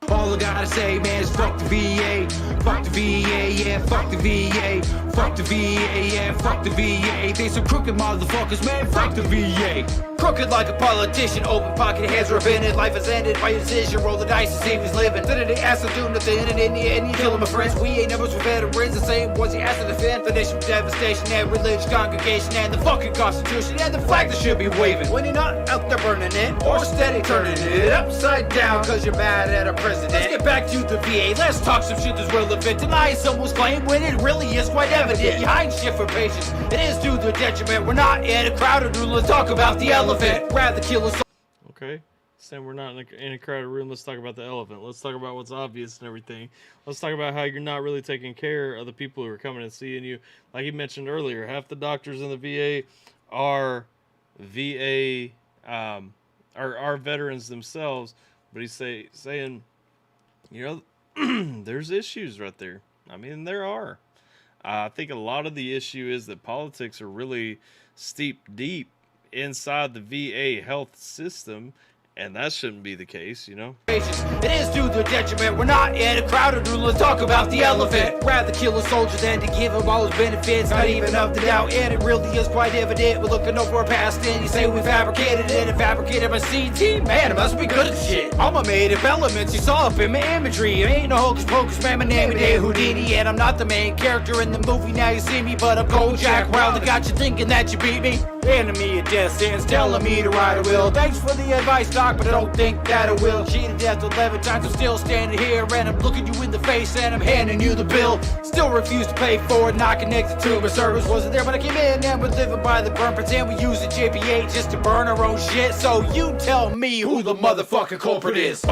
All I gotta say, man, is fuck the VA. Fuck the VA, yeah, fuck the VA. Fuck the VA, yeah, fuck the VA. They some crooked motherfuckers, man, fuck the VA. Crooked like a politician, open pocket, hands are bended. Life is ended by your decision, roll the dice to see if he's living. Didn't they ask to do nothing, and in the end, you killing my friends. We ain't numbers with veterans, the same ones he asked to defend. The nation with devastation, and religious congregation, and the fucking constitution, and the flag that should be waving. When you're not out there burning it, or steady turning it upside down, cause you're mad at a president. Let's get back to the VA, let's talk some shit that's relevant. Deny someone's claim when it really is quite evident. You hide shit for patients, it is to their detriment. We're not in a crowded room, let's talk about the elephant. Rather kill us. Okay, saying we're not in a crowded room, let's talk about the elephant. Let's talk about what's obvious and everything. Let's talk about how you're not really taking care of the people who are coming and seeing you. Like you mentioned earlier, half the doctors in the VA are are veterans themselves, but he's saying, you know, there's issues right there. I mean, there are. I think a lot of the issue is that politics are really steeped deep inside the VA health system, and that shouldn't be the case, you know? It is to their detriment. We're not in a crowded room, let's talk about the elephant. Rather kill a soldier than to give him all his benefits. Not even of the doubt, and it really is quite evident. We're looking over our past, and you say we fabricated it and fabricated my CT. Man, it must be good at shit. I'm a made of elements, you saw up in my imagery. It ain't no hocus pocus, man, my name is Dave Houdini, and I'm not the main character in the movie. Now you see me, but I'm Kojak Wilder. Got you thinking that you beat me. Enemy of death sentence, telling me to ride a wheel. Thanks for the advice, Doc, but I don't think that I will. Cheated death 11 times, I'm still standing here, and I'm looking you in the face, and I'm handing you the bill. Still refuse to pay for it, not connected to my service. Wasn't there when I came in, and we're living by the burn. Pretend we use the JPA just to burn our own shit. So you tell me who the motherfucking culprit is.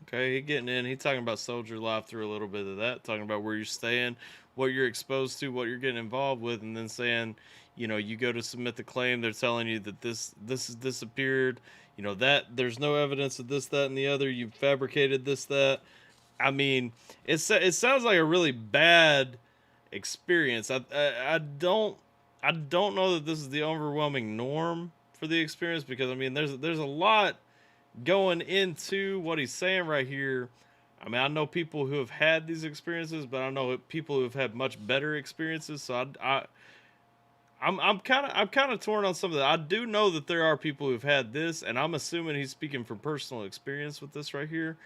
Okay, he getting in. He talking about soldier life through a little bit of that, talking about where you're staying, what you're exposed to, what you're getting involved with, and then saying, you know, you go to submit the claim, they're telling you that this has disappeared, you know, that there's no evidence of this, that, and the other, you fabricated this, that. I mean, it sounds like a really bad experience. I don't know that this is the overwhelming norm for the experience, because I mean, there's a lot going into what he's saying right here. I mean, I know people who have had these experiences, but I know people who have had much better experiences. So I'm kind of torn on some of that. I do know that there are people who've had this, and I'm assuming he's speaking from personal experience with this right here,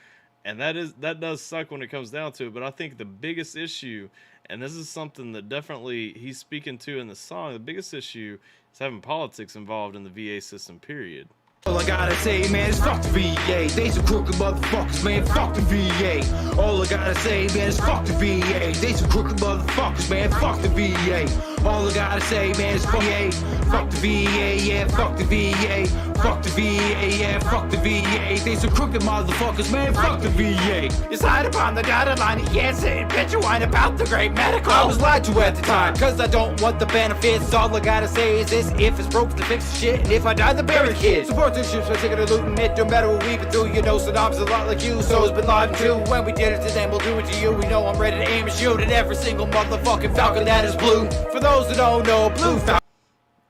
and that does suck when it comes down to it. But I think the biggest issue, and this is something that definitely he's speaking to in the song, the biggest issue is having politics involved in the VA system, period. All I gotta say, man, is fuck the VA. They some crooked motherfuckers, man, fuck the VA. All I gotta say, man, is fuck the VA. They some crooked motherfuckers, man, fuck the VA. All I gotta say, man, is fuck the VA. Fuck the VA, yeah, fuck the VA. Fuck the VA, yeah, fuck the VA. They some crooked motherfuckers, man, fuck the VA. You signed upon the dotted line, you can't sit and bitch and whine about the great medical. I was lied to at the time, cause I don't want the benefits. All I gotta say is this: if it's broke, to fix the shit, and if I die, then bury the kid. Support the ships, we're taking a looting it, no matter what we've been through. You know, Saddam's a lot like you, so it's Bin Laden too. When we did it to them, we'll do it to you. We know I'm ready to aim and shoot at every single motherfucking falcon that is blue. For those that don't know, blue falcon.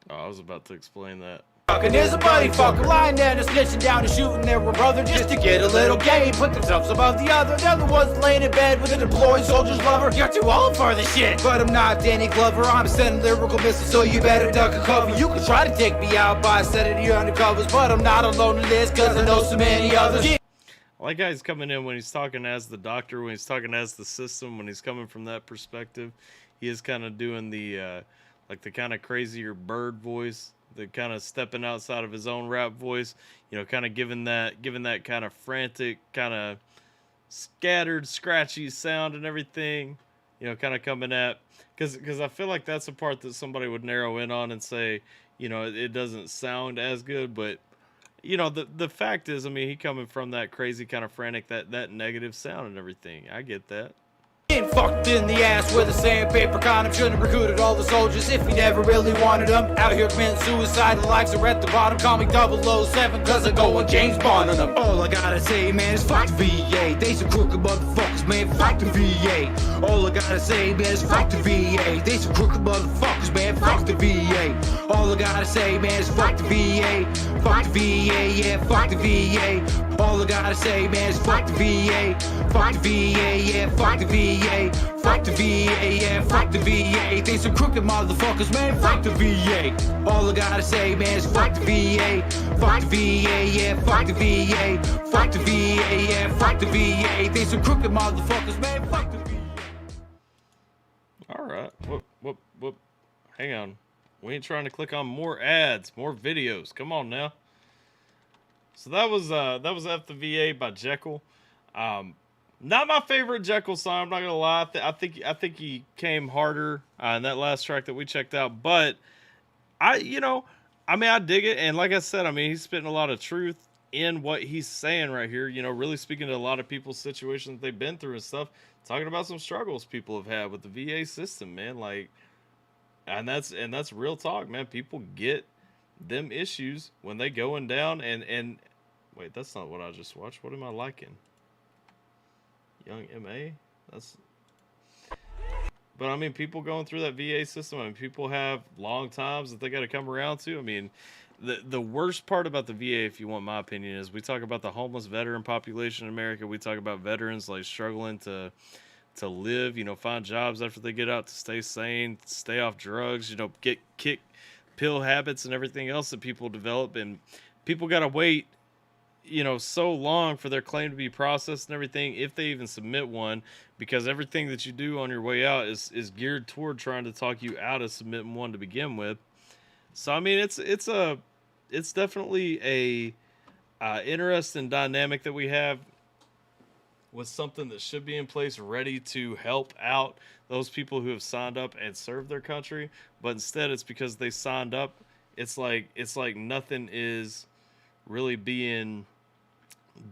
Oh, I was about to explain that. fucking is a buddy fucker. Lying down and snitching down and shooting their brother just to get a little gain. Put themselves above the other. They're the ones laying in bed with a deployed soldier's lover. You're too old for this shit. But I'm not Danny Glover. I'm sending lyrical missiles, so you better duck and cover. You can try to take me out by setting your undercovers, but I'm not alone in this, cause I know so many others. Yeah. I like how he's coming in when he's talking as the doctor, when he's talking as the system, when he's coming from that perspective. He is kind of doing the like the kind of crazier bird voice, the kind of stepping outside of his own rap voice, you know, kind of giving that kind of frantic, kind of scattered, scratchy sound and everything, you know, kind of coming at, because I feel like that's a part that somebody would narrow in on and say, you know, it doesn't sound as good, but you know, the fact is, I mean, he coming from that crazy kind of frantic, that negative sound and everything. I get that. Getting fucked in the ass with a sandpaper condom. Shouldn't have recruited all the soldiers if he never really wanted them. Out here committing suicide, the lives are at the bottom. Call me 007 cause I go on James Bond on them. All I gotta say, man, is fuck the VA. They some crooked motherfuckers, man, fuck the VA. All I gotta say, man, is fuck the VA. They some crooked motherfuckers, man, fuck the VA. All I gotta say, man, is fuck the VA. Fuck the VA, yeah, fuck the VA. All I gotta say, man, is fuck the VA. Fuck the VA, yeah, fuck the VA. Fuck the VA, yeah, fuck the VA. They some crooked motherfuckers, man, fuck the VA. All I gotta say, man, is fuck the VA. Fuck the VA, yeah, fuck the VA. Fuck the VA, yeah, fuck the VA. They some crooked motherfuckers, man, fuck the VA. Alright, whoop. Hang on. We ain't trying to click on more ads, more videos. Come on now. So that was F the VA by Jekyll. Not my favorite Jekyll song, I'm not gonna lie. I think he came harder in that last track that we checked out. But I dig it, and like I said, I mean, he's spitting a lot of truth in what he's saying right here. You know, really speaking to a lot of people's situations that they've been through and stuff. Talking about some struggles people have had with the VA system, man. Like, and that's real talk, man. People get them issues when they going down and wait, that's not what I just watched. What am I liking? Young MA? But I mean, people going through that VA system, I mean, people have long times that they got to come around to. I mean, the worst part about the VA, if you want my opinion, is we talk about the homeless veteran population in America. We talk about veterans like struggling to live, you know, find jobs after they get out, to stay sane, stay off drugs, you know, get kick pill habits and everything else that people develop, and people got to wait, you know, so long for their claim to be processed and everything, if they even submit one, because everything that you do on your way out is geared toward trying to talk you out of submitting one to begin with. So I mean, it's definitely a interesting dynamic that we have with something that should be in place, ready to help out those people who have signed up and served their country, but instead it's because they signed up. It's like nothing is really being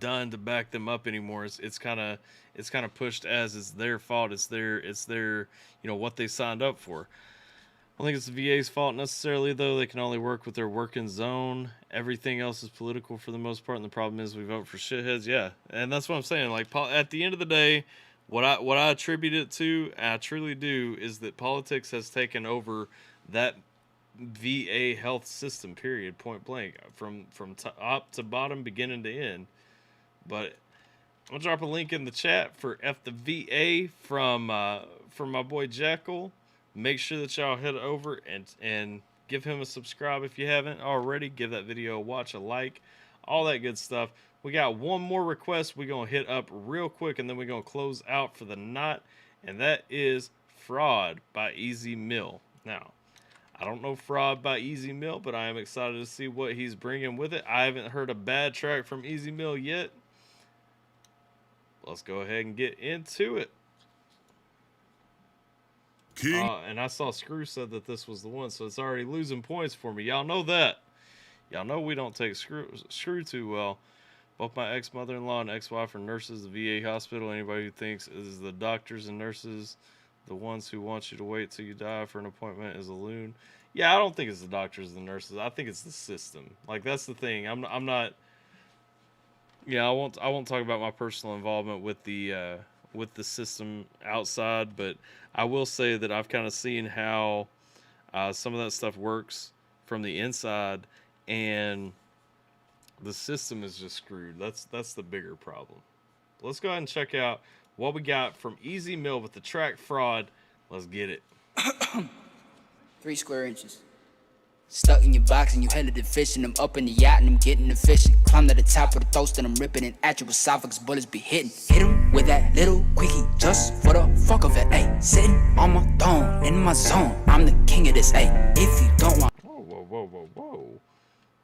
done to back them up anymore. It's kind of pushed as it's their fault. It's their you know, what they signed up for. I don't think it's the VA's fault necessarily, though. They can only work with their working zone. Everything else is political for the most part, and the problem is we vote for shitheads. Yeah, and that's what I'm saying. Like, at the end of the day, what I attribute it to, and I truly do, is that politics has taken over that VA health system, period, point blank, from top to bottom, beginning to end. But I'll drop a link in the chat for F the VA from my boy Jekyll. Make sure that y'all head over and give him a subscribe if you haven't already. Give that video a watch, a like, all that good stuff. We got one more request we're going to hit up real quick, and then we're going to close out for the night, and that is Fraud by Easy Mill. Now, I don't know Fraud by Easy Mill, but I am excited to see what he's bringing with it. I haven't heard a bad track from Easy Mill yet. Let's go ahead and get into it. And I saw Screw said that this was the one, so it's already losing points for me. Y'all know that. Y'all know we don't take Screw too well. Both my ex-mother-in-law and ex-wife are nurses at the VA hospital. Anybody who thinks is the doctors and nurses the ones who want you to wait till you die for an appointment is a loon. Yeah, I don't think it's the doctors and the nurses. I think it's the system. Like, that's the thing. I'm not. Yeah, I won't talk about my personal involvement with the system outside, but I will say that I've kind of seen how some of that stuff works from the inside, and the system is just screwed. That's the bigger problem. Let's go ahead and check out what we got from Easy Mill with the track fraud. Let's get it. 3 square inches. Stuck in your box and you headed to fishing. I'm up in the yacht and I'm getting efficient. Climb to the top of the toast and I'm ripping it at your esophagus. Bullets be hitting. Hit him with that little quickie just for the fuck of it. Ayy, sitting on my throne in my zone. I'm the king of this. Ayy, if you don't want. Whoa.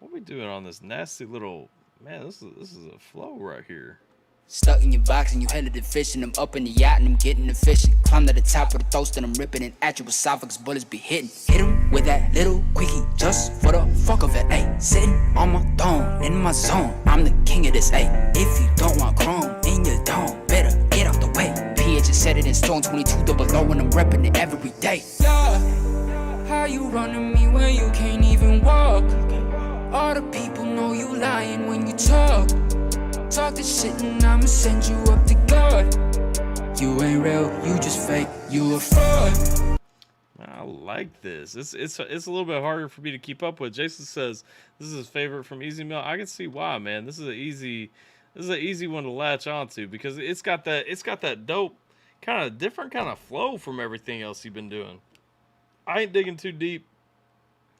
What are we doing on this nasty little, man, this is a flow right here. Stuck in your box and you headed to fishing. I'm up in the yacht and I'm getting efficient. Climb to the top of the toast and I'm ripping it at your esophagus. Bullets be hitting. Hit him with that little quickie just for the fuck of it. Ayy, sitting on my throne in my zone. I'm the king of this. Ayy, if you don't want chrome in your dome, better get out the way. PH is set it in stone, 22 double low and I'm repping it every day. Yeah, how you running me when you can't even walk? All the people know you lying when you talk. Talk this shit and I'ma send you up to God. You ain't real, you just fake, you a fraud. I like this. It's a little bit harder for me to keep up with. Jason says this is his favorite from Easy Mill. I can see why, man. This is an easy one to latch onto because it's got that dope kind of different kind of flow from everything else he's been doing. I ain't digging too deep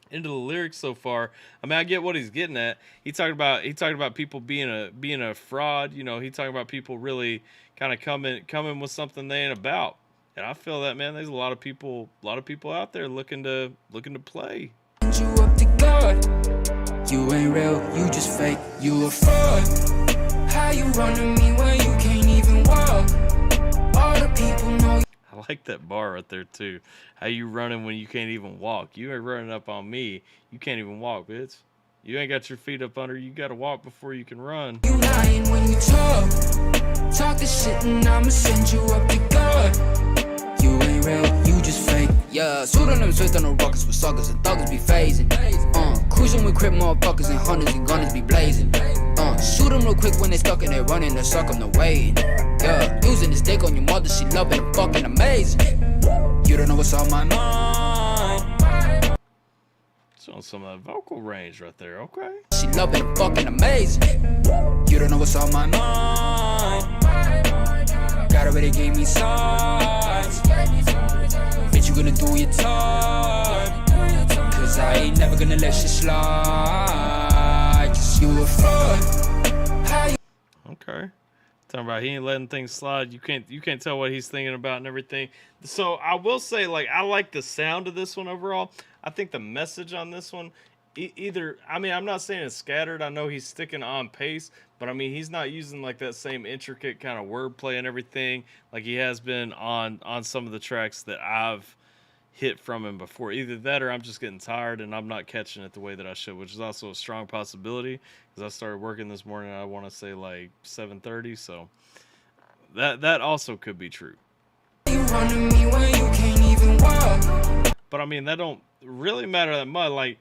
into the lyrics so far. I mean, I get what he's getting at. He talked about people being a fraud. You know, he talking about people really kind of coming with something they ain't about. And I feel that, man. There's a lot of people out there looking to play. You up to God. You ain't real, you just fake, you a fraud. How you running me when you can't even walk? All the people know you. I like that bar right there too. How you running when you can't even walk? You ain't running up on me. You can't even walk, bitch. You ain't got your feet up under. You gotta walk before you can run. You lying when you talk. Talk this shit and I'ma send you up to God. You ain't real, you just fake. Yeah, shoot on them switch on the rockets with suckers and thuggers be phasing. Cruising with crip motherfuckers and hunters and gunners be blazing. Shoot them real quick when they stuck and they running or suck them the way. Yeah, using this dick on your mother, she loving and fucking amazing. You don't know what's on my mind. Showing some of that vocal range right there, okay? She loving and fucking amazing. You don't know what's on my mind. God already gave me signs. Bitch, you gonna do your time. Cause I ain't never gonna let you slide. Cause you a fraud. How you Okay. Talking about he ain't letting things slide. You can't tell what he's thinking about and everything. So I will say, like, I like the sound of this one overall. I think the message on this one, I mean, I'm not saying it's scattered. I know he's sticking on pace, but I mean, he's not using like that same intricate kind of wordplay and everything like he has been on some of the tracks that I've hit from him before. Either that or I'm just getting tired and I'm not catching it the way that I should, which is also a strong possibility because I started working this morning, I want to say like 7:30, so that also could be true. You running me when you can't even walk. But I mean, that don't really matter that much. Like,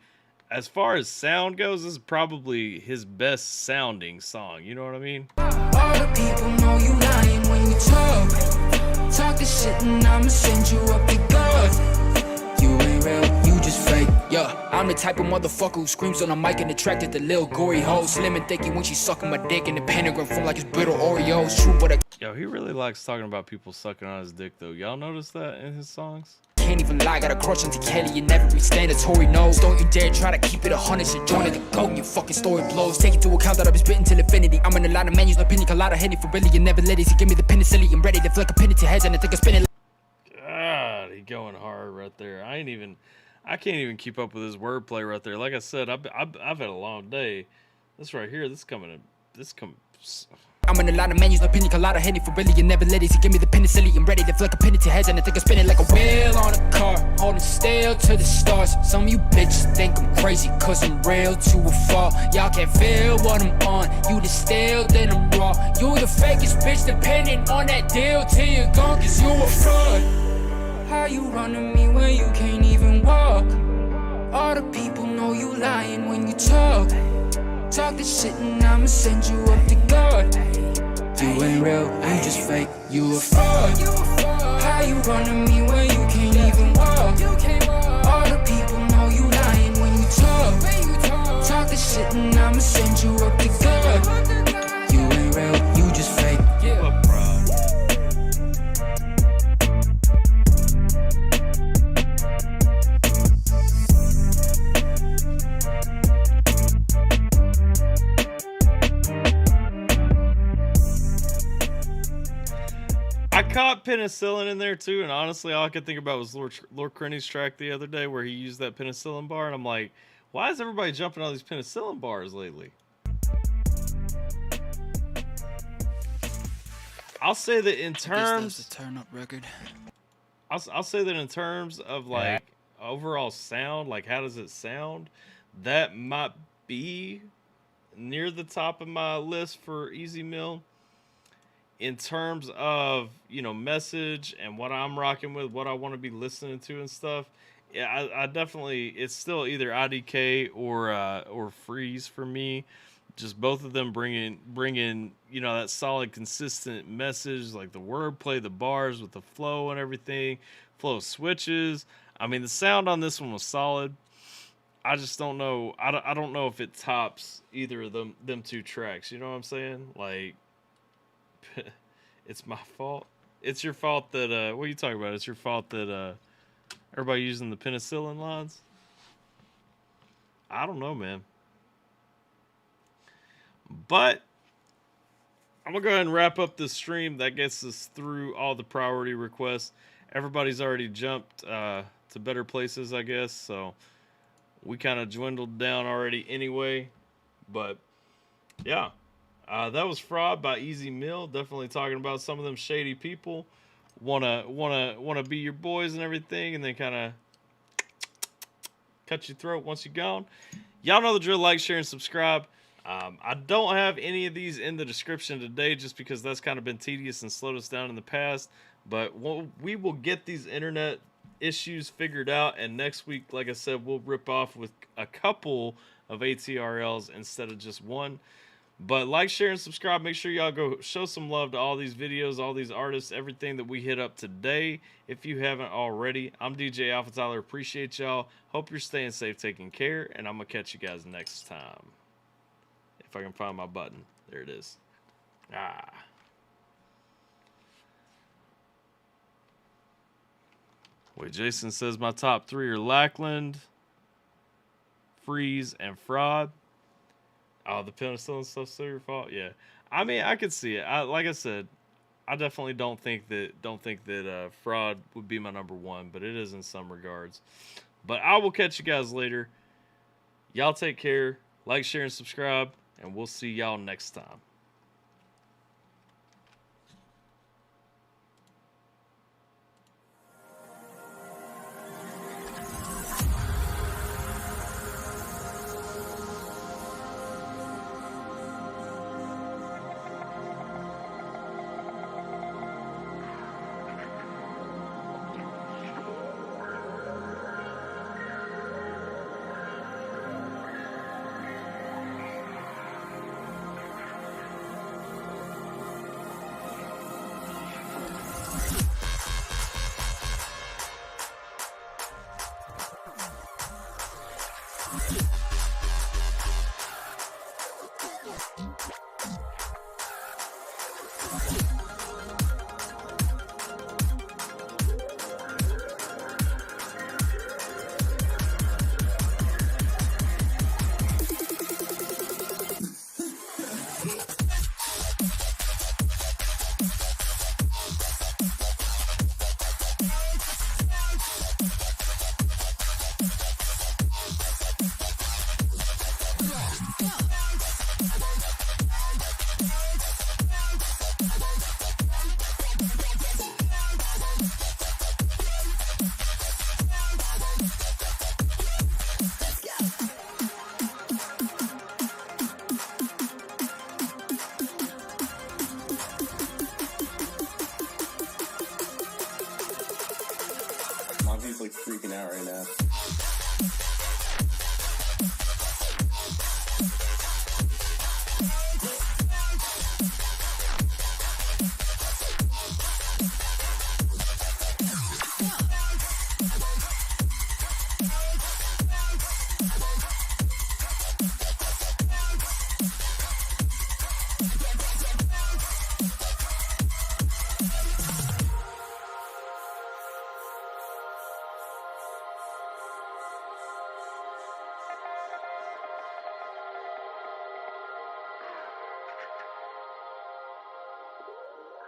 as far as sound goes, this is probably his best sounding song. You know what I mean? All the people know you lying when you talk. Talk this shit and I'ma send you up to God. You ain't real, you just fake. Yeah, I'm the type of motherfucker who screams on a mic and attracted to lil' gory hoes. Slim and thicky when she sucking my dick in the pentagram full like it's brittle Oreos. True, but I Yo, he really likes talking about people sucking on his dick, though. Y'all notice that in his songs? can't even lie. Got a crush on T. Kelly and every standatory nose. Don't you dare try to keep it 100. Shit, join it the goat. Your fucking story blows. Take into account that I've been spitting till infinity. I'm in a lot of menus, no penny, a lot of Henny for really. You never let it. So give me the penicillin. I'm ready to flick a penny to heads and I think I spin it. God, he going hard right there. I can't even keep up with his wordplay right there. Like I said, I've had a long day. This right here, I'm in a lot of menus, no penny, a lot of Henny for really. You never let it. So give me the penicillin. I'm ready to flick a penny to heads and I think I spin it like a wheel on a car. Holding still to the stars. Some of you bitches think I'm crazy cause I'm real to a fault. Y'all can't feel what I'm on. You the stale, then I'm raw. You the fakest bitch depending on that deal till you're gone cause you a fraud. How you running me when you can't even walk? All the people know you lying when you talk. Talk this shit and I'ma send you up to God. You ain't real, you just fake, you a fraud. How you running me when you can't even walk? All the people know you lying when you talk. Talk this want you up to good. You ain't real, you just fake. I caught penicillin in there too, and honestly, all I could think about was Lord Crenny's track the other day where he used that penicillin bar, and I'm like, why is everybody jumping on these penicillin bars lately? I'll say that in terms, that's a turn up record. I'll say that in terms of like overall sound, like how does it sound, that might be near the top of my list for Easy Mill. In terms of, you know, message and what I'm rocking with, what I want to be listening to and stuff, yeah, I definitely, it's still either IDK or Freeze for me. Just both of them bringing, you know, that solid, consistent message, like the wordplay, the bars with the flow and everything, flow switches. I mean, the sound on this one was solid. I just don't know. I don't know if it tops either of them two tracks. You know what I'm saying? Like, it's my fault. It's your fault that what are you talking about? It's your fault that everybody using the penicillin lines. I don't know, man. But I'm gonna go ahead and wrap up this stream. That gets us through all the priority requests. Everybody's already jumped to better places, I guess. So we kind of dwindled down already anyway. But yeah. That was Fraud by Easy Mill. Definitely talking about some of them shady people wanna be your boys and everything, and then kind of cut your throat once you're gone. Y'all know the drill. Like, share, and subscribe. I don't have any of these in the description today, just because that's kind of been tedious and slowed us down in the past. But we will get these internet issues figured out, and next week, like I said, we'll rip off with a couple of ATRLs instead of just one. But like, share, and subscribe. Make sure y'all go show some love to all these videos, all these artists, everything that we hit up today. If you haven't already, I'm DJ AlphaTyler. Appreciate y'all. Hope you're staying safe, taking care, and I'm going to catch you guys next time. If I can find my button. There it is. Wait, Jason says my top three are Lackland, Freeze, and Fraud. Oh, the penicillin stuff's still your fault? Yeah. I mean, I could see it. Like I said, I definitely don't think that Fraud would be my number one, but it is in some regards. But I will catch you guys later. Y'all take care. Like, share, and subscribe, and we'll see y'all next time.